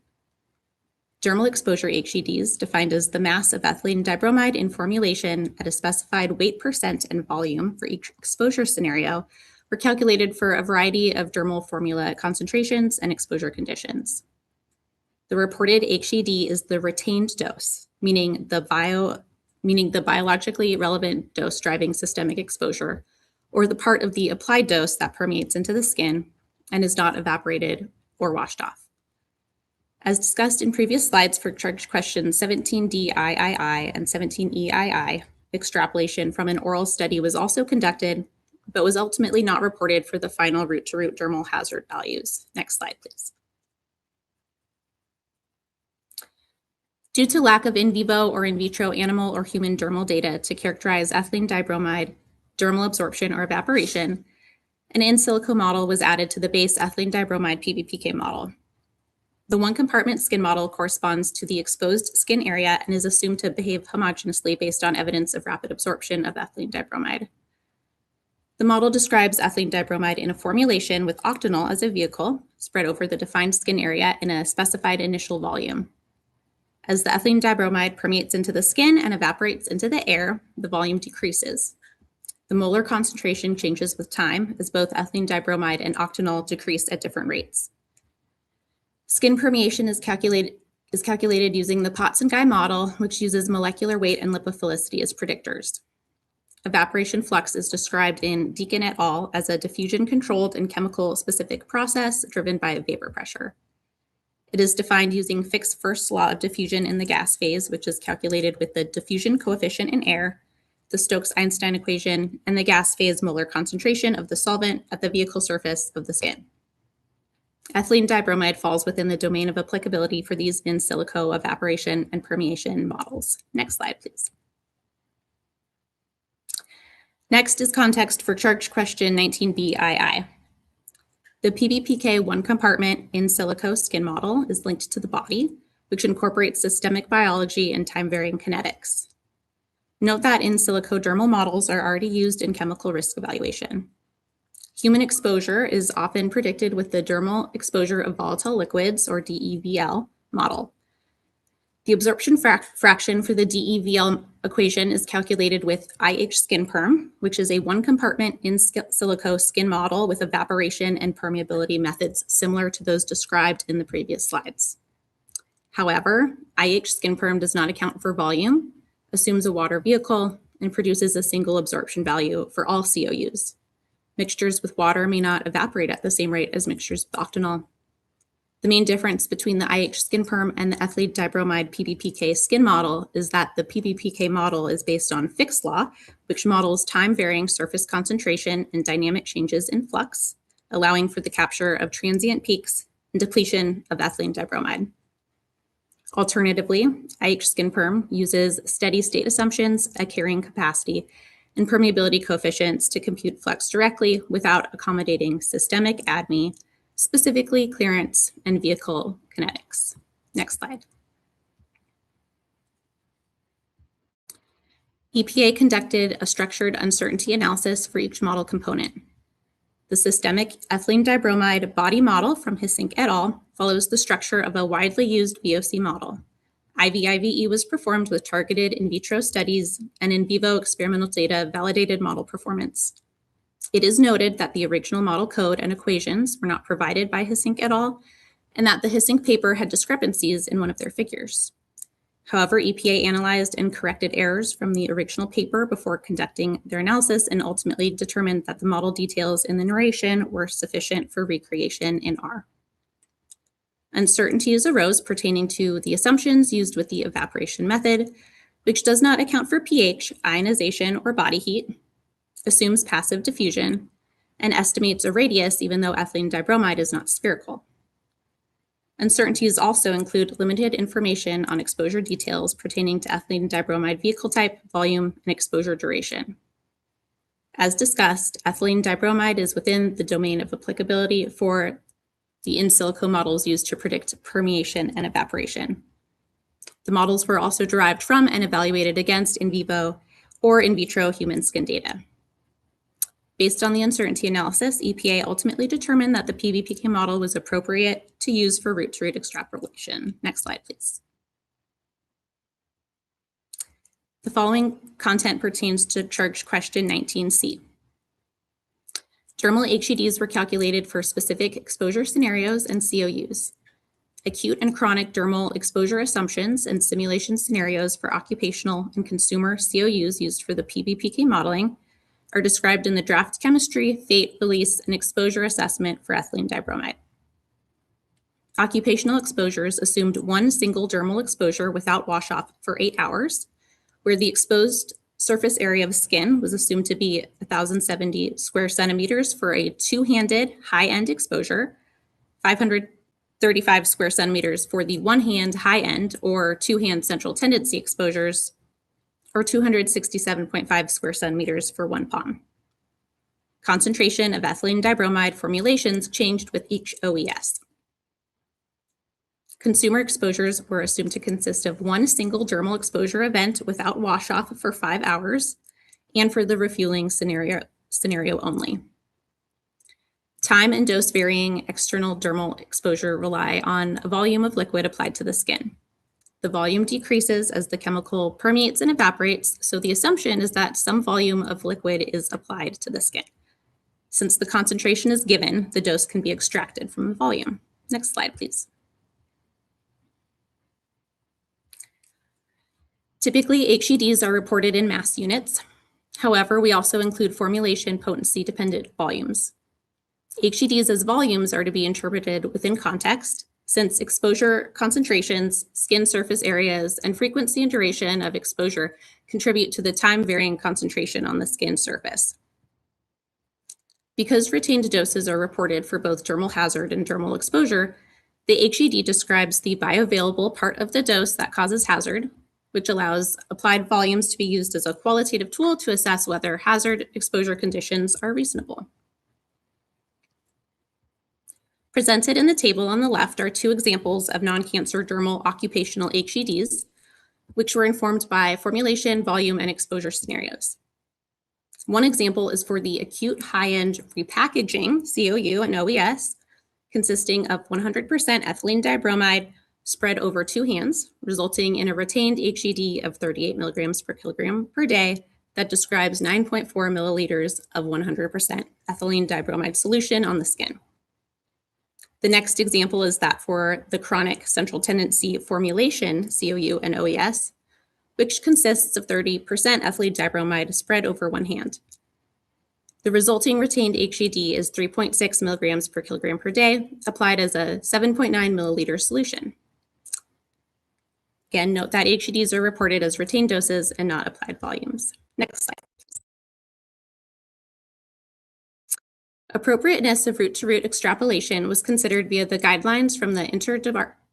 Dermal exposure HEDs, defined as the mass of ethylene dibromide in formulation at a specified weight percent and volume for each exposure scenario, were calculated for a variety of dermal formula concentrations and exposure conditions. The reported HED is the retained dose, meaning the biologically relevant dose driving systemic exposure, or the part of the applied dose that permeates into the skin and is not evaporated or washed off. As discussed in previous slides for charge questions 17D III and 17E II, extrapolation from an oral study was also conducted, but was ultimately not reported for the final route-to-route dermal hazard values. Next slide, please. Due to lack of in vivo or in vitro animal or human dermal data to characterize ethylene dibromide dermal absorption or evaporation, an in silico model was added to the base ethylene dibromide PBPK model. The one-compartment skin model corresponds to the exposed skin area and is assumed to behave homogeneously based on evidence of rapid absorption of ethylene dibromide. The model describes ethylene dibromide in a formulation with octanol as a vehicle spread over the defined skin area in a specified initial volume. As the ethylene dibromide permeates into the skin and evaporates into the air, the volume decreases. The molar concentration changes with time as both ethylene dibromide and octanol decrease at different rates. Skin permeation is calculated using the Potts and Guy model, which uses molecular weight and lipophilicity as predictors. Evaporation flux is described in Deacon et al. As a diffusion-controlled and chemical-specific process driven by vapor pressure. It is defined using Fick's first law of diffusion in the gas phase, which is calculated with the diffusion coefficient in air, the Stokes-Einstein equation, and the gas phase molar concentration of the solvent at the vehicle surface of the skin. Ethylene dibromide falls within the domain of applicability for these in silico evaporation and permeation models. Next slide, please. Next is context for charge question 19BII. The PBPK one compartment in silico skin model is linked to the body, which incorporates systemic biology and time-varying kinetics. Note that in silico dermal models are already used in chemical risk evaluation. Human exposure is often predicted with the dermal exposure of volatile liquids, or DEVL, model. The absorption fraction for the DEVL equation is calculated with IH skin perm, which is a one compartment in silico skin model with evaporation and permeability methods similar to those described in the previous slides. However, IH skin perm does not account for volume, assumes a water vehicle, and produces a single absorption value for all COUs. Mixtures with water may not evaporate at the same rate as mixtures with octanol. The main difference between the IH skin perm and the ethylene dibromide PBPK skin model is that the PBPK model is based on Fick's law, which models time-varying surface concentration and dynamic changes in flux, allowing for the capture of transient peaks and depletion of ethylene dibromide. Alternatively, IH skin perm uses steady state assumptions, a carrying capacity, and permeability coefficients to compute flux directly without accommodating systemic ADME, specifically clearance and vehicle kinetics. Next slide. EPA conducted a structured uncertainty analysis for each model component. The systemic ethylene dibromide body model from Hissink et al. Follows the structure of a widely used VOC model. IVIVE was performed with targeted in vitro studies, and in vivo experimental data validated model performance. It is noted that the original model code and equations were not provided by Hissink et al., and that the Hissink paper had discrepancies in one of their figures. However, EPA analyzed and corrected errors from the original paper before conducting their analysis and ultimately determined that the model details in the narration were sufficient for recreation in R. Uncertainties arose pertaining to the assumptions used with the evaporation method, which does not account for pH, ionization, or body heat, assumes passive diffusion, and estimates a radius even though ethylene dibromide is not spherical. Uncertainties also include limited information on exposure details pertaining to ethylene dibromide vehicle type, volume, and exposure duration. As discussed, ethylene dibromide is within the domain of applicability for the in silico models used to predict permeation and evaporation. The models were also derived from and evaluated against in vivo or in vitro human skin data. Based on the uncertainty analysis, EPA ultimately determined that the PBPK model was appropriate to use for root-to-root extrapolation. Next slide, please. The following content pertains to charge question 19C. Dermal HEDs were calculated for specific exposure scenarios and COUs. Acute and chronic dermal exposure assumptions and simulation scenarios for occupational and consumer COUs used for the PBPK modeling are described in the draft chemistry, fate, release, and exposure assessment for ethylene dibromide. Occupational exposures assumed one single dermal exposure without wash-off for 8 hours, where the exposed surface area of skin was assumed to be 1,070 square centimeters for a two-handed high-end exposure, 535 square centimeters for the one-hand high-end or two-hand central tendency exposures, or 267.5 square centimeters for one palm. Concentration of ethylene dibromide formulations changed with each OES. Consumer exposures were assumed to consist of one single dermal exposure event without wash-off for 5 hours, and for the refueling scenario only. Time and dose varying external dermal exposure rely on a volume of liquid applied to the skin. The volume decreases as the chemical permeates and evaporates, so the assumption is that some volume of liquid is applied to the skin. Since the concentration is given, the dose can be extracted from the volume. Next slide, please. Typically, HEDs are reported in mass units. However, we also include formulation potency-dependent volumes. HEDs as volumes are to be interpreted within context, since exposure concentrations, skin surface areas, and frequency and duration of exposure contribute to the time-varying concentration on the skin surface. Because retained doses are reported for both dermal hazard and dermal exposure, the HED describes the bioavailable part of the dose that causes hazard, which allows applied volumes to be used as a qualitative tool to assess whether hazard exposure conditions are reasonable. Presented in the table on the left are two examples of non-cancer dermal occupational HEDs, which were informed by formulation, volume, and exposure scenarios. One example is for the acute high-end repackaging, COU and OES, consisting of 100% ethylene dibromide spread over 2 hands, resulting in a retained HED of 38 milligrams per kilogram per day that describes 9.4 milliliters of 100% ethylene dibromide solution on the skin. The next example is that for the chronic central tendency formulation, COU and OES, which consists of 30% ethylene dibromide spread over 1 hand. The resulting retained HED is 3.6 milligrams per kilogram per day, applied as a 7.9 milliliter solution. Again, note that HEDs are reported as retained doses and not applied volumes. Next slide. Appropriateness of root-to-root extrapolation was considered via the guidelines from the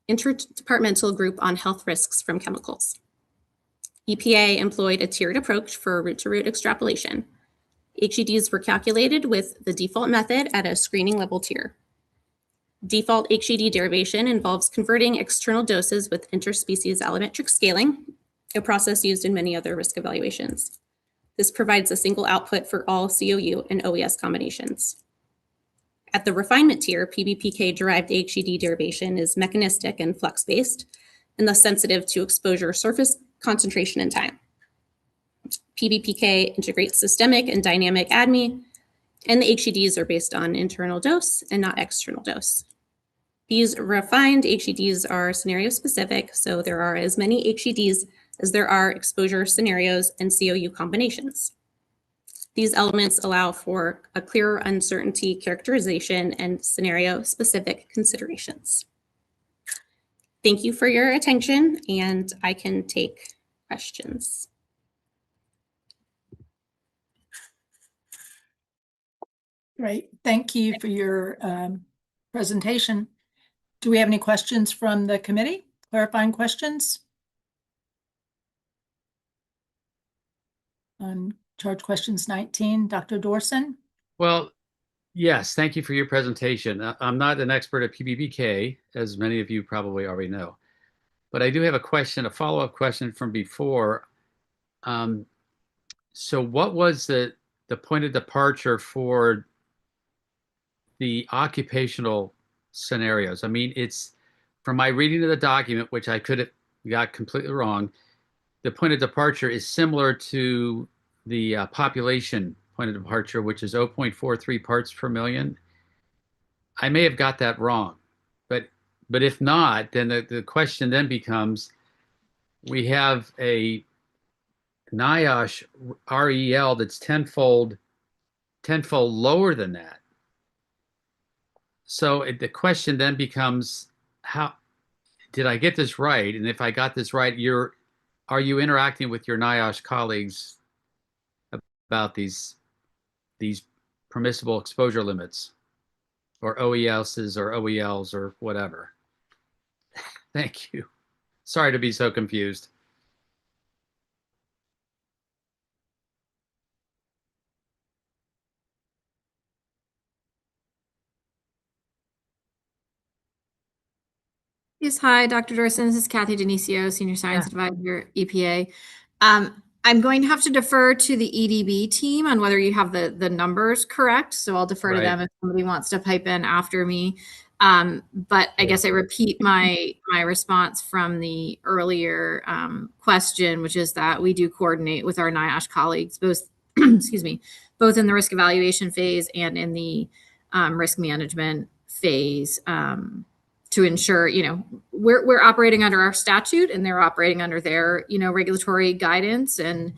Interdepartmental Group on Health Risks from Chemicals. EPA employed a tiered approach for root-to-root extrapolation. HEDs were calculated with the default method at a screening level tier. Default HED derivation involves converting external doses with interspecies allometric scaling, a process used in many other risk evaluations. This provides a single output for all COU and OES combinations. At the refinement tier, PBPK-derived HED derivation is mechanistic and flux-based, and thus sensitive to exposure surface concentration and time. PBPK integrates systemic and dynamic ADME, and the HEDs are based on internal dose and not external dose. These refined HEDs are scenario-specific, so there are as many HEDs as there are exposure scenarios and COU combinations. These elements allow for a clearer uncertainty characterization and scenario-specific considerations. Thank you for your attention, and I can take questions. Great. Thank you for your presentation. Do we have any questions from the committee? Clarifying questions? On charge questions 19, Dr. Dorson? Well, yes, thank you for your presentation. I'm not an expert at PBPK, as many of you probably already know, but I do have a question, a follow-up question from before. So what was the point of departure for the occupational scenarios? I mean, it's from my reading of the document, which I could have got completely wrong, the point of departure is similar to the population point of departure, which is 0.43 parts per million. I may have got that wrong, but if not, then the question then becomes, we have a NIOSH REL that's tenfold lower than that. So the question then becomes, how did I get this right? And if I got this right, are you interacting with your NIOSH colleagues about these permissible exposure limits, or OESs or OELs or whatever? Thank you. Sorry to be so confused. Yes, hi, Dr. Dorson. This is Kathy Denisio, Senior Science Advisor, EPA. I'm going to have to defer to the EDB team on whether you have the numbers correct. So I'll defer to them if somebody wants to pipe in after me. But I guess I repeat my response from the earlier question, which is that we do coordinate with our NIOSH colleagues, both, excuse me, both in the risk evaluation phase and in the risk management phase, to ensure, we're operating under our statute and they're operating under their, regulatory guidance, and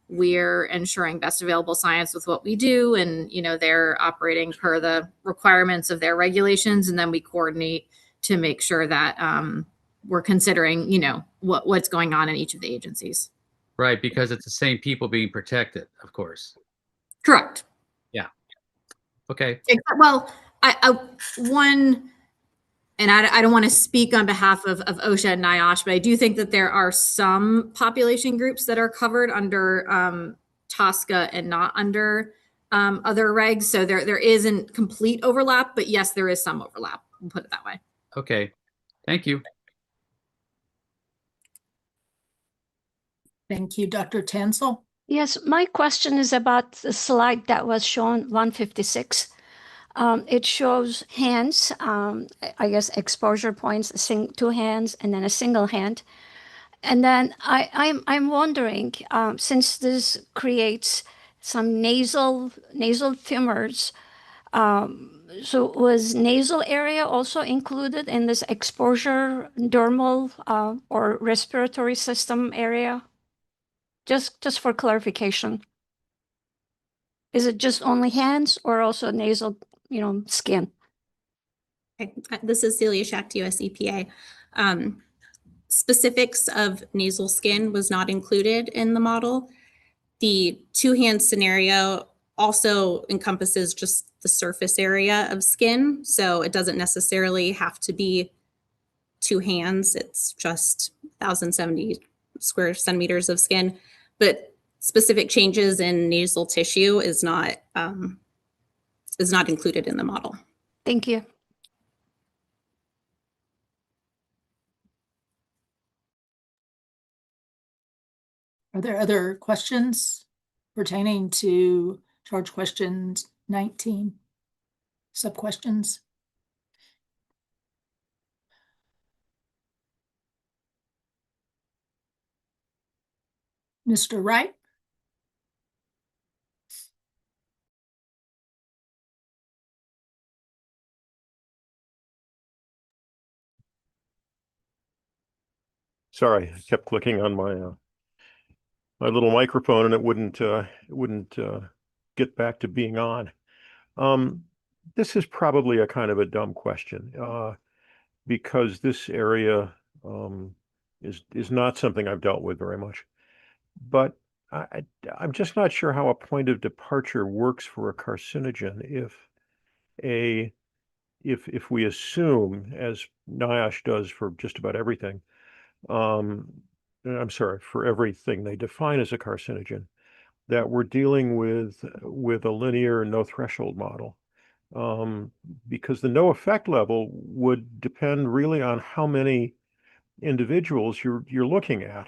we're ensuring best available science with what we do. And, they're operating per the requirements of their regulations. And then we coordinate to make sure that we're considering, what's going on in each of the agencies. Right, because it's the same people being protected, of course. Correct. Yeah. Okay. Well, one, and I don't want to speak on behalf of OSHA and NIOSH, but I do think that there are some population groups that are covered under TSCA and not under other regs. So there isn't complete overlap, but yes, there is some overlap. We'll put it that way. Okay. Thank you. Thank you, Dr. Tansel. Yes, my question is about the slide that was shown, 156. It shows hands, I guess exposure points, two hands and then a single hand. And then I'm wondering, since this creates some nasal tumors, so was nasal area also included in this exposure dermal or respiratory system area? Just for clarification. Is it just only hands or also nasal, skin? Okay. This is Celia Schacht, US EPA. Specifics of nasal skin was not included in the model. The two-hand scenario also encompasses just the surface area of skin. So it doesn't necessarily have to be two hands. It's just 1,070 square centimeters of skin. But specific changes in nasal tissue is not included in the model. Thank you. Are there other questions pertaining to charge questions 19? Sub-questions? Mr. Wright? Sorry, I kept clicking on my my little microphone and it wouldn't get back to being on. This is probably a kind of a dumb question because this area is not something I've dealt with very much. But I'm just not sure how a point of departure works for a carcinogen if we assume, as NIOSH does for just about everything, I'm sorry, for everything they define as a carcinogen, that we're dealing with a linear no threshold model. Because the no effect level would depend really on how many individuals you're looking at.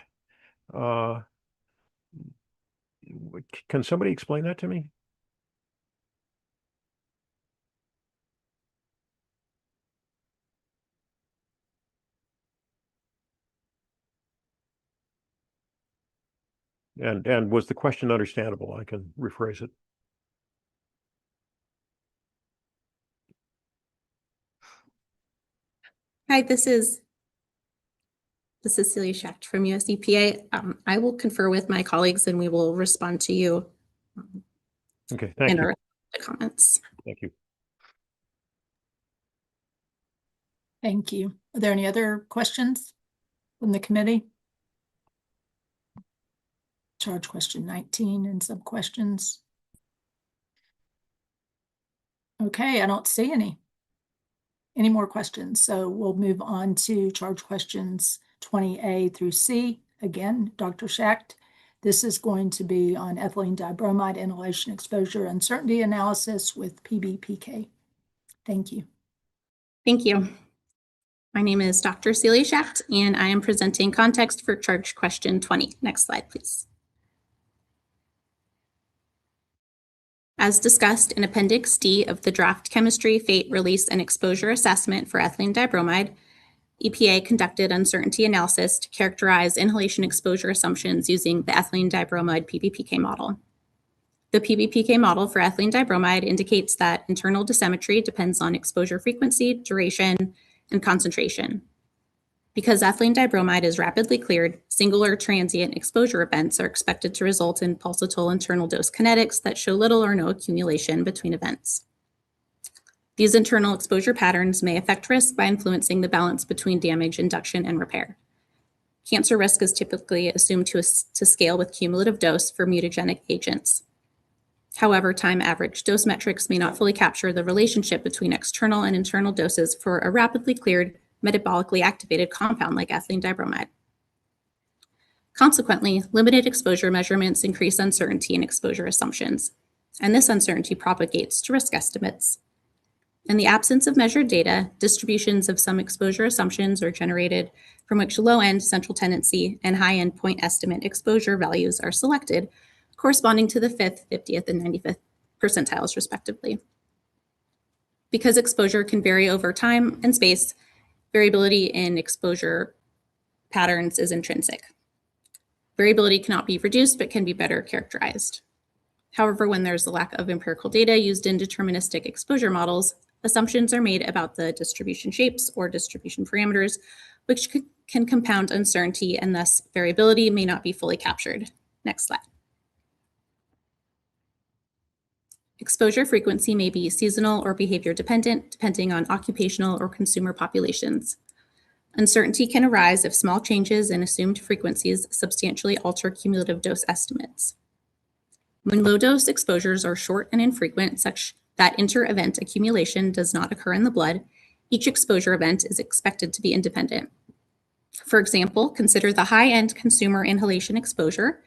Can somebody explain that to me? And was the question understandable? I can rephrase it. Hi, this is Celia Schacht from US EPA. I will confer with my colleagues and we will respond to you. Okay, thank in you. our comments. Thank you. Thank you. Are there any other questions from the committee? Charge question 19 and sub questions. Okay, I don't see any more questions. So we'll move on to charge questions 20A through C. Again, Dr. Schacht, this is going to be on ethylene dibromide inhalation exposure uncertainty analysis with TBBPA. Thank you. Thank you. My name is Dr. Celia Schacht, and I am presenting context for charge question 20. Next slide, please. As discussed in Appendix D of the draft chemistry, fate, release, and exposure assessment for ethylene dibromide, EPA conducted uncertainty analysis to characterize inhalation exposure assumptions using the ethylene dibromide PBPK model. The PBPK model for ethylene dibromide indicates that internal dosimetry depends on exposure frequency, duration, and concentration. Because ethylene dibromide is rapidly cleared, single or transient exposure events are expected to result in pulsatile internal dose kinetics that show little or no accumulation between events. These internal exposure patterns may affect risk by influencing the balance between damage, induction, and repair. Cancer risk is typically assumed to scale with cumulative dose for mutagenic agents. However, time average dose metrics may not fully capture the relationship between external and internal doses for a rapidly cleared, metabolically activated compound like ethylene dibromide. Consequently, limited exposure measurements increase uncertainty in exposure assumptions, and this uncertainty propagates to risk estimates. In the absence of measured data, distributions of some exposure assumptions are generated from which low-end central tendency and high-end point estimate exposure values are selected, corresponding to the 5th, 50th, and 95th percentiles, respectively. Because exposure can vary over time and space, variability in exposure patterns is intrinsic. Variability cannot be reduced, but can be better characterized. However, when there's a lack of empirical data used in deterministic exposure models, assumptions are made about the distribution shapes or distribution parameters, which can compound uncertainty, and thus variability may not be fully captured. Next slide. Exposure frequency may be seasonal or behavior dependent, depending on occupational or consumer populations. Uncertainty can arise if small changes in assumed frequencies substantially alter cumulative dose estimates. When low-dose exposures are short and infrequent, such that inter-event accumulation does not occur in the blood, each exposure event is expected to be independent. For example, consider the high-end consumer inhalation exposure,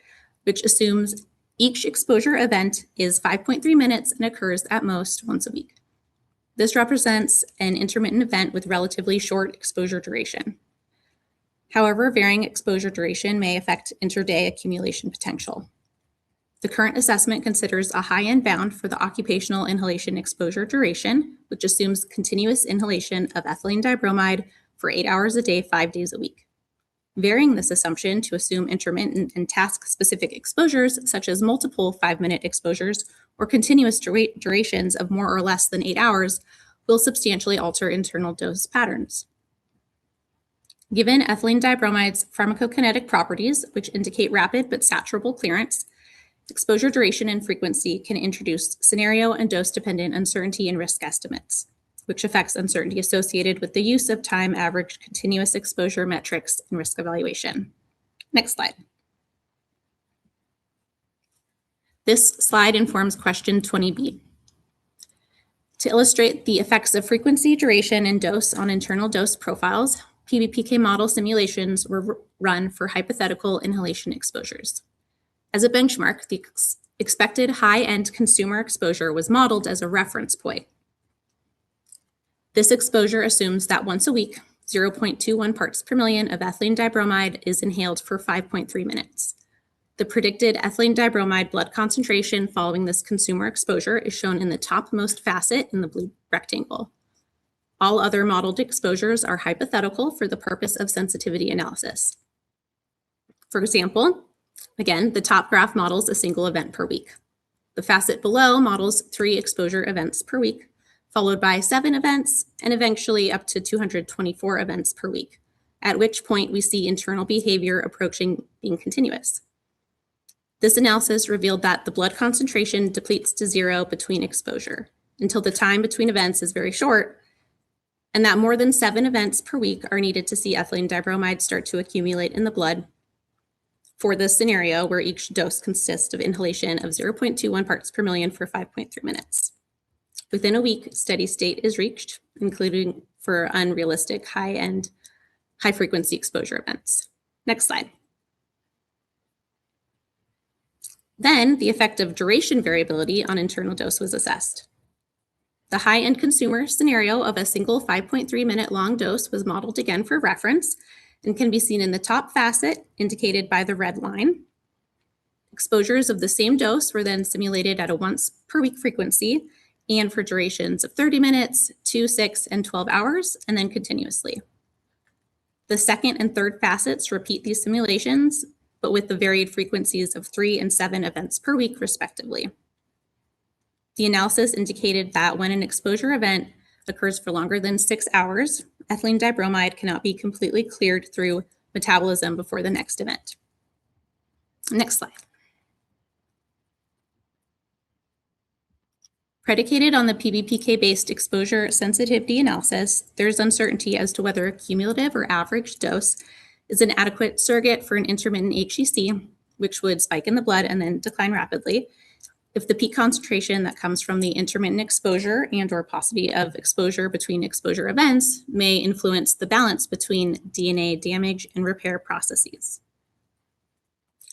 which assumes each exposure event is 5.3 minutes and occurs at most once a week. This represents an intermittent event with relatively short exposure duration. However, varying exposure duration may affect inter-day accumulation potential. The current assessment considers a high-end bound for the occupational inhalation exposure duration, which assumes continuous inhalation of ethylene dibromide for 8 hours a day, 5 days a week. Varying this assumption to assume intermittent and task-specific exposures, such as multiple 5-minute exposures or continuous durations of more or less than 8 hours, will substantially alter internal dose patterns. Given ethylene dibromide's pharmacokinetic properties, which indicate rapid but saturable clearance, exposure duration and frequency can introduce scenario and dose-dependent uncertainty in risk estimates, which affects uncertainty associated with the use of time averaged continuous exposure metrics in risk evaluation. Next slide. This slide informs question 20B. To illustrate the effects of frequency, duration, and dose on internal dose profiles, PBPK model simulations were run for hypothetical inhalation exposures. As a benchmark, the expected high-end consumer exposure was modeled as a reference point. This exposure assumes that once a week, 0.21 parts per million of ethylene dibromide is inhaled for 5.3 minutes. The predicted ethylene dibromide blood concentration following this consumer exposure is shown in the topmost facet in the blue rectangle. All other modeled exposures are hypothetical for the purpose of sensitivity analysis. For example, again, the top graph models a single event per week. The facet below models 3 exposure events per week, followed by 7 events, and eventually up to 224 events per week, at which point we see internal behavior approaching being continuous. This analysis revealed that the blood concentration depletes to 0 between exposure until the time between events is very short, and that more than 7 events per week are needed to see ethylene dibromide start to accumulate in the blood for this scenario where each dose consists of inhalation of 0.21 parts per million for 5.3 minutes. Within a week, steady state is reached, including for unrealistic high-end, high-frequency exposure events. Next slide. Then, the effect of duration variability on internal dose was assessed. The high-end consumer scenario of a single 5.3-minute long dose was modeled again for reference and can be seen in the top facet, indicated by the red line. Exposures of the same dose were then simulated at a once-per-week frequency and for durations of 30 minutes, 2, 6, and 12 hours, and then continuously. The second and third facets repeat these simulations, but with the varied frequencies of 3 and 7 events per week, respectively. The analysis indicated that when an exposure event occurs for longer than 6 hours, ethylene dibromide cannot be completely cleared through metabolism before the next event. Next slide. Predicated on the PBPK-based exposure sensitivity analysis, there's uncertainty as to whether a cumulative or average dose is an adequate surrogate for an intermittent HCC, which would spike in the blood and then decline rapidly, If the peak concentration that comes from the intermittent exposure and or paucity of exposure between exposure events may influence the balance between DNA damage and repair processes.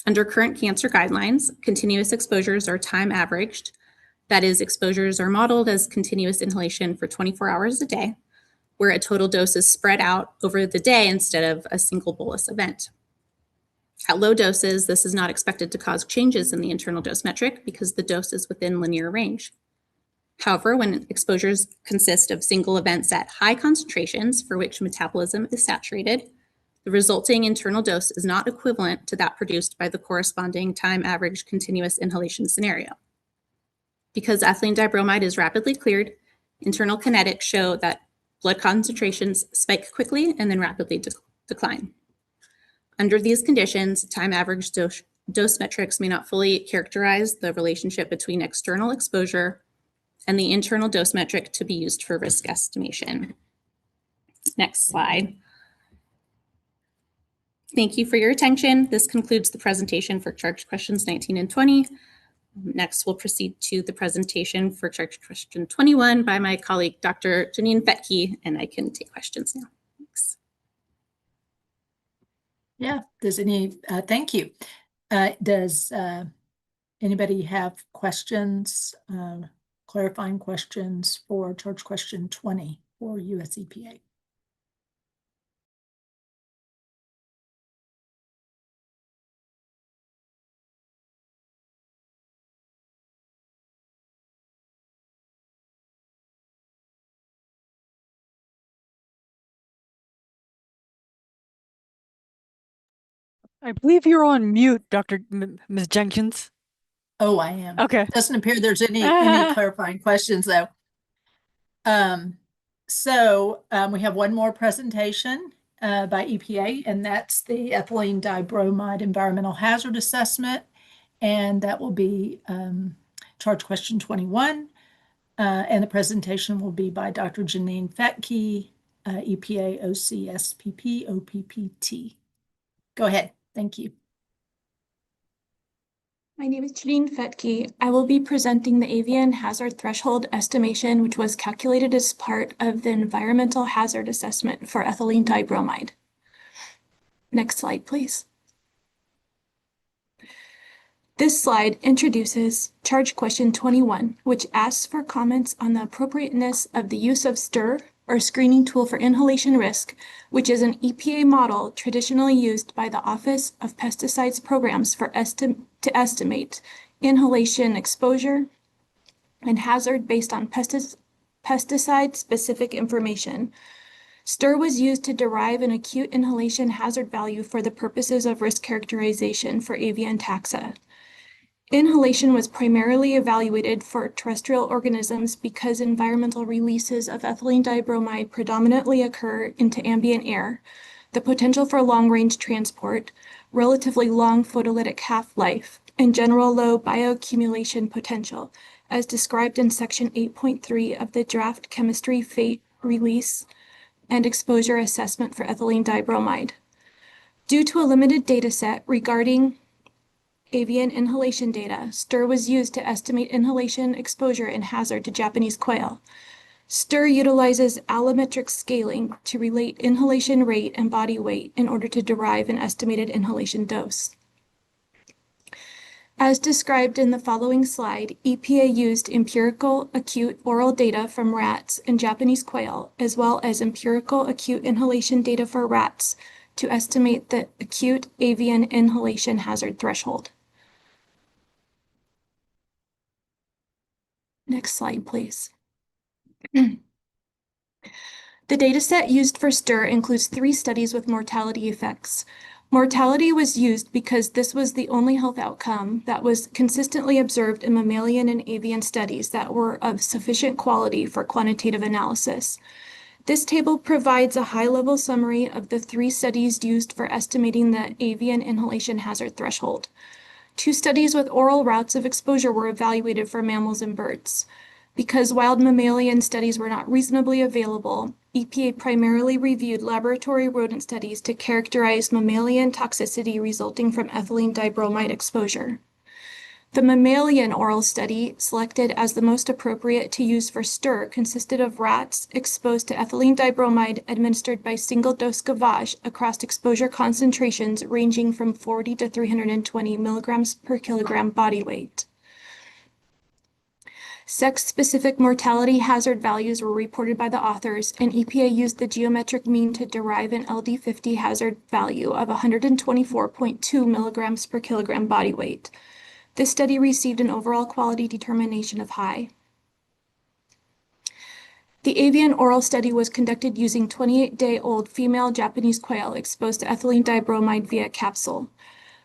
Under current cancer guidelines, continuous exposures are time averaged. That is, exposures are modeled as continuous inhalation for 24 hours a day, where a total dose is spread out over the day instead of a single bolus event. At low doses, this is not expected to cause changes in the internal dose metric because the dose is within linear range. However, when exposures consist of single events at high concentrations for which metabolism is saturated, the resulting internal dose is not equivalent to that produced by the corresponding time averaged continuous inhalation scenario. Because ethylene dibromide is rapidly cleared, internal kinetics show that blood concentrations spike quickly and then rapidly decline. Under these conditions, time average dose metrics may not fully characterize the relationship between external exposure and the internal dose metric to be used for risk estimation. Next slide. Thank you for your attention. This concludes the presentation for charge questions 19 and 20. Next, we'll proceed to the presentation for charge question 21 by my colleague, Dr. Janine Fetke, and I can take questions now. Thanks. Yeah, thank you. Does anybody have questions, clarifying questions for charge question 20 for US EPA? I believe you're on mute, Ms. Jenkins. Oh, I am. Okay. Doesn't appear there's any clarifying questions though. We have one more presentation by EPA, and that's the ethylene dibromide environmental hazard assessment, and that will be charge question 21. And the presentation will be by Dr. Janine Fetke, EPA OCSPP OPPT. Go ahead. Thank you. My name is Janine Fetke. I will be presenting the avian hazard threshold estimation, which was calculated as part of the environmental hazard assessment for ethylene dibromide. Next slide, please. This slide introduces charge question 21, which asks for comments on the appropriateness of the use of STIR, or screening tool for inhalation risk, which is an EPA model traditionally used by the Office of Pesticides Programs to estimate inhalation exposure and hazard based on pesticide-specific information. STIR was used to derive an acute inhalation hazard value for the purposes of risk characterization for avian taxa. Inhalation was primarily evaluated for terrestrial organisms because environmental releases of ethylene dibromide predominantly occur into ambient air, the potential for long-range transport, relatively long photolytic half-life, and general low bioaccumulation potential, as described in Section 8.3 of the Draft Chemistry Fate Release and Exposure Assessment for ethylene dibromide. Due to a limited data set regarding avian inhalation data, STIR was used to estimate inhalation exposure and hazard to Japanese quail. STIR utilizes allometric scaling to relate inhalation rate and body weight in order to derive an estimated inhalation dose. As described in the following slide, EPA used empirical acute oral data from rats and Japanese quail, as well as empirical acute inhalation data for rats to estimate the acute avian inhalation hazard threshold. Next slide, please. The dataset used for STIR includes 3 studies with mortality effects. Mortality was used because this was the only health outcome that was consistently observed in mammalian and avian studies that were of sufficient quality for quantitative analysis. This table provides a high-level summary of the 3 studies used for estimating the avian inhalation hazard threshold. 2 studies with oral routes of exposure were evaluated for mammals and birds. Because wild mammalian studies were not reasonably available, EPA primarily reviewed laboratory rodent studies to characterize mammalian toxicity resulting from ethylene dibromide exposure. The mammalian oral study, selected as the most appropriate to use for STIR, consisted of rats exposed to ethylene dibromide administered by single-dose gavage across exposure concentrations ranging from 40 to 320 milligrams per kilogram body weight. Sex-specific mortality hazard values were reported by the authors, and EPA used the geometric mean to derive an LD50 hazard value of 124.2 milligrams per kilogram body weight. This study received an overall quality determination of high. The avian oral study was conducted using 28-day-old female Japanese quail exposed to ethylene dibromide via capsule.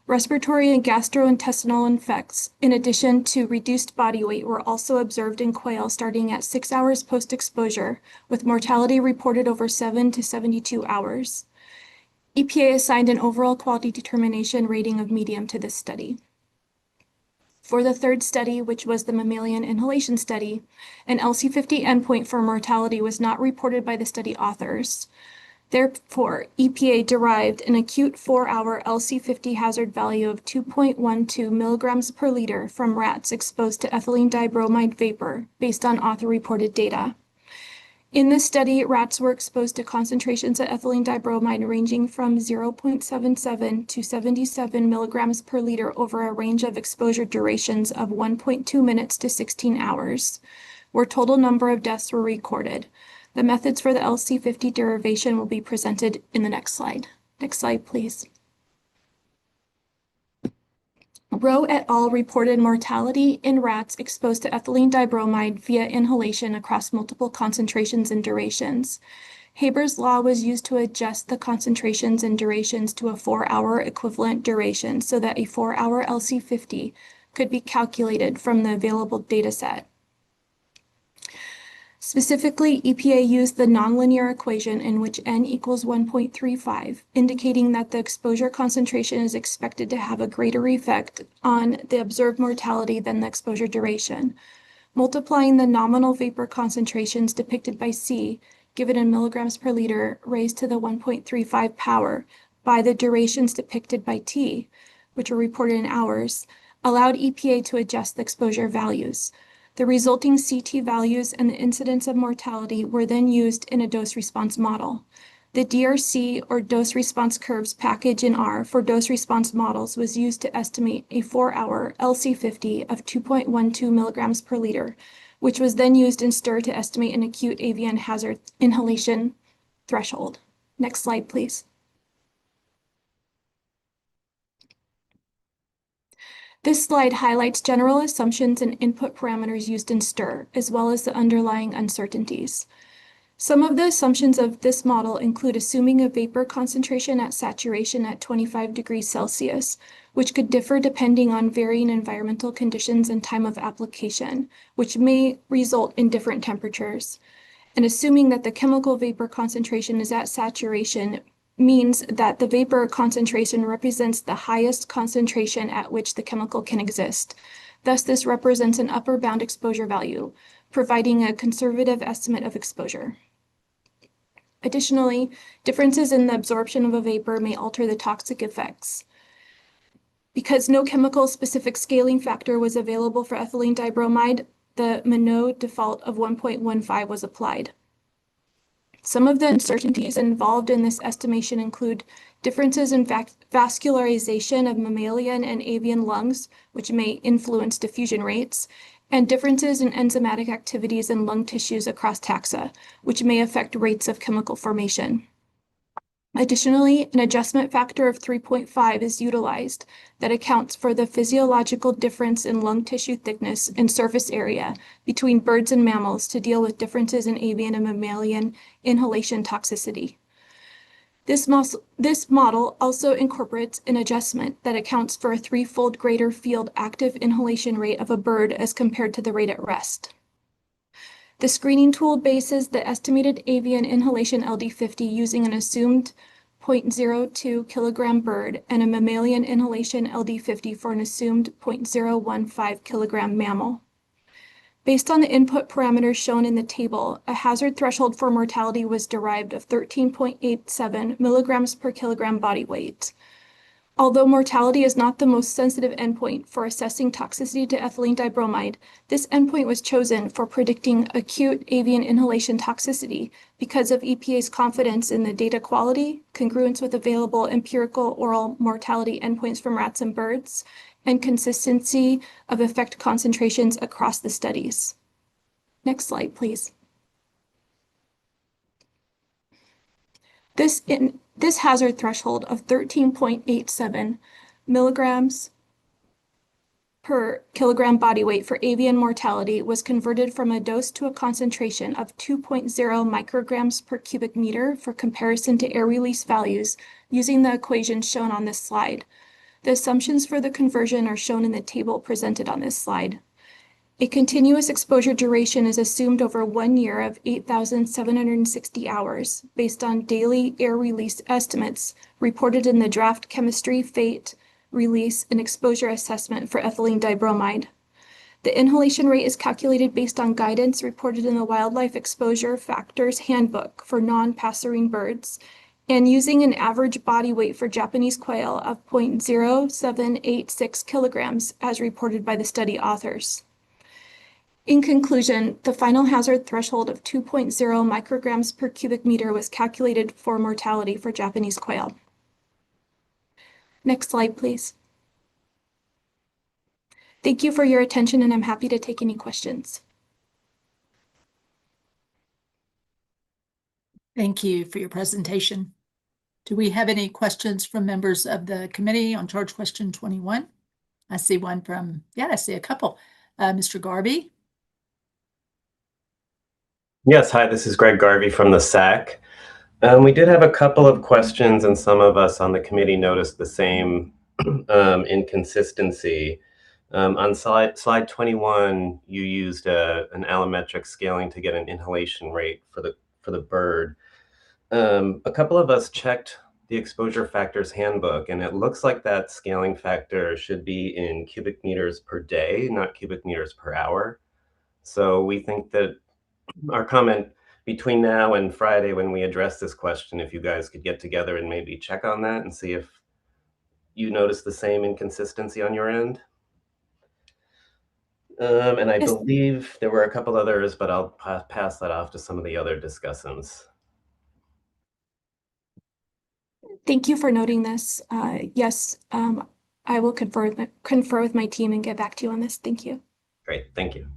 Respiratory and gastrointestinal effects, in addition to reduced body weight, were also observed in quail starting at 6 hours post-exposure, with mortality reported over 7 to 72 hours. EPA assigned an overall quality determination rating of medium to this study. For the third study, which was the mammalian inhalation study, an LC50 endpoint for mortality was not reported by the study authors. Therefore, EPA derived an acute 4-hour LC50 hazard value of 2.12 milligrams per liter from rats exposed to ethylene dibromide vapor based on author-reported data. In this study, rats were exposed to concentrations of ethylene dibromide ranging from 0.77 to 77 milligrams per liter over a range of exposure durations of 1.2 minutes to 16 hours, where total number of deaths were recorded. The methods for the LC50 derivation will be presented in the next slide. Next slide, please. Rowe et al. Reported mortality in rats exposed to ethylene dibromide via inhalation across multiple concentrations and durations. Haber's law was used to adjust the concentrations and durations to a 4-hour equivalent duration so that a 4-hour LC50 could be calculated from the available dataset. Specifically, EPA used the nonlinear equation in which n equals 1.35, indicating that the exposure concentration is expected to have a greater effect on the observed mortality than the exposure duration. Multiplying the nominal vapor concentrations depicted by C, given in milligrams per liter, raised to the 1.35 power, by the durations depicted by T, which were reported in hours, allowed EPA to adjust the exposure values. The resulting CT values and the incidence of mortality were then used in a dose-response model. The DRC, or dose-response curves package in R for dose-response models, was used to estimate a 4-hour LC50 of 2.12 milligrams per liter, which was then used in STIR to estimate an acute avian hazard inhalation threshold. Next slide, please. This slide highlights general assumptions and input parameters used in STIR, as well as the underlying uncertainties. Some of the assumptions of this model include assuming a vapor concentration at saturation at 25 degrees Celsius, which could differ depending on varying environmental conditions and time of application, which may result in different temperatures. And assuming that the chemical vapor concentration is at saturation means that the vapor concentration represents the highest concentration at which the chemical can exist. Thus, this represents an upper bound exposure value, providing a conservative estimate of exposure. Additionally, differences in the absorption of a vapor may alter the toxic effects. Because no chemical-specific scaling factor was available for ethylene dibromide, the Monod default of 1.15 was applied. Some of the uncertainties involved in this estimation include differences in vascularization of mammalian and avian lungs, which may influence diffusion rates, and differences in enzymatic activities in lung tissues across taxa, which may affect rates of chemical formation. Additionally, an adjustment factor of 3.5 is utilized that accounts for the physiological difference in lung tissue thickness and surface area between birds and mammals to deal with differences in avian and mammalian inhalation toxicity. This model also incorporates an adjustment that accounts for a 3-fold greater field active inhalation rate of a bird as compared to the rate at rest. The screening tool bases the estimated avian inhalation LD50 using an assumed 0.02 kilogram bird and a mammalian inhalation LD50 for an assumed 0.015 kilogram mammal. Based on the input parameters shown in the table, a hazard threshold for mortality was derived of 13.87 milligrams per kilogram body weight. Although mortality is not the most sensitive endpoint for assessing toxicity to ethylene dibromide, this endpoint was chosen for predicting acute avian inhalation toxicity because of EPA's confidence in the data quality, congruence with available empirical oral mortality endpoints from rats and birds, and consistency of effect concentrations across the studies. Next slide, please. This hazard threshold of 13.87 milligrams per kilogram body weight for avian mortality was converted from a dose to a concentration of 2.0 micrograms per cubic meter for comparison to air release values using the equations shown on this slide. The assumptions for the conversion are shown in the table presented on this slide. A continuous exposure duration is assumed over 1 year of 8,760 hours based on daily air release estimates reported in the draft chemistry, fate, release, and exposure assessment for ethylene dibromide. The inhalation rate is calculated based on guidance reported in the Wildlife Exposure Factors Handbook for non-passerine birds and using an average body weight for Japanese quail of 0.0786 kilograms as reported by the study authors. In conclusion, the final hazard threshold of 2.0 micrograms per cubic meter was calculated for mortality for Japanese quail. Next slide, please. Thank you for your attention, and I'm happy to take any questions. Thank you for your presentation. Do we have any questions from members of the committee on charge question 21? I see one from, I see a couple. Mr. Garvey. Yes, hi, this is Greg Garvey from the SACC. We did have a couple of questions, and some of us on the committee noticed the same inconsistency. On slide 21, you used an allometric scaling to get an inhalation rate for the bird. A couple of us checked the exposure factors handbook, and it looks like that scaling factor should be in cubic meters per day, not cubic meters per hour. So we think that our comment between now and Friday when we address this question, if you guys could get together and maybe check on that and see if you notice the same inconsistency on your end. And I believe there were a couple others, but I'll pass that off to some of the other discussants. Thank you for noting this. Yes, I will confer with my team and get back to you on this. Thank you. Great, thank you.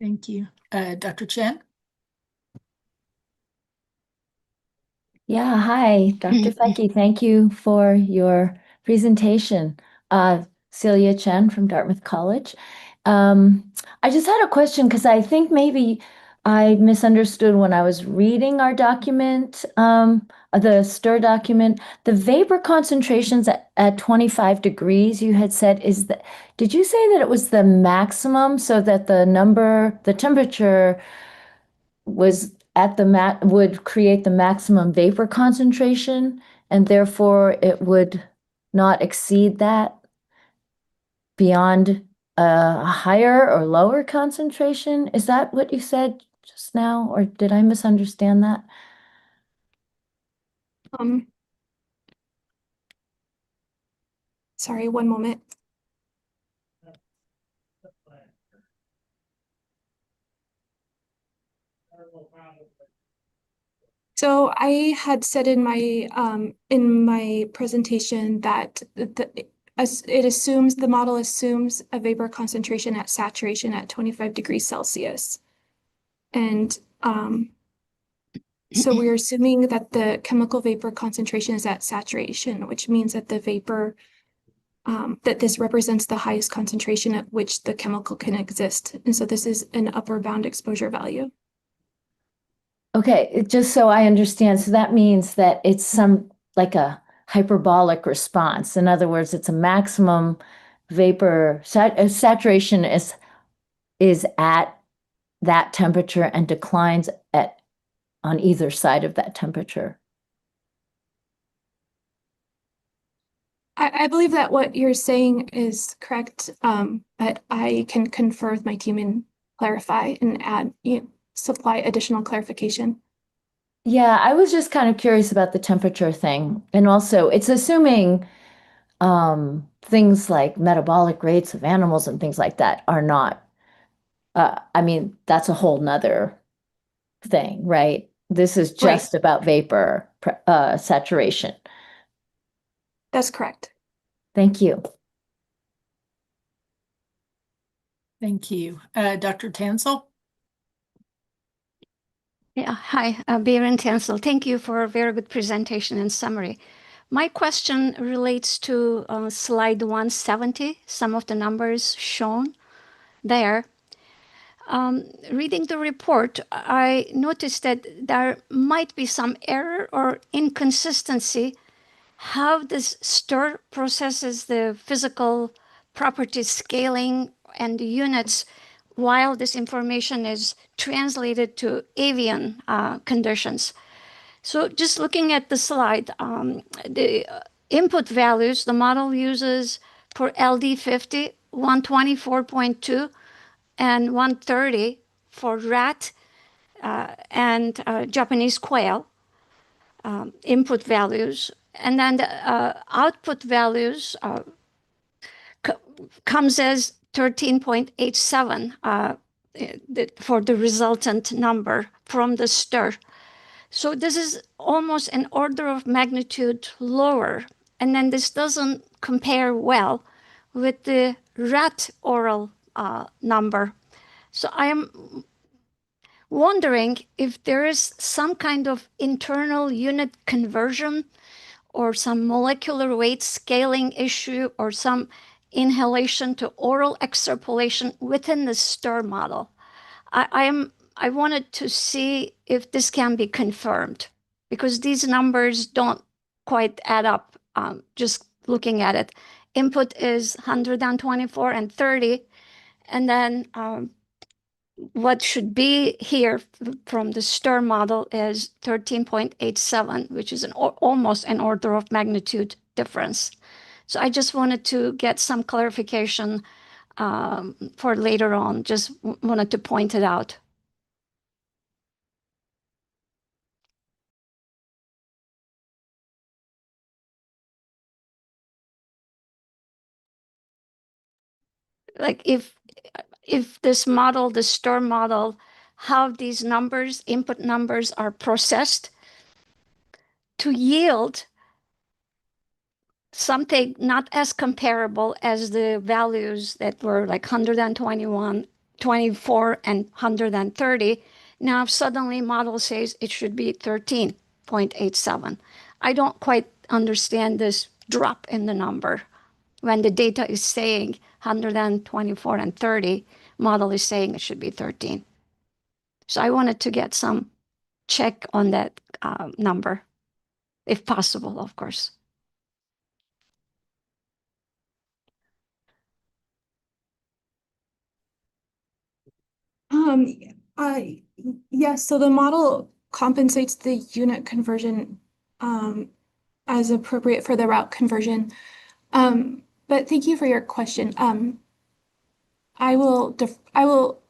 Thank you. Dr. Chen? Yeah, hi, Dr. Fecke. Thank you for your presentation. Celia Chen from Dartmouth College. I just had a question because I think maybe I misunderstood when I was reading our document, the STIR document. The vapor concentrations at 25 degrees, you had said, did you say that it was the maximum so that the temperature was at would create the maximum vapor concentration, and therefore it would not exceed that beyond a higher or lower concentration? Is that what you said just now, or did I misunderstand that? Sorry, one moment. So I had said in my presentation that the model assumes a vapor concentration at saturation at 25 degrees Celsius. And so we're assuming that the chemical vapor concentration is at saturation, which means that the vapor, that this represents the highest concentration at which the chemical can exist. And so this is an upper bound exposure value. Okay, just so I understand, so that means that it's like a hyperbolic response. In other words, it's a maximum vapor saturation is at that temperature and declines on either side of that temperature. I believe that what you're saying is correct, but I can confer with my team and clarify and supply additional clarification. Yeah, I was just kind of curious about the temperature thing. And also, it's assuming things like metabolic rates of animals and things like that are not, I mean, that's a whole nother thing, right? This is Right. just about vapor saturation. That's correct. Thank you. Thank you. Dr. Tansel? Yeah, hi, Baron Tansel. Thank you for a very good presentation and summary. My question relates to slide 170, some of the numbers shown there. Reading the report, I noticed that there might be some error or inconsistency how this STIR processes the physical property scaling and the units while this information is translated to avian conditions. So just looking at the slide, the input values, the model uses for LD50, 124.2 and 130 for rat and Japanese quail input values. And then the output values comes as 13.87 for the resultant number from the STIR. So this is almost an order of magnitude lower. And then this doesn't compare well with the rat oral number. So I am wondering if there is some kind of internal unit conversion or some molecular weight scaling issue or some inhalation to oral extrapolation within the STIR model. I wanted to see if this can be confirmed because these numbers don't quite add up just looking at it. Input is 124 and 30, and then what should be here from the STIR model is 13.87, which is almost an order of magnitude difference. So I just wanted to get some clarification for later on, just wanted to point it out. Like if this model, the STIR model, how these numbers, input numbers are processed to yield something not as comparable as the values that were like 121, 24, and 130. Now suddenly model says it should be 13.87. I don't quite understand this drop in the number. When the data is saying 124 and 30, model is saying it should be 13. So I wanted to get some check on that number, if possible, of course. Yes, so the model compensates the unit conversion as appropriate for the route conversion. But thank you for your question. I will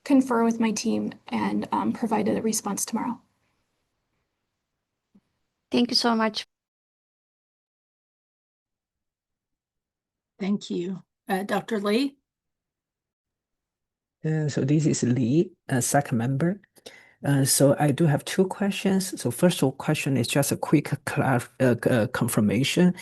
confer with my team and provide a response tomorrow. Thank you so much. Thank you. Dr. Lee? So this is Lee, a SACC member. So I do have two questions. So first question is just a quick confirmation.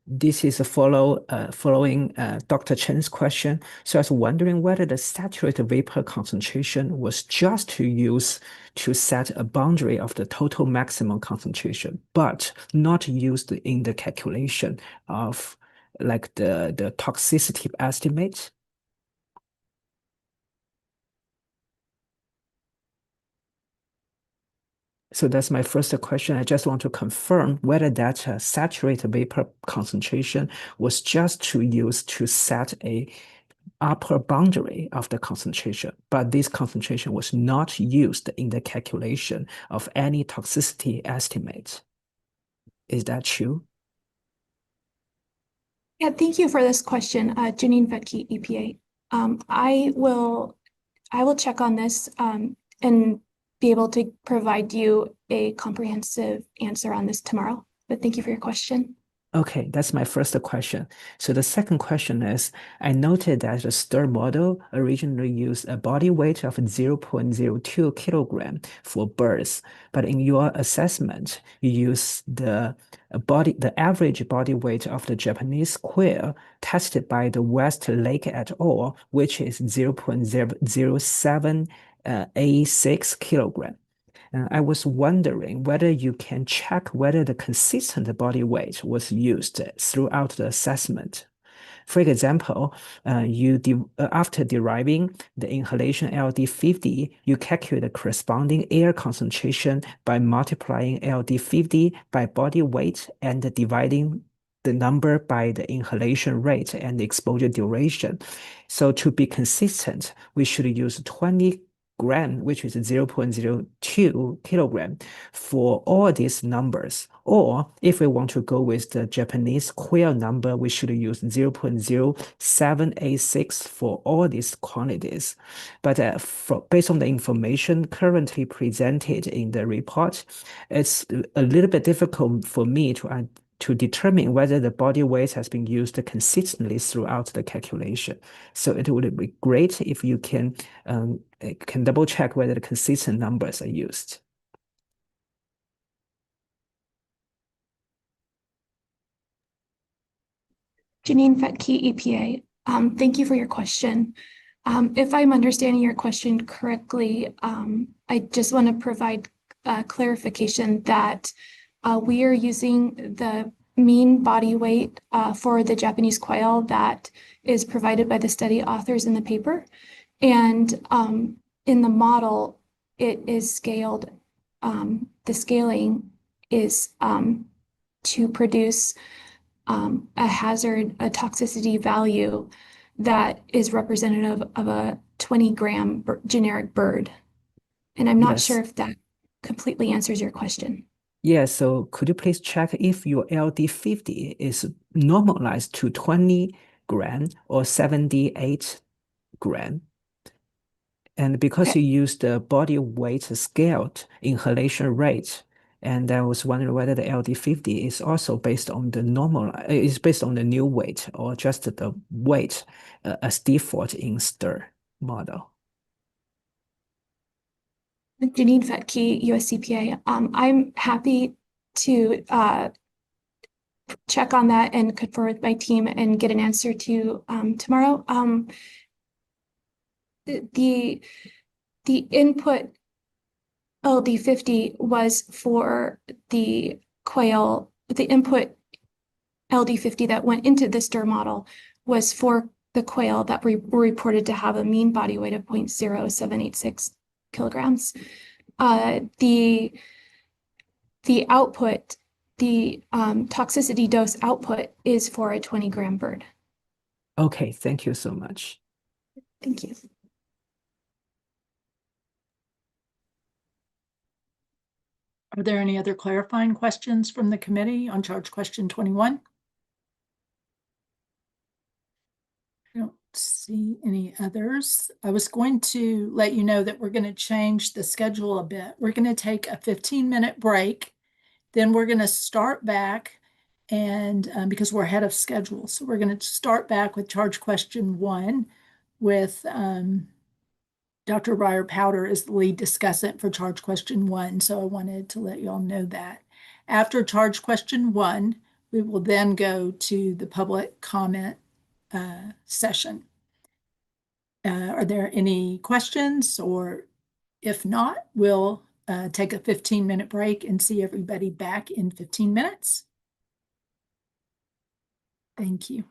This is following Dr. Chen's question. So I was wondering whether the saturated vapor concentration was just to use to set a boundary of the total maximum concentration, but not used in the calculation of like the toxicity estimate. So that's my first question. I just want to confirm whether that saturated vapor concentration was just to use to set a upper boundary of the concentration, but this concentration was not used in the calculation of any toxicity estimate. Is that true? Yeah, thank you for this question, Janine Vetke, EPA. I will check on this, and be able to provide you a comprehensive answer on this tomorrow. But thank you for your question. Okay, that's my first question. So the second question is, I noted that the STIR model originally used a body weight of 0.02 kilogram for birds, but in your assessment, you use the average body weight of the Japanese quail tested by the Westlake et al., which is 0.007 A6 kilogram. I was wondering whether you can check whether the consistent body weight was used throughout the assessment. For example, after deriving the inhalation LD50, you calculate the corresponding air concentration by multiplying LD50 by body weight and dividing the number by the inhalation rate and the exposure duration. So to be consistent, we should use 20 gram, which is 0.02 kilogram for all these numbers. Or if we want to go with the Japanese quail number, we should use 0.0786 for all these quantities. But based on the information currently presented in the report, it's a little bit difficult for me to determine whether the body weight has been used consistently throughout the calculation. So it would be great if you can double check whether the consistent numbers are used. Janine Fetke, EPA. Thank you for your question. If I'm understanding your question correctly, I just want to provide clarification that we are using the mean body weight for the Japanese quail that is provided by the study authors in the paper. And in the model, it is scaled. The scaling is to produce a toxicity value that is representative of a 20-gram generic bird. And I'm not sure if that completely answers your question. Yeah, so could you please check if your LD50 is normalized to 20 gram or 78 gram? And because you used the body weight scaled inhalation rate, and I was wondering whether the LD50 is also based on the new weight or just the weight as default in STIR model. Janine Fetke, USCPA. I'm happy to check on that and confer with my team and get an answer to you tomorrow. The input LD50 was for the quail. The input LD50 that went into the STIR model was for the quail that were reported to have a mean body weight of 0.0786 kilograms. The output, the toxicity dose output is for a 20-gram bird. Okay, thank you so much. Thank you. Are there any other clarifying questions from the committee on charge question 21? I don't see any others. I was going to let you know that we're going to change the schedule a bit. We're going to take a 15-minute break. Then we're going to start back and because we're ahead of schedule. So we're going to start back with charge question 1 with Dr. Ryer-Powder is the lead discussant for charge question 1. So I wanted to let you all know that. After charge question 1, we will then go to the public comment session. Are there any questions? Or if not, we'll take a 15-minute break and see everybody back in 15 minutes. Thank you.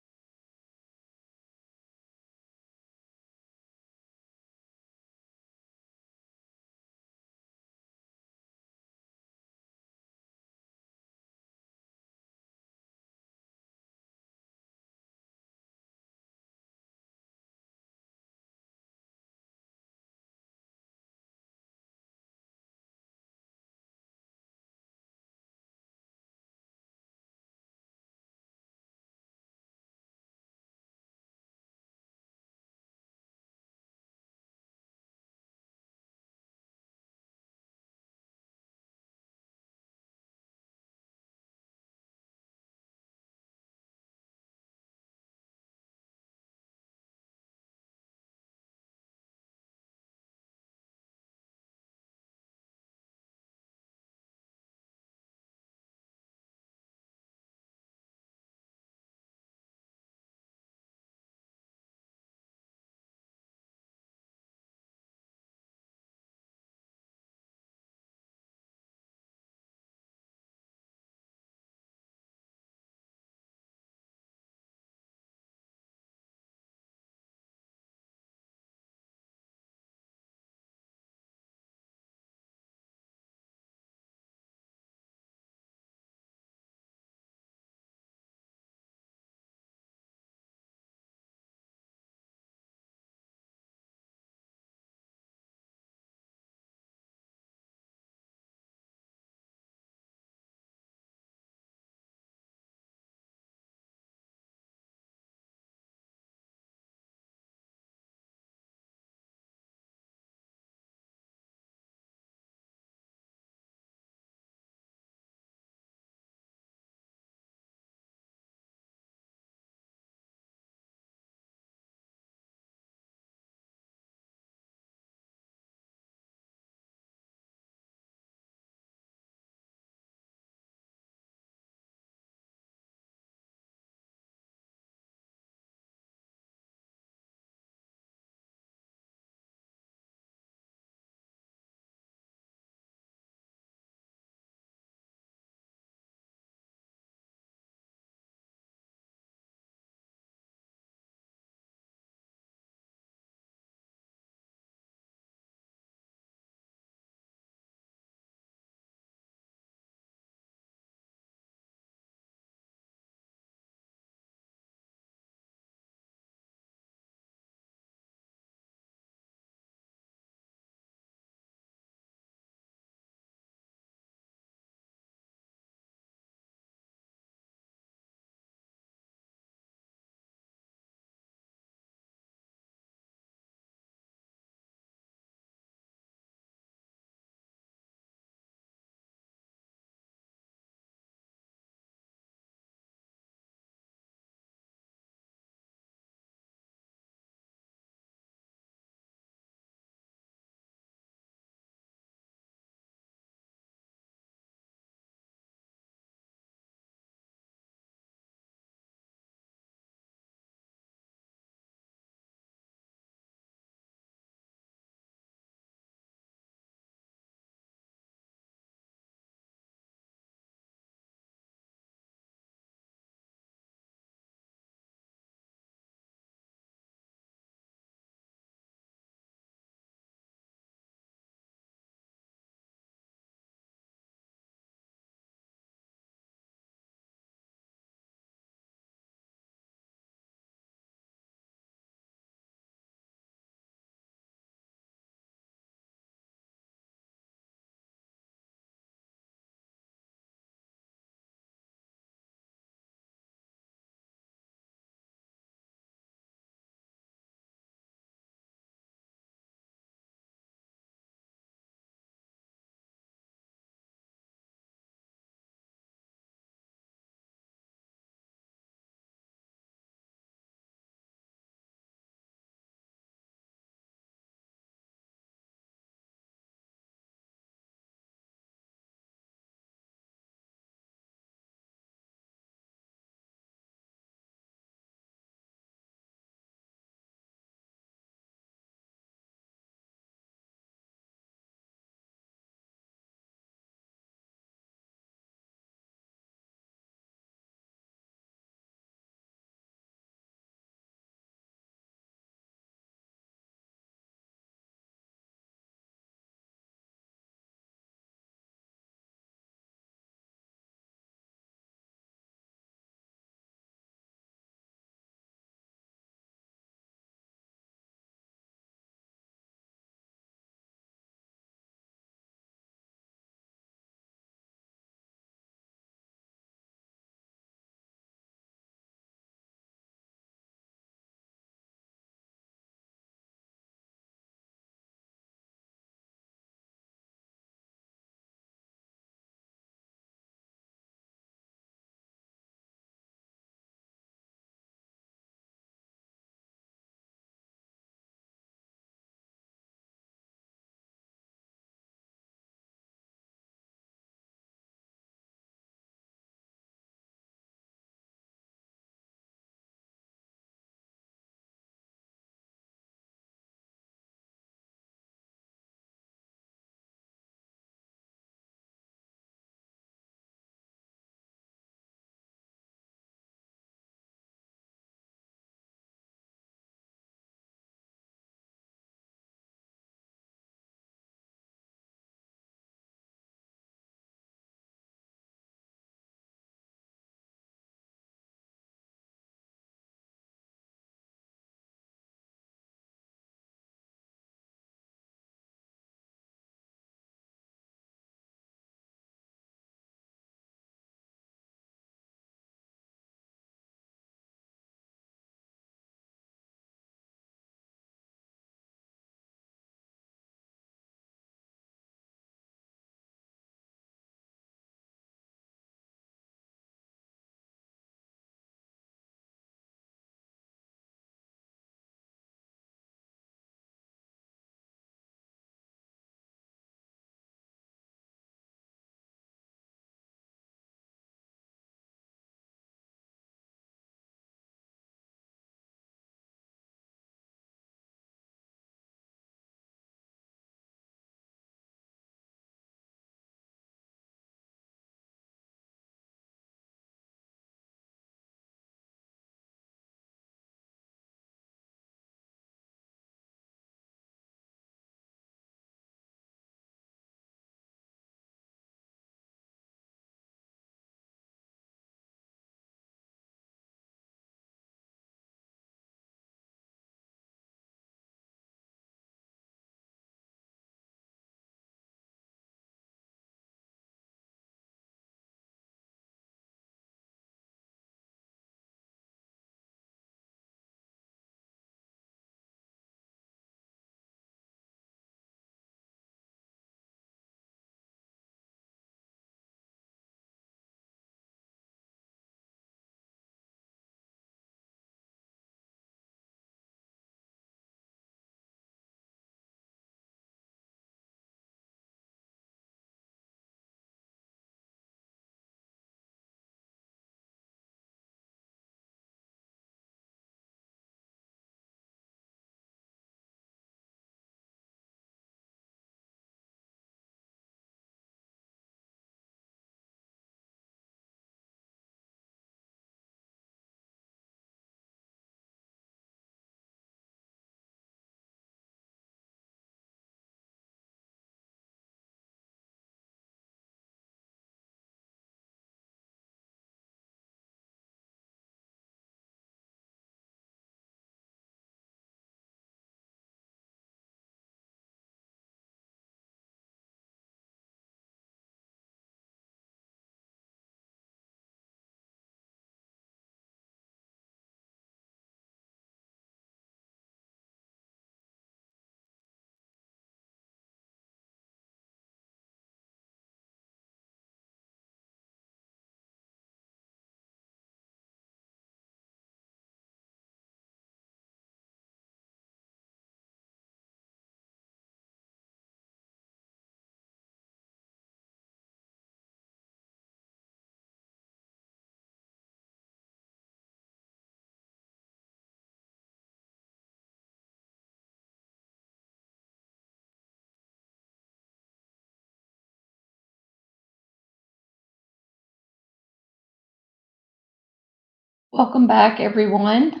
Welcome back, everyone.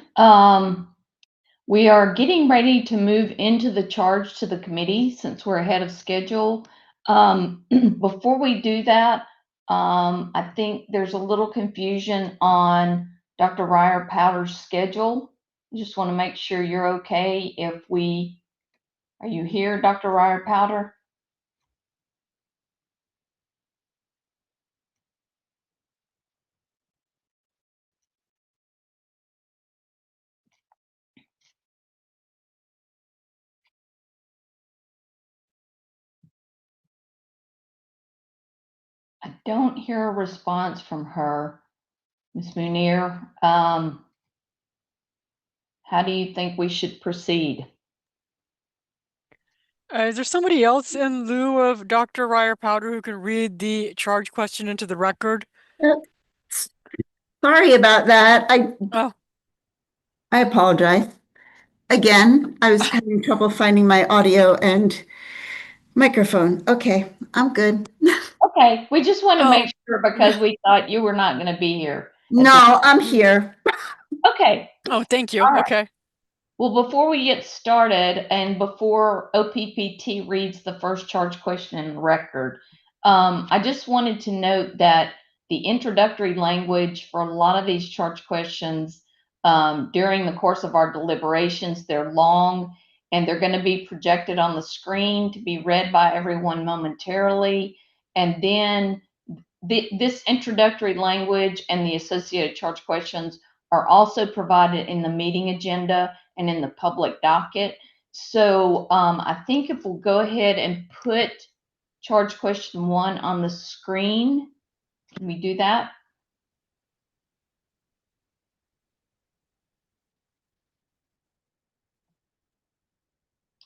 We are getting ready to move into the charge to the committee since we're ahead of schedule. Before we do that, I think there's a little confusion on Dr. Ryer Powder's schedule. I just want to make sure you're okay if we, are you here, Dr. Ryer Powder? I don't hear a response from her, Ms. Munir. How do you think we should proceed? Is there somebody else in lieu of Dr. Ryer Powder who can read the charge question into the record? Sorry about that. Oh. I apologize. Again, I was having trouble finding my audio and microphone. Okay, I'm good. Okay, we just want to make sure because we thought you were not going to be here. No, I'm here. Okay. Oh, thank you. All right. Okay. Well, before we get started and before OPPT reads the first charge question in the record, I just wanted to note that the introductory language for a lot of these charge questions during the course of our deliberations, they're long and they're going to be projected on the screen to be read by everyone momentarily. And then this introductory language and the associated charge questions are also provided in the meeting agenda and in the public docket. So I think if we'll go ahead and put charge question 1 on the screen, can we do that?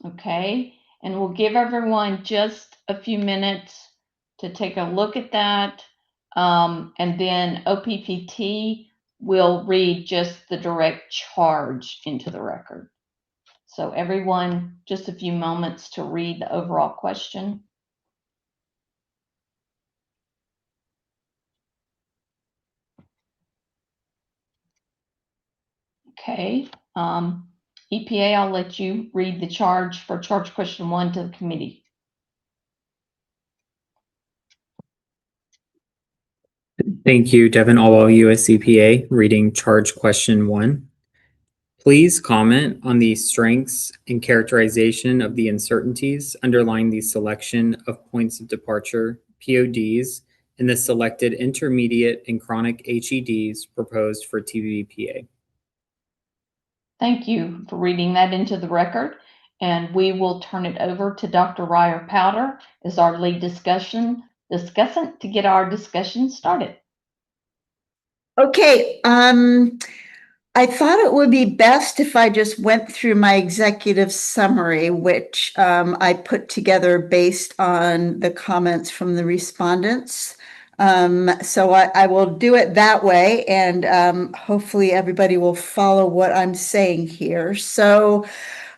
Okay, and we'll give everyone just a few minutes to take a look at that. And then OPPT will read just the direct charge into the record. So everyone, just a few moments to read the overall question. Okay, EPA, I'll let you read the charge for charge question 1 to the committee. Thank you, Devin Alwell, US EPA, reading charge question 1. Please comment on the strengths and characterization of the uncertainties underlying the selection of points of departure, PODs, in the selected intermediate and chronic HEDs proposed for TBBPA. Thank you for reading that into the record. And we will turn it over to Dr. Ryer Powder as our lead discussant to get our discussion started. Okay, I thought it would be best if I just went through my executive summary, which I put together based on the comments from the respondents. So I will do it that way, and hopefully everybody will follow what I'm saying here. So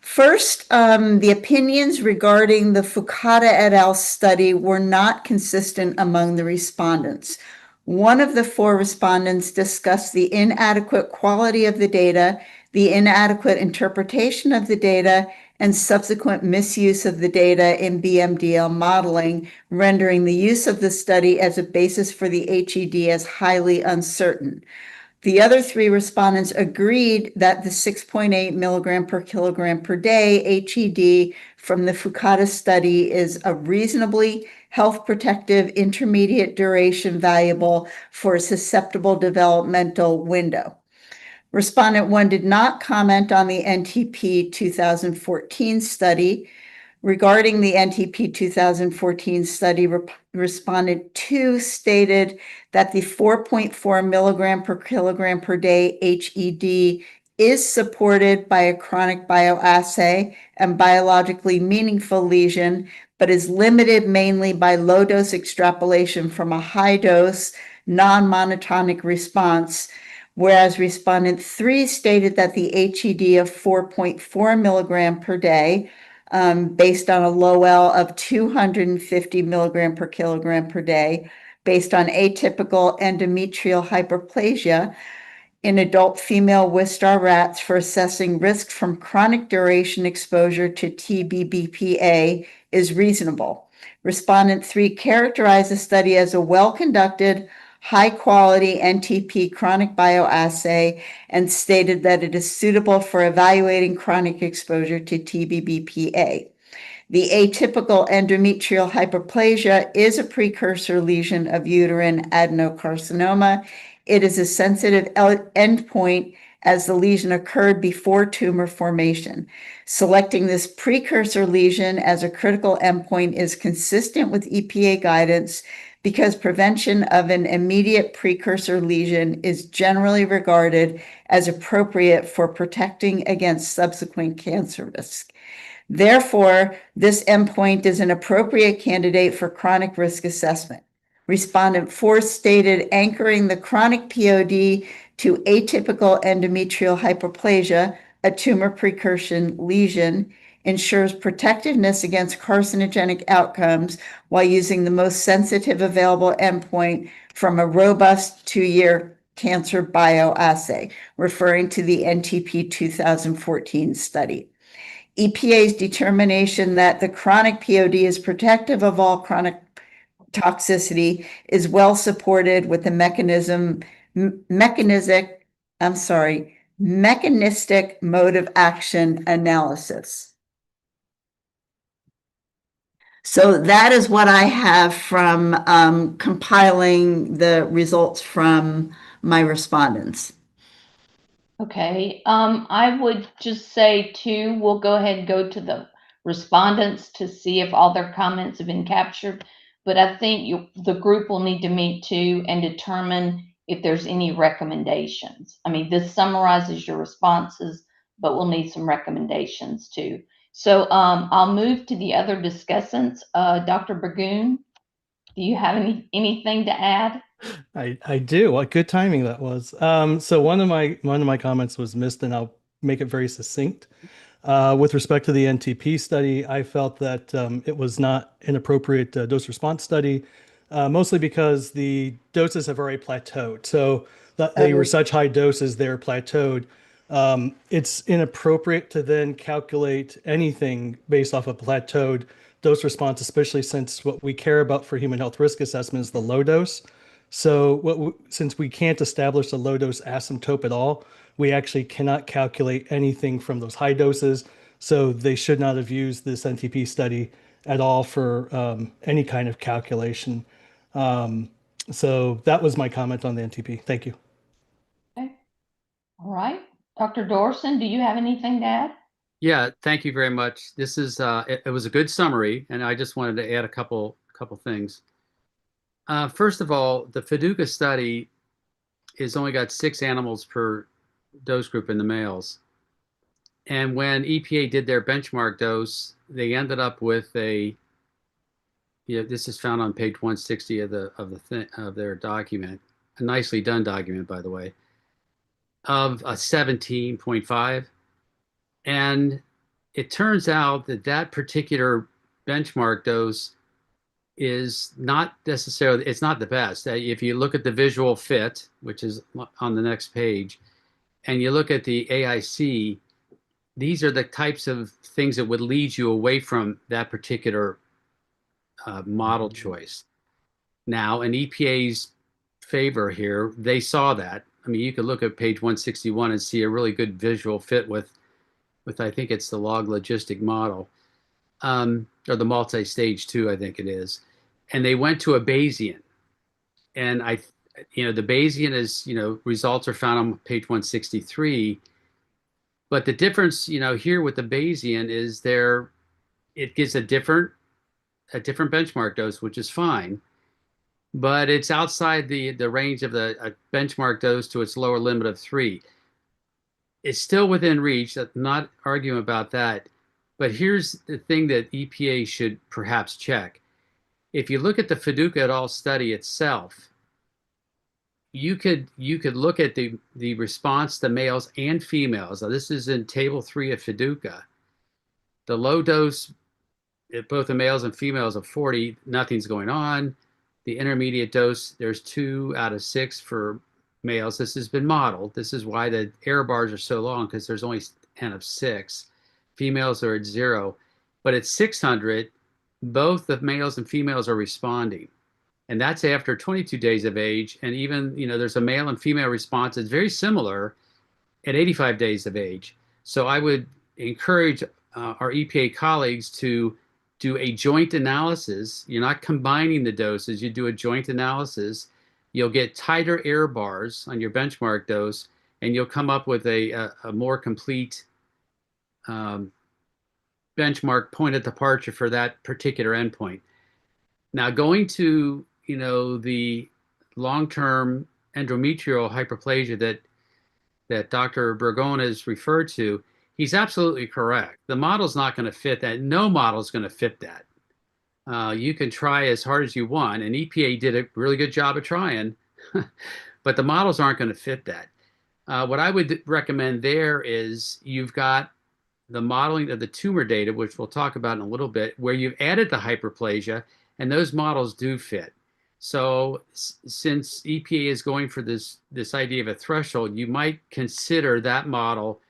first, the opinions regarding the Fukada et al. Study were not consistent among the respondents. One of the 4 respondents discussed the inadequate quality of the data, the inadequate interpretation of the data, and subsequent misuse of the data in BMDL modeling, rendering the use of the study as a basis for the HED as highly uncertain. The other 3 respondents agreed that the 6.8 milligram per kilogram per day HED from the Fukada study is a reasonably health protective intermediate duration valuable for a susceptible developmental window. Respondent 1 did not comment on the NTP 2014 study. Regarding the NTP 2014 study, respondent 2 stated that the 4.4 milligram per kilogram per day HED is supported by a chronic bioassay and biologically meaningful lesion, but is limited mainly by low dose extrapolation from a high dose non-monotonic response, whereas respondent 3 stated that the HED of 4.4 milligram per day based on a low L of 250 milligram per kilogram per day, based on atypical endometrial hyperplasia, in adult female Wistar rats for assessing risk from chronic duration exposure to TBBPA is reasonable. Respondent 3 characterized the study as a well-conducted, high-quality NTP chronic bioassay and stated that it is suitable for evaluating chronic exposure to TBBPA. The atypical endometrial hyperplasia is a precursor lesion of uterine adenocarcinoma. It is a sensitive endpoint as the lesion occurred before tumor formation. Selecting this precursor lesion as a critical endpoint is consistent with EPA guidance because prevention of an immediate precursor lesion is generally regarded as appropriate for protecting against subsequent cancer risk. Therefore, this endpoint is an appropriate candidate for chronic risk assessment. Respondent 4 stated anchoring the chronic POD to atypical endometrial hyperplasia, a tumor precursor lesion, ensures protectiveness against carcinogenic outcomes while using the most sensitive available endpoint from a robust 2-year cancer bioassay, referring to the NTP 2014 study. EPA's determination that the chronic POD is protective of all chronic toxicity is well supported with the mechanistic mode of action analysis. So that is what I have from compiling the results from my respondents. Okay, I would just say too, we'll go ahead and go to the respondents to see if all their comments have been captured. But I think the group will need to meet too and determine if there's any recommendations. I mean, this summarizes your responses, but we'll need some recommendations too. So I'll move to the other discussants. Dr. Burgoon, do you have anything to add? I do. What good timing that was. So one of my comments was missed, and I'll make it very succinct. With respect to the NTP study, I felt that it was not an appropriate dose response study, mostly because the doses have already plateaued. So they were such high doses, they're plateaued. It's inappropriate to then calculate anything based off a plateaued dose response, especially since what we care about for human health risk assessment is the low dose. So since we can't establish a low dose asymptote at all, we actually cannot calculate anything from those high doses. So they should not have used this NTP study at all for any kind of calculation. So that was my comment on the NTP. Thank you. Okay. All right. Dr. Dorson, do you have anything to add? Yeah, thank you very much. This is it was a good summary, and I just wanted to add a couple things. First of all, the FIDUCA study has only got 6 animals per dose group in the males. And when EPA did their benchmark dose, they ended up with this is found on page 160 of their document, a nicely done document, by the way, of a 17.5. And it turns out that particular benchmark dose is not necessarily, it's not the best. If you look at the visual fit, which is on the next page, and you look at the AIC, these are the types of things that would lead you away from that particular model choice. Now, in EPA's favor here, they saw that. I mean, you could look at page 161 and see a really good visual fit with I think it's the log logistic model, or the multi-stage 2, I think it is. And they went to a Bayesian. And the Bayesian is, results are found on page 163. But the difference, here with the Bayesian is it gives a different benchmark dose, which is fine. But it's outside the range of the benchmark dose to its lower limit of 3. It's still within reach. I'm not arguing about that. But here's the thing that EPA should perhaps check. If you look at the FIDUCA et al. Study itself, you could look at the response to males and females. Now, this is in table 3 of FIDUCA. The low dose, both the males and females of 40, nothing's going on. The intermediate dose, there's 2 out of 6 for males. This has been modeled. This is why the error bars are so long, because there's only n of 6. Females are at 0. But at 600, both the males and females are responding. And that's after 22 days of age. And even, there's a male and female response that's very similar at 85 days of age. So I would encourage our EPA colleagues to do a joint analysis. You're not combining the doses. You do a joint analysis. You'll get tighter error bars on your benchmark dose, and you'll come up with a more complete benchmark point of departure for that particular endpoint. Now, going to the long-term endometrial hyperplasia that Dr. Burgon has referred to, he's absolutely correct. The model's not going to fit that. No model is going to fit that. You can try as hard as you want, and EPA did a really good job of trying, but the models aren't going to fit that. What I would recommend there is you've got the modeling of the tumor data, which we'll talk about in a little bit, where you've added the hyperplasia, and those models do fit. So since EPA is going for this idea of a threshold, you might consider that model,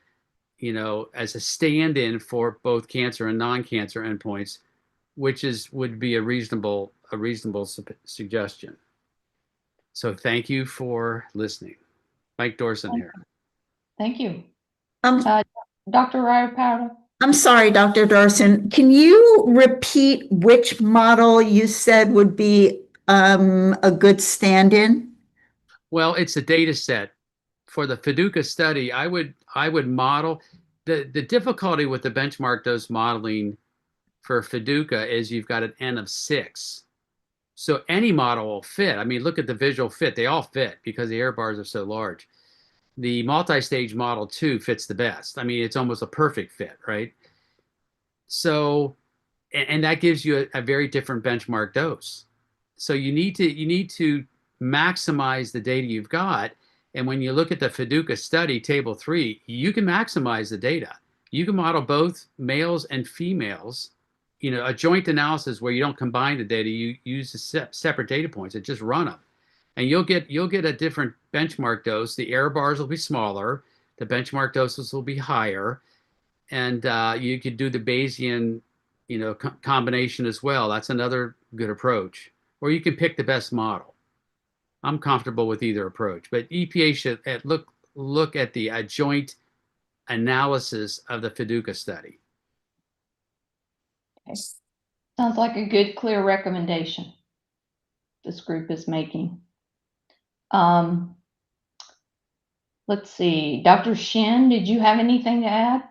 as a stand-in for both cancer and non-cancer endpoints, which would be a reasonable suggestion. So thank you for listening. Mike Dorson here. Thank you. Dr. Ryer-Powder? I'm sorry, Dr. Dorson. Can you repeat which model you said would be a good stand-in? Well, it's a data set. For the FIDUCA study, I would model the difficulty with the benchmark dose modeling for FIDUCA is you've got an N of 6. So any model will fit. I mean, look at the visual fit. They all fit because the error bars are so large. The multi-stage model 2 fits the best. I mean, it's almost a perfect fit, right? So, and that gives you a very different benchmark dose. So you need to maximize the data you've got. And when you look at the FIDUCA study, table 3, you can maximize the data. You can model both males and females, a joint analysis where you don't combine the data, you use the separate data points and just run them. And you'll get a different benchmark dose. The error bars will be smaller. The benchmark doses will be higher. And you could do the Bayesian, combination as well. That's another good approach. Or you can pick the best model. I'm comfortable with either approach, but EPA should look at the joint analysis of the FIDUCA study. Okay. Sounds like a good, clear recommendation this group is making. Let's see, Dr. Shin, did you have anything to add?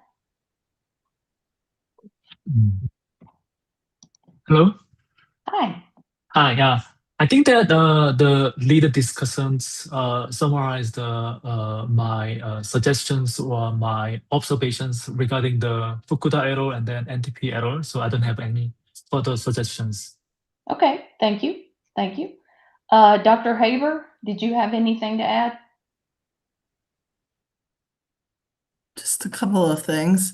Hello? Hi. Hi, yeah. I think that the leader discussions summarized my suggestions or my observations regarding the Fukuda error and then NTP error, so I don't have any further suggestions. Okay, thank you. Thank you. Dr. Haber, did you have anything to add? Just a couple of things.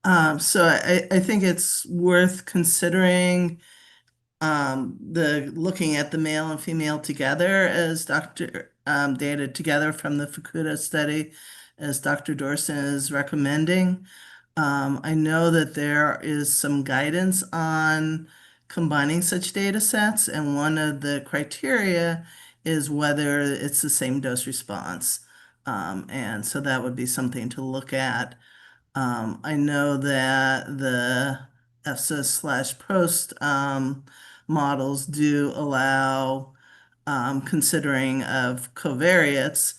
So I think it's worth considering looking at the male and female together as data together from the Fukuda study, as Dr. Dorson is recommending. I know that there is some guidance on combining such data sets, and one of the criteria is whether it's the same dose response. And so that would be something to look at. I know that the EFSA/PROST models do allow considering of covariates,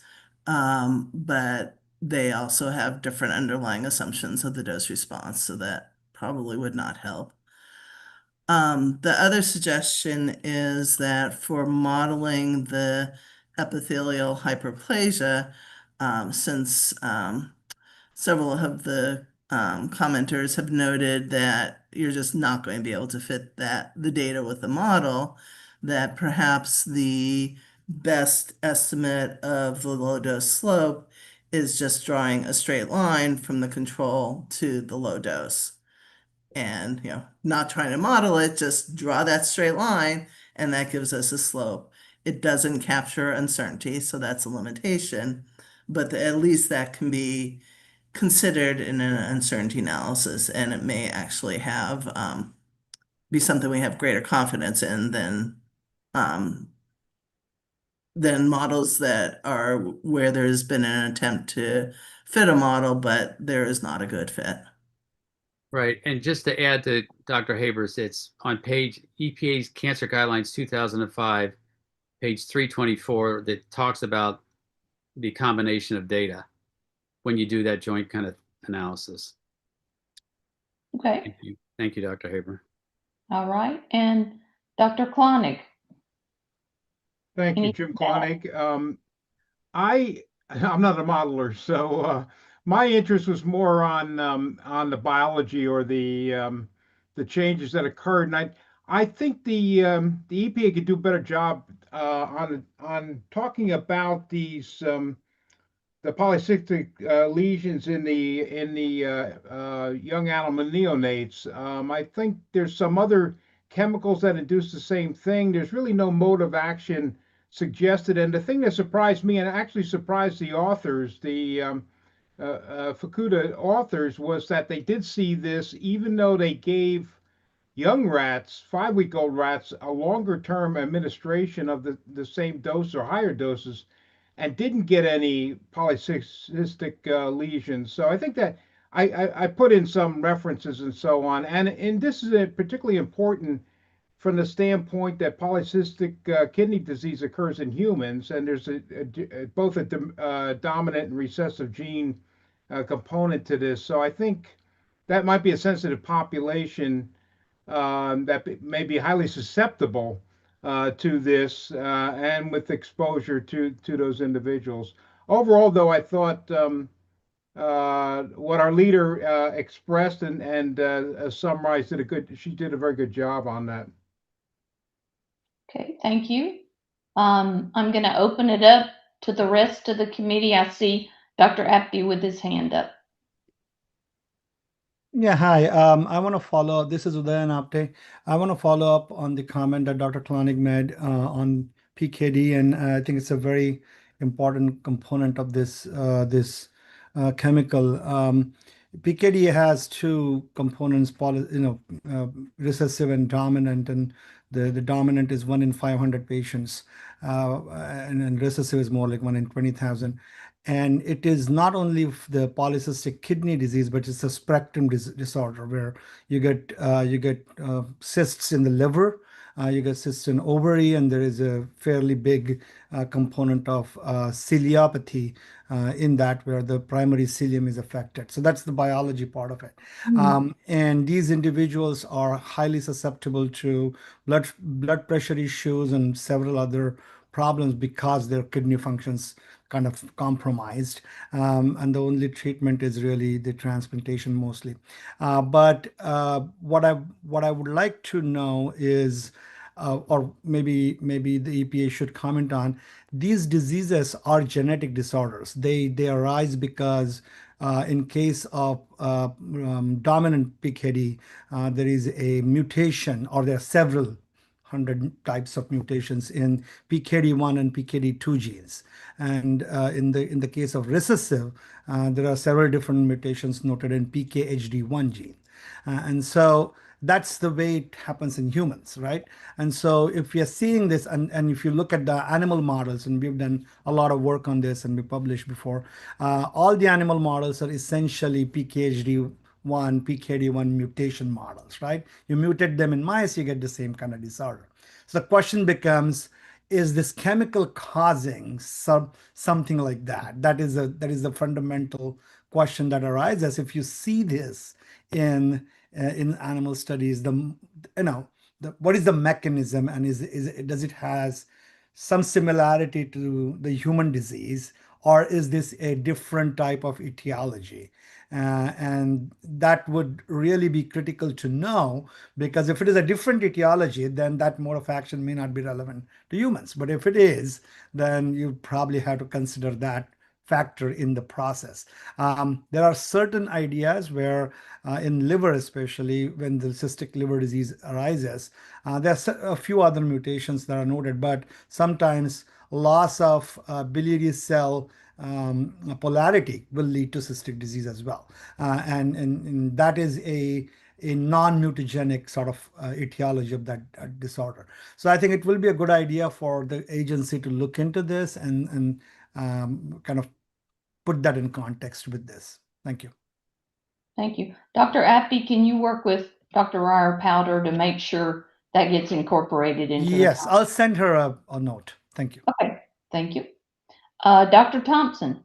but they also have different underlying assumptions of the dose response, so that probably would not help. The other suggestion is that for modeling the epithelial hyperplasia, since several of the commenters have noted that you're just not going to be able to fit the data with the model, that perhaps the best estimate of the low dose slope is just drawing a straight line from the control to the low dose. And, not trying to model it, just draw that straight line, and that gives us a slope. it doesn't capture uncertainty, so that's a limitation. But at least that can be considered in an uncertainty analysis, and it may actually have be something we have greater confidence in than models that are where there's been an attempt to fit a model, but there is not a good fit. Right. And just to add to Dr. Haber's, it's on page EPA's Cancer Guidelines 2005, page 324, that talks about the combination of data when you do that joint kind of analysis. Okay. Thank you. Thank you, Dr. Haber. All right. And Dr. Klonig. Thank you, Jim Klonig. I'm not a modeler, so my interest was more on the biology or the changes that occurred, and I think the EPA could do a better job on talking about these the polycystic lesions in the young animal neonates. I think there's some other chemicals that induce the same thing. There's really no mode of action suggested. And the thing that surprised me and actually surprised the authors, the Fukuda authors, was that they did see this even though they gave young rats, 5-week-old rats, a longer term administration of the same dose or higher doses and didn't get any polycystic lesions. So I think that I put in some references and so on. And this is particularly important from the standpoint that polycystic kidney disease occurs in humans, and there's both a dominant and recessive gene component to this. So I think that might be a sensitive population that may be highly susceptible to this and with exposure to those individuals. Overall, though, I thought what our leader expressed and summarized she did a very good job on that. Okay, thank you. I'm going to open it up to the rest of the committee. I see Dr. Apty with his hand up. Yeah, hi. I want to follow up. This is Udayan Apte. I want to follow up on the comment that Dr. Klonig made on PKD, and I think it's a very important component of this chemical. PKD has two components, recessive and dominant, and the dominant is 1 in 500 patients, and recessive is more like 1 in 20,000. And it is not only the polycystic kidney disease, but it's a spectrum disorder where you get cysts in the liver, you get cysts in ovary, and there is a fairly big component of ciliopathy in that, where the primary cilium is affected. So that's the biology part of it. And these individuals are highly susceptible to blood pressure issues and several other problems because their kidney functions kind of compromised, and the only treatment is really the transplantation mostly. But what I would like to know is, or maybe the EPA should comment on, these diseases are genetic disorders. They arise because in case of dominant PKD, there is a mutation, or there are several 100 types of mutations in PKD1 and PKD2 genes. And in the case of recessive, there are several different mutations noted in PKHD1 gene. And so that's the way it happens in humans, right? And so if we are seeing this, and if you look at the animal models, and we've done a lot of work on this and we published before, all the animal models are essentially PKHD1, PKD1 mutation models, right? You mutate them in mice, you get the same kind of disorder. So the question becomes, is this chemical causing something like that? That is the fundamental question that arises. If you see this in animal studies, what is the mechanism, and does it has some similarity to the human disease, or is this a different type of etiology? And that would really be critical to know, because if it is a different etiology, then that mode of action may not be relevant to humans. But if it is, then you probably have to consider that factor in the process. There are certain ideas where in liver, especially when the cystic liver disease arises, there are a few other mutations that are noted, but sometimes loss of biliary cell polarity will lead to cystic disease as well. And that is a non-mutagenic sort of etiology of that disorder. So I think it will be a good idea for the agency to look into this and kind of put that in context with this. Thank you. Thank you. Dr. Appy, can you work with Dr. Ryer-Powder to make sure that gets incorporated into Yes, the I'll send her a note. Thank you. Okay, thank you. Dr. Thompson.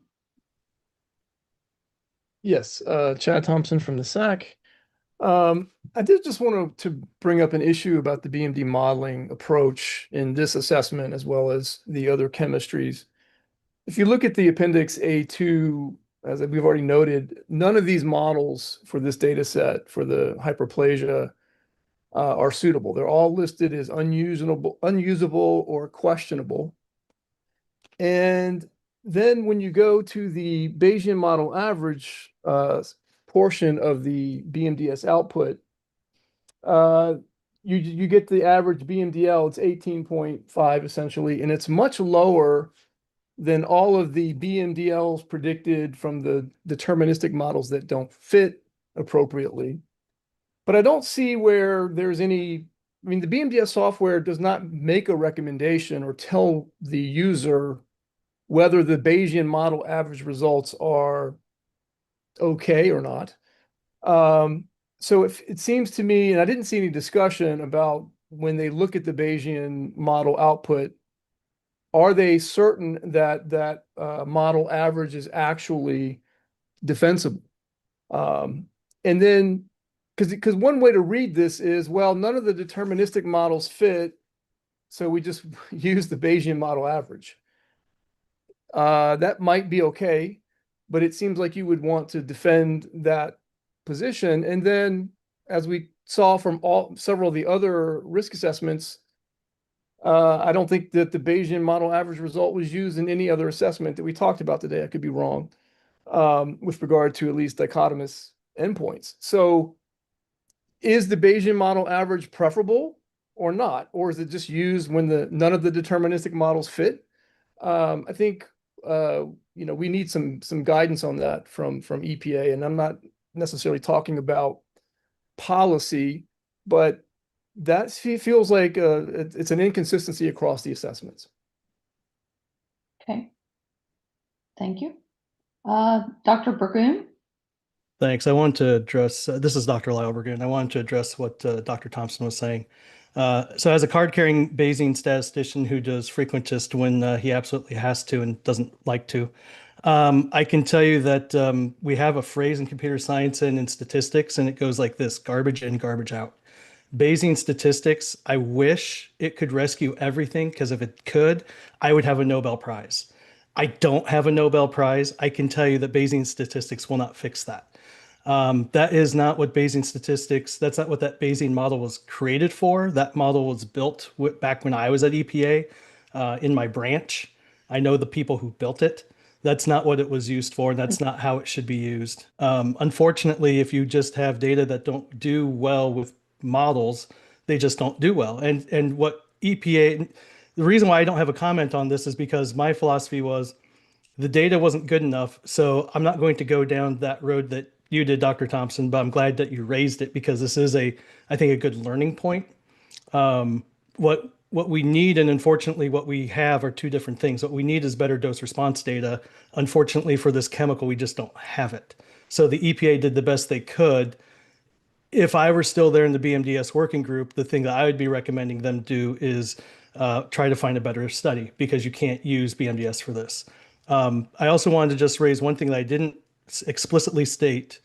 Yes, Chad Thompson from the SACC. I did just want to bring up an issue about the BMD modeling approach in this assessment as well as the other chemistries. If you look at the Appendix A2, as we've already noted, none of these models for this data set for the hyperplasia are suitable. They're all listed as unusable or questionable. And then when you go to the Bayesian model average portion of the BMDS output, you get the average BMDL, it's 18.5 essentially, and it's much lower than all of the BMDLs predicted from the deterministic models that don't fit appropriately. But I don't see where there's any, I mean, the BMDS software does not make a recommendation or tell the user whether the Bayesian model average results are okay or not. So if it seems to me, and I didn't see any discussion about when they look at the Bayesian model output, are they certain that that model average is actually defensible? And then, because one way to read this is, well, none of the deterministic models fit, so we just use the Bayesian model average. That might be okay, but it seems like you would want to defend that position. And then, as we saw from several of the other risk assessments, I don't think that the Bayesian model average result was used in any other assessment that we talked about today. I could be wrong with regard to at least dichotomous endpoints. So is the Bayesian model average preferable or not? Or is it just used when none of the deterministic models fit? I think we need some guidance on that from EPA, and I'm not necessarily talking about policy, but that feels like it's an inconsistency across the assessments. Okay. Thank you. Dr. Burgoon? Thanks. I want to address, this is Dr. Lyle Burgoon. I wanted to address what Dr. Thompson was saying. So as a card-carrying Bayesian statistician who does frequentist when he absolutely has to and doesn't like to, I can tell you that we have a phrase in computer science and in statistics, and it goes like this: garbage in, garbage out. Bayesian statistics, I wish it could rescue everything, because if it could, I would have a Nobel Prize. I don't have a Nobel Prize. I can tell you that Bayesian statistics will not fix that. That is not what Bayesian statistics, that's not what that Bayesian model was created for. That model was built back when I was at EPA in my branch. I know the people who built it. That's not what it was used for, and that's not how it should be used. Unfortunately, if you just have data that don't do well with models, they just don't do well. And what EPA, the reason why I don't have a comment on this is because my philosophy was the data wasn't good enough. So I'm not going to go down that road that you did, Dr. Thompson, but I'm glad that you raised it, because this is I think a good learning point. What we need, and unfortunately what we have, are two different things. What we need is better dose response data. Unfortunately for this chemical, we just don't have it. So the EPA did the best they could. If I were still there in the BMDS working group, the thing that I would be recommending them do is try to find a better study, because you can't use BMDS for this. I also wanted to just raise one thing that I didn't explicitly state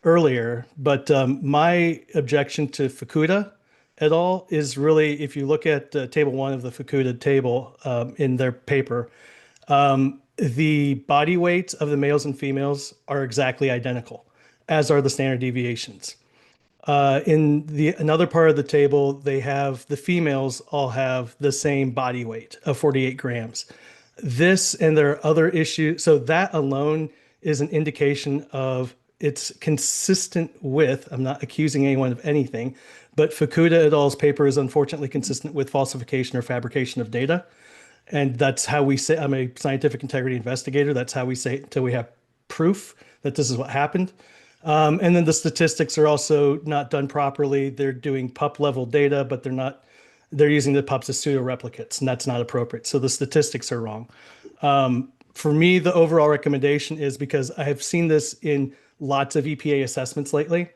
earlier, but my objection to Fukuda et al. Is really, if you look at table 1 of the Fukuda table in their paper, the body weights of the males and females are exactly identical, as are the standard deviations. In another part of the table, they have the females all have the same body weight of 48 grams. this and there are other issues. So that alone is an indication of it's consistent with, I'm not accusing anyone of anything, but Fukuda et al.'s paper is unfortunately consistent with falsification or fabrication of data. And that's how we say, I'm a scientific integrity investigator. That's how we say it until we have proof that this is what happened. And then the statistics are also not done properly. They're doing pup level data, but they're using the pups as pseudo replicates, and that's not appropriate. So the statistics are wrong. For me, the overall recommendation is, because I have seen this in lots of EPA assessments lately.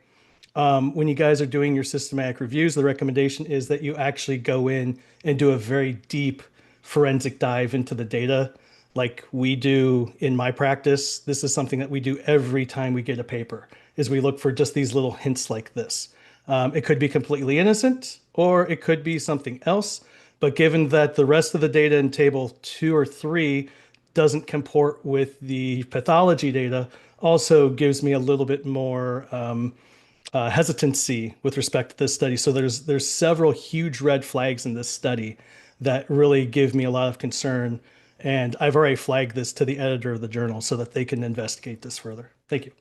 When you guys are doing your systematic reviews, the recommendation is that you actually go in and do a very deep forensic dive into the data like we do in my practice. This is something that we do every time we get a paper, is we look for just these little hints like this. It could be completely innocent or it could be something else. But given that the rest of the data in table 2 or 3 doesn't comport with the pathology data, also gives me a little bit more hesitancy with respect to this study. So there's several huge red flags in this study that really give me a lot of concern. And I've already flagged this to the editor of the journal so that they can investigate this further. Thank you.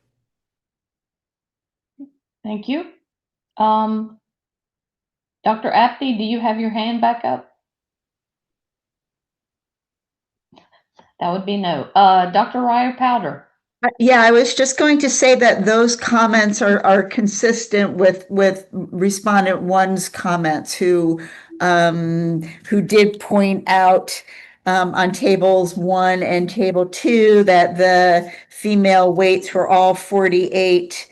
Thank you. Dr. Apty, do you have your hand back up? That would be no. Dr. Ryer-Powder. Yeah, I was just going to say that those comments are consistent with respondent one's comments, who did point out on tables 1 and table 2 that the female weights were all 48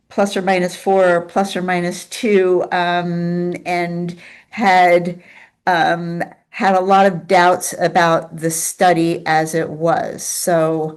plus or minus 4 plus or minus 2, and had a lot of doubts about the study as it was. So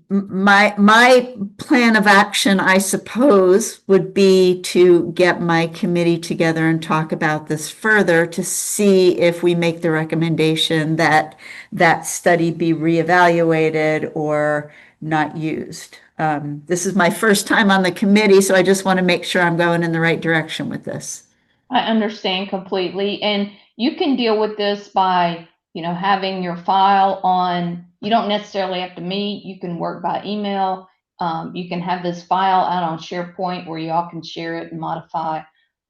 my plan of action, I suppose, would be to get my committee together and talk about this further to see if we make the recommendation that that study be reevaluated or not used. This is my first time on the committee, so I just want to make sure I'm going in the right direction with this. I understand completely. And you can deal with this by, having your file on, you don't necessarily have to meet, you can work by email. You can have this file out on SharePoint where y'all can share it and modify.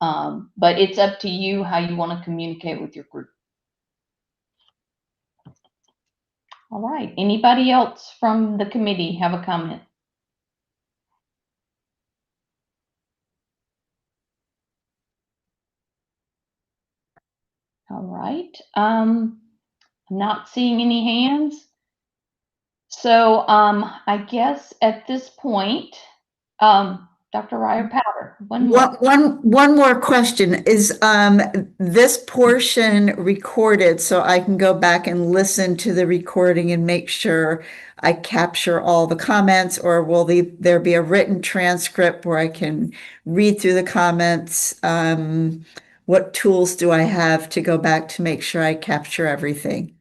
But it's up to you how you want to communicate with your group. All right. Anybody else from the committee have a comment? All right. I'm not seeing any hands. So I guess at this point, Dr. Ryer-Powder, one more question. Is this portion recorded so I can go back and listen to the recording and make sure I capture all the comments, or will there be a written transcript where I can read through the comments? What tools do I have to go back to make sure I capture everything?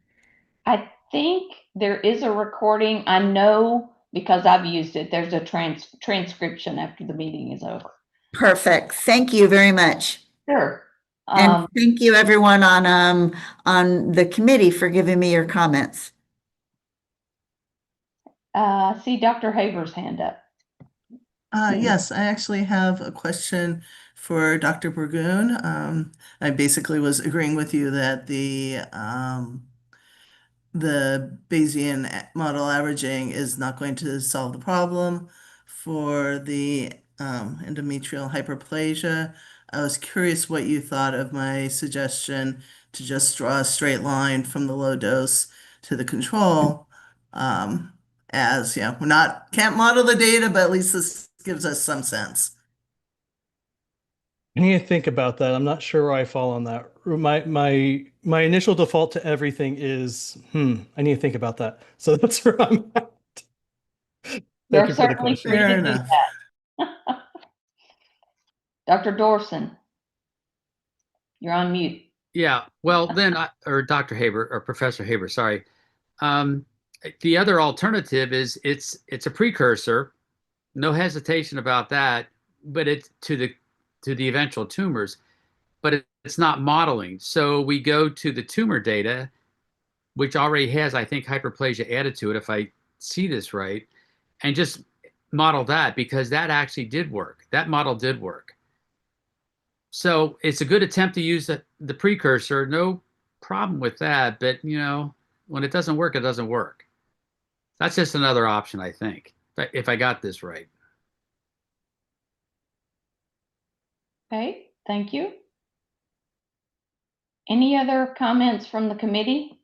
I think there is a recording. I know because I've used it. There's a transcription after the meeting is over. Perfect. Thank you very much. Sure. And thank you everyone on the committee for giving me your comments. See Dr. Haber's hand up. Yes, I actually have a question for Dr. Burgoon. I basically was agreeing with you that the Bayesian model averaging is not going to solve the problem for the endometrial hyperplasia. I was curious what you thought of my suggestion to just draw a straight line from the low dose to the control. As can't model the data, but at least this gives us some sense. I need to think about that. I'm not sure where I fall on that. My initial default to everything is, I need to think about that. So that's where I'm at. Thank you for the question. Fair enough. Dr. Dorson, you're on mute. Yeah, well then, or Dr. Haber, or Professor Haber, sorry. The other alternative is it's a precursor, no hesitation about that, but it's to the eventual tumors, but it's not modeling. So we go to the tumor data, which already has, I think, hyperplasia added to it, if I see this right, and just model that, because that actually did work. That model did work. So it's a good attempt to use the precursor. No problem with that. But, you know, when it doesn't work, it doesn't work. That's just another option, I think, if I got this right. Okay, thank you. Any other comments from the committee?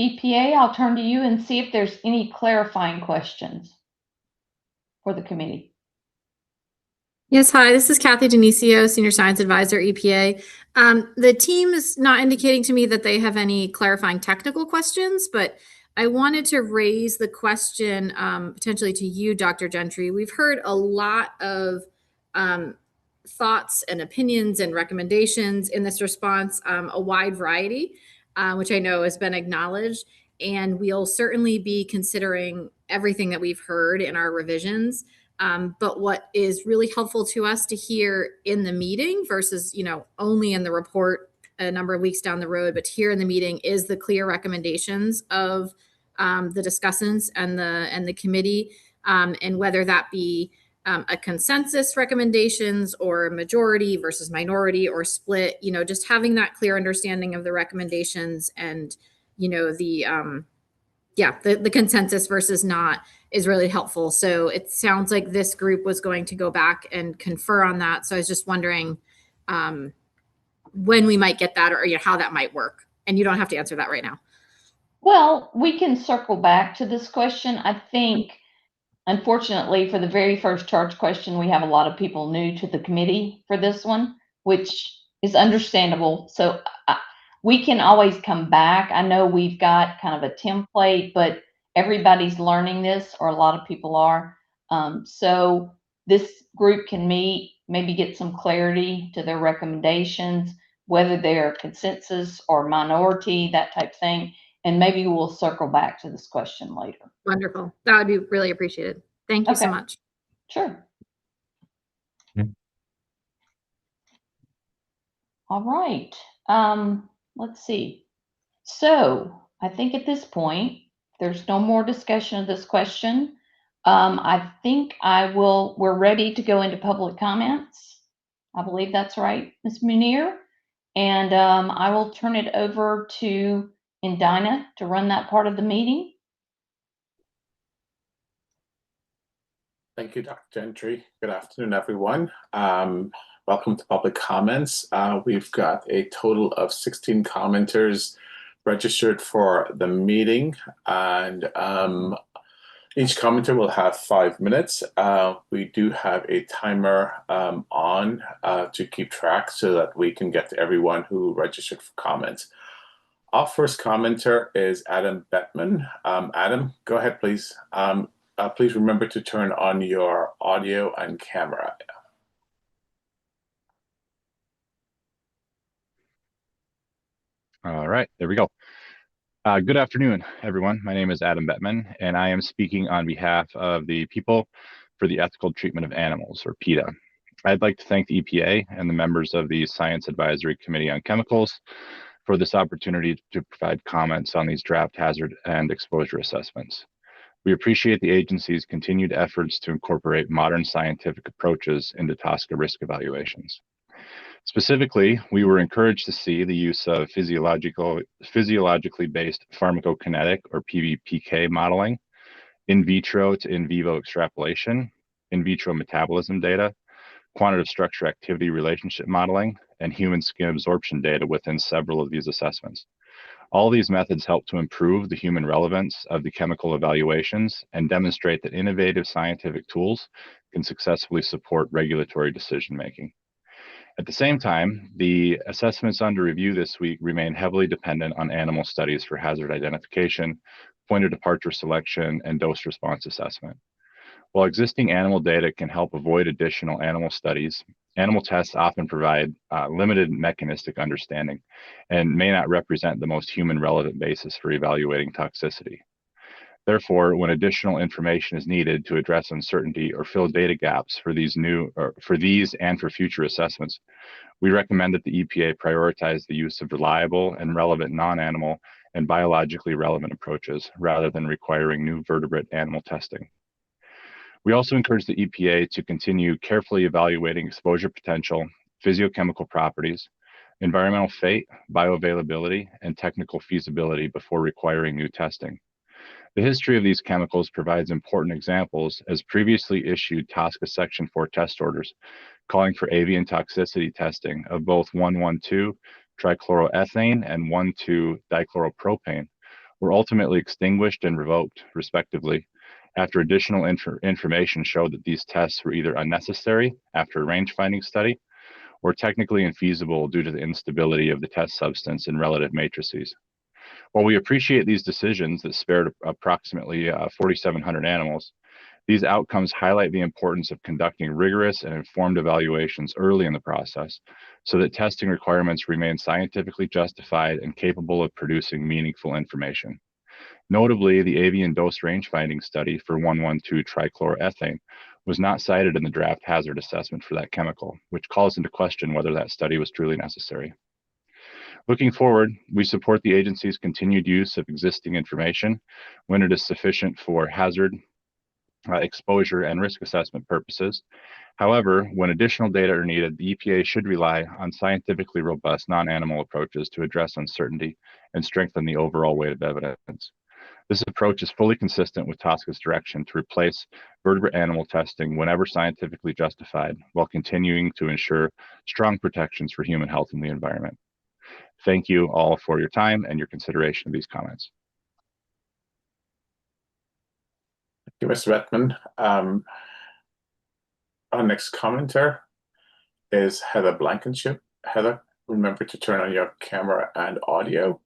EPA, I'll turn to you and see if there's any clarifying questions for the committee. Yes, hi, this is Kathy Denisio, Senior Science Advisor, EPA. The team is not indicating to me that they have any clarifying technical questions, but I wanted to raise the question potentially to you, Dr. Gentry. We've heard a lot of thoughts and opinions and recommendations in this response, a wide variety, which I know has been acknowledged. And we'll certainly be considering everything that we've heard in our revisions. But what is really helpful to us to hear in the meeting versus, you know, only in the report a number of weeks down the road, but here in the meeting is the clear recommendations of the discussants and the committee, and whether that be a consensus recommendations or a majority versus minority or split, you know, just having that clear understanding of the recommendations and, you know, the consensus versus not is really helpful. So it sounds like this group was going to go back and confer on that. So I was just wondering when we might get that, or you know, how that might work. And you don't have to answer that right now. Well, we can circle back to this question. I think, unfortunately, for the very first charge question, we have a lot of people new to the committee for this one, which is understandable. So we can always come back. I know we've got kind of a template, but everybody's learning this, or a lot of people are. So this group can meet, maybe get some clarity to their recommendations, whether they're consensus or minority, that type thing. And maybe we'll circle back to this question later. Wonderful. That would be really appreciated. Thank you so much. Sure. All right. Let's see. So I think at this point, there's no more discussion of this question. I think we're ready to go into public comments. I believe that's right, Ms. Munir. And I will turn it over to Indina to run that part of the meeting. Thank you, Dr. Gentry. Good afternoon, everyone. Welcome to public comments. We've got a total of 16 commenters registered for the meeting, and each commenter will have 5 minutes. We do have a timer on to keep track so that we can get to everyone who registered for comments. Our first commenter is Adam Bettman. Adam, go ahead, please. Please remember to turn on your audio and camera. All right, there we go. Good afternoon, everyone. My name is Adam Bettman, and I am speaking on behalf of the People for the Ethical Treatment of Animals, or PETA. I'd like to thank the EPA and the members of the Science Advisory Committee on Chemicals for this opportunity to provide comments on these draft hazard and exposure assessments. We appreciate the agency's continued efforts to incorporate modern scientific approaches into TSCA risk evaluations. Specifically, we were encouraged to see the use of physiologically based pharmacokinetic, or TBBPA modeling, in vitro to in vivo extrapolation, in vitro metabolism data, quantitative structure activity relationship modeling, and human skin absorption data within several of these assessments. All these methods help to improve the human relevance of the chemical evaluations and demonstrate that innovative scientific tools can successfully support regulatory decision-making. At the same time, the assessments under review this week remain heavily dependent on animal studies for hazard identification, point of departure selection, and dose response assessment. While existing animal data can help avoid additional animal studies, animal tests often provide limited mechanistic understanding and may not represent the most human relevant basis for evaluating toxicity. Therefore, when additional information is needed to address uncertainty or fill data gaps for these and for future assessments, we recommend that the EPA prioritize the use of reliable and relevant non-animal and biologically relevant approaches rather than requiring new vertebrate animal testing. We also encourage the EPA to continue carefully evaluating exposure potential, physiochemical properties, environmental fate, bioavailability, and technical feasibility before requiring new testing. The history of these chemicals provides important examples as previously issued TSCA Section 4 test orders calling for avian toxicity testing of both 1,1,2-trichloroethane and 1,2-dichloropropane were ultimately extinguished and revoked, respectively, after additional information showed that these tests were either unnecessary after a range-finding study or technically infeasible due to the instability of the test substance in relative matrices. While we appreciate these decisions that spared approximately 4,700 animals, these outcomes highlight the importance of conducting rigorous and informed evaluations early in the process so that testing requirements remain scientifically justified and capable of producing meaningful information. Notably, the avian dose range finding study for 1,1,2-trichloroethane was not cited in the draft hazard assessment for that chemical, which calls into question whether that study was truly necessary. Looking forward, we support the agency's continued use of existing information when it is sufficient for hazard, exposure, and risk assessment purposes. However, when additional data are needed, the EPA should rely on scientifically robust non-animal approaches to address uncertainty and strengthen the overall weight of evidence. This approach is fully consistent with TSCA's direction to replace vertebrate animal testing whenever scientifically justified, while continuing to ensure strong protections for human health and the environment. Thank you all for your time and your consideration of these comments. Thank you, Mr. Bettman. Our next commenter is Heather Blankenship. Heather, remember to turn on your camera and audio.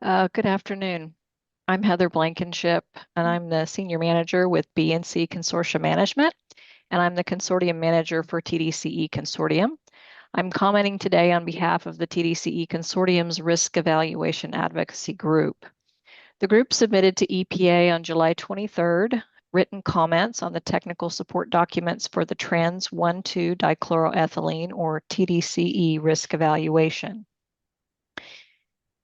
Good afternoon. I'm Heather Blankenship, and I'm the Senior Manager with B&C Consortium Management, and I'm the Consortium Manager for TDCE Consortium. I'm commenting today on behalf of the TDCE Consortium's Risk Evaluation Advocacy Group. The group submitted to EPA on July 23rd written comments on the technical support documents for the trans-1,2-dichloroethylene, or TDCE, risk evaluation.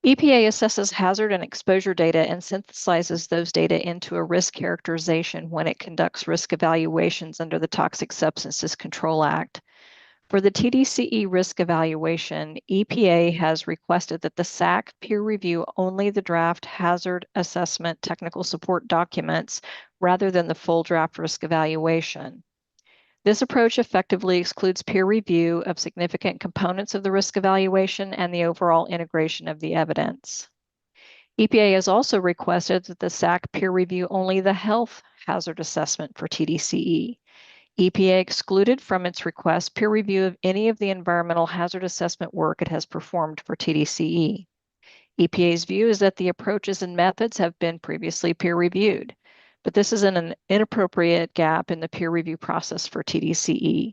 EPA assesses hazard and exposure data and synthesizes those data into a risk characterization when it conducts risk evaluations under the Toxic Substances Control Act. For the TDCE risk evaluation, EPA has requested that the SACC peer review only the draft hazard assessment technical support documents rather than the full draft risk evaluation. This approach effectively excludes peer review of significant components of the risk evaluation and the overall integration of the evidence. EPA has also requested that the SACC peer review only the health hazard assessment for TDCE. EPA excluded from its request peer review of any of the environmental hazard assessment work it has performed for TDCE. EPA's view is that the approaches and methods have been previously peer reviewed, but this is an inappropriate gap in the peer review process for TDCE.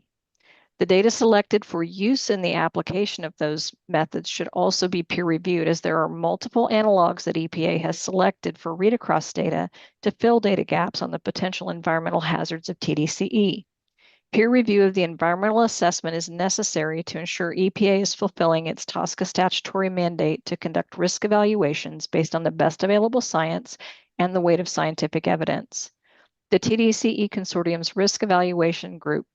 The data selected for use in the application of those methods should also be peer reviewed, as there are multiple analogs that EPA has selected for read-across data to fill data gaps on the potential environmental hazards of TDCE. Peer review of the environmental assessment is necessary to ensure EPA is fulfilling its TSCA statutory mandate to conduct risk evaluations based on the best available science and the weight of scientific evidence. The TDCE Consortium's Risk Evaluation Group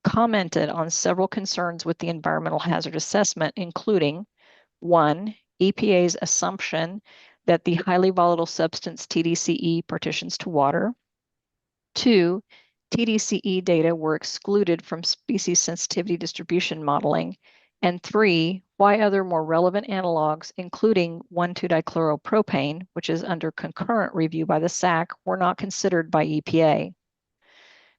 commented on several concerns with the environmental hazard assessment, including 1, EPA's assumption that the highly volatile substance TDCE partitions to water. 2, TDCE data were excluded from species sensitivity distribution modeling. And 3, why other more relevant analogs, including 1,2-dichloropropane, which is under concurrent review by the SACC, were not considered by EPA.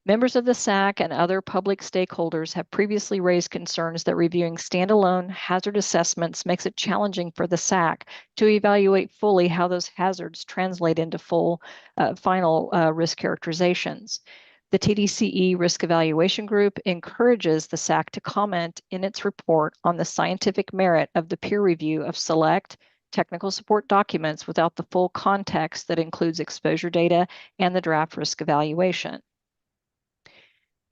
Members of the SACC and other public stakeholders have previously raised concerns that reviewing standalone hazard assessments makes it challenging for the SACC to evaluate fully how those hazards translate into final risk characterizations. The TDCE Risk Evaluation Group encourages the SACC to comment in its report on the scientific merit of the peer review of select technical support documents without the full context that includes exposure data and the draft risk evaluation.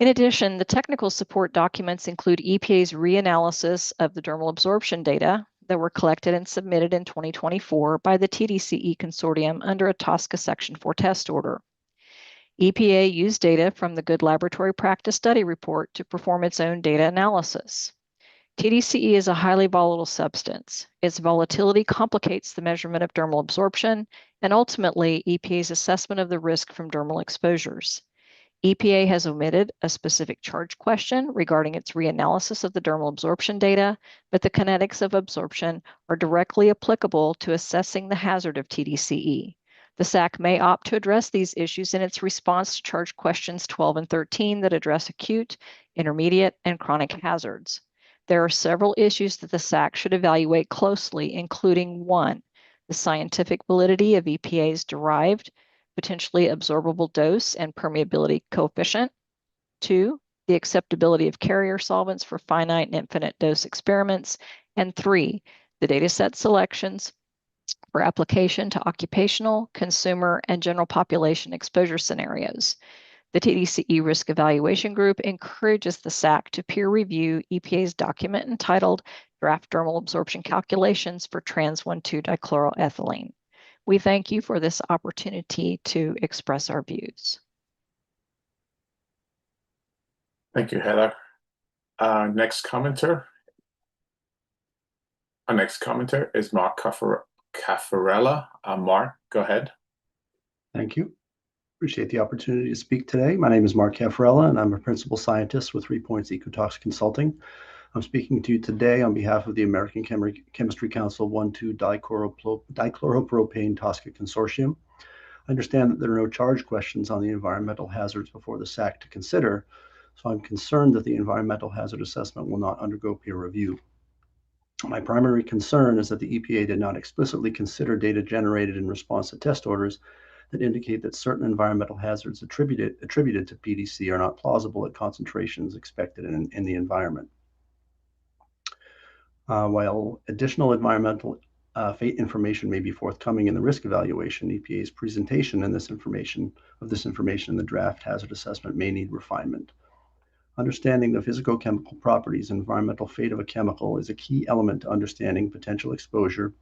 In addition, the technical support documents include EPA's reanalysis of the dermal absorption data that were collected and submitted in 2024 by the TDCE consortium under a TSCA Section 4 test order. EPA used data from the Good Laboratory Practice Study Report to perform its own data analysis. TDCE is a highly volatile substance. Its volatility complicates the measurement of dermal absorption and ultimately EPA's assessment of the risk from dermal exposures. EPA has omitted a specific charge question regarding its reanalysis of the dermal absorption data, but the kinetics of absorption are directly applicable to assessing the hazard of TDCE. The SACC may opt to address these issues in its response to charge questions 12 and 13 that address acute, intermediate, and chronic hazards. There are several issues that the SACC should evaluate closely, including 1, the scientific validity of EPA's derived, potentially absorbable dose and permeability coefficient. 2, the acceptability of carrier solvents for finite and infinite dose experiments. And 3, the dataset selections for application to occupational, consumer, and general population exposure scenarios. The TDCE Risk Evaluation Group encourages the SACC to peer review EPA's document entitled Draft Dermal Absorption Calculations for trans-1,2-dichloroethylene. We thank you for this opportunity to express our views. Thank you, Heather. Next commenter. Our next commenter is Mark Caffarella. Mark, go ahead. Thank you. Appreciate the opportunity to speak today. My name is Mark Caffarella, and I'm a principal scientist with 3 Points Ecotox Consulting. I'm speaking to you today on behalf of the American Chemistry Council 1,2-dichloropropane TSCA Consortium. I understand that there are no charge questions on the environmental hazards before the SACC to consider, so I'm concerned that the environmental hazard assessment will not undergo peer review. My primary concern is that the EPA did not explicitly consider data generated in response to test orders that indicate that certain environmental hazards attributed to PDC are not plausible at concentrations expected in the environment. While additional environmental information may be forthcoming in the risk evaluation, EPA's presentation of this information in the draft hazard assessment may need refinement. Understanding the physicochemical properties and environmental fate of a chemical is a key element to understanding potential exposure,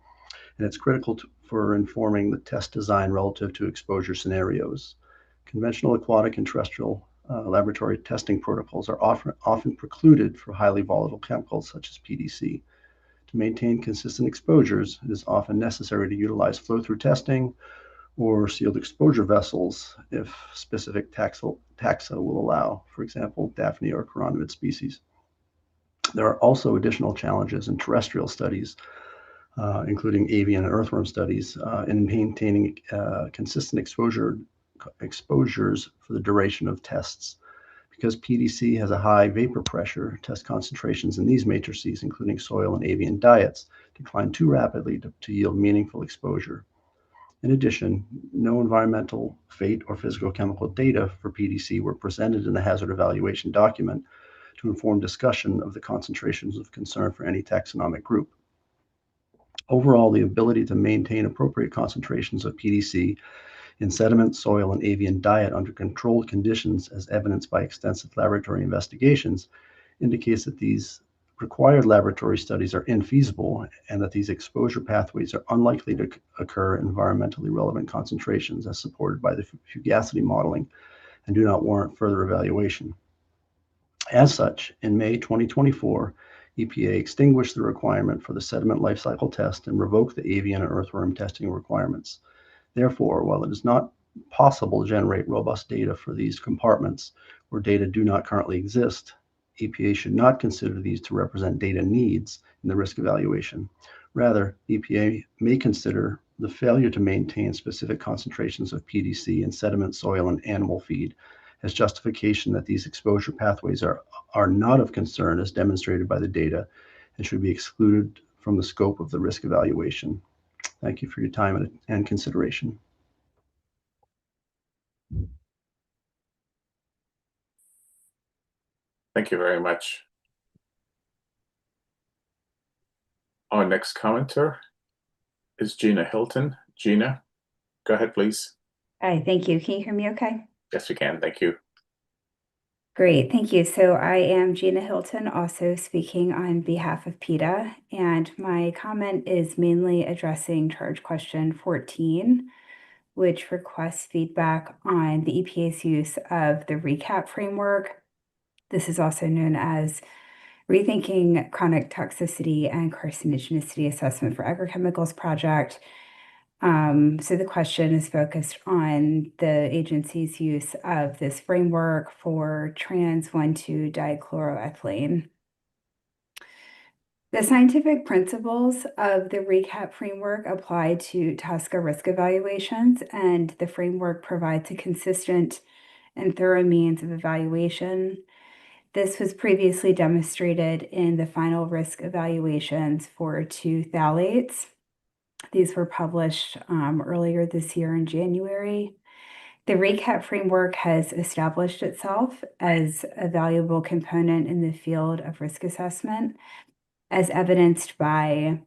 and it's critical for informing the test design relative to exposure scenarios. Conventional aquatic and terrestrial laboratory testing protocols are often precluded for highly volatile chemicals such as PDC. To maintain consistent exposures, it is often necessary to utilize flow-through testing or sealed exposure vessels if specific taxa will allow, for example, Daphne or chironomid species. There are also additional challenges in terrestrial studies, including avian and earthworm studies, in maintaining consistent exposures for the duration of tests. Because PDC has a high vapor pressure, test concentrations in these matrices, including soil and avian diets, decline too rapidly to yield meaningful exposure. In addition, no environmental fate or physicochemical data for PDC were presented in the hazard evaluation document to inform discussion of the concentrations of concern for any taxonomic group. Overall, the ability to maintain appropriate concentrations of PDC in sediment, soil, and avian diet under controlled conditions, as evidenced by extensive laboratory investigations, indicates that these required laboratory studies are infeasible and that these exposure pathways are unlikely to occur in environmentally relevant concentrations as supported by the fugacity modeling and do not warrant further evaluation. As such, in May 2024, EPA extinguished the requirement for the sediment life cycle test and revoked the avian and earthworm testing requirements. Therefore, while it is not possible to generate robust data for these compartments where data do not currently exist, EPA should not consider these to represent data needs in the risk evaluation. Rather, EPA may consider the failure to maintain specific concentrations of PDC in sediment, soil, and animal feed as justification that these exposure pathways are not of concern as demonstrated by the data and should be excluded from the scope of the risk evaluation. Thank you for your time and consideration. Thank you very much. Our next commenter is Gina Hilton. Gina, go ahead, please. Hi, thank you. Can you hear me okay? Yes, we can. Thank you. Great, thank you. So I am Gina Hilton, also speaking on behalf of PETA, and my comment is mainly addressing charge question 14, which requests feedback on the EPA's use of the RECAP framework. This is also known as Rethinking Chronic Toxicity and Carcinogenicity Assessment for Agrochemicals project. So the question is focused on the agency's use of this framework for trans-1,2-dichloroethylene. The scientific principles of the RECAP framework apply to TSCA risk evaluations, and the framework provides a consistent and thorough means of evaluation. This was previously demonstrated in the final risk evaluations for 2 phthalates. These were published earlier this year in January. The RECAP framework has established itself as a valuable component in the field of risk assessment, as evidenced by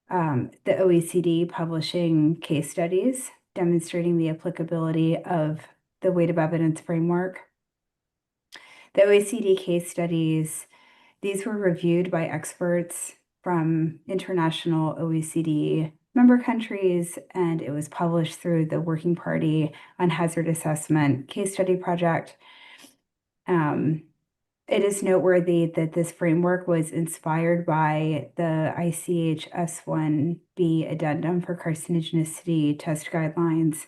the OECD publishing case studies demonstrating the applicability of the weight of evidence framework. The OECD case studies, these were reviewed by experts from international OECD member countries, and it was published through the Working Party on Hazard Assessment case study project. It is noteworthy that this framework was inspired by the ICH S1B addendum for carcinogenicity test guidelines.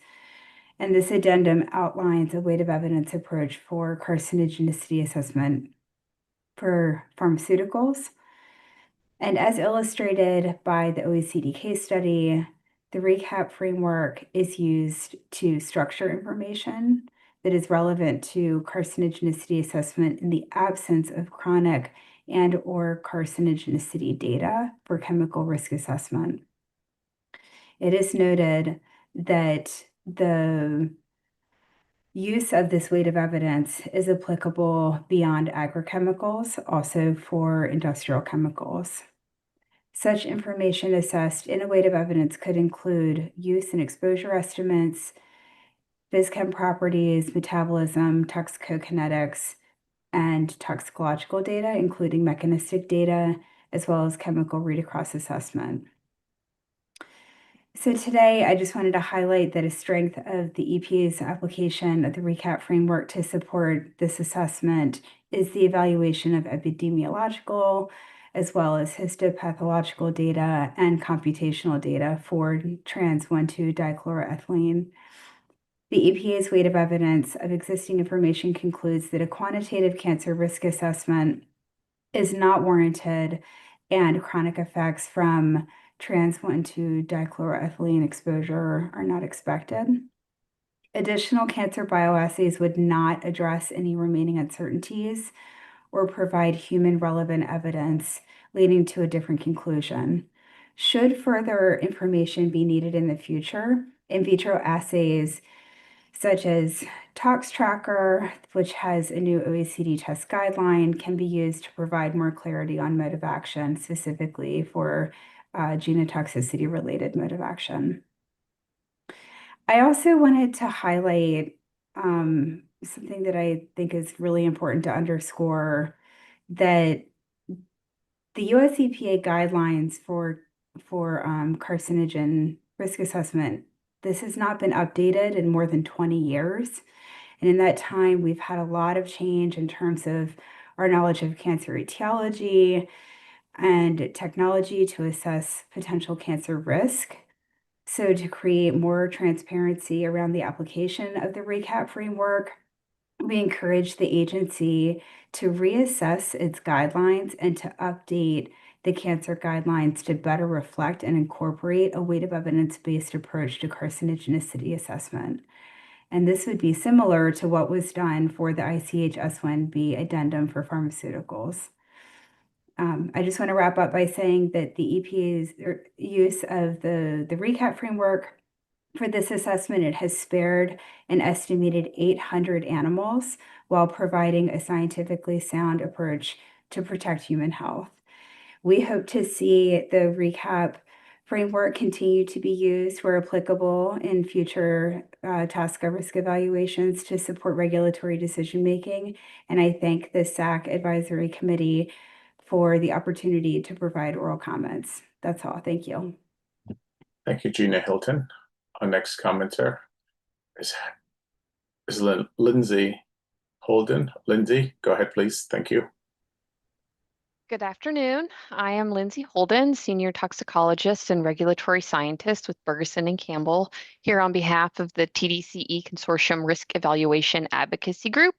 And this addendum outlines a weight of evidence approach for carcinogenicity assessment for pharmaceuticals. And as illustrated by the OECD case study, the RECAP framework is used to structure information that is relevant to carcinogenicity assessment in the absence of chronic and/or carcinogenicity data for chemical risk assessment. It is noted that the use of this weight of evidence is applicable beyond agrochemicals, also for industrial chemicals. Such information assessed in a weight of evidence could include use and exposure estimates, phys-chem properties, metabolism, toxicokinetics, and toxicological data, including mechanistic data, as well as chemical read-across assessment. So today, I just wanted to highlight that a strength of the EPA's application of the RECAP framework to support this assessment is the evaluation of epidemiological, as well as histopathological data and computational data for trans-1,2-dichloroethylene. The EPA's weight of evidence of existing information concludes that a quantitative cancer risk assessment is not warranted and chronic effects from trans-1,2-dichloroethylene exposure are not expected. Additional cancer bioassays would not address any remaining uncertainties or provide human relevant evidence, leading to a different conclusion. Should further information be needed in the future, in vitro assays such as Tox Tracker, which has a new OECD test guideline, can be used to provide more clarity on mode of action, specifically for genotoxicity-related mode of action. I also wanted to highlight something that I think is really important to underscore, that the US EPA guidelines for carcinogen risk assessment, this has not been updated in more than 20 years. And in that time, we've had a lot of change in terms of our knowledge of cancer etiology and technology to assess potential cancer risk. So to create more transparency around the application of the RECAP framework, we encourage the agency to reassess its guidelines and to update the cancer guidelines to better reflect and incorporate a weight of evidence-based approach to carcinogenicity assessment. And this would be similar to what was done for the ICH S1B addendum for pharmaceuticals. I just want to wrap up by saying that the EPA's use of the RECAP framework For this assessment, it has spared an estimated 800 animals while providing a scientifically sound approach to protect human health. We hope to see the recap framework continue to be used where applicable in future TSCA risk evaluations to support regulatory decision-making. And I thank the SACC Advisory Committee for the opportunity to provide oral comments. That's all. Thank you. Thank you, Gina Hilton. Our next commenter is Lindsay Holden. Lindsay, go ahead, please. Thank you. Good afternoon. I am Lindsay Holden, Senior Toxicologist and Regulatory Scientist with Bergeson and Campbell, here on behalf of the TDCE Consortium Risk Evaluation Advocacy Group.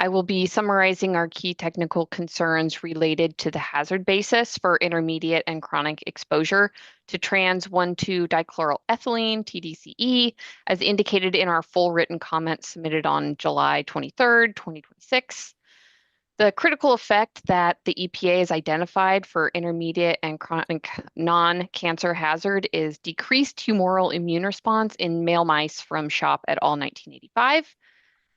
I will be summarizing our key technical concerns related to the hazard basis for intermediate and chronic exposure to trans-1,2-dichloroethylene, TDCE, as indicated in our full written comments submitted on July 23rd, 2026. The critical effect that the EPA has identified for intermediate and chronic non-cancer hazard is decreased humoral immune response in male mice from SHOP et al. 1985.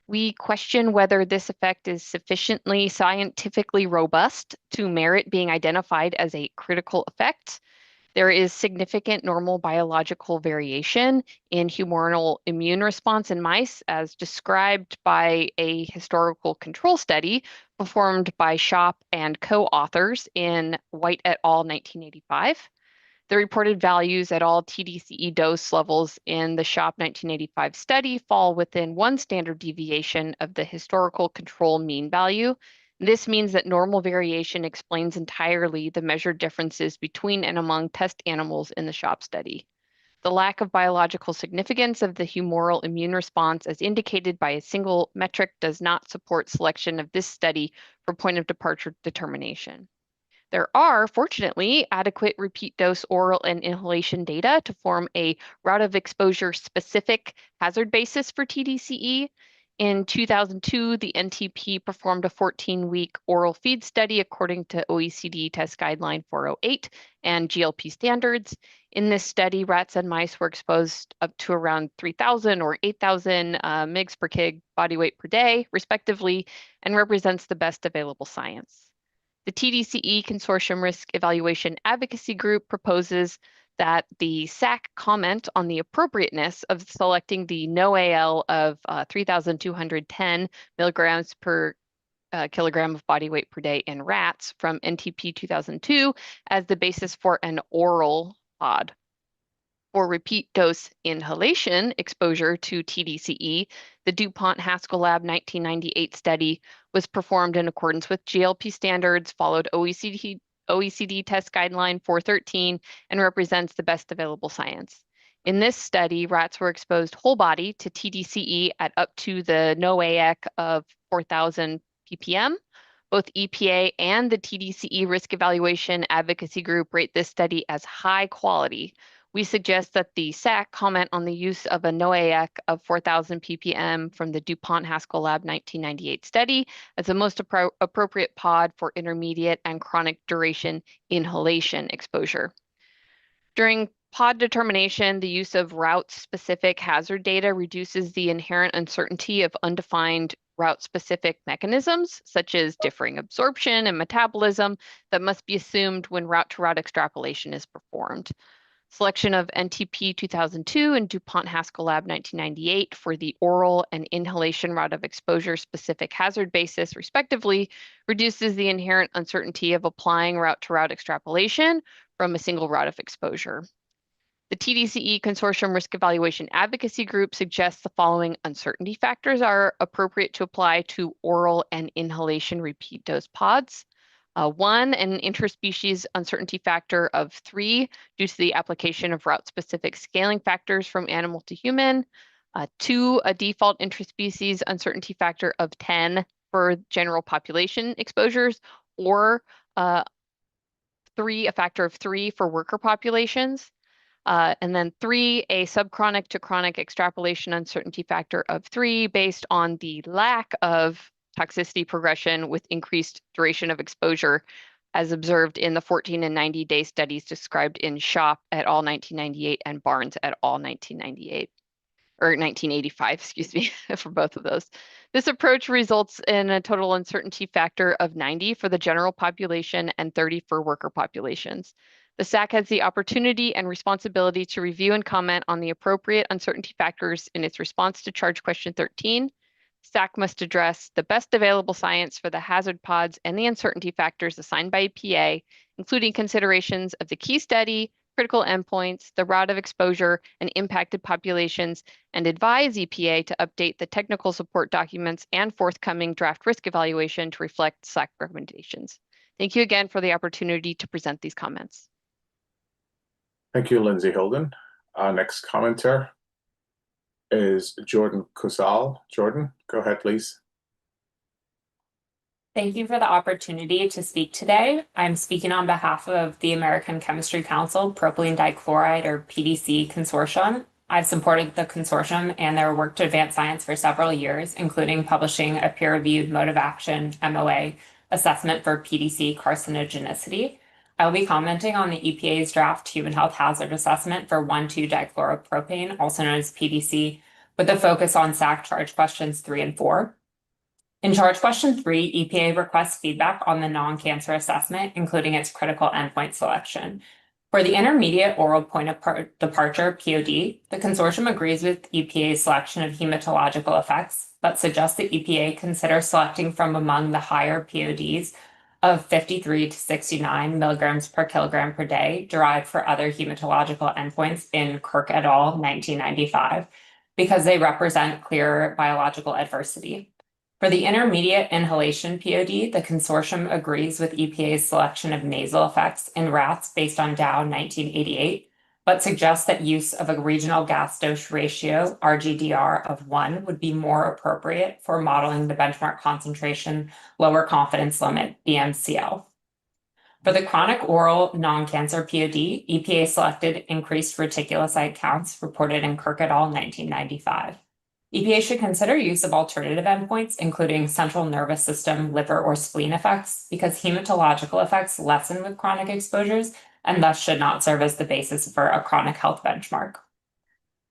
We question whether this effect is sufficiently scientifically robust to merit being identified as a critical effect. There is significant normal biological variation in humoral immune response in mice, as described by a historical control study performed by SHOP and co-authors in White et al. 1985. The reported values at all TDCE dose levels in the SHOP 1985 study fall within one standard deviation of the historical control mean value. This means that normal variation explains entirely the measured differences between and among test animals in the SHOP study. The lack of biological significance of the humoral immune response as indicated by a single metric does not support selection of this study for point of departure determination. There are, fortunately, adequate repeat dose oral and inhalation data to form a route of exposure specific hazard basis for TDCE. In 2002, the NTP performed a 14-week oral feed study according to OECD Test Guideline 408 and GLP standards. In this study, rats and mice were exposed up to around 3,000 or 8,000 mg per kg body weight per day, respectively, and represents the best available science. The TDCE Consortium Risk Evaluation Advocacy Group proposes that the SACC comment on the appropriateness of selecting the NOAEL of 3,210 milligrams per kilogram of body weight per day in rats from NTP 2002 as the basis for an oral pod. For repeat dose inhalation exposure to TDCE, the DuPont Haskell Lab 1998 study was performed in accordance with GLP standards, followed OECD Test Guideline 413, and represents the best available science. In this study, rats were exposed whole body to TDCE at up to the NOAEC of 4,000 ppm. Both EPA and the TDCE Risk Evaluation Advocacy Group rate this study as high quality. We suggest that the SACC comment on the use of a NOAEC of 4,000 ppm from the DuPont Haskell Lab 1998 study as the most appropriate pod for intermediate and chronic duration inhalation exposure. During pod determination, the use of route-specific hazard data reduces the inherent uncertainty of undefined route-specific mechanisms, such as differing absorption and metabolism, that must be assumed when route-to-route extrapolation is performed. Selection of NTP 2002 and DuPont Haskell Lab 1998 for the oral and inhalation route of exposure specific hazard basis, respectively, reduces the inherent uncertainty of applying route-to-route extrapolation from a single route of exposure. The TDCE Consortium Risk Evaluation Advocacy Group suggests the following uncertainty factors are appropriate to apply to oral and inhalation repeat dose pods. 1, an interspecies uncertainty factor of 3 due to the application of route-specific scaling factors from animal to human. 2, a default interspecies uncertainty factor of 10 for general population exposures, or 3, a factor of 3 for worker populations. And then 3, a subchronic to chronic extrapolation uncertainty factor of 3 based on the lack of toxicity progression with increased duration of exposure as observed in the 14 and 90-day studies described in Shop et al. 1998 and Barnes et al. 1998. Or 1985, excuse me, for both of those. This approach results in a total uncertainty factor of 90 for the general population and 30 for worker populations. The SACC has the opportunity and responsibility to review and comment on the appropriate uncertainty factors in its response to charge question 13. SACC must address the best available science for the hazard pods and the uncertainty factors assigned by EPA, including considerations of the key study, critical endpoints, the route of exposure, and impacted populations, and advise EPA to update the technical support documents and forthcoming draft risk evaluation to reflect SACC recommendations. Thank you again for the opportunity to present these comments. Thank you, Lindsay Holden. Next commenter is Jordan Kusal. Jordan, go ahead, please. Thank you for the opportunity to speak today. I'm speaking on behalf of the American Chemistry Council Propylene Dichloride, or PDC, Consortium. I've supported the consortium and their work to advance science for several years, including publishing a peer-reviewed mode of action MOA assessment for PDC carcinogenicity. I'll be commenting on the EPA's draft human health hazard assessment for 1,2-dichloropropane, also known as PDC, with a focus on SACC charge questions 3 and 4. In charge question 3, EPA requests feedback on the non-cancer assessment, including its critical endpoint selection. For the intermediate oral point of departure, POD, the consortium agrees with EPA's selection of hematological effects, but suggests that EPA consider selecting from among the higher PODs of 53 to 69 milligrams per kilogram per day derived for other hematological endpoints in Kirk et al. 1995, because they represent clear biological adversity. For the intermediate inhalation POD, the consortium agrees with EPA's selection of nasal effects in rats based on Dow 1988, but suggests that use of a regional gas dose ratio, RGDR, of 1 would be more appropriate for modeling the benchmark concentration lower confidence limit, BMCL. For the chronic oral non-cancer POD, EPA selected increased reticulocyte counts reported in Kirk et al. 1995. EPA should consider use of alternative endpoints, including central nervous system, liver, or spleen effects, because hematological effects lessen with chronic exposures and thus should not serve as the basis for a chronic health benchmark.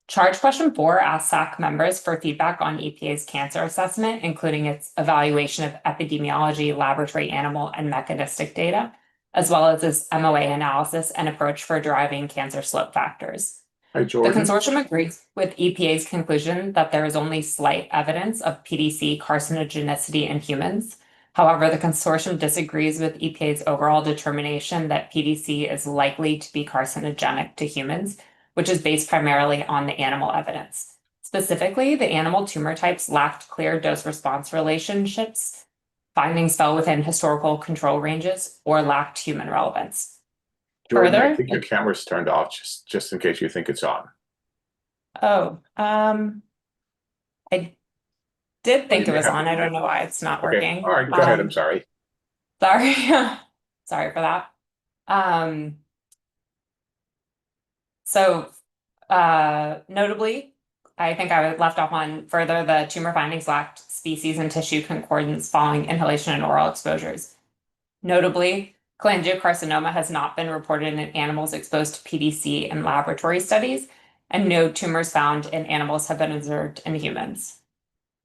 Charge question 4 asks SACC members for feedback on EPA's cancer assessment, including its evaluation of epidemiology, laboratory animal, and mechanistic data, as well as its MOA analysis and approach for deriving cancer slope factors. Hi, The Jordan. consortium agrees with EPA's conclusion that there is only slight evidence of PDC carcinogenicity in humans. However, the consortium disagrees with EPA's overall determination that PDC is likely to be carcinogenic to humans, which is based primarily on the animal evidence. Specifically, the animal tumor types lacked clear dose-response relationships, findings fell within historical control ranges, or lacked human relevance. Jordan, I Further, think your camera's turned off, just in case you think it's on. I did think it was on. I don't know why it's not Okay, working. all right, go ahead, I'm sorry. Sorry. Sorry for that. Notably, I think I left off on further, the tumor findings lacked species and tissue concordance following inhalation and oral exposures. Notably, cholangiocarcinoma has not been reported in animals exposed to PDC in laboratory studies, and no tumors found in animals have been observed in humans.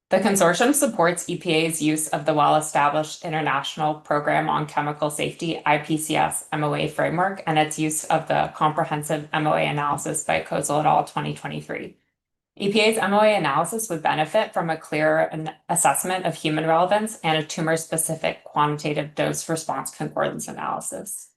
The consortium supports EPA's use of the well-established International Program on Chemical Safety IPCS MOA framework and its use of the comprehensive MOA analysis by Kozol et al. 2023. EPA's MOA analysis would benefit from a clear assessment of human relevance and a tumor-specific quantitative dose-response concordance analysis.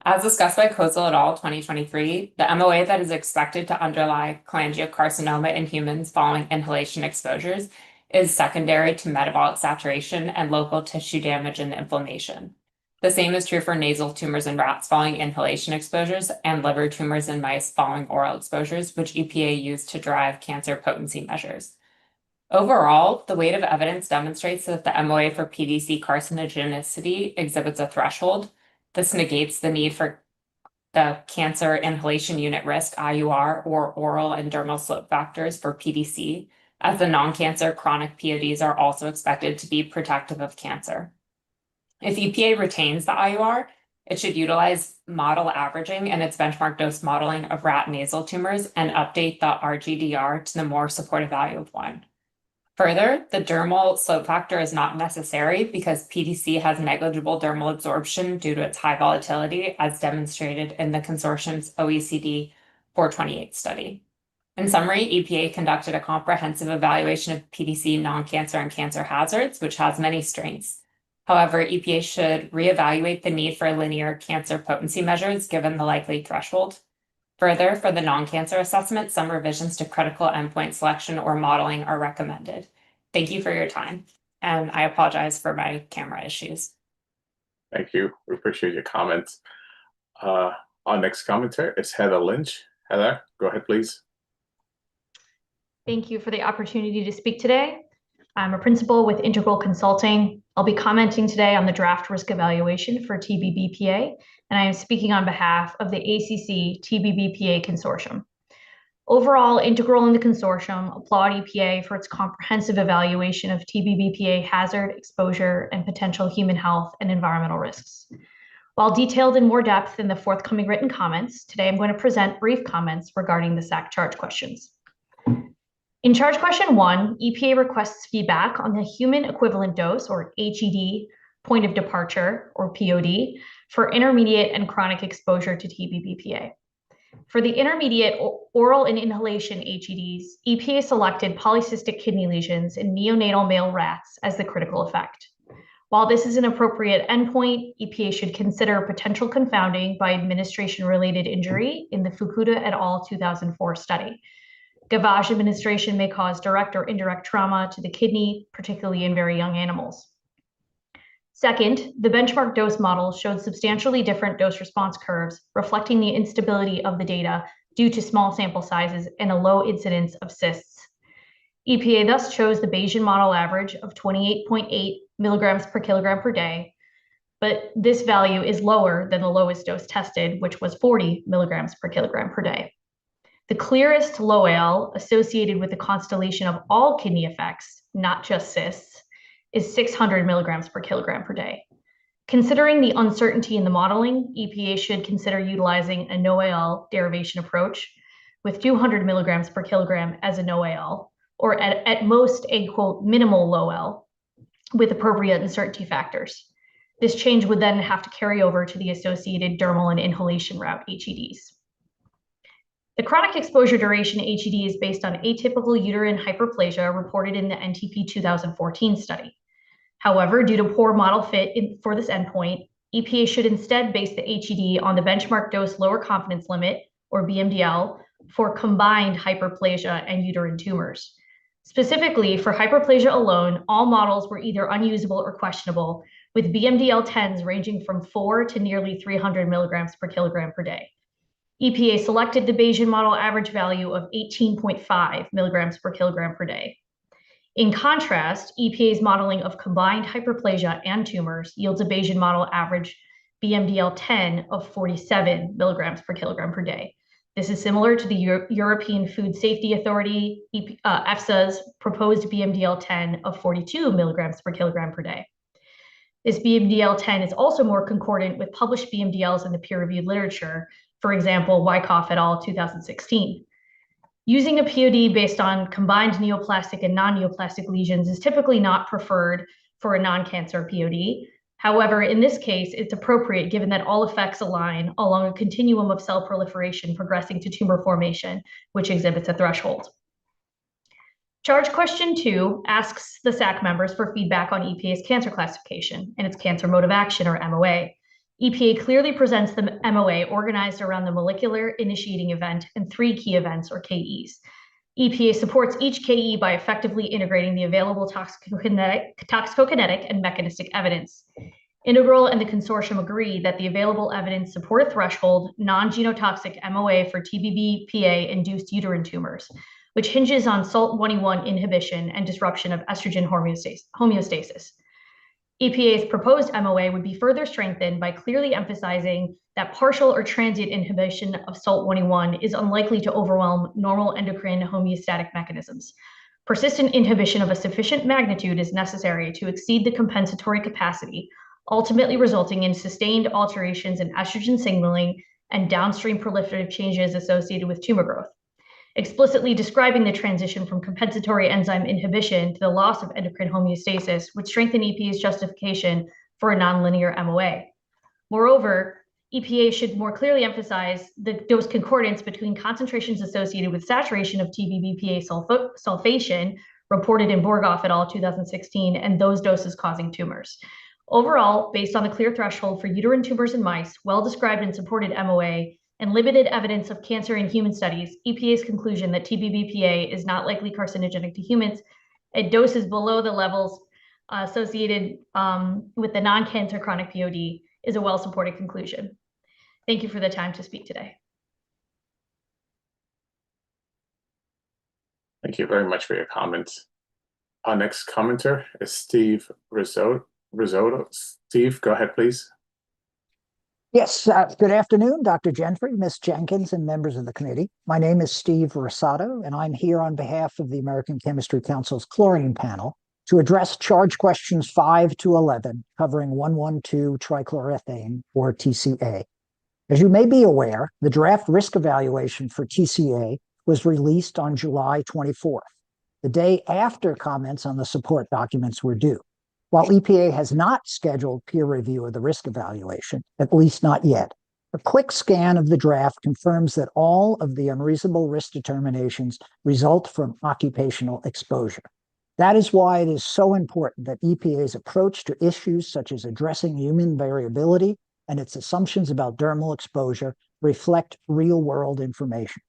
As discussed by Kozol et al. 2023, the MOA that is expected to underlie cholangiocarcinoma in humans following inhalation exposures is secondary to metabolic saturation and local tissue damage and inflammation. The same is true for nasal tumors in rats following inhalation exposures and liver tumors in mice following oral exposures, which EPA used to derive cancer potency measures. Overall, the weight of evidence demonstrates that the MOA for PDC carcinogenicity exhibits a threshold. This negates the need for the cancer inhalation unit risk, IUR, or oral and dermal slope factors for PDC, as the non-cancer chronic PODs are also expected to be protective of cancer. If EPA retains the IUR, it should utilize model averaging in its benchmark dose modeling of rat nasal tumors and update the RGDR to the more supportive value of 1. Further, the dermal slope factor is not necessary because PDC has negligible dermal absorption due to its high volatility, as demonstrated in the consortium's OECD 428 study. In summary, EPA conducted a comprehensive evaluation of PDC non-cancer and cancer hazards, which has many strengths. However, EPA should reevaluate the need for linear cancer potency measures given the likely threshold. Further, for the non-cancer assessment, some revisions to critical endpoint selection or modeling are recommended. Thank you for your time, and I apologize for my camera issues. Thank you. We appreciate your comments. Our next commentator is Heather Lynch. Heather, go ahead, please. Thank you for the opportunity to speak today. I'm a principal with Integral Consulting. I'll be commenting today on the draft risk evaluation for TBBPA, and I am speaking on behalf of the ACC TBBPA Consortium. Overall, Integral and the consortium applaud EPA for its comprehensive evaluation of TBBPA hazard, exposure, and potential human health and environmental risks. While detailed in more depth in the forthcoming written comments, today I'm going to present brief comments regarding the SACC charge questions. In charge question 1, EPA requests feedback on the human equivalent dose, or HED, point of departure, or POD, for intermediate and chronic exposure to TBBPA. For the intermediate oral and inhalation HEDs, EPA selected polycystic kidney lesions in neonatal male rats as the critical effect. While this is an appropriate endpoint, EPA should consider potential confounding by administration-related injury in the Fukuda et al. 2004 study. Gavage administration may cause direct or indirect trauma to the kidney, particularly in very young animals. Second, the benchmark dose model showed substantially different dose response curves, reflecting the instability of the data due to small sample sizes and a low incidence of cysts. EPA thus chose the Bayesian model average of 28.8 milligrams per kilogram per day, but this value is lower than the lowest dose tested, which was 40 milligrams per kilogram per day. The clearest low AL associated with the constellation of all kidney effects, not just cysts, is 600 milligrams per kilogram per day. Considering the uncertainty in the modeling, EPA should consider utilizing a no-AL derivation approach with 200 milligrams per kilogram as a no-AL, or at most a, quote, minimal low-AL with appropriate uncertainty factors. This change would then have to carry over to the associated dermal and inhalation route HEDs. The chronic exposure duration HED is based on atypical uterine hyperplasia reported in the NTP 2014 study. However, due to poor model fit for this endpoint, EPA should instead base the HED on the benchmark dose lower confidence limit, or BMDL, for combined hyperplasia and uterine tumors. Specifically, for hyperplasia alone, all models were either unusable or questionable, with BMDL-10s ranging from 4 to nearly 300 milligrams per kilogram per day. EPA selected the Bayesian model average value of 18.5 milligrams per kilogram per day. In contrast, EPA's modeling of combined hyperplasia and tumors yields a Bayesian model average BMDL-10 of 47 milligrams per kilogram per day. This is similar to the European Food Safety Authority, EFSA's proposed BMDL-10 of 42 milligrams per kilogram per day. This BMDL-10 is also more concordant with published BMDLs in the peer-reviewed literature, for example, Wyckoff et al. 2016. Using a POD based on combined neoplastic and non-neoplastic lesions is typically not preferred for a non-cancer POD. However, in this case, it's appropriate given that all effects align along a continuum of cell proliferation progressing to tumor formation, which exhibits a threshold. Charge question 2 asks the SACC members for feedback on EPA's cancer classification and its cancer mode of action, or MOA. EPA clearly presents the MOA organized around the molecular initiating event and 3 key events, or KEs. EPA supports each KE by effectively integrating the available toxicokinetic and mechanistic evidence. Integral and the consortium agree that the available evidence support a threshold non-genotoxic MOA for TBBPA-induced uterine tumors, which hinges on SALT1E1 inhibition and disruption of estrogen homeostasis. EPA's proposed MOA would be further strengthened by clearly emphasizing that partial or transient inhibition of SALT1E1 is unlikely to overwhelm normal endocrine homeostatic mechanisms. Persistent inhibition of a sufficient magnitude is necessary to exceed the compensatory capacity, ultimately resulting in sustained alterations in estrogen signaling and downstream proliferative changes associated with tumor growth, explicitly describing the transition from compensatory enzyme inhibition to the loss of endocrine homeostasis would strengthen EPA's justification for a nonlinear MOA. Moreover, EPA should more clearly emphasize the dose concordance between concentrations associated with saturation of TBBPA sulfation reported in Borgoff et al. 2016 and those doses causing tumors. Overall, based on the clear threshold for uterine tumors in mice, well-described and supported MOA, and limited evidence of cancer in human studies, EPA's conclusion that TBBPA is not likely carcinogenic to humans at doses below the levels associated with the non-cancer chronic POD is a well-supported conclusion. Thank you for the time to speak today. Thank you very much for your comments. Our next commenter is Steve Risotto. Steve, go ahead, please. Yes, good afternoon, Dr. Gentry, Ms. Jenkins, and members of the committee. My name is Steve Risotto, and I'm here on behalf of the American Chemistry Council's chlorine panel to address charge questions 5 to 11, covering 1,1,2-trichloroethane, or TCA. As you may be aware, the draft risk evaluation for TCA was released on July 24th, the day after comments on the support documents were due. While EPA has not scheduled peer review of the risk evaluation, at least not yet, a quick scan of the draft confirms that all of the unreasonable risk determinations result from occupational exposure. That is why it is so important that EPA's approach to issues such as addressing human variability and its assumptions about dermal exposure reflect real-world information.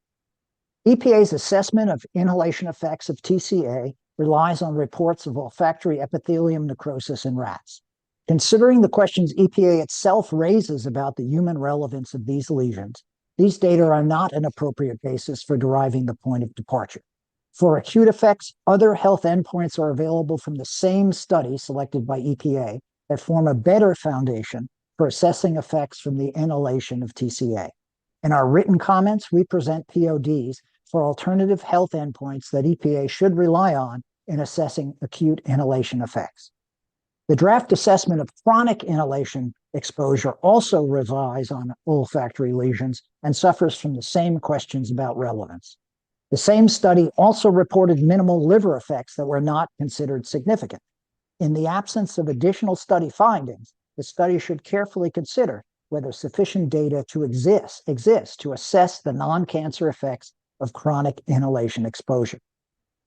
EPA's assessment of inhalation effects of TCA relies on reports of olfactory epithelium necrosis in rats. Considering the questions EPA itself raises about the human relevance of these lesions, these data are not an appropriate basis for deriving the point of departure. For acute effects, other health endpoints are available from the same study selected by EPA that form a better foundation for assessing effects from the inhalation of TCA. In our written comments, we present PODs for alternative health endpoints that EPA should rely on in assessing acute inhalation effects. The draft assessment of chronic inhalation exposure also relies on olfactory lesions and suffers from the same questions about relevance. The same study also reported minimal liver effects that were not considered significant. In the absence of additional study findings, the study should carefully consider whether sufficient data exists to assess the non-cancer effects of chronic inhalation exposure.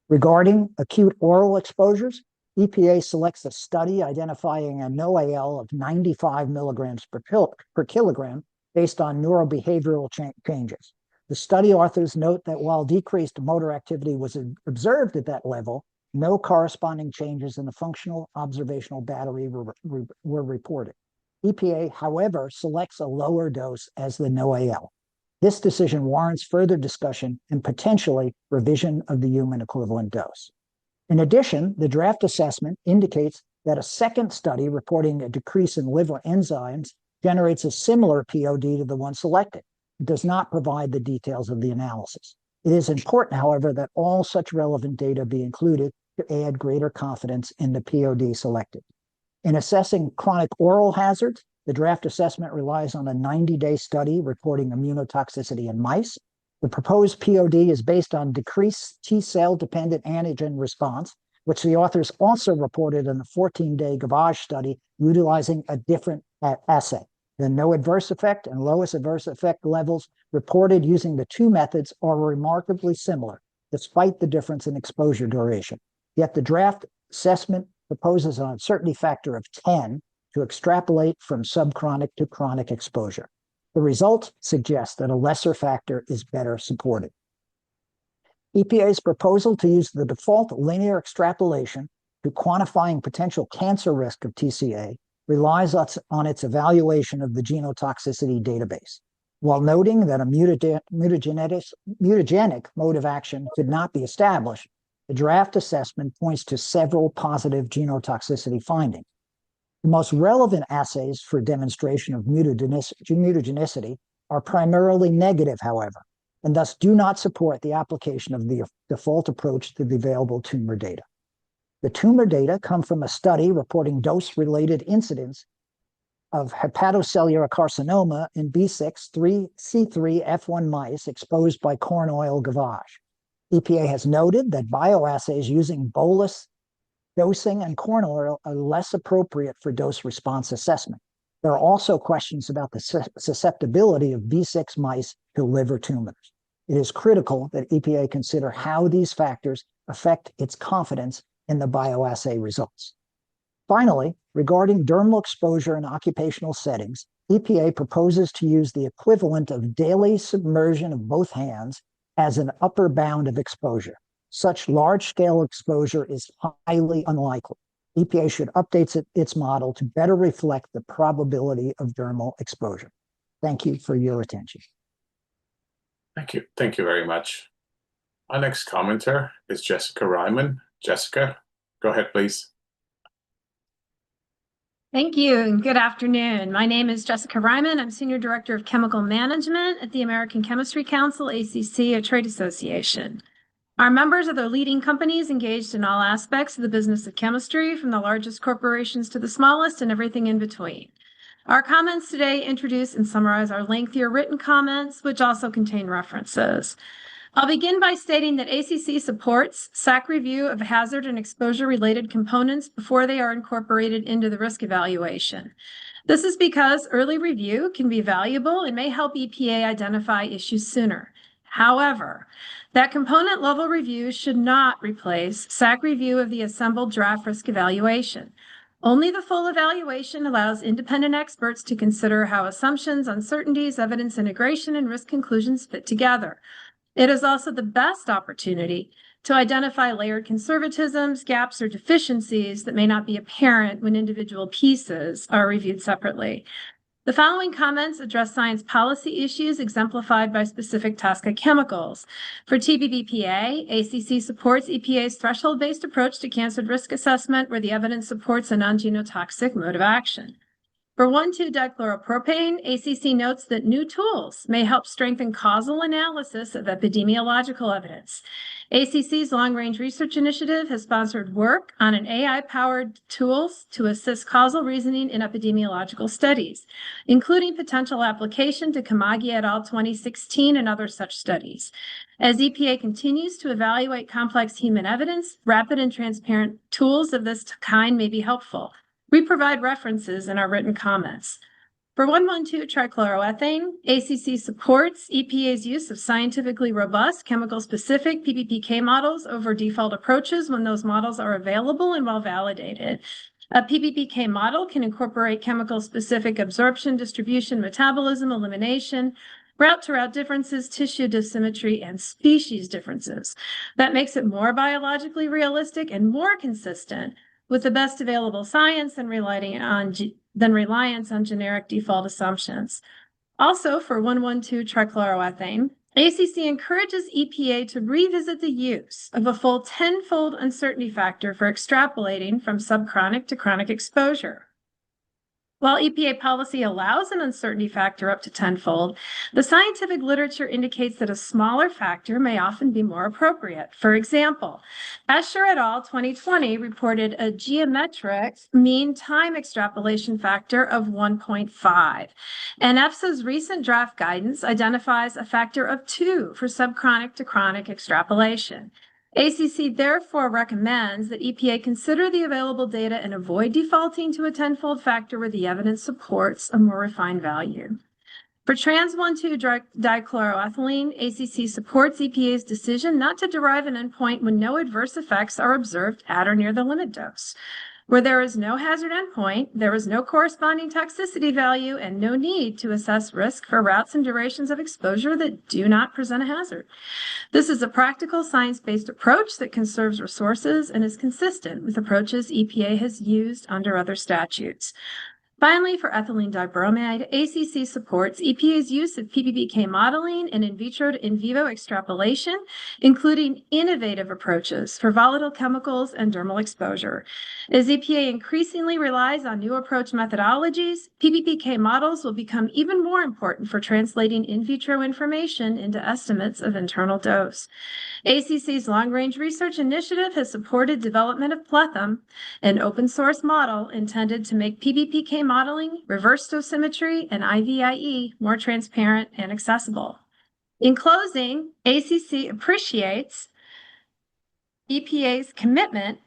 Regarding acute oral exposures, EPA selects a study identifying a NOAEL of 95 milligrams per kilogram based on neurobehavioral changes. The study authors note that while decreased motor activity was observed at that level, no corresponding changes in the functional observational battery were reported. EPA, however, selects a lower dose as the NOAEL. This decision warrants further discussion and potentially revision of the human equivalent dose. In addition, the draft assessment indicates that a second study reporting a decrease in liver enzymes generates a similar POD to the one selected. It does not provide the details of the analysis. It is important, however, that all such relevant data be included to add greater confidence in the POD selected. In assessing chronic oral hazards, the draft assessment relies on a 90-day study reporting immunotoxicity in mice. The proposed POD is based on decreased T-cell dependent antigen response, which the authors also reported in the 14-day gavage study utilizing a different assay. The no adverse effect and lowest adverse effect levels reported using the two methods are remarkably similar, despite the difference in exposure duration. Yet the draft assessment proposes an uncertainty factor of 10 to extrapolate from subchronic to chronic exposure. The result suggests that a lesser factor is better supported. EPA's proposal to use the default linear extrapolation to quantifying potential cancer risk of TCA relies on its evaluation of the genotoxicity database. While noting that a mutagenic mode of action could not be established, the draft assessment points to several positive genotoxicity findings. The most relevant assays for demonstration of mutagenicity are primarily negative, however, and thus do not support the application of the default approach to the available tumor data. The tumor data come from a study reporting dose-related incidents of hepatocellular carcinoma in B6-3C3F1 mice exposed by corn oil gavage. EPA has noted that bioassays using bolus dosing and corn oil are less appropriate for dose response assessment. There are also questions about the susceptibility of B6 mice to liver tumors. It is critical that EPA consider how these factors affect its confidence in the bioassay results. Finally, regarding dermal exposure in occupational settings, EPA proposes to use the equivalent of daily submersion of both hands as an upper bound of exposure. Such large-scale exposure is highly unlikely. EPA should update its model to better reflect the probability of dermal exposure. Thank you for your attention. Thank you. Thank you very much. Our next commenter is Jessica Ryman. Jessica, go ahead, please. Thank you and good afternoon. My name is Jessica Ryman. I'm Senior Director of Chemical Management at the American Chemistry Council, ACC, a trade association. Our members are the leading companies engaged in all aspects of the business of chemistry, from the largest corporations to the smallest and everything in between. Our comments today introduce and summarize our lengthier written comments, which also contain references. I'll begin by stating that ACC supports SACC review of hazard and exposure-related components before they are incorporated into the risk evaluation. This is because early review can be valuable and may help EPA identify issues sooner. However, that component level review should not replace SACC review of the assembled draft risk evaluation. Only the full evaluation allows independent experts to consider how assumptions, uncertainties, evidence integration, and risk conclusions fit together. It is also the best opportunity to identify layered conservatisms, gaps, or deficiencies that may not be apparent when individual pieces are reviewed separately. The following comments address science policy issues exemplified by specific TSCA chemicals. For TBBPA, ACC supports EPA's threshold-based approach to cancer risk assessment where the evidence supports a non-genotoxic mode of action. For 1,2-dichloropropane, ACC notes that new tools may help strengthen causal analysis of epidemiological evidence. ACC's long-range research initiative has sponsored work on an AI-powered tools to assist causal reasoning in epidemiological studies, including potential application to Kamagi et al. 2016 and other such studies. As EPA continues to evaluate complex human evidence, rapid and transparent tools of this kind may be helpful. We provide references in our written comments. For 1,12-trichloroethane, ACC supports EPA's use of scientifically robust, chemical-specific PBPK models over default approaches when those models are available and well-validated. A PBPK model can incorporate chemical-specific absorption, distribution, metabolism, elimination, route-to-route differences, tissue dissymmetry, and species differences. That makes it more biologically realistic and more consistent with the best available science than reliance on generic default assumptions. Also, for 1,12-trichloroethane, ACC encourages EPA to revisit the use of a full 10-fold uncertainty factor for extrapolating from subchronic to chronic exposure. While EPA policy allows an uncertainty factor up to 10-fold, the scientific literature indicates that a smaller factor may often be more appropriate. For example, Escher et al. 2020 reported a geometric mean time extrapolation factor of 1.5, and EFSA's recent draft guidance identifies a factor of 2 for subchronic to chronic extrapolation. ACC therefore recommends that EPA consider the available data and avoid defaulting to a 10-fold factor where the evidence supports a more refined value. For trans-1,2-dichloroethylene, ACC supports EPA's decision not to derive an endpoint when no adverse effects are observed at or near the limit dose. Where there is no hazard endpoint, there is no corresponding toxicity value and no need to assess risk for routes and durations of exposure that do not present a hazard. This is a practical science-based approach that conserves resources and is consistent with approaches EPA has used under other statutes. Finally, for ethylene dibromide, ACC supports EPA's use of PBPK modeling and in vitro to in vivo extrapolation, including innovative approaches for volatile chemicals and dermal exposure. As EPA increasingly relies on new approach methodologies, PBPK models will become even more important for translating in vitro information into estimates of internal dose. ACC's long-range research initiative has supported development of Plethum, an open-source model intended to make PBPK modeling, reverse dosimetry, and IVIE more transparent and accessible. In closing, ACC appreciates EPA's commitment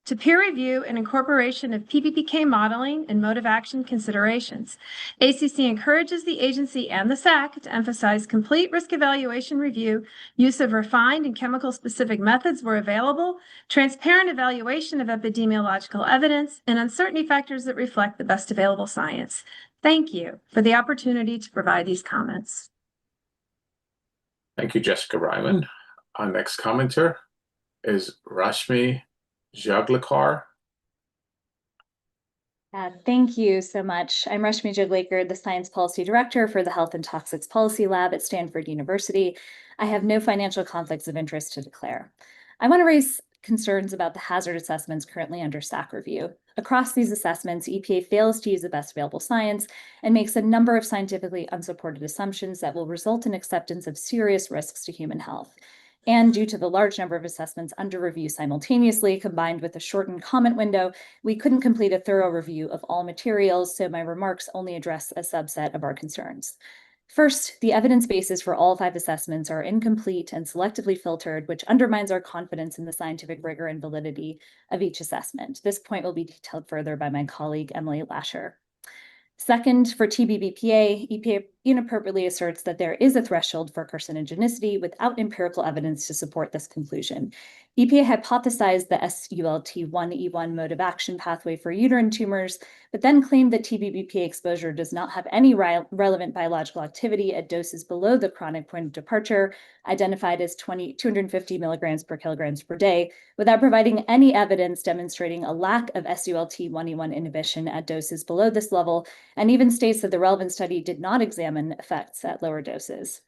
to peer review and incorporation of PBPK modeling and mode of action considerations. ACC encourages the agency and the SACC to emphasize complete risk evaluation review, use of refined and chemical-specific methods where available, transparent evaluation of epidemiological evidence, and uncertainty factors that reflect the best available science. Thank you for the opportunity to provide these comments. Thank you, Jessica Ryman. Our next commenter is Rashmi Jaglekar. Thank you so much. I'm Rashmi Jaglekar, the Science Policy Director for the Health and Toxics Policy Lab at Stanford University. I have no financial conflicts of interest to declare. I want to raise concerns about the hazard assessments currently under SACC review. Across these assessments, EPA fails to use the best available science and makes a number of scientifically unsupported assumptions that will result in acceptance of serious risks to human health. And due to the large number of assessments under review simultaneously, combined with a shortened comment window, we couldn't complete a thorough review of all materials, so my remarks only address a subset of our concerns. First, the evidence bases for all 5 assessments are incomplete and selectively filtered, which undermines our confidence in the scientific rigor and validity of each assessment. This point will be detailed further by my colleague, Emily Lasher. Second, for TBBPA, EPA inappropriately asserts that there is a threshold for carcinogenicity without empirical evidence to support this conclusion. EPA hypothesized the SULT1E1 mode of action pathway for uterine tumors, but then claimed that TBBPA exposure does not have any relevant biological activity at doses below the chronic point of departure, identified as 250 milligrams per kilograms per day, without providing any evidence demonstrating a lack of SULT1E1 inhibition at doses below this level, and even states that the relevant study did not examine effects at lower doses.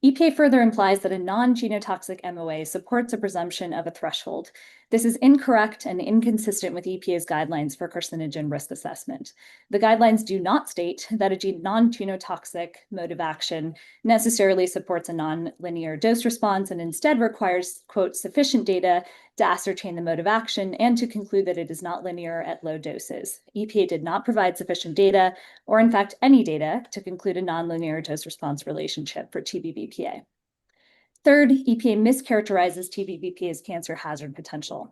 EPA further implies that a non-genotoxic MOA supports a presumption of a threshold. This is incorrect and inconsistent with EPA's guidelines for carcinogen risk assessment. The guidelines do not state that a non-genotoxic mode of action necessarily supports a non-linear dose response and instead requires, quote, sufficient data to ascertain the mode of action and to conclude that it is not linear at low doses. EPA did not provide sufficient data, or in fact any data, to conclude a nonlinear dose-response relationship for TBBPA. Third, EPA mischaracterizes TBBPA's cancer hazard potential.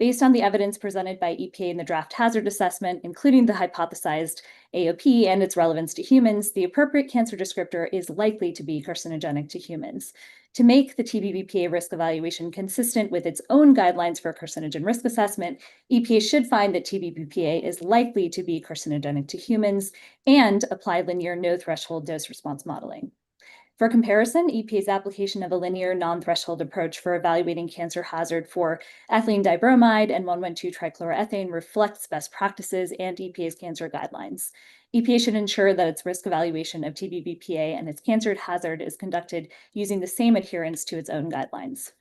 Based on the evidence presented by EPA in the draft hazard assessment, including the hypothesized AOP and its relevance to humans, the appropriate cancer descriptor is likely to be carcinogenic to humans. To make the TBBPA risk evaluation consistent with its own guidelines for carcinogen risk assessment, EPA should find that TBBPA is likely to be carcinogenic to humans and apply linear no-threshold dose-response modeling. For comparison, EPA's application of a linear non-threshold approach for evaluating cancer hazard for ethylene dibromide and 1,1,2-trichloroethane reflects best practices and EPA's cancer guidelines. EPA should ensure that its risk evaluation of TBBPA and its cancer hazard is conducted using the same adherence to its own guidelines.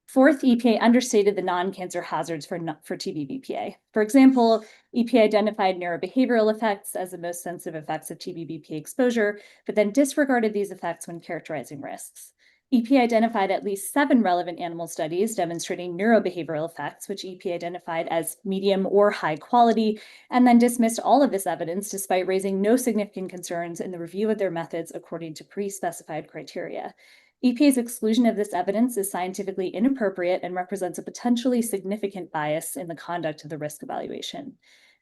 Fourth, EPA understated the non-cancer hazards for TBBPA. For example, EPA identified neurobehavioral effects as the most sensitive effects of TBBPA exposure, but then disregarded these effects when characterizing risks. EPA identified at least 7 relevant animal studies demonstrating neurobehavioral effects, which EPA identified as medium or high quality, and then dismissed all of this evidence despite raising no significant concerns in the review of their methods according to pre-specified criteria. EPA's exclusion of this evidence is scientifically inappropriate and represents a potentially significant bias in the conduct of the risk evaluation.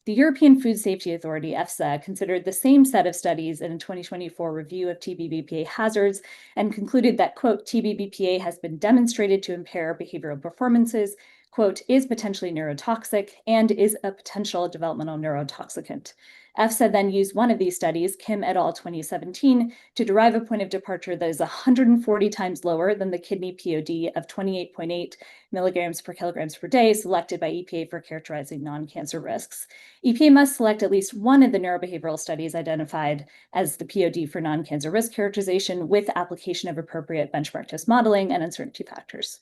The European Food Safety Authority, EFSA, considered the same set of studies in a 2024 review of TBBPA hazards and concluded that, quote, TBBPA has been demonstrated to impair behavioral performances, quote, is potentially neurotoxic, and is a potential developmental neurotoxicant. EFSA then used one of these studies, Kim et al. 2017, to derive a point of departure that is 140 times lower than the kidney POD of 28.8 milligrams per kilograms per day selected by EPA for characterizing non-cancer risks. EPA must select at least one of the neurobehavioral studies identified as the POD for non-cancer risk characterization with application of appropriate benchmark test modeling and uncertainty factors.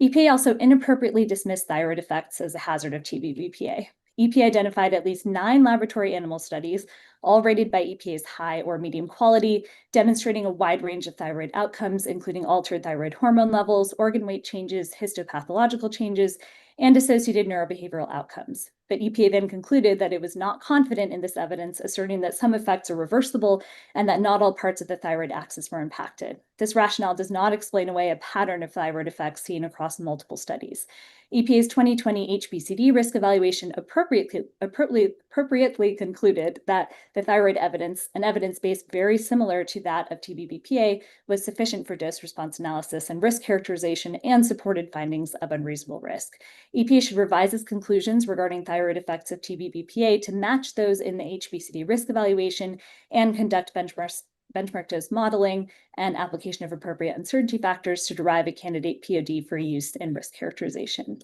EPA also inappropriately dismissed thyroid effects as a hazard of TBBPA. EPA identified at least 9 laboratory animal studies, all rated by EPA's high or medium quality, demonstrating a wide range of thyroid outcomes, including altered thyroid hormone levels, organ weight changes, histopathological changes, and associated neurobehavioral outcomes. But EPA then concluded that it was not confident in this evidence, asserting that some effects are reversible and that not all parts of the thyroid axis were impacted. This rationale does not explain away a pattern of thyroid effects seen across multiple studies. EPA's 2020 HBCD risk evaluation appropriately concluded that the thyroid evidence, an evidence base very similar to that of TBBPA, was sufficient for dose response analysis and risk characterization and supported findings of unreasonable risk. EPA should revise its conclusions regarding thyroid effects of TBBPA to match those in the HBCD risk evaluation and conduct benchmark dose modeling and application of appropriate uncertainty factors to derive a candidate POD for use in risk characterization.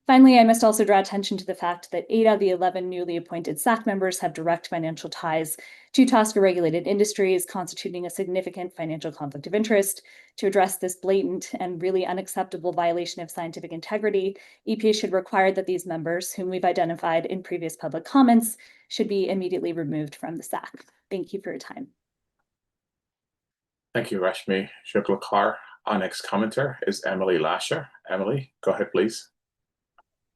Finally, I must also draw attention to the fact that 8 out of the 11 newly appointed SACC members have direct financial ties to TSCA-regulated industries, constituting a significant financial conflict of interest. To address this blatant and really unacceptable violation of scientific integrity, EPA should require that these members, whom we've identified in previous public comments, should be immediately removed from the SACC. Thank you for your time. Thank you, Rashmi Juglekar. Our next commenter is Emily Lasher. Emily, go ahead, please.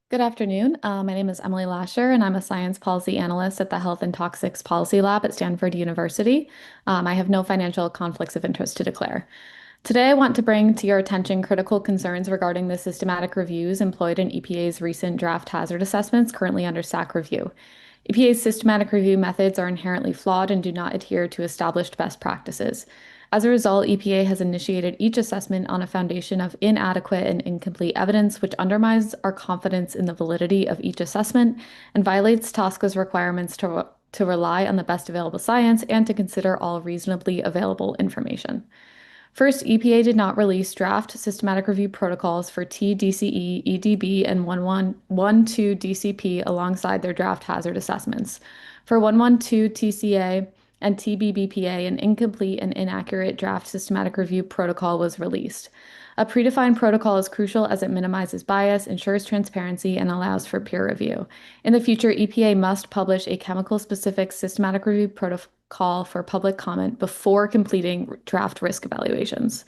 Good afternoon. My name is Emily Lasher, and I'm a science policy analyst at the Health and Toxics Policy Lab at Stanford University. I have no financial conflicts of interest to declare. Today, I want to bring to your attention critical concerns regarding the systematic reviews employed in EPA's recent draft hazard assessments currently under SACC review. EPA's systematic review methods are inherently flawed and do not adhere to established best practices. As a result, EPA has initiated each assessment on a foundation of inadequate and incomplete evidence, which undermines our confidence in the validity of each assessment and violates TSCA's requirements to rely on the best available science and to consider all reasonably available information. First, EPA did not release draft systematic review protocols for TDCE, EDB, and 112 DCP alongside their draft hazard assessments. For 112 TCA, and TBBPA, an incomplete and inaccurate draft systematic review protocol was released. A predefined protocol is crucial as it minimizes bias, ensures transparency, and allows for peer review. In the future, EPA must publish a chemical-specific systematic review protocol for public comment before completing draft risk evaluations.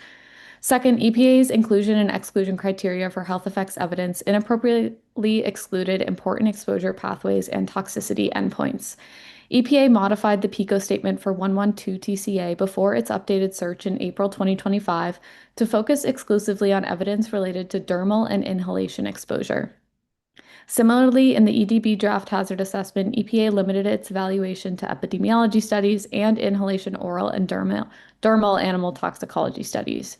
Second, EPA's inclusion and exclusion criteria for health effects evidence inappropriately excluded important exposure pathways and toxicity endpoints. EPA modified the PICO statement for 112 TCA before its updated search in April 2025 to focus exclusively on evidence related to dermal and inhalation exposure. Similarly, in the EDB draft hazard assessment, EPA limited its evaluation to epidemiology studies and inhalation oral and dermal animal toxicology studies.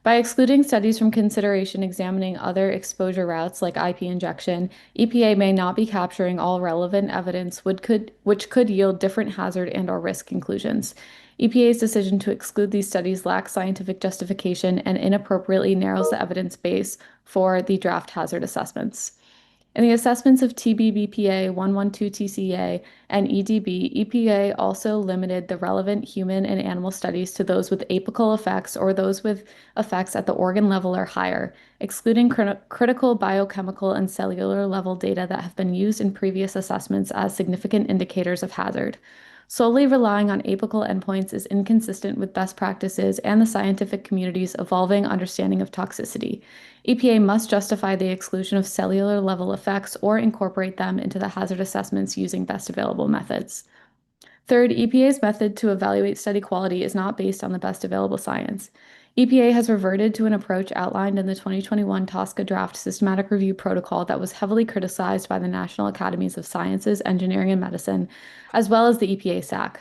By excluding studies from consideration examining other exposure routes like IP injection, EPA may not be capturing all relevant evidence which could yield different hazard and/or risk conclusions. EPA's decision to exclude these studies lacks scientific justification and inappropriately narrows the evidence base for the draft hazard assessments. In the assessments of TBBPA, 112 TCA, and EDB, EPA also limited the relevant human and animal studies to those with apical effects or those with effects at the organ level or higher, excluding critical biochemical and cellular level data that have been used in previous assessments as significant indicators of hazard. Solely relying on apical endpoints is inconsistent with best practices and the scientific community's evolving understanding of toxicity. EPA must justify the exclusion of cellular level effects or incorporate them into the hazard assessments using best available methods. Third, EPA's method to evaluate study quality is not based on the best available science. EPA has reverted to an approach outlined in the 2021 TSCA draft systematic review protocol that was heavily criticized by the National Academies of Sciences, Engineering, and Medicine, as well as the EPA SACC.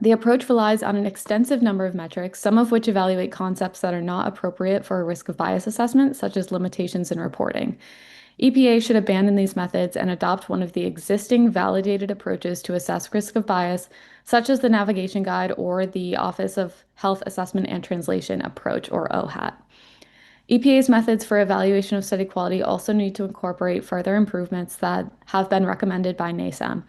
The approach relies on an extensive number of metrics, some of which evaluate concepts that are not appropriate for a risk of bias assessment, such as limitations in reporting. EPA should abandon these methods and adopt one of the existing validated approaches to assess risk of bias, such as the Navigation Guide or the Office of Health Assessment and Translation approach, or OHAT. EPA's methods for evaluation of study quality also need to incorporate further improvements that have been recommended by NASAM.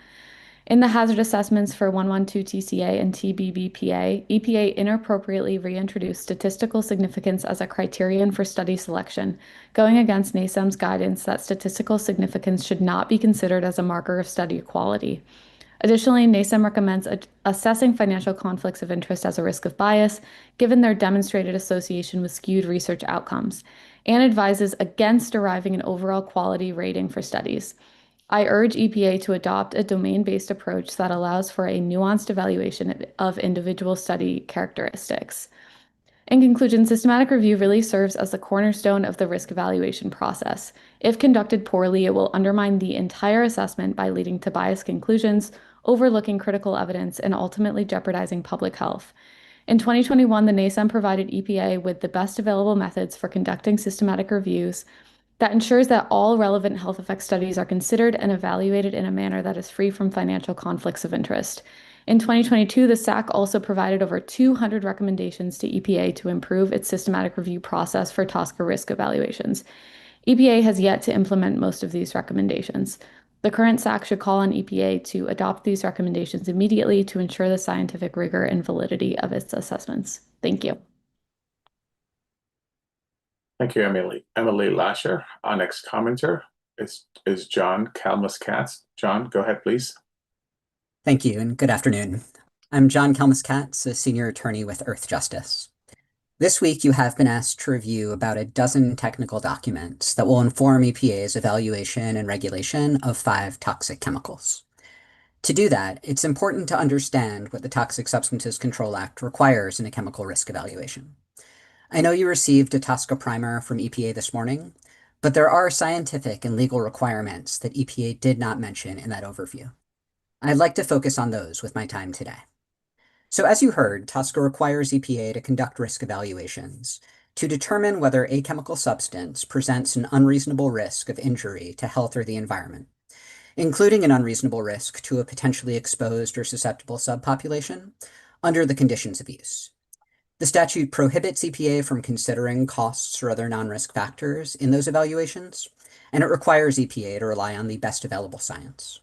In the hazard assessments for 112 TCA and TBBPA, EPA inappropriately reintroduced statistical significance as a criterion for study selection, going against NASAM's guidance that statistical significance should not be considered as a marker of study quality. Additionally, NASEM recommends assessing financial conflicts of interest as a risk of bias, given their demonstrated association with skewed research outcomes, and advises against deriving an overall quality rating for studies. I urge EPA to adopt a domain-based approach that allows for a nuanced evaluation of individual study characteristics. In conclusion, systematic review really serves as the cornerstone of the risk evaluation process. If conducted poorly, it will undermine the entire assessment by leading to biased conclusions, overlooking critical evidence, and ultimately jeopardizing public health. In 2021, the NASEM provided EPA with the best available methods for conducting systematic reviews that ensures that all relevant health effect studies are considered and evaluated in a manner that is free from financial conflicts of interest. In 2022, the SACC also provided over 200 recommendations to EPA to improve its systematic review process for TSCA risk evaluations. EPA has yet to implement most of these recommendations. The current SACC should call on EPA to adopt these recommendations immediately to ensure the scientific rigor and validity of its assessments. Thank you. Thank you, Emily. Emily Lasher. Our next commenter is John Kalmus-Katz. John, go ahead, please. Thank you, and good afternoon. I'm John Kalmus-Katz, a senior attorney with Earth Justice. This week, you have been asked to review about a dozen technical documents that will inform EPA's evaluation and regulation of 5 toxic chemicals. To do that, it's important to understand what the Toxic Substances Control Act requires in a chemical risk evaluation. I know you received a TSCA primer from EPA this morning, but there are scientific and legal requirements that EPA did not mention in that overview. I'd like to focus on those with my time today. So as you heard, TSCA requires EPA to conduct risk evaluations to determine whether a chemical substance presents an unreasonable risk of injury to health or the environment, including an unreasonable risk to a potentially exposed or susceptible subpopulation under the conditions of use. The statute prohibits EPA from considering costs or other non-risk factors in those evaluations, and it requires EPA to rely on the best available science.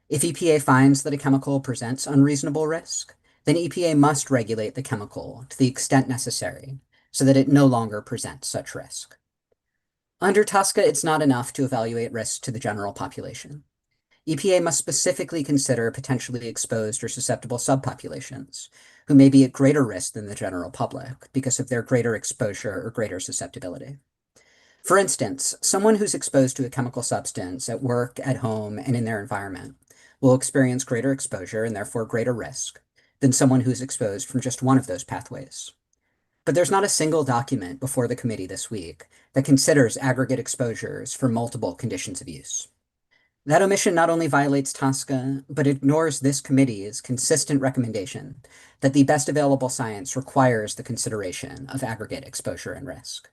If EPA finds that a chemical presents unreasonable risk, then EPA must regulate the chemical to the extent necessary so that it no longer presents such risk. Under TSCA, it's not enough to evaluate risk to the general population. EPA must specifically consider potentially exposed or susceptible subpopulations who may be at greater risk than the general public because of their greater exposure or greater susceptibility. For instance, someone who's exposed to a chemical substance at work, at home, and in their environment will experience greater exposure and therefore greater risk than someone who's exposed from just one of those pathways. But there's not a single document before the committee this week that considers aggregate exposures for multiple conditions of use. That omission not only violates TSCA, but ignores this committee's consistent recommendation that the best available science requires the consideration of aggregate exposure and risk.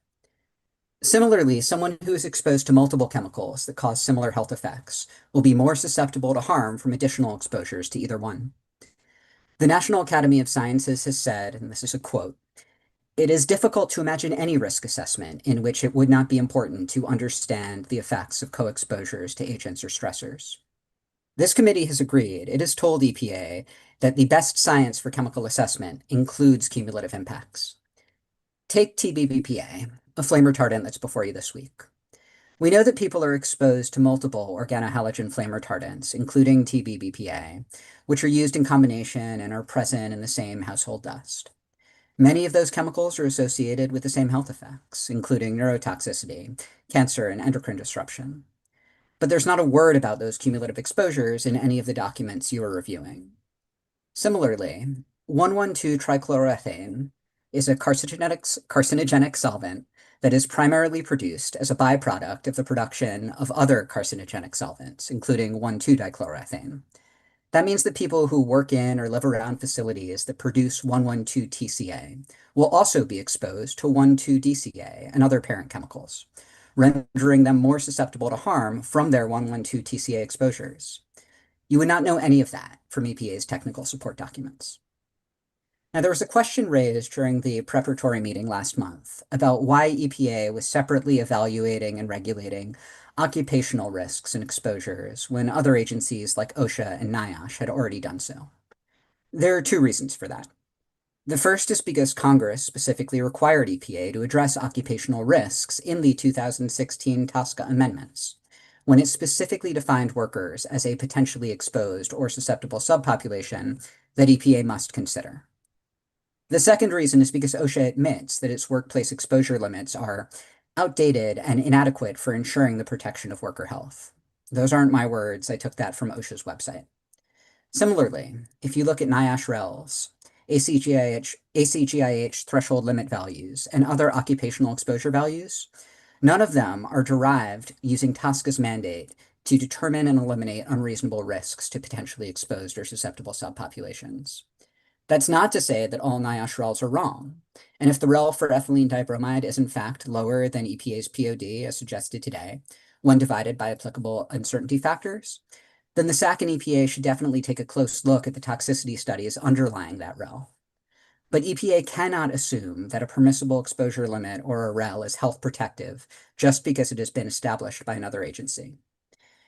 Similarly, someone who is exposed to multiple chemicals that cause similar health effects will be more susceptible to harm from additional exposures to either one. The National Academy of Sciences has said, and this is a quote, "It is difficult to imagine any risk assessment in which it would not be important to understand the effects of co-exposures to agents or stressors." This committee has agreed. It has told EPA that the best science for chemical assessment includes cumulative impacts. Take TBBPA, a flame retardant that's before you this week. We know that people are exposed to multiple organohalogen flame retardants, including TBBPA, which are used in combination and are present in the same household dust. Many of those chemicals are associated with the same health effects, including neurotoxicity, cancer, and endocrine disruption. But there's not a word about those cumulative exposures in any of the documents you are reviewing. Similarly, 1,1,2-trichloroethane is a carcinogenic solvent that is primarily produced as a byproduct of the production of other carcinogenic solvents, including 1,2-dichloroethane. That means that people who work in or live around facilities that produce 1,1,2-TCA will also be exposed to 1,2-DCA and other parent chemicals, rendering them more susceptible to harm from their 1,1,2-TCA exposures. You would not know any of that from EPA's technical support documents. Now, there was a question raised during the preparatory meeting last month about why EPA was separately evaluating and regulating occupational risks and exposures when other agencies like OSHA and NIOSH had already done so. There are 2 reasons for that. The first is because Congress specifically required EPA to address occupational risks in the 2016 TSCA amendments, when it specifically defined workers as a potentially exposed or susceptible subpopulation that EPA must consider. The second reason is because OSHA admits that its workplace exposure limits are outdated and inadequate for ensuring the protection of worker health. Those aren't my words. I took that from OSHA's website. Similarly, if you look at NIOSH RELs, ACGIH threshold limit values, and other occupational exposure values, none of them are derived using TSCA's mandate to determine and eliminate unreasonable risks to potentially exposed or susceptible subpopulations. That's not to say that all NIOSH RELs are wrong. And if the REL for ethylene dibromide is in fact lower than EPA's POD as suggested today, when divided by applicable uncertainty factors, then the SACC and EPA should definitely take a close look at the toxicity studies underlying that REL. But EPA cannot assume that a permissible exposure limit or a REL is health protective just because it has been established by another agency.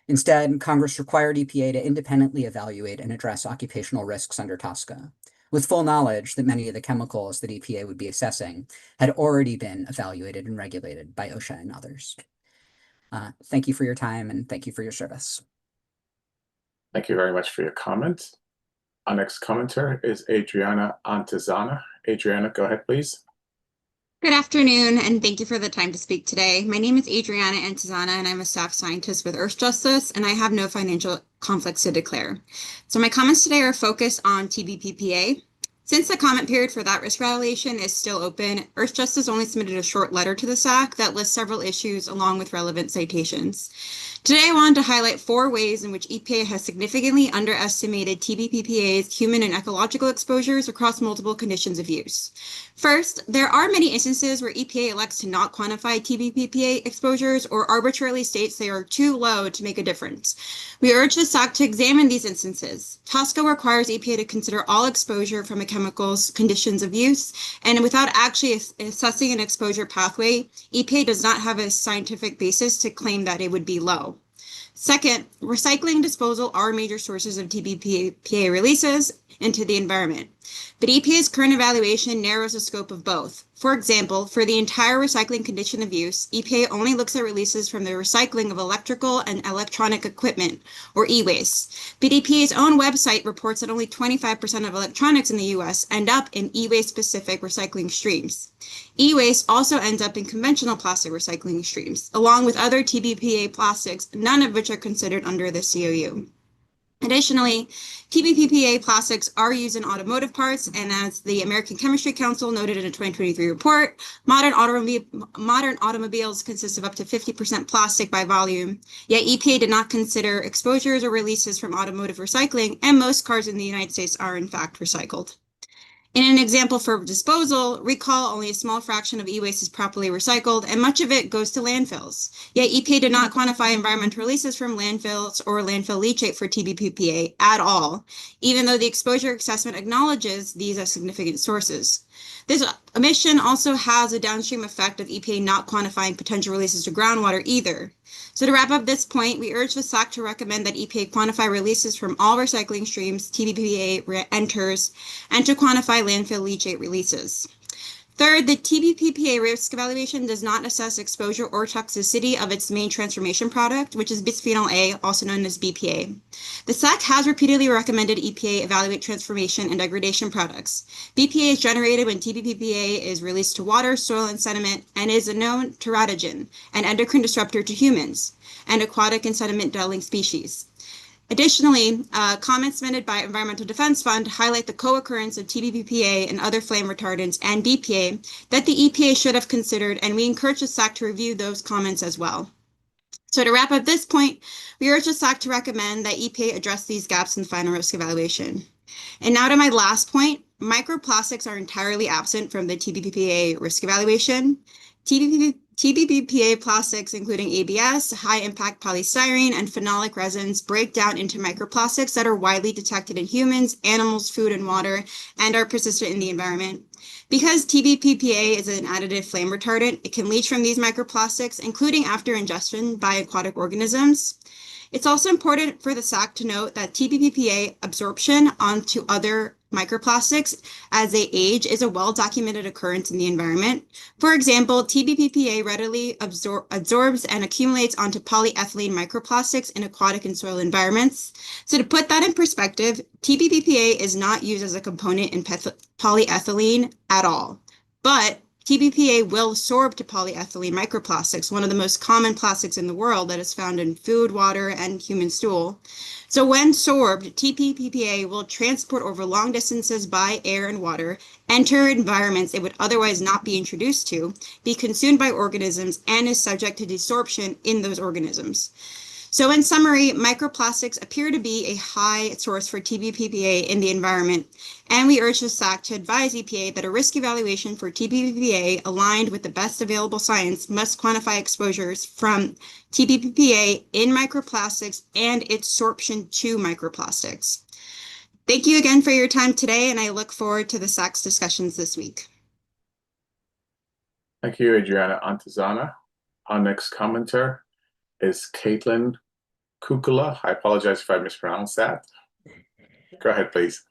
Instead, Congress required EPA to independently evaluate and address occupational risks under TSCA, with full knowledge that many of the chemicals that EPA would be assessing had already been evaluated and regulated by OSHA and others. Thank you for your time and thank you for your service. Thank you very much for your comment. Our next commenter is Adriana Antezana. Adriana, go ahead, please. Good afternoon, and thank you for the time to speak today. My name is Adriana Antezana, and I'm a staff scientist with Earth Justice, and I have no financial conflicts to declare. So my comments today are focused on TBBPA. Since the comment period for that risk evaluation is still open, Earth Justice only submitted a short letter to the SACC that lists several issues along with relevant citations. Today, I wanted to highlight 4 ways in which EPA has significantly underestimated TBBPA's human and ecological exposures across multiple conditions of use. First, there are many instances where EPA elects to not quantify TBBPA exposures or arbitrarily states they are too low to make a difference. We urge the SACC to examine these instances. TSCA requires EPA to consider all exposure from a chemical's conditions of use, and without actually assessing an exposure pathway, EPA does not have a scientific basis to claim that it would be low. Second, recycling and disposal are major sources of TBBPA releases into the environment, but EPA's current evaluation narrows the scope of both. For example, for the entire recycling condition of use, EPA only looks at releases from the recycling of electrical and electronic equipment, or e-waste. But EPA's own website reports that only 25% of electronics in the US end up in e-waste specific recycling streams. E-waste also ends up in conventional plastic recycling streams, along with other TBBPA plastics, none of which are considered under the COU. Additionally, TBBPA plastics are used in automotive parts, and as the American Chemistry Council noted in a 2023 report, modern automobiles consist of up to 50% plastic by volume, yet EPA did not consider exposures or releases from automotive recycling, and most cars in the United States are in fact recycled. In an example for disposal, recall only a small fraction of e-waste is properly recycled, and much of it goes to landfills. Yet EPA did not quantify environmental releases from landfills or landfill leachate for TBBPA at all, even though the exposure assessment acknowledges these as significant sources. This omission also has a downstream effect of EPA not quantifying potential releases to groundwater either. So to wrap up this point, we urge the SACC to recommend that EPA quantify releases from all recycling streams TBBPA enters and to quantify landfill leachate releases. Third, the TBBPA risk evaluation does not assess exposure or toxicity of its main transformation product, which is bisphenol A, also known as BPA. The SACC has repeatedly recommended EPA evaluate transformation and degradation products. BPA is generated when TBBPA is released to water, soil, and sediment, and is a known teratogen, an endocrine disruptor to humans, and aquatic and sediment-dwelling species. Additionally, comments submitted by Environmental Defense Fund highlight the co-occurrence of TBBPA and other flame retardants and BPA that the EPA should have considered, and we encourage the SACC to review those comments as well. So to wrap up this point, we urge the SACC to recommend that EPA address these gaps in the final risk evaluation. And now to my last point, microplastics are entirely absent from the TBBPA risk evaluation. TBBPA plastics, including ABS, high-impact polystyrene, and phenolic resins, break down into microplastics that are widely detected in humans, animals, food, and water, and are persistent in the environment. Because TBBPA is an additive flame retardant, it can leach from these microplastics, including after ingestion by aquatic organisms. It's also important for the SACC to note that TBBPA absorption onto other microplastics as they age is a well-documented occurrence in the environment. For example, TBBPA readily absorbs and accumulates onto polyethylene microplastics in aquatic and soil environments. So to put that in perspective, TBBPA is not used as a component in polyethylene at all, but TBBPA will absorb to polyethylene microplastics, one of the most common plastics in the world that is found in food, water, and human stool. So when sorbed, TBBPA will transport over long distances by air and water, enter environments it would otherwise not be introduced to, be consumed by organisms, and is subject to desorption in those organisms. So in summary, microplastics appear to be a high source for TBBPA in the environment, and we urge the SACC to advise EPA that a risk evaluation for TBBPA aligned with the best available science must quantify exposures from TBBPA in microplastics and its sorption to microplastics. Thank you again for your time today, and I look forward to the SACC's discussions this week. Thank you, Adriana Antizana. Our next commenter is Caitlin Kukula. I apologize if I mispronounced that. Go ahead, please.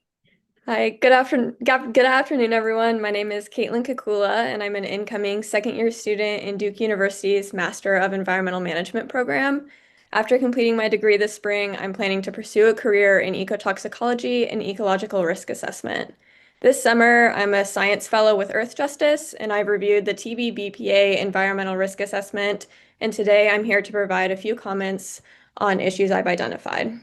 Hi, good afternoon, everyone. My name is Caitlin Kukula, and I'm an incoming second-year student in Duke University's Master of Environmental Management program. After completing my degree this spring, I'm planning to pursue a career in ecotoxicology and ecological risk assessment. This summer, I'm a science fellow with Earth Justice, and I've reviewed the TBBPA environmental risk assessment, and today I'm here to provide a few comments on issues I've identified.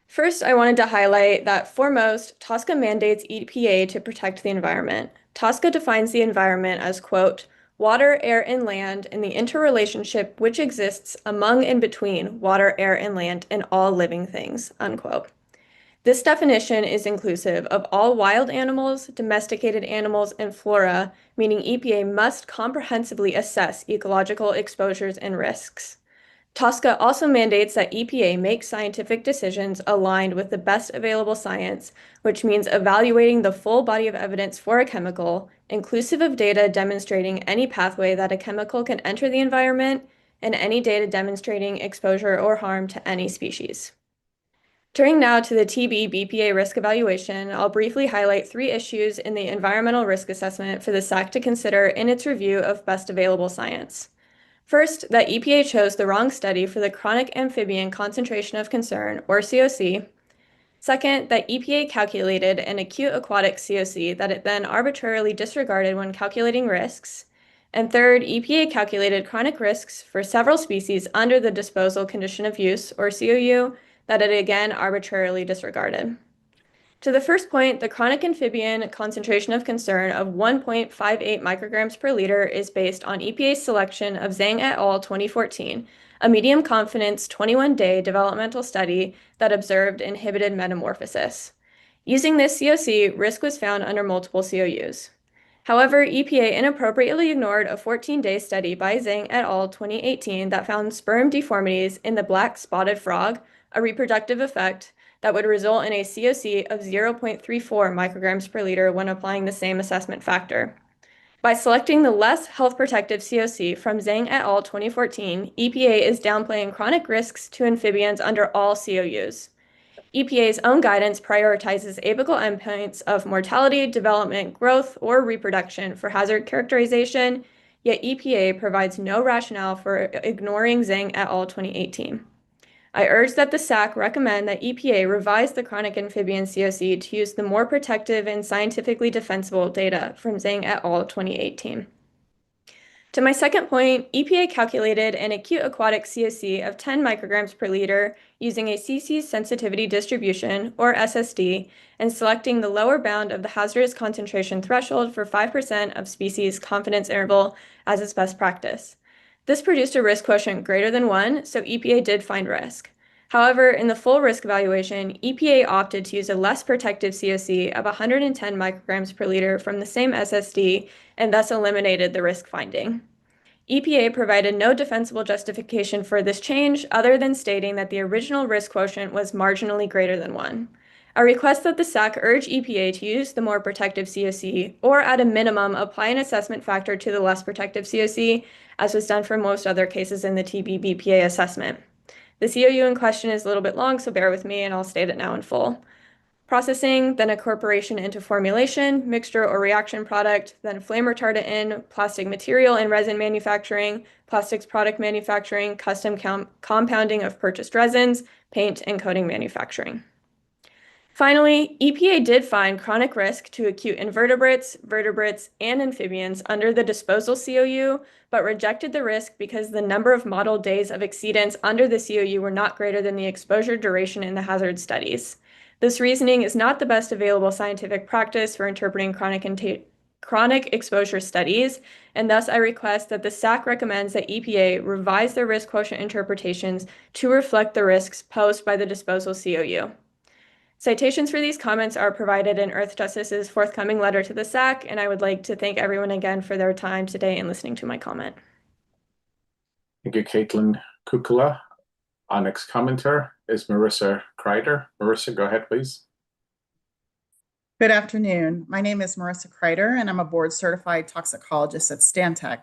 First, I wanted to highlight that foremost, TSCA mandates EPA to protect the environment. TSCA defines the environment as, quote, water, air, and land, and the interrelationship which exists among and between water, air, and land, and all living things, unquote. This definition is inclusive of all wild animals, domesticated animals, and flora, meaning EPA must comprehensively assess ecological exposures and risks. TSCA also mandates that EPA make scientific decisions aligned with the best available science, which means evaluating the full body of evidence for a chemical, inclusive of data demonstrating any pathway that a chemical can enter the environment, and any data demonstrating exposure or harm to any species. Turning now to the TBBPA risk evaluation, I'll briefly highlight 3 issues in the environmental risk assessment for the SACC to consider in its review of best available science. First, that EPA chose the wrong study for the chronic amphibian concentration of concern, or COC. Second, that EPA calculated an acute aquatic COC that it then arbitrarily disregarded when calculating risks. And third, EPA calculated chronic risks for several species under the disposal condition of use, or COU, that it again arbitrarily disregarded. To the first point, the chronic amphibian concentration of concern of 1.58 micrograms per liter is based on EPA's selection of Zhang et al. 2014, a medium confidence 21-day developmental study that observed inhibited metamorphosis. Using this COC, risk was found under multiple COUs. However, EPA inappropriately ignored a 14-day study by Zhang et al. 2018 that found sperm deformities in the black spotted frog, a reproductive effect, that would result in a COC of 0.34 micrograms per liter when applying the same assessment factor. By selecting the less health protective COC from Zhang et al. 2014, EPA is downplaying chronic risks to amphibians under all COUs. EPA's own guidance prioritizes apical endpoints of mortality, development, growth, or reproduction for hazard characterization, yet EPA provides no rationale for ignoring Zhang et al. 2018. I urge that the SACC recommend that EPA revise the chronic amphibian COC to use the more protective and scientifically defensible data from Zhang et al. 2018. To my second point, EPA calculated an acute aquatic COC of 10 micrograms per liter using a CC sensitivity distribution, or SSD, and selecting the lower bound of the hazardous concentration threshold for 5% of species confidence interval as its best practice. This produced a risk quotient greater than 1, so EPA did find risk. However, in the full risk evaluation, EPA opted to use a less protective COC of 110 micrograms per liter from the same SSD and thus eliminated the risk finding. EPA provided no defensible justification for this change other than stating that the original risk quotient was marginally greater than 1. I request that the SACC urge EPA to use the more protective COC, or at a minimum, apply an assessment factor to the less protective COC, as was done for most other cases in the TBBPA assessment. The COU in question is a little bit long, so bear with me and I'll state it now in full. processing, then incorporation into formulation, mixture or reaction product, then flame retardant in plastic material and resin manufacturing, plastics product manufacturing, custom compounding of purchased resins, paint and coating manufacturing. Finally, EPA did find chronic risk to acute invertebrates, vertebrates, and amphibians under the disposal COU, but rejected the risk because the number of model days of exceedance under the COU were not greater than the exposure duration in the hazard studies. This reasoning is not the best available scientific practice for interpreting chronic exposure studies, and thus I request that the SACC recommends that EPA revise their risk quotient interpretations to reflect the risks posed by the disposal COU. Citations for these comments are provided in Earth Justice's forthcoming letter to the SACC, and I would like to thank everyone again for their time today and listening to my comment. Thank you, Caitlin Kukula. Our next commenter is Marissa Kreider. Marissa, go ahead, please. Good afternoon. My name is Marissa Kreider, and I'm a board-certified toxicologist at Stantec.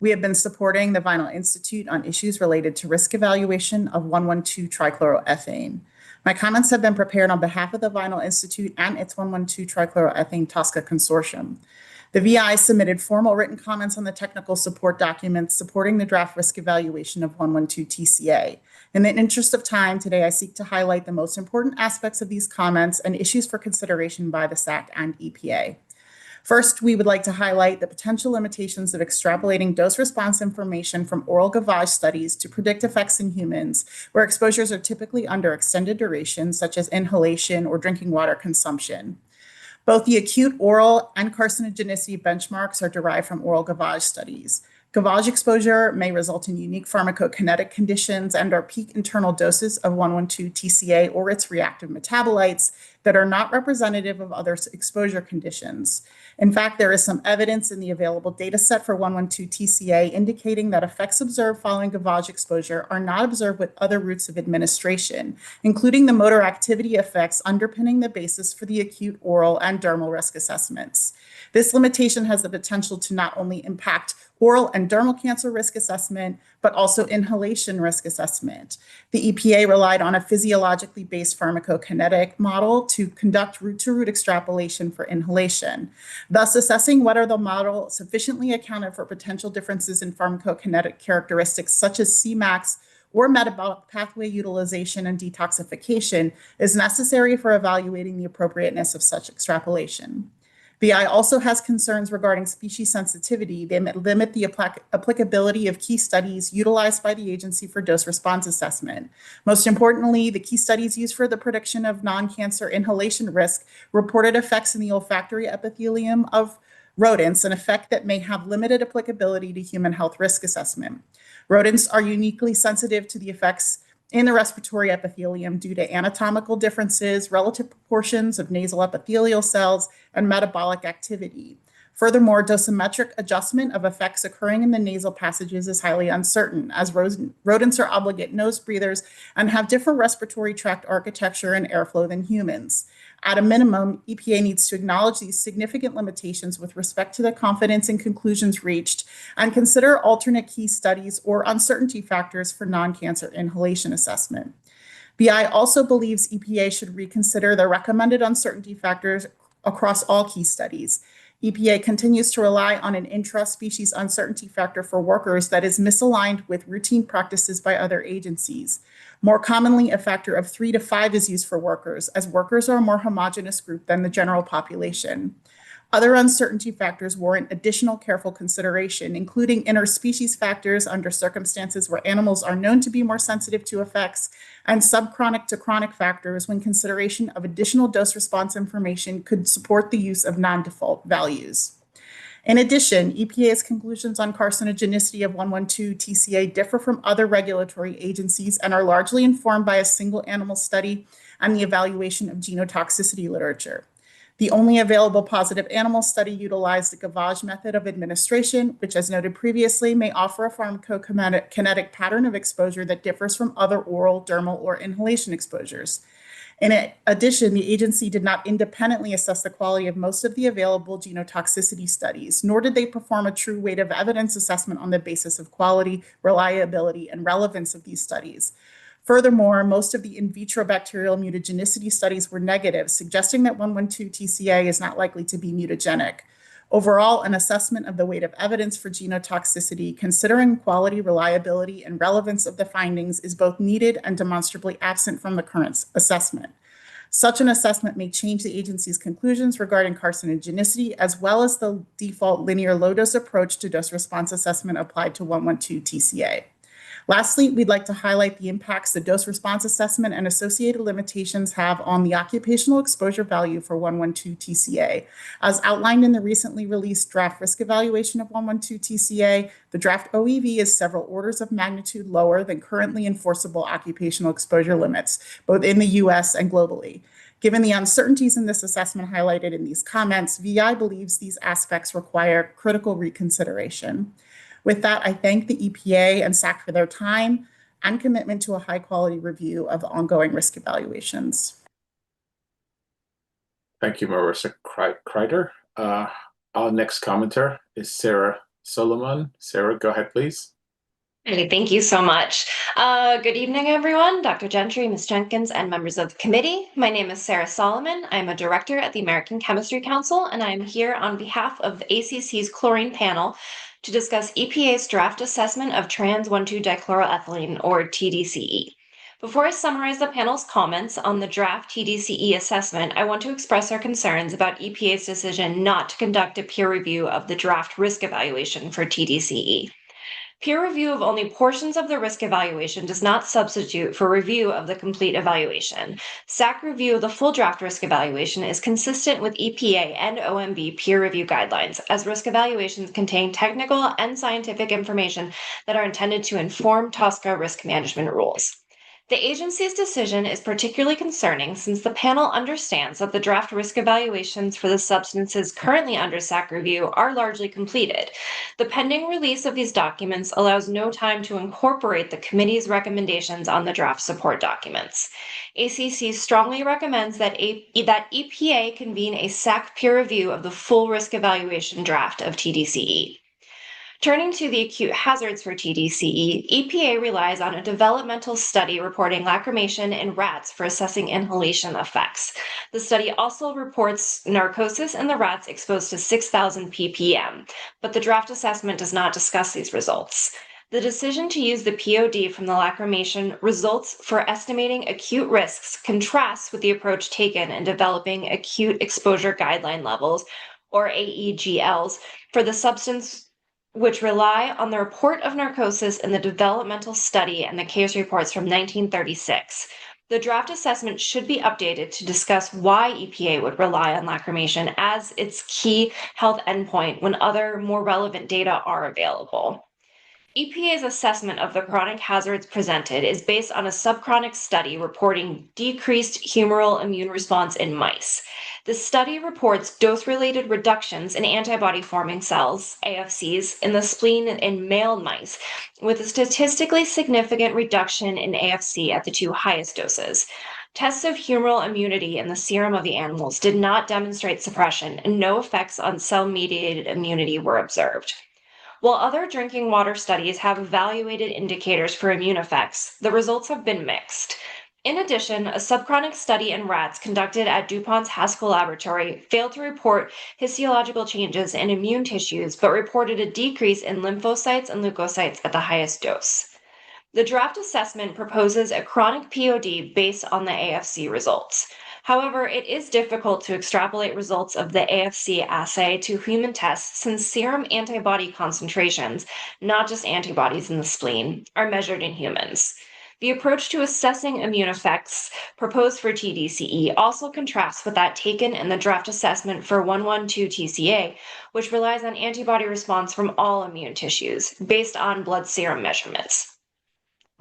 We have been supporting the Vinyl Institute on issues related to risk evaluation of 112-trichloroethane. My comments have been prepared on behalf of the Vinyl Institute and its 112-trichloroethane TSCA consortium. The VI submitted formal written comments on the technical support documents supporting the draft risk evaluation of 112-TCA. In the interest of time, today I seek to highlight the most important aspects of these comments and issues for consideration by the SACC and EPA. First, we would like to highlight the potential limitations of extrapolating dose response information from oral gavage studies to predict effects in humans, where exposures are typically under extended duration, such as inhalation or drinking water consumption. Both the acute oral and carcinogenicity benchmarks are derived from oral gavage studies. Gavage exposure may result in unique pharmacokinetic conditions and or peak internal doses of 112-TCA or its reactive metabolites that are not representative of other exposure conditions. In fact, there is some evidence in the available data set for 112-TCA indicating that effects observed following gavage exposure are not observed with other routes of administration, including the motor activity effects underpinning the basis for the acute oral and dermal risk assessments. This limitation has the potential to not only impact oral and dermal cancer risk assessment, but also inhalation risk assessment. The EPA relied on a physiologically based pharmacokinetic model to conduct root-to-root extrapolation for inhalation, thus assessing whether the model sufficiently accounted for potential differences in pharmacokinetic characteristics such as Cmax or metabolic pathway utilization and detoxification is necessary for evaluating the appropriateness of such extrapolation. BI also has concerns regarding species sensitivity. They limit the applicability of key studies utilized by the agency for dose response assessment. Most importantly, the key studies used for the prediction of non-cancer inhalation risk reported effects in the olfactory epithelium of rodents, an effect that may have limited applicability to human health risk assessment. Rodents are uniquely sensitive to the effects in the respiratory epithelium due to anatomical differences, relative proportions of nasal epithelial cells, and metabolic activity. Furthermore, dosimetric adjustment of effects occurring in the nasal passages is highly uncertain, as rodents are obligate nose breathers and have different respiratory tract architecture and airflow than humans. At a minimum, EPA needs to acknowledge these significant limitations with respect to the confidence in conclusions reached and consider alternate key studies or uncertainty factors for non-cancer inhalation assessment. BI also believes EPA should reconsider the recommended uncertainty factors across all key studies. EPA continues to rely on an intra-species uncertainty factor for workers that is misaligned with routine practices by other agencies. More commonly, a factor of 3 to 5 is used for workers, as workers are a more homogeneous group than the general population. Other uncertainty factors warrant additional careful consideration, including interspecies factors under circumstances where animals are known to be more sensitive to effects, and subchronic to chronic factors when consideration of additional dose response information could support the use of non-default values. In addition, EPA's conclusions on carcinogenicity of 112-TCA differ from other regulatory agencies and are largely informed by a single animal study and the evaluation of genotoxicity literature. The only available positive animal study utilized the gavage method of administration, which, as noted previously, may offer a pharmacokinetic pattern of exposure that differs from other oral, dermal, or inhalation exposures. In addition, the agency did not independently assess the quality of most of the available genotoxicity studies, nor did they perform a true weight of evidence assessment on the basis of quality, reliability, and relevance of these studies. Furthermore, most of the in vitro bacterial mutagenicity studies were negative, suggesting that 112 TCA is not likely to be mutagenic. Overall, an assessment of the weight of evidence for genotoxicity, considering quality, reliability, and relevance of the findings, is both needed and demonstrably absent from the current assessment. Such an assessment may change the agency's conclusions regarding carcinogenicity, as well as the default linear low-dose approach to dose response assessment applied to 112 TCA. Lastly, we'd like to highlight the impacts the dose response assessment and associated limitations have on the occupational exposure value for 112 TCA. As outlined in the recently released draft risk evaluation of 112 TCA, the draft OEV is several orders of magnitude lower than currently enforceable occupational exposure limits, both in the US and globally. Given the uncertainties in this assessment highlighted in these comments, VI believes these aspects require critical reconsideration. With that, I thank the EPA and SACC for their time and commitment to a high-quality review of the ongoing risk evaluations. Thank you, Marissa Kreider. Our next commenter is Sarah Solomon. Sarah, go ahead, please. Hey, thank you so much. Good evening, everyone. Dr. Gentry, Ms. Jenkins, and members of the committee. My name is Sarah Solomon. I'm a director at the American Chemistry Council, and I'm here on behalf of the ACC's chlorine panel to discuss EPA's draft assessment of trans-1,2-dichloroethylene, or TDCE. Before I summarize the panel's comments on the draft TDCE assessment, I want to express our concerns about EPA's decision not to conduct a peer review of the draft risk evaluation for TDCE. Peer review of only portions of the risk evaluation does not substitute for review of the complete evaluation. SACC review of the full draft risk evaluation is consistent with EPA and OMB peer review guidelines, as risk evaluations contain technical and scientific information that are intended to inform TSCA risk management rules. The agency's decision is particularly concerning since the panel understands that the draft risk evaluations for the substances currently under SACC review are largely completed. The pending release of these documents allows no time to incorporate the committee's recommendations on the draft support documents. ACC strongly recommends that EPA convene a SACC peer review of the full risk evaluation draft of TDCE. Turning to the acute hazards for TDCE, EPA relies on a developmental study reporting lacrimation in rats for assessing inhalation effects. The study also reports narcosis in the rats exposed to 6,000 ppm, but the draft assessment does not discuss these results. The decision to use the POD from the lacrimation results for estimating acute risks contrasts with the approach taken in developing acute exposure guideline levels, or AEGLs, for the substance, which rely on the report of narcosis in the developmental study and the case reports from 1936. The draft assessment should be updated to discuss why EPA would rely on lacrimation as its key health endpoint when other more relevant data are available. EPA's assessment of the chronic hazards presented is based on a subchronic study reporting decreased humoral immune response in mice. The study reports dose-related reductions in antibody-forming cells, AFCs, in the spleen in male mice, with a statistically significant reduction in AFC at the two highest doses. Tests of humoral immunity in the serum of the animals did not demonstrate suppression, and no effects on cell-mediated immunity were observed. While other drinking water studies have evaluated indicators for immune effects, the results have been mixed. In addition, a subchronic study in rats conducted at DuPont's Haskell laboratory failed to report histological changes in immune tissues, but reported a decrease in lymphocytes and leukocytes at the highest dose. The draft assessment proposes a chronic POD based on the AFC results. However, it is difficult to extrapolate results of the AFC assay to human tests since serum antibody concentrations, not just antibodies in the spleen, are measured in humans. The approach to assessing immune effects proposed for TDCE also contrasts with that taken in the draft assessment for 112 TCA, which relies on antibody response from all immune tissues based on blood serum measurements.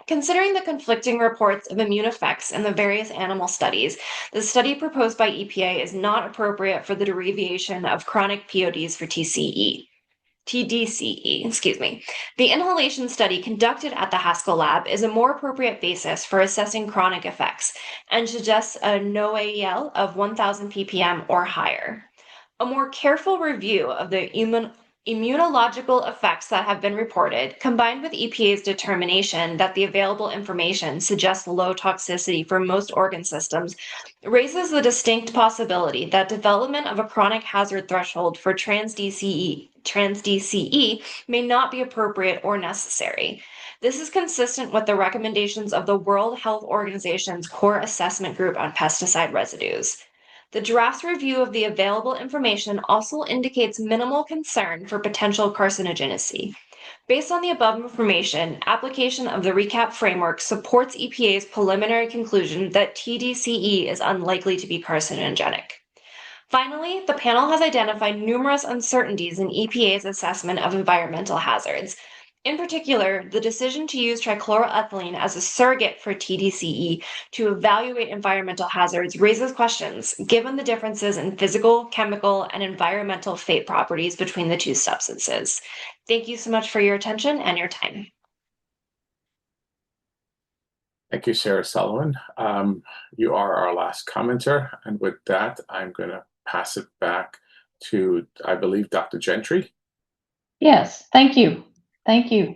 Considering the conflicting reports of immune effects in the various animal studies, the study proposed by EPA is not appropriate for the derivation of chronic PODs for TDCE. The inhalation study conducted at the Haskell lab is a more appropriate basis for assessing chronic effects and suggests a NOAEL of 1,000 ppm or higher. A more careful review of the Immunological effects that have been reported, combined with EPA's determination that the available information suggests low toxicity for most organ systems, raises the distinct possibility that development of a chronic hazard threshold for trans-DCE may not be appropriate or necessary. This is consistent with the recommendations of the World Health Organization's Core Assessment Group on Pesticide Residues. The draft's review of the available information also indicates minimal concern for potential carcinogenicity. Based on the above information, application of the recap framework supports EPA's preliminary conclusion that TDCE is unlikely to be carcinogenic. Finally, the panel has identified numerous uncertainties in EPA's assessment of environmental hazards. In particular, the decision to use trichloroethylene as a surrogate for TDCE to evaluate environmental hazards raises questions, given the differences in physical, chemical, and environmental fate properties between the two substances. Thank you so much for your attention and your time. Thank you, Sarah Sullivan. You are our last commenter, and with that, I'm going to pass it back to, I believe, Dr. Gentry. Yes, thank you. Thank you.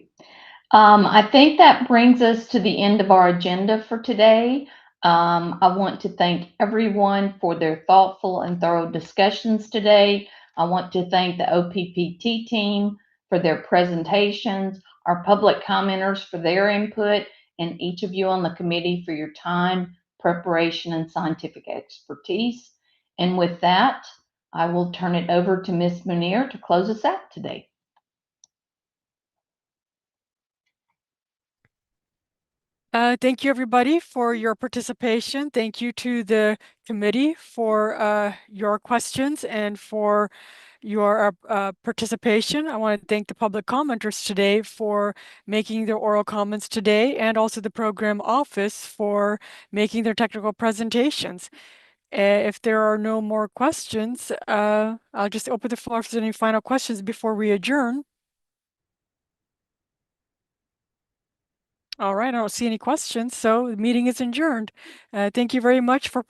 I think that brings us to the end of our agenda for today. I want to thank everyone for their thoughtful and thorough discussions today. I want to thank the OPPT team for their presentations, our public commenters for their input, and each of you on the committee for your time, preparation, and scientific expertise. And with that, I will turn it over to Ms. Munir to close us out today. Thank you, everybody, for your participation. Thank you to the committee for your questions and for your participation. I want to thank the public commenters today for making their oral comments today, and also the program office for making their technical presentations. If there are no more questions, I'll just open the floor if there's any final questions before we adjourn. All right, I don't see any questions, so the meeting is adjourned. Thank you very much for